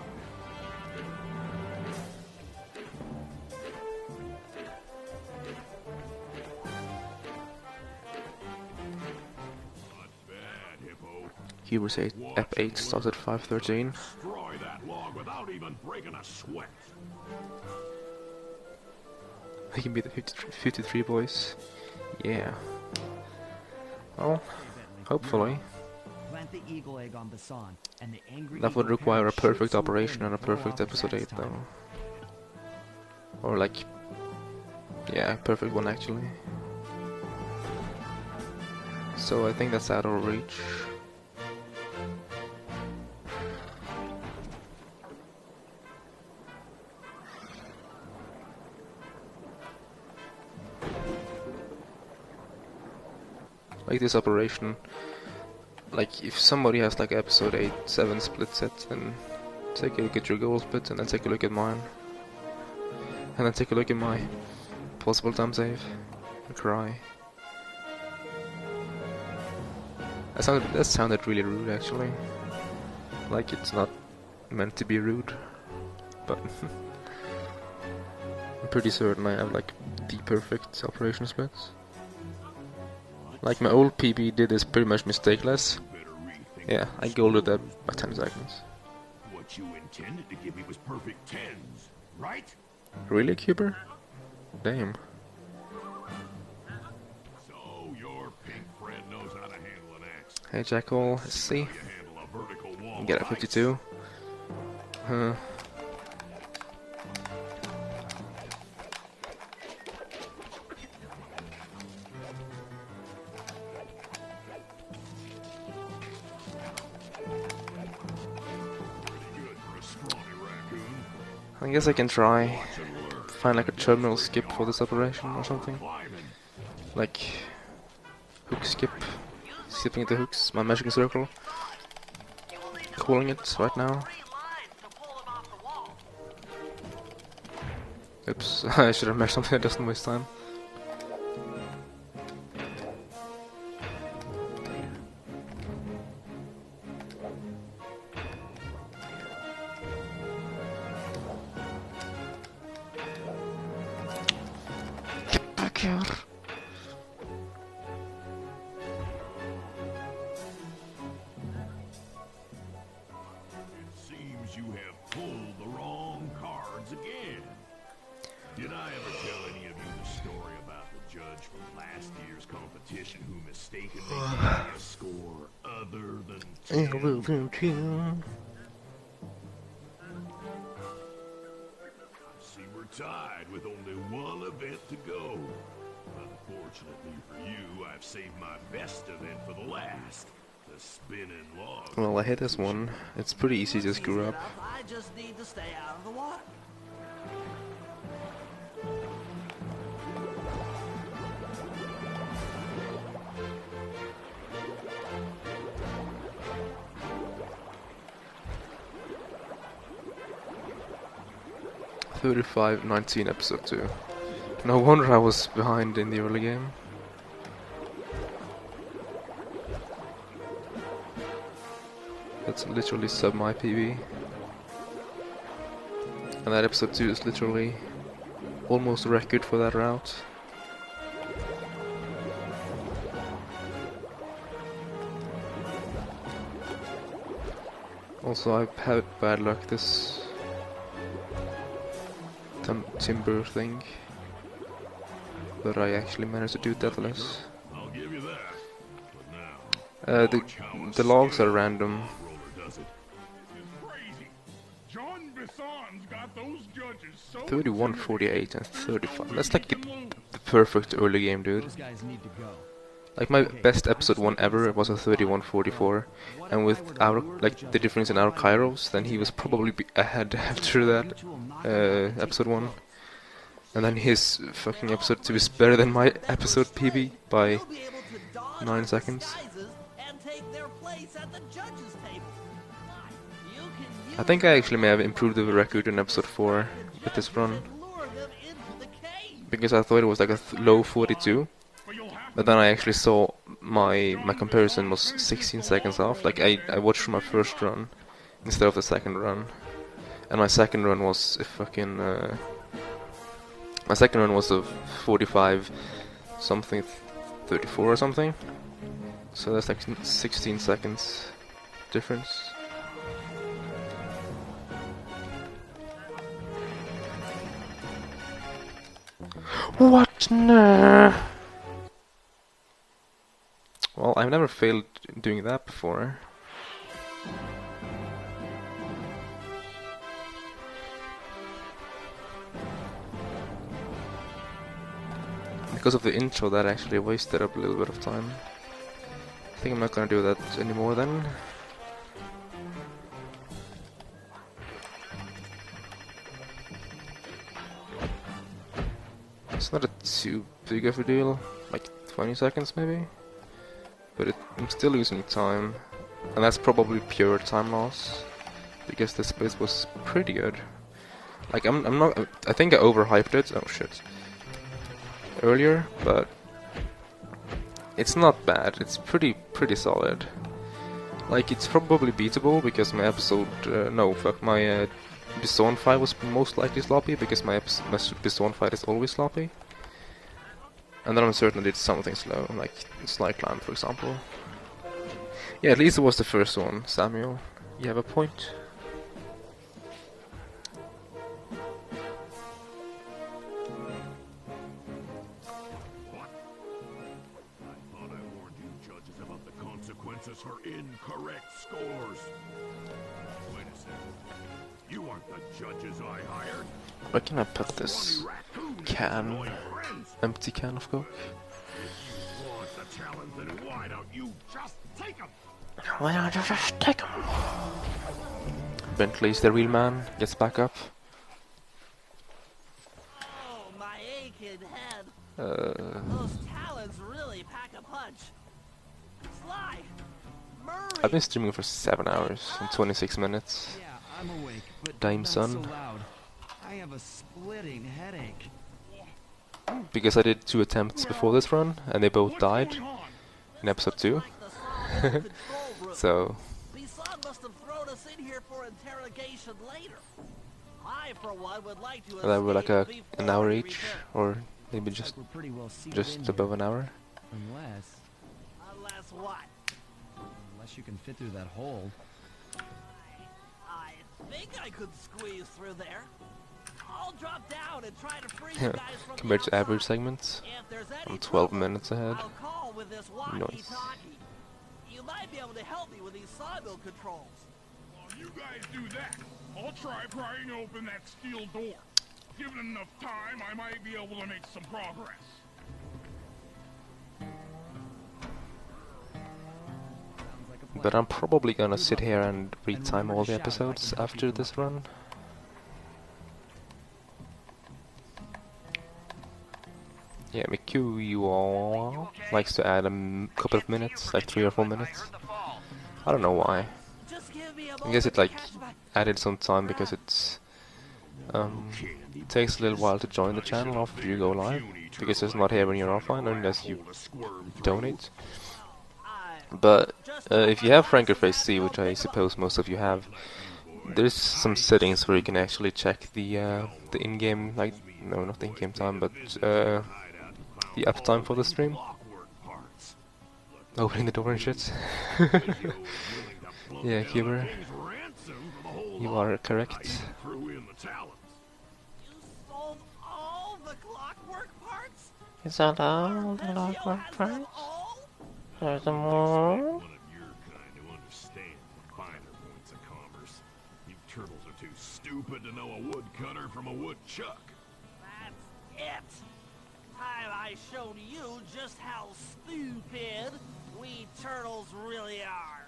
Not bad, Hippo. Hubris F8 starts at 5:13. Destroy that log without even breaking a sweat. He can be the 53 boys. Yeah. Well, hopefully. Plant the eagle egg on Bassan, and the angry That would eagle require a parent perfect should operation swoop in and a and throw perfect off the episode 8 tracks time. though. Or like, yeah, perfect one actually. So I think that's out of reach. Like this operation, like if somebody has like episode 8, 7 split sets, then take a look at your goal split and then take a look at mine. And then take a look at my possible time save and cry. That sounded really rude actually. Like it's not meant to be rude, but I'm pretty certain I have like the perfect operation splits. Like my old PB did this pretty much mistakeless. Yeah, I golded that by 10 seconds. What you intended to give me was perfect tens, right? Really, Cuber? Damn. So your pink friend knows how to handle an axe. Hey Jackal, let's see. You handle a vertical wall Get a of 52. I guess I can try find like a terminal skip for this operation or something. Like hook skip. Skipping the hooks, my magic circle. Calling it right now. Oops, I should have meshed something that doesn't waste time. Get back here! they can make a score other than 10. See, we're tied with only one event to go. Unfortunately for you, I've saved my best event for the last. The spinning log. Well, I hit this one. It's pretty easy to screw up. I just need to stay out of the water. $35.19 episode 2. No wonder I was behind in the early game. That's literally sub my PB. And that episode 2 is literally almost a record for that route. Also, I've had bad luck this timber thing, but I actually managed to do deathless. I'll give you that. But now, the logs are random. Crazy. John Bisson's got those judges so 31, 48, and 35. That's like the perfect early game, dude. Those guys need to go. Like my best episode 1 ever was a 31-44, and with our the difference in our Kairos, then he was probably ahead after that episode 1. And then his fucking episode 2 is better than my episode PB by 9 seconds. I think I actually may have improved the record in episode 4 with this run, because I thought it was like a low 42. But then I actually saw my comparison was 16 seconds off. Like I watched my first run instead of the second run, and my second run was a fucking my second run was a 45 something 34 or something. So that's like 16 seconds difference. What? Nah. Well, I've never failed doing that before. Because of the intro, that actually wasted up a little bit of time. I think I'm not gonna do that anymore then. It's not too big of a deal, like 20 seconds maybe. But I'm still losing time, and that's probably pure time loss, because this place was pretty good. Like I'm not. I think I overhyped it. Oh shit. Earlier, but it's not bad. It's pretty solid. Like it's probably beatable because my episode. My Bison fight was most likely sloppy because my Bison fight is always sloppy. And then I'm certain I did something slow, like Slide Climb, for example. Yeah, at least it was the first one, Samuel. You have a point. What? I thought I warned you judges about the consequences for incorrect scores. Wait a second. You aren't the judges I hired. Where can I put this can? Empty can of Coke? If you want the challenge, then why don't you just take them? Why don't you just take them? Bentley's the real man, gets back up. Oh, my aching head. Those talons really pack a punch. Sly! Murray! I've been streaming for 7 hours and 26 minutes. Yeah, I'm awake, but Dime not son. so loud. I have a splitting headache. Because I did 2 attempts before this run, and they both died in episode 2. So Bison must have thrown us in here for interrogation later. I, for one, would like to that were like escape an before hour we each, return. or maybe just We're pretty well seated in above here. an hour. Unless what? Unless you can fit through that hole. I think I could squeeze through there. I'll drop down and try to free you guys from Compared the to average outside. segments, If there's any I'm 12 trouble, minutes ahead. I'll call with this Nice. walkie-talkie. You might be able to help me with these sawmill controls. While you guys do that, I'll try prying open that steel door. Given enough time, I might be able to make some progress. But I'm probably gonna sit here and retime all the episodes after this run. Yeah, Miku likes to add a couple of minutes, like 3 or 4 minutes. I don't know why. I guess it like added some time because it's it takes a little while to join the channel after you go live, because it's not here when you're offline unless you donate. But if you have Frankerface C, which I suppose most of you have, there's some settings where you can actually check the in-game, like, no, not the in-game time, but the uptime for the stream. Opening the door and shit. Yeah, Cuber, you are correct. You sold all the clockwork parts? Is that all the clockwork parts? There's more. One of your kind to understand the finer points of commerce. You turtles are too stupid to know a woodcutter from a woodchuck. That's it. Time I showed you just how stupid we turtles really are.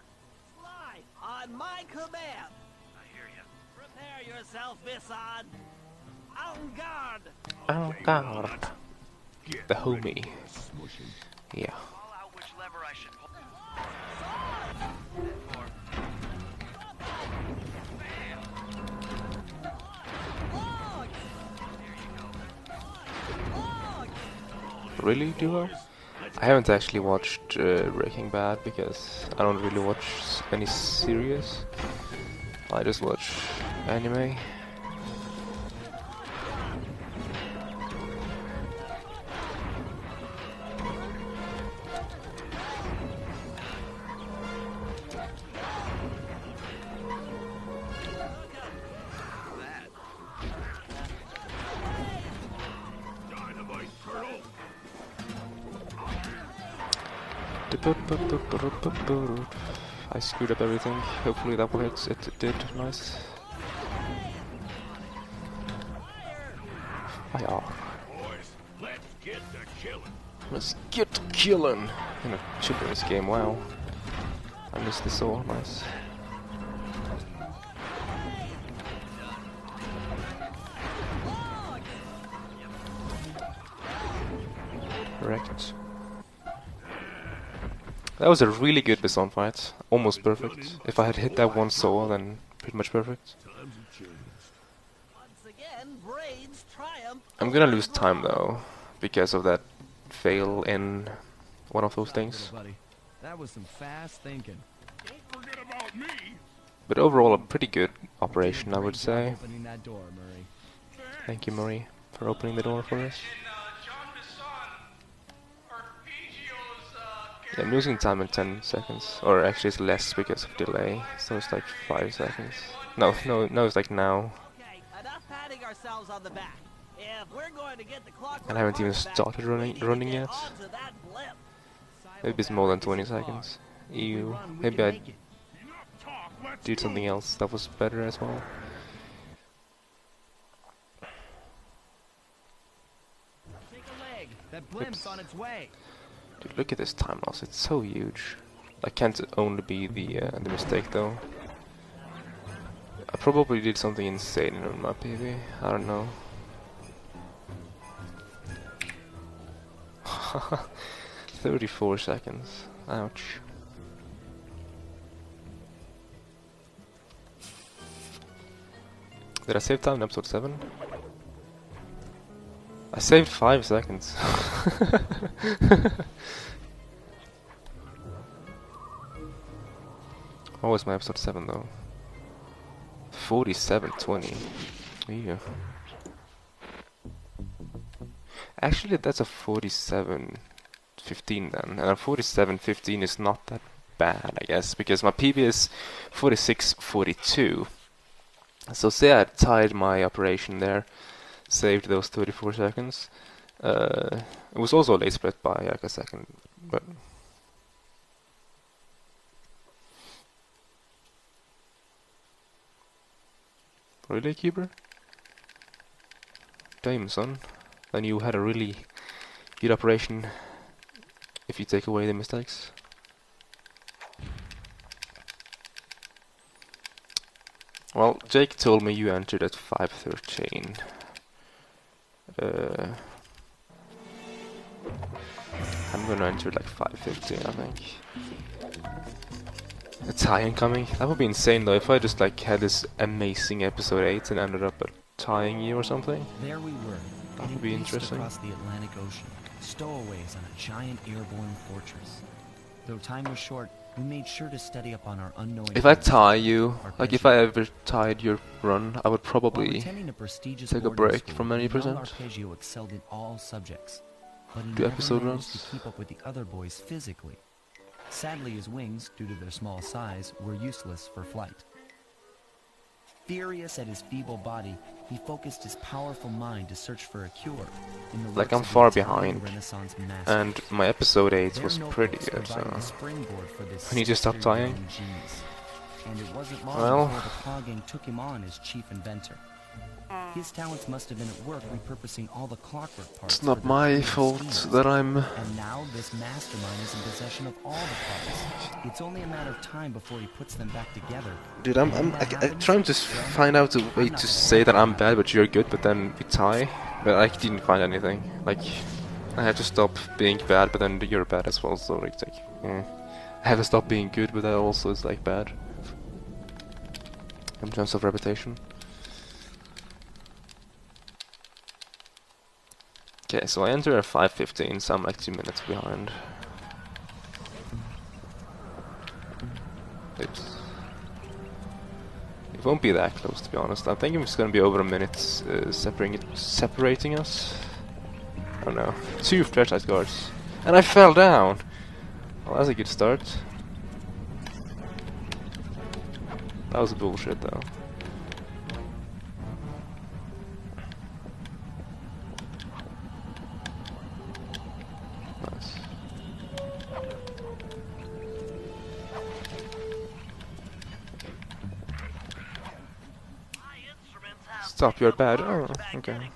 Fly on my command. I hear you. Prepare yourself, Bisson. En garde. Oh god. The homie. Yeah. Call out which lever I should pull. Really, Duo? I haven't actually watched Breaking Bad because I don't really watch any series. I just watch anime. Dynamite turtle. I screwed up everything. Hopefully that will hit. It did. Nice. Fire. Boys, let's get to killing. Let's get to killing in a children's game. Wow. I missed the saw. Nice. Correct. That was a really good Bison fight. Almost perfect. If I had hit that one saw, then pretty much perfect. Once again, Brains triumph. I'm gonna lose time though, because of that fail in one of those things. Buddy, that was some fast thinking. Don't forget about me. But overall, a pretty good operation, I would say. Opening that door, Murray. Thank you, Marie, for opening the door for us. Yeah, I'm losing time in 10 seconds, or actually it's less because of delay, so it's like 5 seconds. No, it's like now. Okay, enough patting ourselves on the back. If we're going to get the clockwork And I haven't even parts back, started we running need to running get yet. onto that blimp. Maybe it's more than 20 seconds. Ew. Maybe I Enough talk. Let's did something else that was better as well. Take a leg. That blimp's on its way. Dude, look at this time loss. It's so huge. That can't only be the mistake though. I probably did something insane on my PB. I don't know. 34 seconds. Ouch. Did I save time in episode 7? I saved 5 seconds. What was my episode 7 though? 47:20. Yeah. Actually, that's a 47:15 then, and a 47:15 is not that bad, I guess, because my PB is 46:42. So say I tied my operation there, saved those 34 seconds. It was also late split by like a second, but really, Keeper? Damn, son. Then you had a really good operation if you take away the mistakes. Well, Jake told me you entered at 5:13. I'm gonna enter like 5:15, I think. A tie incoming? That would be insane though, if I just like had this amazing episode 8 and ended up at tying you or something. There we were. That would be interesting. Across the Atlantic Ocean, stowaways on a giant airborne fortress. Though time was short, we made sure to study up on our unknowing. If I tie you, like if I ever tied your run, I would probably take a break from many percent. Arpeggio excelled in all subjects, but he Do never episode managed runs? to keep up with the other boys physically. Sadly, his wings, due to their small size, were useless for flight. Furious at his feeble body, he focused his powerful mind to search for a cure. In the Like works I'm of the far Italian behind, Renaissance masters. and my episode 8 Their was pretty notebooks good, so provided a springboard for this I need to stop tying. genius. And it wasn't long Well, before the Claw Gang took him on as chief inventor. His talents must have been at work repurposing all the clockwork parts. it's not for their my creative fault schemes. that I'm... And now this mastermind is in possession of all the parts. It's only a matter of time before he puts them back together. Dude, I'm trying to find out a way to say that I'm bad but you're good, but then we tie. But I didn't find anything. Like, I had to stop being bad, but then you're bad as well, so like, I have to stop being good, but that also is like bad. In terms of reputation. Okay, so I enter at 5:15, so I'm like 2 minutes behind. Oops. It won't be that close, to be honest. I think it's gonna be over a minute separating us. I don't know. 2 flashlight guards. And I fell down! Well, that's a good start. That was bullshit, though. Nice. Stop, you're bad. Oh, okay.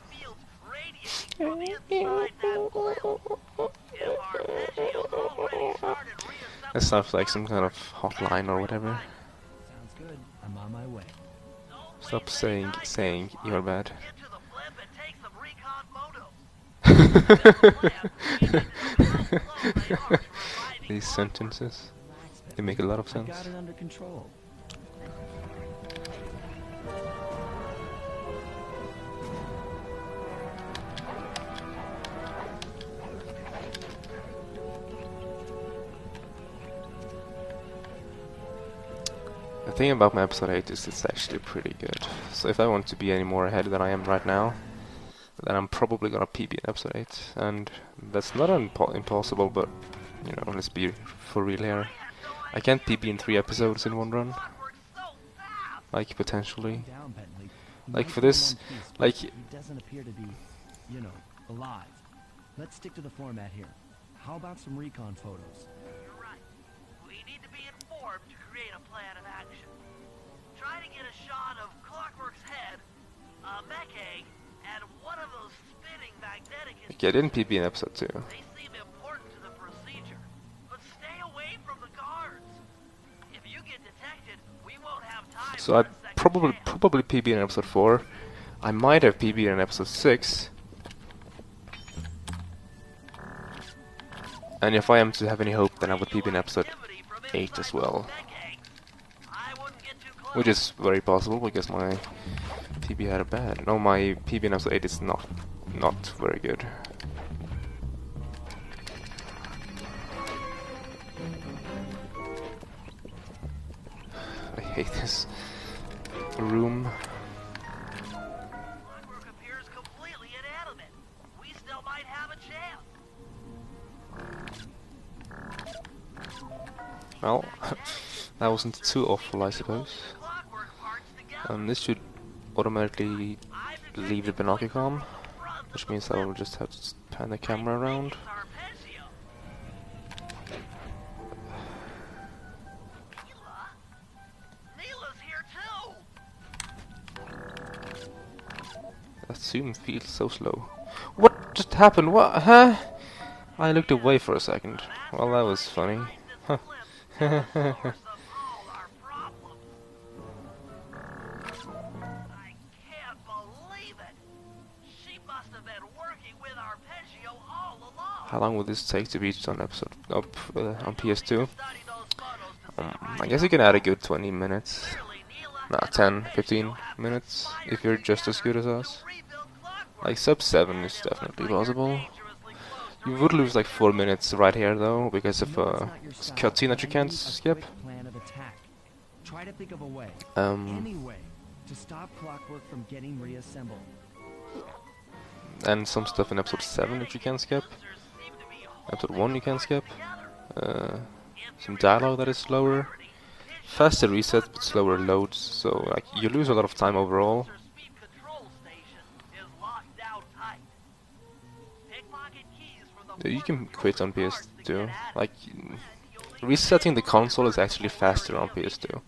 That sounds like some kind of hotline or whatever. Sounds good. I'm on my way. Stop saying you're bad. These sentences, they make a lot of I sense. got it under control. The thing about my episode 8 is it's actually pretty good. So if I want to be any more ahead than I am right now, then I'm probably gonna PB in episode 8. And that's not impossible, but, you know, let's be for real here. I can't PB in 3 episodes in one run. Like, potentially. Like, for this, like... He doesn't appear to be, you know, alive. Let's stick to the format here. How about some recon photos? You're right. We need to be informed to create a plan of action. Try to get a shot of Clockwork's head, a mech egg, and one of those spinning magnetic... Okay, I didn't PB in episode 2. They seem important to the procedure, but stay away from the guards. If you get detected, we won't have time. So I probably PB in episode 4. I might have PB in episode 6. And if I am to have any hope, then I would PB in episode 8 as well. Which is very possible, because my PB had a bad. No, my PB in episode 8 is not very good. I hate this room. Clockwork appears completely inanimate. We still might have a chance. Well, that wasn't too awful, I suppose. This should automatically leave the binocular cam, which means I will just have to pan the camera around. That zoom feels so slow. What just happened? What? Huh? I looked away for a second. Well, that was funny. Huh. How long will this take to reach on episode up on PS2? I guess you can add a good 20 minutes. Nah, 10, 15 minutes if you're just as good as us. Like sub 7 is definitely possible. You would lose like 4 minutes right here though because of a cutscene that you can't skip. Try to think of a way, any way, to stop Clockwork from getting reassembled. And some stuff in episode 7 that you can skip. Episode 1 you can skip. Some dialogue that is slower. Faster resets but slower loads, so like you lose a lot of time overall. You can quit on PS2. Like resetting the console is actually faster on PS2,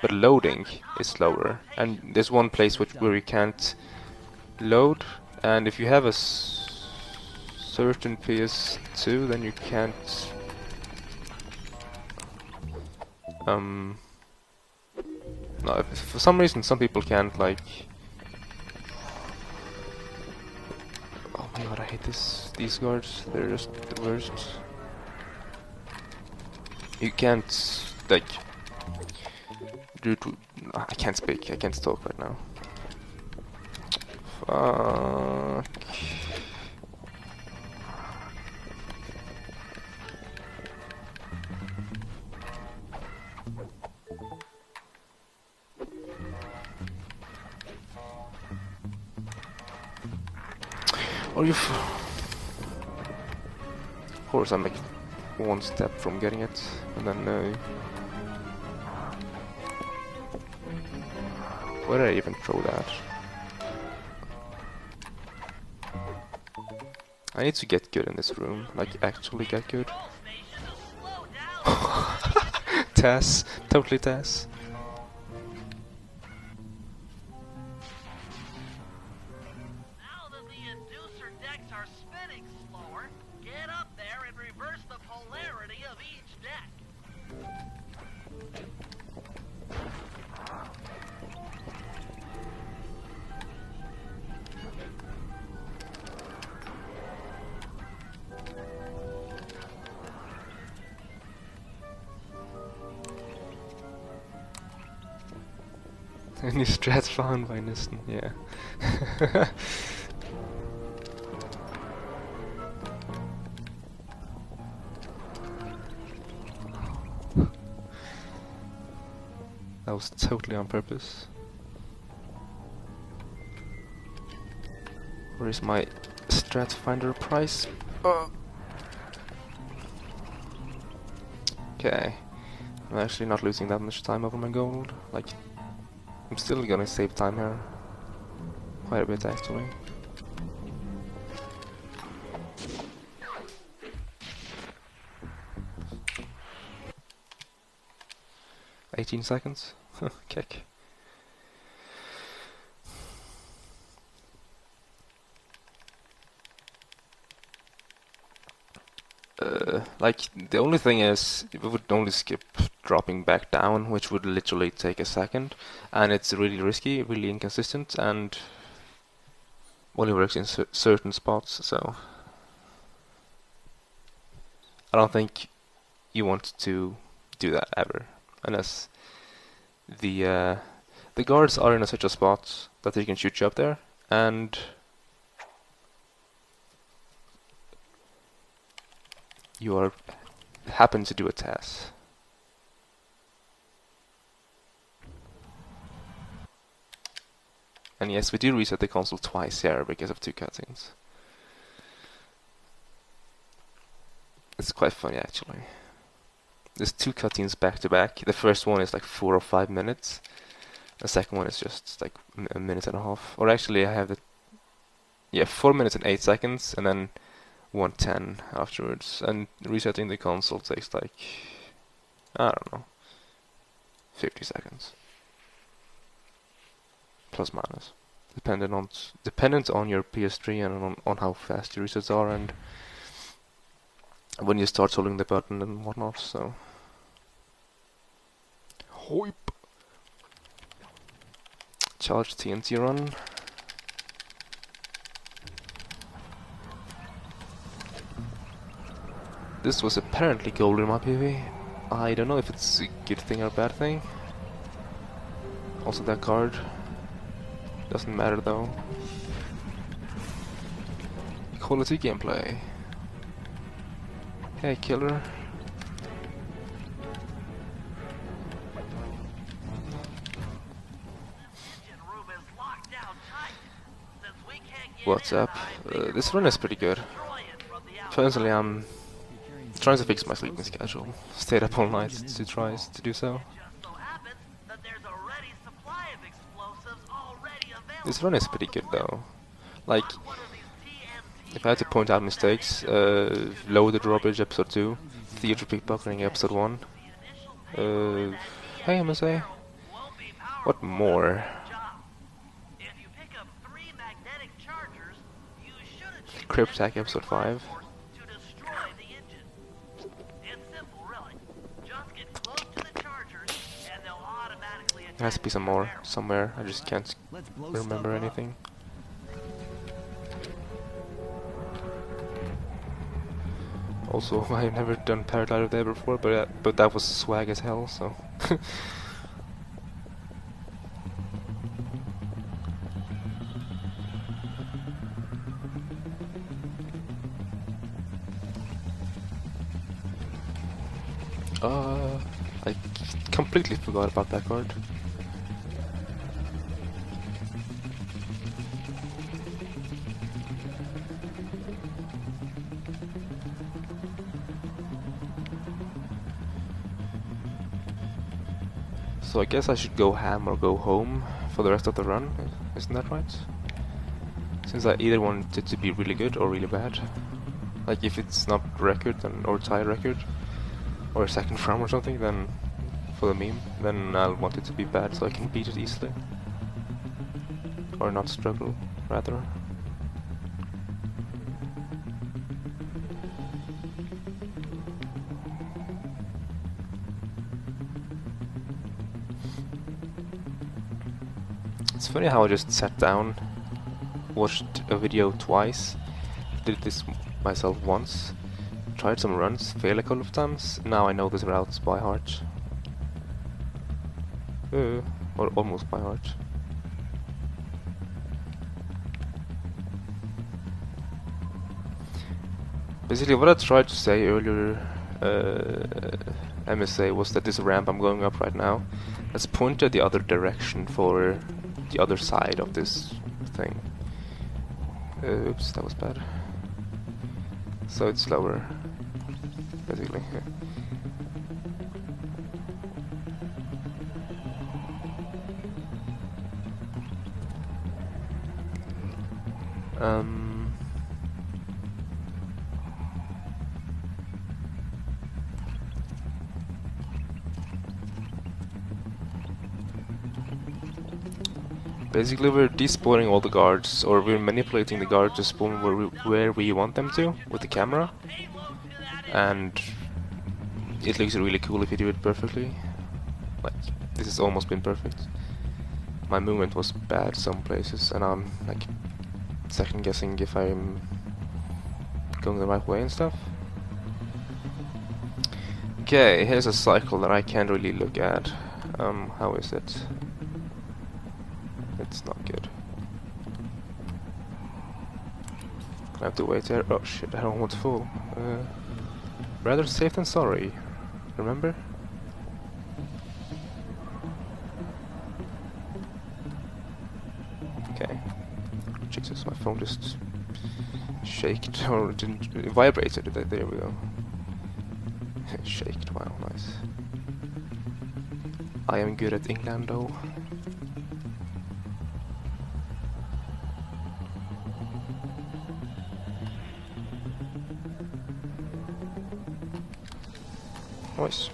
but loading is slower. And there's one place where you can't load, and if you have a certain PS2, then you can't. No, if for some reason some people can't like. Oh my god, I hate these guards. They're just the worst. You can't like. I can't speak. I can't talk right now. Fuck. Are you? Of course, I'm like one step from getting it, and then where did I even throw that? I need to get good in this room, like actually get good. Tess, totally Tess. Any strats found by Niston, yeah. That was totally on purpose. Where is my strat finder price? Okay. I'm actually not losing that much time over my gold. Like, I'm still gonna save time here. Quite a bit actually. $18 seconds? Kick. Like, the only thing is, we would only skip dropping back down, which would literally take a second, and it's really risky, really inconsistent, and only works in certain spots, so I don't think you want to do that ever, unless the guards are in such a spot that they can shoot you up there, and you happen to do a task. And yes, we do reset the console twice here because of 2 cutscenes. It's quite funny actually. There's 2 cutscenes back to back. The first one is like 4 or 5 minutes. The second one is just like a minute and a half. Or actually I have the yeah, 4 minutes and 8 seconds, and then 1:10 afterwards. And resetting the console takes like, I don't know, 50 seconds. Plus minus. Dependent on your PS3 and on how fast your resets are and when you start holding the button and whatnot, so. Hoip. Charge TNT run. This was apparently gold in my PV. I don't know if it's a good thing or a bad thing. Also that card. Doesn't matter though. Quality gameplay. Hey killer. What's up? This run is pretty good. Personally, I'm trying to fix my sleeping schedule. Stayed up all night to try to do so. This run is pretty good though. Like, if I had to point out mistakes, loaded drawbridge episode 2, theater pickpocketing episode 1. Hey MSA. What more? Cryptac episode 5. There has to be some more somewhere. I just can't remember anything. Also, I've never done Paraglider there before, but that was swag as hell. So. I completely forgot about that card. So I guess I should go ham or go home for the rest of the run, isn't that right? Since I either want it to be really good or really bad. Like if it's not record then, or tie record, or a second from or something, then for the meme, then I'll want it to be bad so I can beat it easily. Or not struggle, rather. It's funny how I just sat down, watched a video twice, did this myself once, tried some runs, failed a couple of times, now I know this routes by heart. Or almost by heart. Basically what I tried to say earlier, MSA, was that this ramp I'm going up right now, let's point at the other direction for the other side of this thing. Oops, that was bad. So it's slower, basically. Yeah. Basically we're despawning all the guards, or we're manipulating the guards to spawn where we want them to, with the camera. And it looks really cool if you do it perfectly. Like, this has almost been perfect. My movement was bad some places, and I'm like second guessing if I'm going the right way and stuff. Okay, here's a cycle that I can't really look at. How is it? It's not good. I have to wait there. Oh shit, I don't want to fall. Rather safe than sorry. Remember? Okay. Jesus, my phone just shaked, or didn't, it vibrated. There we go. Shaked, wow, nice. I am good at Englando. Nice. Should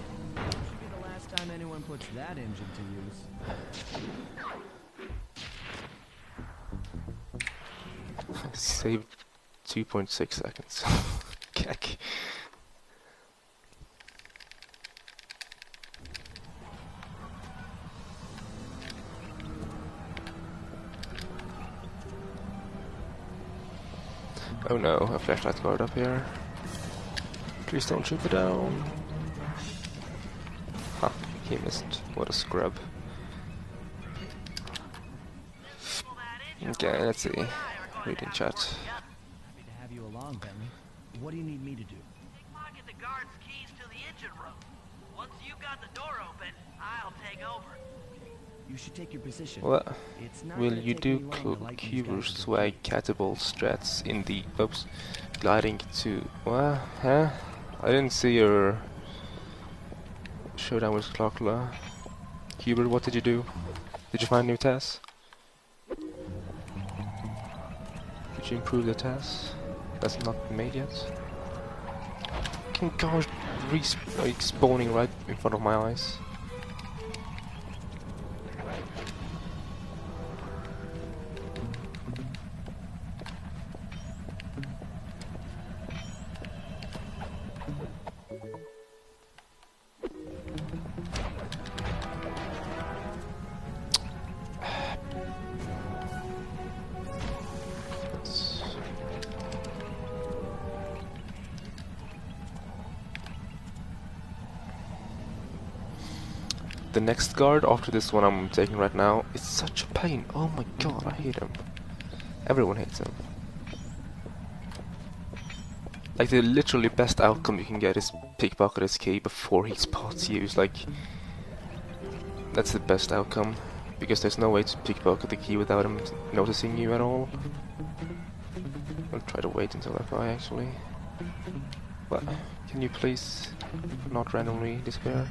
be the last time anyone puts that engine to use. Saved 2.6 seconds. Keck. Oh no, a flashlight guard up here. Please don't shoot me down. Huh, he missed. What a scrub. Okay, let's see. Reading chat. Happy to have you along, Bentley. What do you need me to do? Pickpocket the guard's keys to the engine room. Once you've got the door open, I'll take over. You should take your position. What It's not will gonna you take do? me long to light these Cuber guys up. swag catable strats in the oops gliding to what? Huh? I didn't see your showdown with Clockla. Cuber, what did you do? Did you find new tasks? Did you improve the tasks? That's not been made yet. Fucking gosh, spawning right in front of my eyes. The next guard after this one I'm taking right now is such a pain. Oh my god, I hate him. Everyone hates him. Like the literally best outcome you can get is pickpocket his key before he spots you. It's like that's the best outcome because there's no way to pickpocket the key without him noticing you at all. I'll try to wait until that guy actually. But can you please not randomly disappear?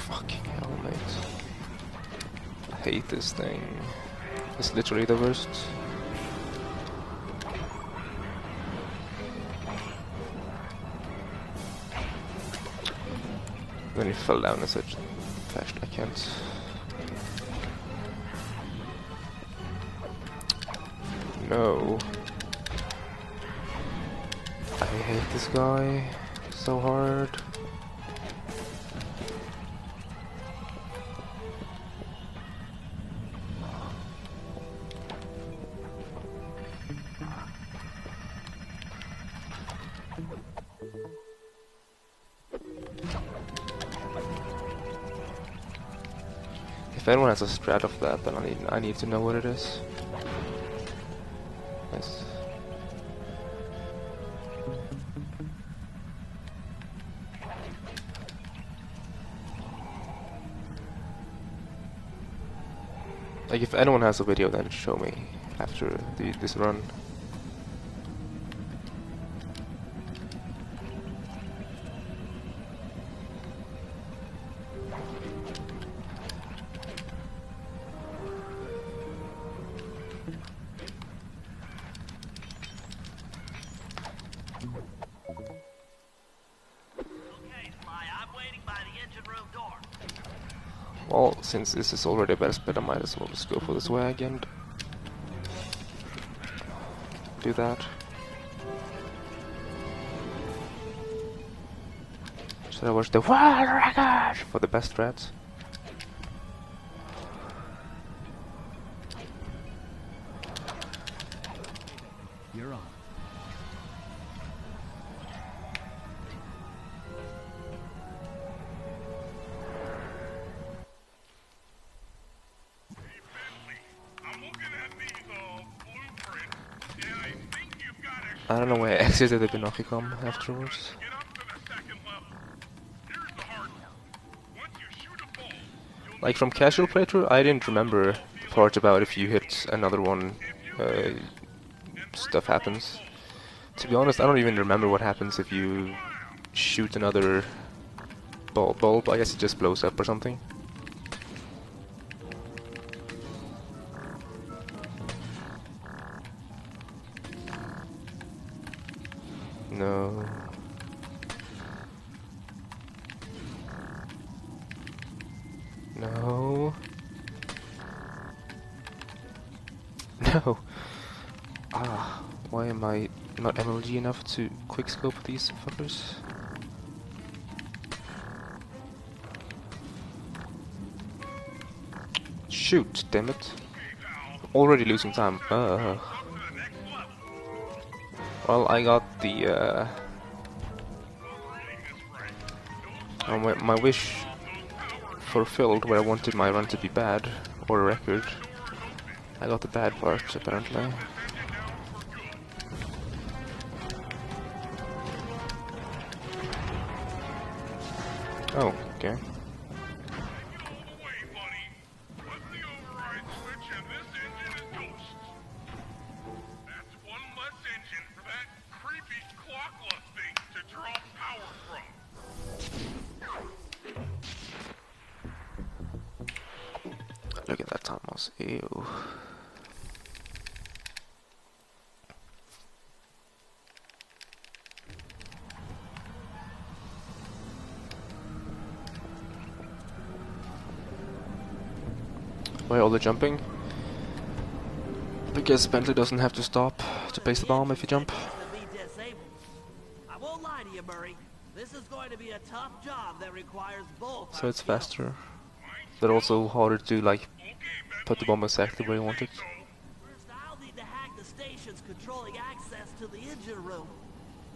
Fucking hell, mate. I hate this thing. It's literally the worst. Then he fell down in such fashion I can't. No. I hate this guy so hard. If anyone has a strat of that, then I need to know what it is. Nice. Like if anyone has a video, then show me after this run. Well, since this is already a best bet, I might as well just go for the swag and do that. Should I watch the world record for the best strats? You're on. I don't know where I exited the Binocicom afterwards. Like from casual playthrough, I didn't remember the part about if you hit another one, stuff happens. To be honest, I don't even remember what happens if you shoot another bulb. I guess it just blows up or something. no! Ah, why am I not MLG enough to quickscope these fuckers? Shoot, damn it. Already losing time. Well, I got the my wish fulfilled where I wanted my run to be bad, or a record. I got the bad part, apparently. Oh, okay. Look at that Thomas. Ew. Why all the jumping? Because Bentley doesn't have to stop to place the bomb if you jump. I won't lie to you, Murray. This is going to be a tough job that requires both. So it's faster, but also harder to like put the bomb exactly where you want it. First, I'll need to hack the stations controlling access to the engine room.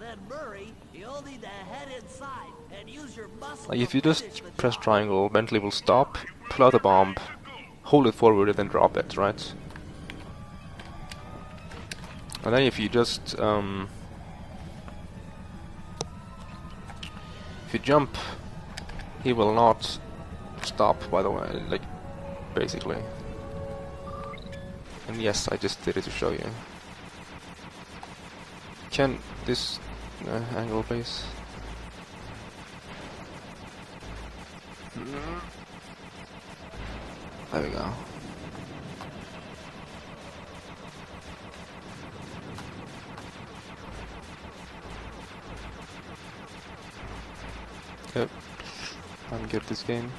Then Murray, you'll need to head inside and use your muscle. Like if you just press triangle, Bentley will stop, pull out the bomb, hold it forward, and then drop it, right? And then if you just if you jump, he will not stop, by the way, like basically. And yes, I just did it to show you. Can this angle please? There we go. Yep, I'm good at this game.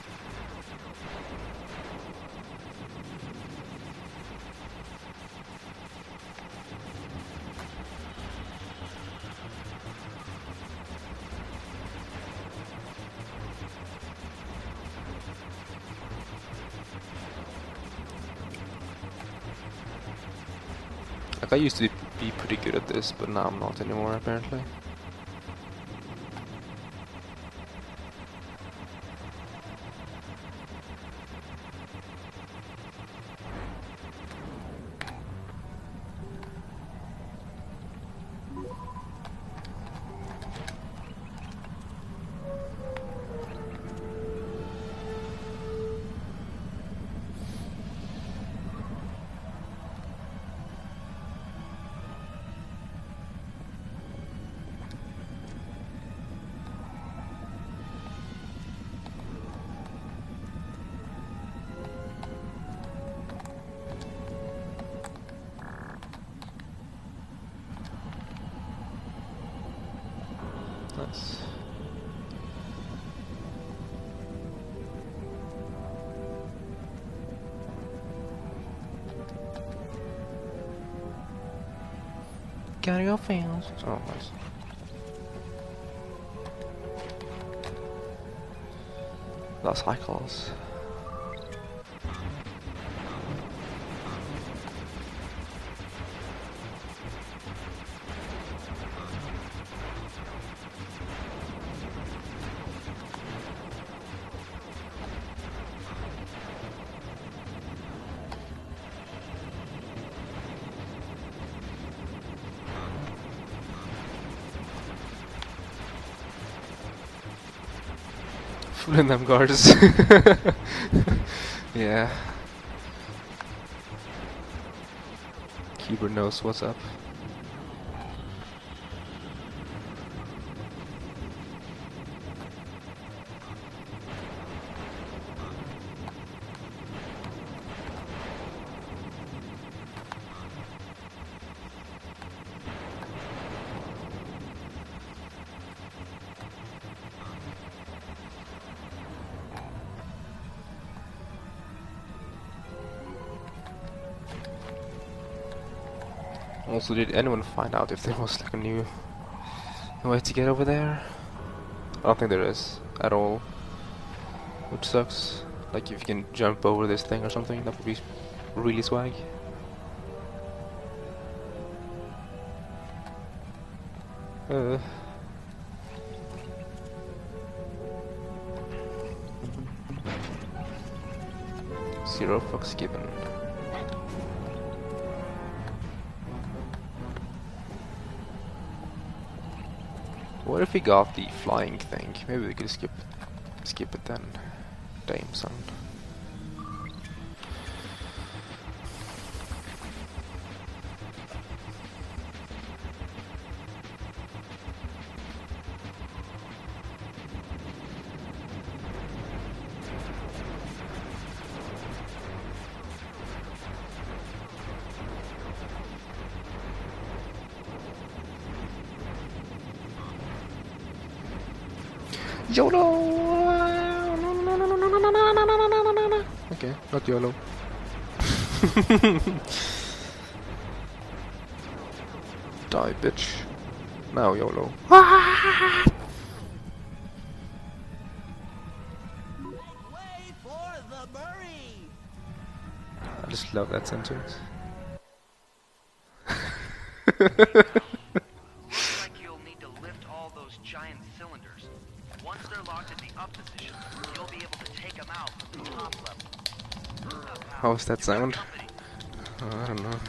Like I used to be pretty good at this, but now I'm not anymore apparently. Nice. Gotta go fast. Oh, nice. That's cycles. Fooling them guards. Yeah. Keyboard knows what's up. Also, did anyone find out if there was like a new way to get over there? I don't think there is at all, which sucks. Like if you can jump over this thing or something, that would be really swag. Zero fucks given. What if we got the flying thing? Maybe we could skip it then. Damn son. YOLO! Okay, not YOLO. Die, bitch. Now YOLO. Way for the Murray! I just love that sentence. Looks like you'll need to lift all those giant cylinders. Once they're locked in the up position, you'll be able to take them out from the top level. How's that sound? I don't know.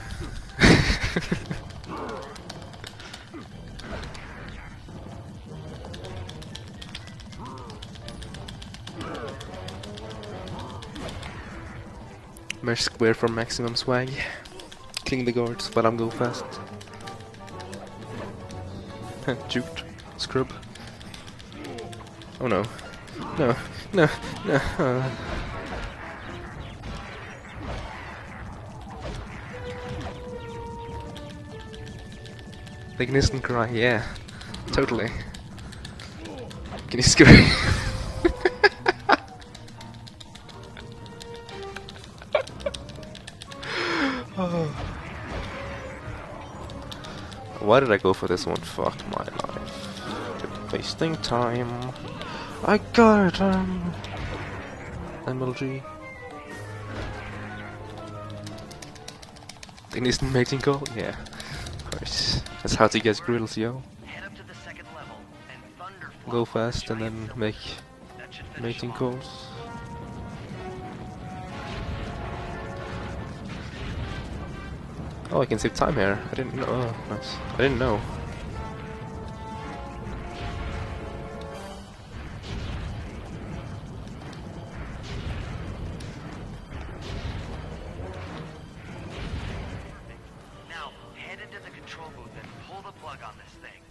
Mesh square for maximum swag. Cling the guards while I'm go fast. Juked. Scrub. Oh no. No. No. No. Like an instant cry, yeah. Totally. Can you scream? Why did I go for this one? Fuck my life. Wasting time. I got it, MLG. An instant mating call? Yeah. Of course. That's how to get grills, yo. Head up to the second level and thunder Go fast and then make mating calls. Oh, I can save time here. I didn't know. Oh, nice. I didn't know. Now, head into the control booth and pull the plug on this thing.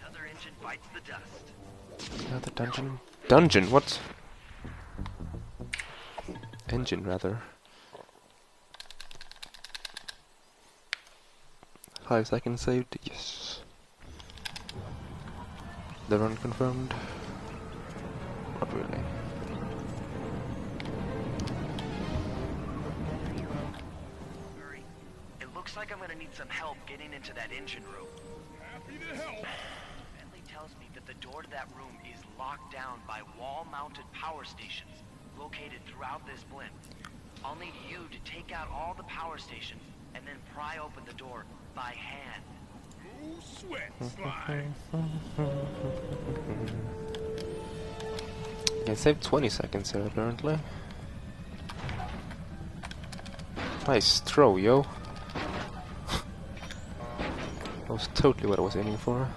Another engine bites the dust. Another dungeon? Dungeon? What? Engine, rather. 5 seconds saved, yes. The run confirmed. Not really. Murray, it looks like I'm gonna need some help getting into that engine room. Happy to help. Bentley tells me that the door to that room is locked down by wall-mounted power stations located throughout this blimp. I'll need you to take out all the power stations and then pry open the door by hand. No sweat, Sly. I saved 20 seconds here, apparently. Nice throw, yo. That was totally what I was aiming for.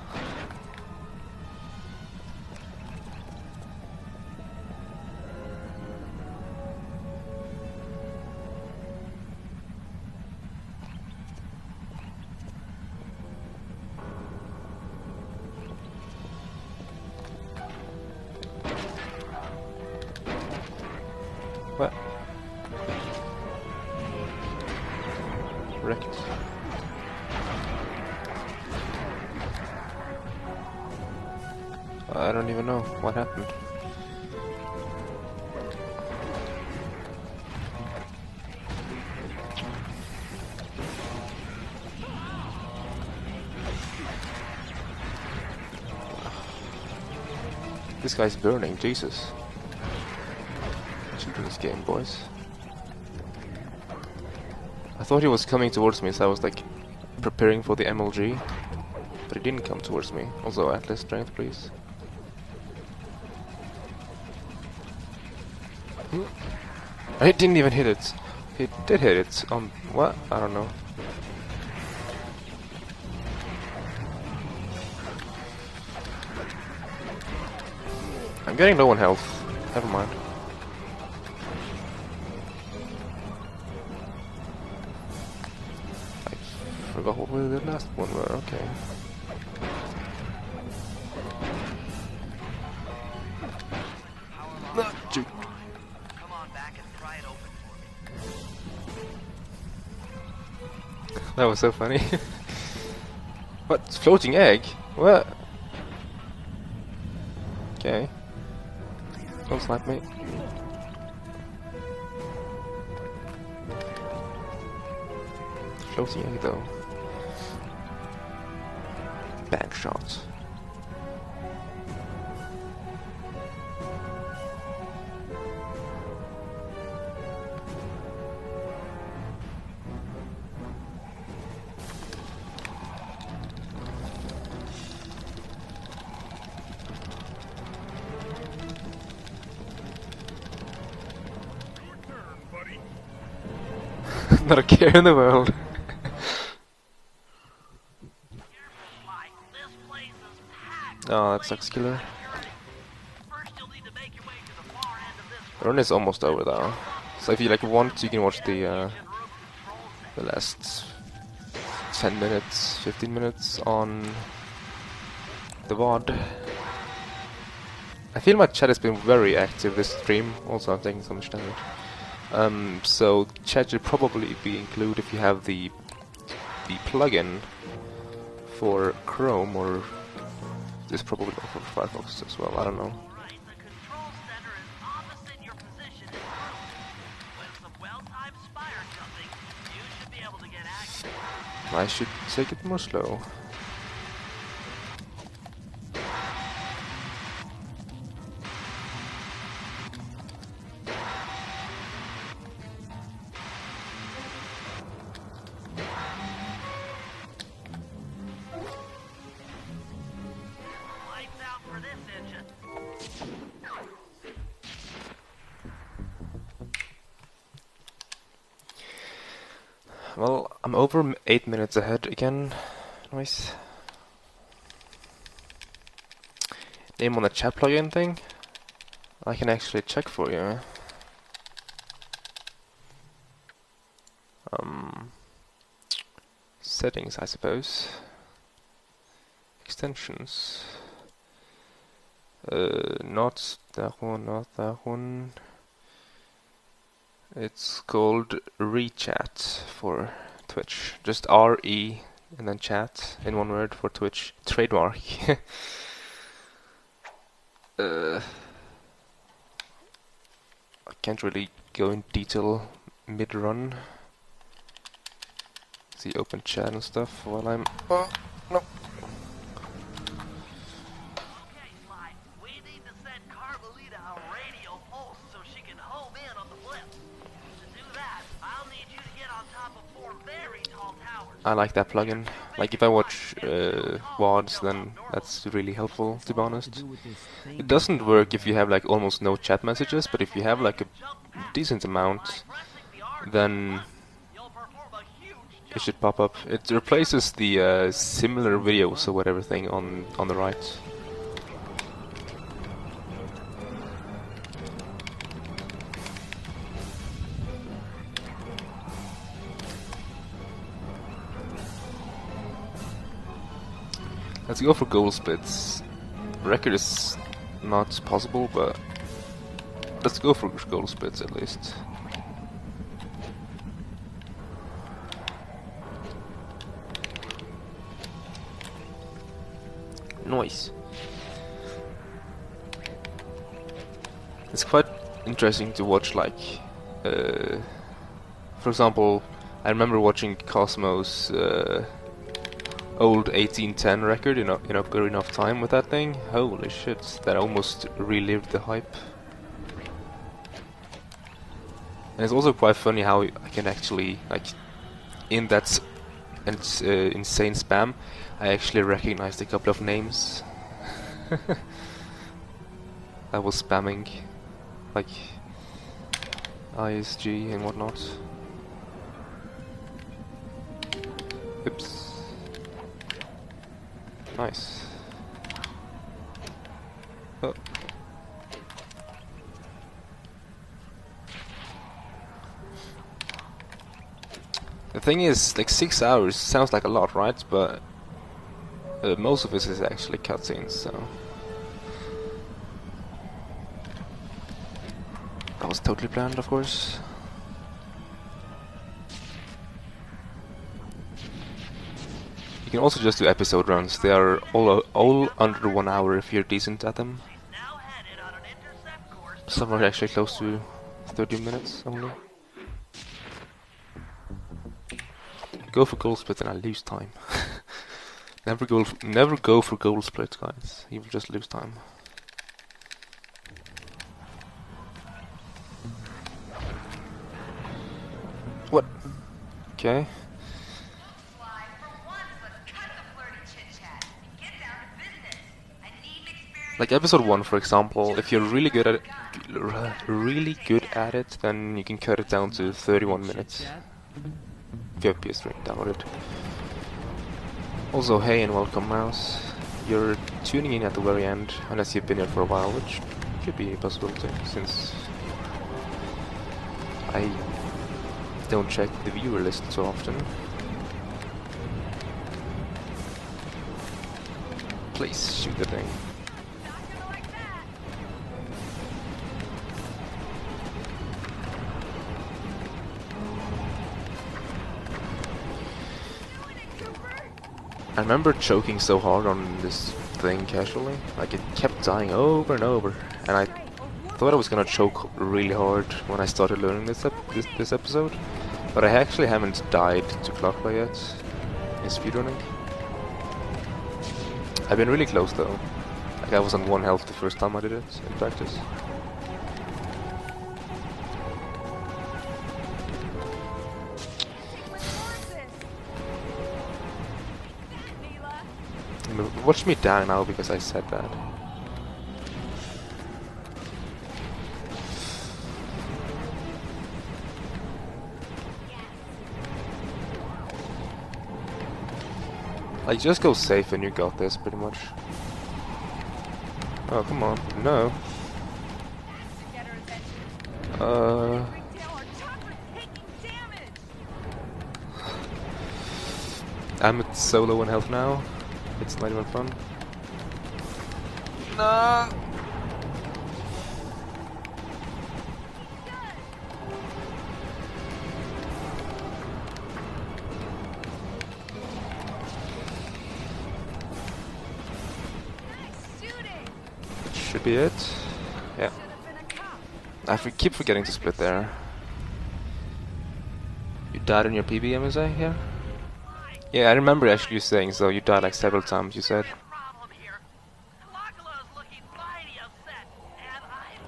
What? Wrecked. I don't even know what happened. This guy's burning, Jesus. Children's game, boys. I thought he was coming towards me, so I was like preparing for the MLG, but he didn't come towards me. Also, Atlas strength, please. He didn't even hit it. He did hit it. What? I don't know. I'm getting low on health. Never mind. I forgot what the last one were. Okay. Come on back and pry it open for me. That was so funny. What? Floating egg? What? Okay. Don't snipe me. Floating egg though. Back shot. Not a care in the world. Oh, that sucks, killer. The run is almost over though. So if you like want, you can watch the last 10 minutes, 15 minutes on the VOD. I feel my chat has been very active this stream. Also, I'm taking so much damage. So chat should probably be included if you have the plugin for Chrome, or this probably for Firefox as well. I don't know. I should take it more slow. Well, I'm over 8 minutes ahead again. Nice. Name on the chat plugin thing? I can actually check for you. Settings, I suppose. Extensions. Not that one, not that one. It's called Rechat for Twitch. Just R-E and then chat in one word for Twitch. Trademark. I can't really go in detail mid-run. See open chat and stuff while I'm... Oh, no. I like that plugin. Like if I watch VODs, then that's really helpful, to be honest. It doesn't work if you have like almost no chat messages, but if you have like a decent amount, then it should pop up. It replaces the similar videos or whatever thing on the right. Let's go for goal splits. Record is not possible, but let's go for goal splits at least. Nice. It's quite interesting to watch, like, for example, I remember watching Cosmos old 1810 record in a good enough time with that thing. Holy shit, that almost relived the hype. And it's also quite funny how I can actually, like, in that insane spam, I actually recognized a couple of names. I was spamming, like, ISG and whatnot. Oops. Nice. Oh. The thing is, like 6 hours sounds like a lot, right? But most of this is actually cutscenes, so that was totally planned, of course. You can also just do episode runs. They are all under 1 hour if you're decent at them. Some are actually close to 30 minutes only. Go for goal split and I lose time. Never go for goal split, guys. You will just lose time. What? Okay. Like episode 1, for example, if you're really good at it, then you can cut it down to 31 minutes. If you have PS3 downloaded. Also, hey and welcome, Mouse. You're tuning in at the very end, unless you've been here for a while, which could be a possibility, since I don't check the viewer list so often. Please shoot the thing. I remember choking so hard on this thing casually, like it kept dying over and over, and I thought I was gonna choke really hard when I started learning this episode, but I actually haven't died to clockplay yet in speedrunning. I've been really close though, like I was on 1 health the first time I did it in practice. Watch me die now because I said that. Like, just go safe and you got this, pretty much. Oh, come on. No. I'm at so low in health now. It's not even fun. No. Should be it. Yeah. I keep forgetting to split there. You died in your PB, MSA here? Yeah, I remember actually you saying so. You died like several times, you said.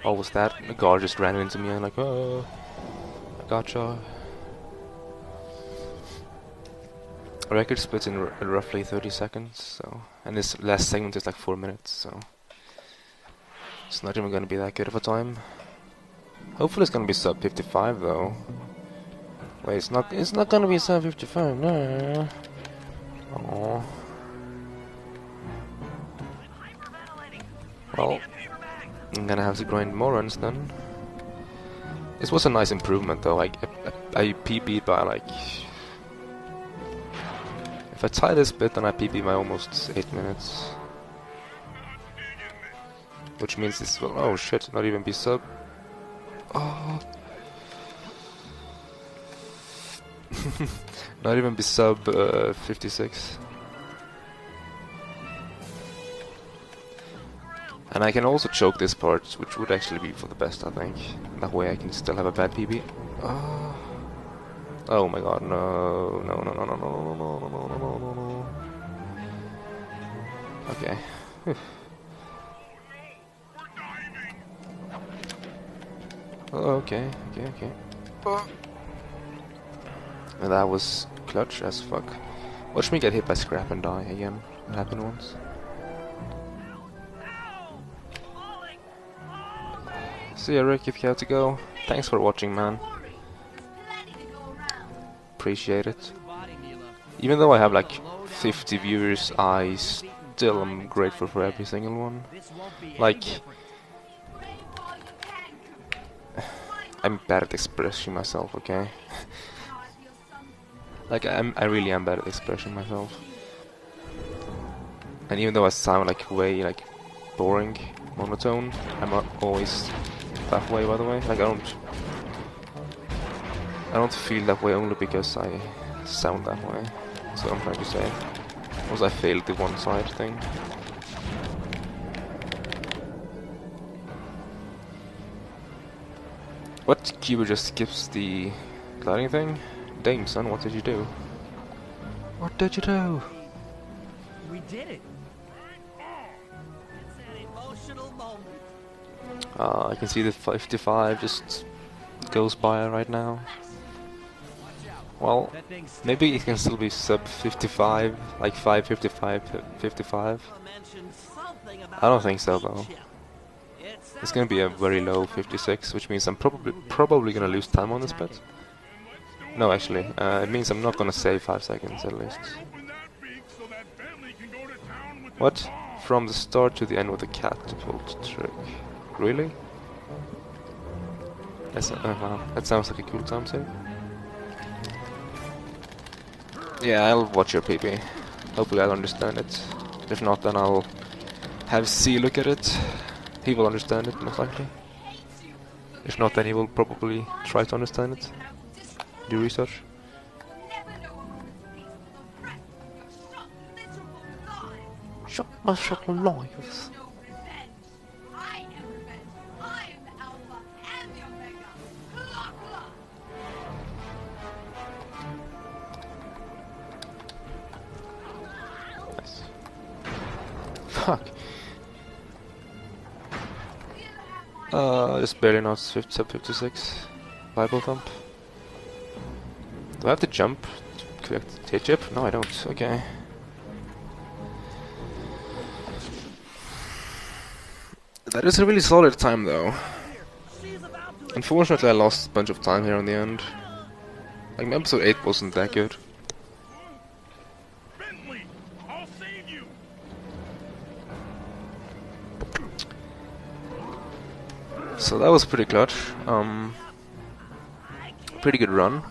Oh, was that? The guard just ran into me and like, oh, I gotcha. A record splits in roughly 30 seconds, so, and this last segment is like 4 minutes, so it's not even gonna be that good of a time. Hopefully it's gonna be sub 55 though. Wait, it's not gonna be sub 55, no. Aww. Well, I'm gonna have to grind more runs then. This was a nice improvement though. I PB'd by like... If I tie this bit, then I PB by almost 8 minutes. Which means this will... Oh shit, not even be sub. Oh. Not even be sub 56. And I can also choke this part, which would actually be for the best, I think. That way I can still have a bad PB. Oh my god, no. No. Okay. Whew. Oh, okay. And that was clutch as fuck. Watch me get hit by scrap and die again. It happened once. See ya, Rick, if you have to go. Thanks for watching, man. Appreciate it. Even though I have like 50 viewers, I still am grateful for every single one. Like, I'm bad at expressing myself, okay? Like, I really am bad at expressing myself. And even though I sound like way like boring, monotone, I'm not always that way, by the way. Like, I don't feel that way only because I sound that way. That's what I'm trying to say. Was I failed the one side thing. What? Cuba just skips the gliding thing? Dang, son, what did you do? What did you do? We did it. It's an emotional moment. I can see the 55 just goes by right now. Well, maybe it can still be sub 55, like 555, 55. I don't think so though. It's gonna be a very low 56, which means I'm probably gonna lose time on this bet. No, actually, it means I'm not gonna save 5 seconds at least. What? From the start to the end with a catapult trick. Really? Wow, that sounds like a cool time save. Yeah, I'll watch your PP. Hopefully I'll understand it. If not, then I'll have C look at it. He will understand it, most likely. If not, then he will probably try to understand it. Do research. Shut my fucking lives. Nice. Fuck. Just barely not sub 56. Bible thump. Do I have to jump to collect the chip? No, I don't. Okay. That is a really solid time, though. Unfortunately, I lost a bunch of time here on the end. Like, episode 8 wasn't that good. So that was pretty clutch. Pretty good run.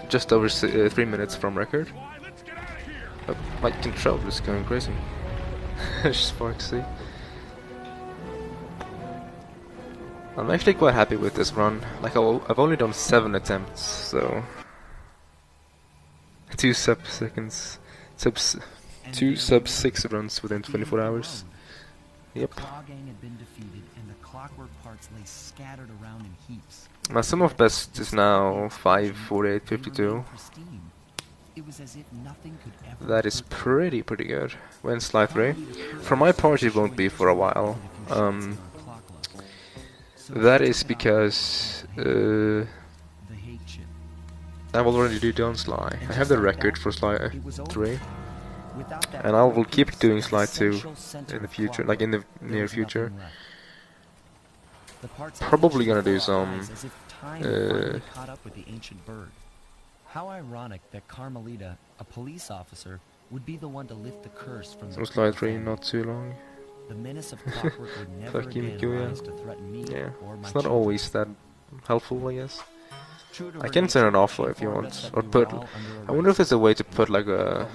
Just over 3 minutes from record. But my control is going crazy. Sparksy. I'm actually quite happy with this run. Like, I've only done 7 attempts, so 2 sub 6 runs within 24 hours. Yep. My sum of best is now 5:48:52. That is pretty good. When slide 3. For my part, it won't be for a while. That is because I've already done slide. I have the record for slide 3, and I will keep doing slide 2 in the future, like in the near future. Probably gonna do some. How ironic that Carmelita, a police officer, would be the one to lift the curse from so slide 3, not too long. The menace of clockwork would never again rise to threaten me or my it's not always that helpful, I guess. I can turn it off if you want, or put. I wonder if there's a way to put like a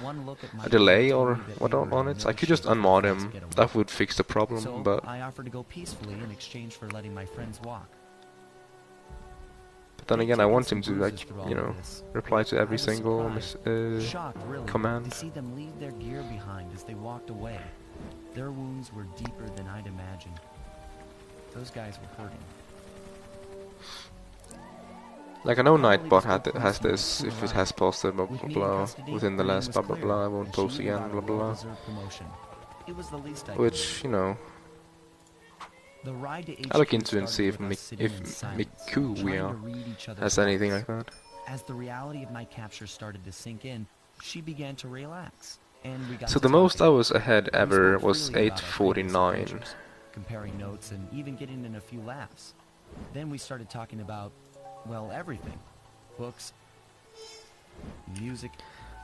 delay or what on it. I could just unmod him. That would fix the problem, but I offered to go peacefully in exchange for letting my friends walk. But then again, I want him to, like, you know, reply to every single command. To see them leave their gear behind as they walked away. Their wounds were deeper than I'd imagined. Those guys were hurting. Like, I know Nightbot has this, if it has posted blah blah blah within the last blah blah blah, I won't post again blah blah blah. It was the least I could which, you know, The ride to I'll look HQ into and see if started with us sitting in silence, trying to Mikuya read each other's has anything minds. like that. As the reality of my capture started to sink in, she began to relax, and we got So to the most I talking. was ahead We ever spoke was freely about our previous 8:49. adventures, comparing notes and even getting in a few laughs. Then we started talking about, well, everything. Books, music.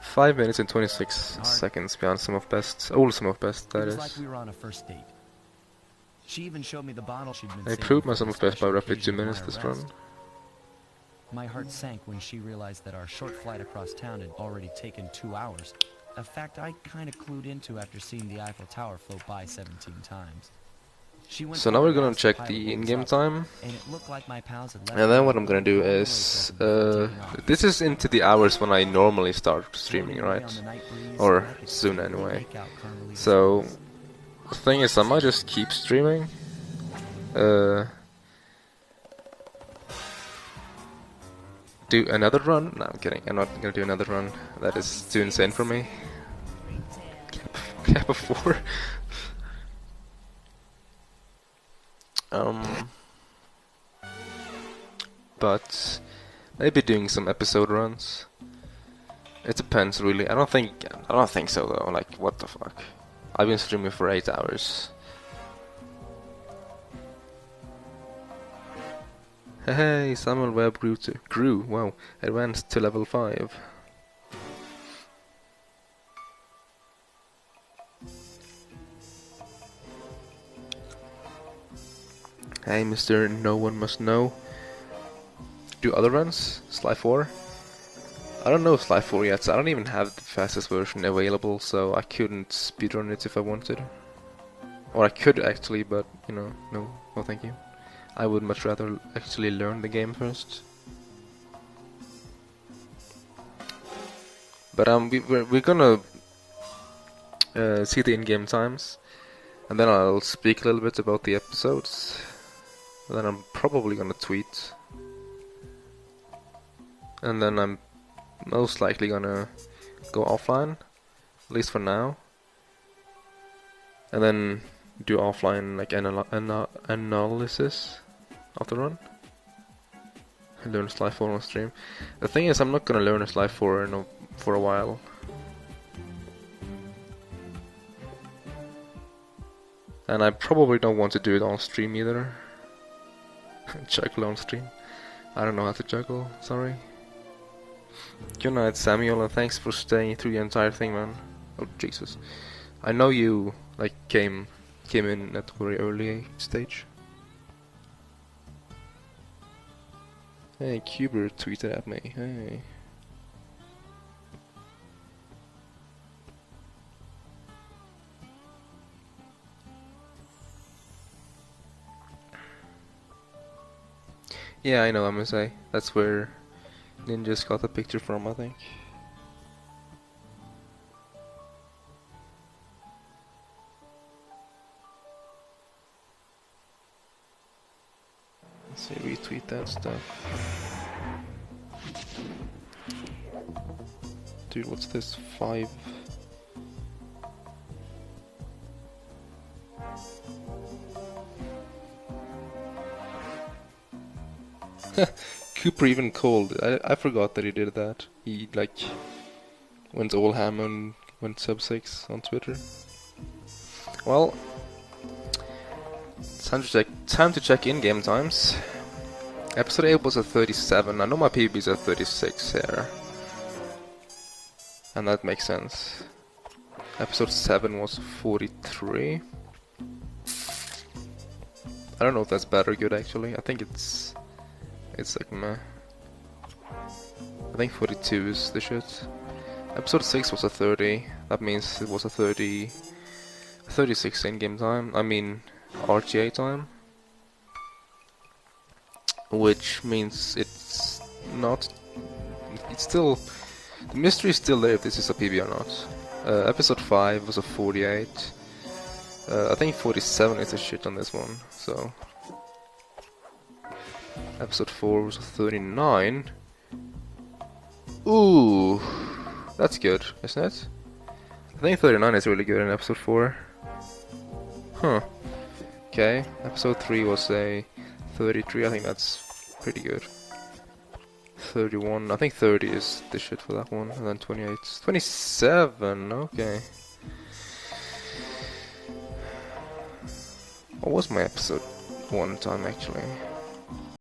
5 minutes and 26 seconds beyond sum of best, old sum of best, It that was is. like we were on a first date. She even showed me the bottle she'd been I saving improved my for sum the of best by special roughly 2 occasion of my minutes this run. arrest. My heart sank when she realized that our short flight across town had already taken 2 hours, a fact I kind of clued into after seeing the Eiffel Tower float by 17 times. She went So now we're forward to gonna ask check pilot the what was in-game up, time. and it looked like my pals had left And then me what I'm gonna do all the way is, till before taking off. this is into the hours when I normally start streaming, Floating away right? on the night breeze, Or I could soon clearly anyway. make out Carmelita's So, face. the thing is, I might just keep streaming. Do another run? No, I'm kidding. I'm not gonna do another run. That is too insane for me. Cap of 4. But maybe doing some episode runs. It depends, really. I don't think so though. Like, what the fuck? I've been streaming for 8 hours. Hey, Samuel Webb grew. Wow, advanced to level 5. Hey, Mr. No One Must Know. Do other runs? Sly 4? I don't know Sly 4 yet, so I don't even have the fastest version available, so I couldn't speedrun it if I wanted. Or I could actually, but, you know, no thank you. I would much rather actually learn the game first. But we're gonna see the in-game times, and then I'll speak a little bit about the episodes. And then I'm probably gonna tweet, and then I'm most likely gonna go offline, at least for now, and then do offline like analysis of the run. Learn Sly 4 on stream. The thing is, I'm not gonna learn a Sly 4 for a while. And I probably don't want to do it on stream either. Juggle on stream. I don't know how to juggle, sorry. Good night, Samuel, and thanks for staying through the entire thing, man. Oh, Jesus. I know you, like, came in at a very early stage. Hey, Cuber tweeted at me. Hey. Yeah, I know, MSA. That's where Ninjas got the picture from, I think. Let's see, retweet that stuff. Dude, what's this? 5. Cooper even called. I forgot that he did that. He like went all ham and went sub 6 on Twitter. Well, time to check in-game times. Episode 8 was at 37. I know my PB is at 36 here, and that makes sense. Episode 7 was 43. I don't know if that's bad or good actually. I think it's like meh. I think 42 is the shit. Episode 6 was a 30. That means it was a 36 in-game time. I mean RTA time. Which means it's still, the mystery is still there if this is a PB or not. Episode 5 was a 48. I think 47 is a shit on this one, so. Episode 4 was a 39. Ooh, that's good, isn't it? I think 39 is really good in episode 4. Huh. Okay, episode 3 was a 33, I think that's pretty good. 31, I think 30 is the shit for that one, and then 28. 27, okay. What was my episode 1 time actually?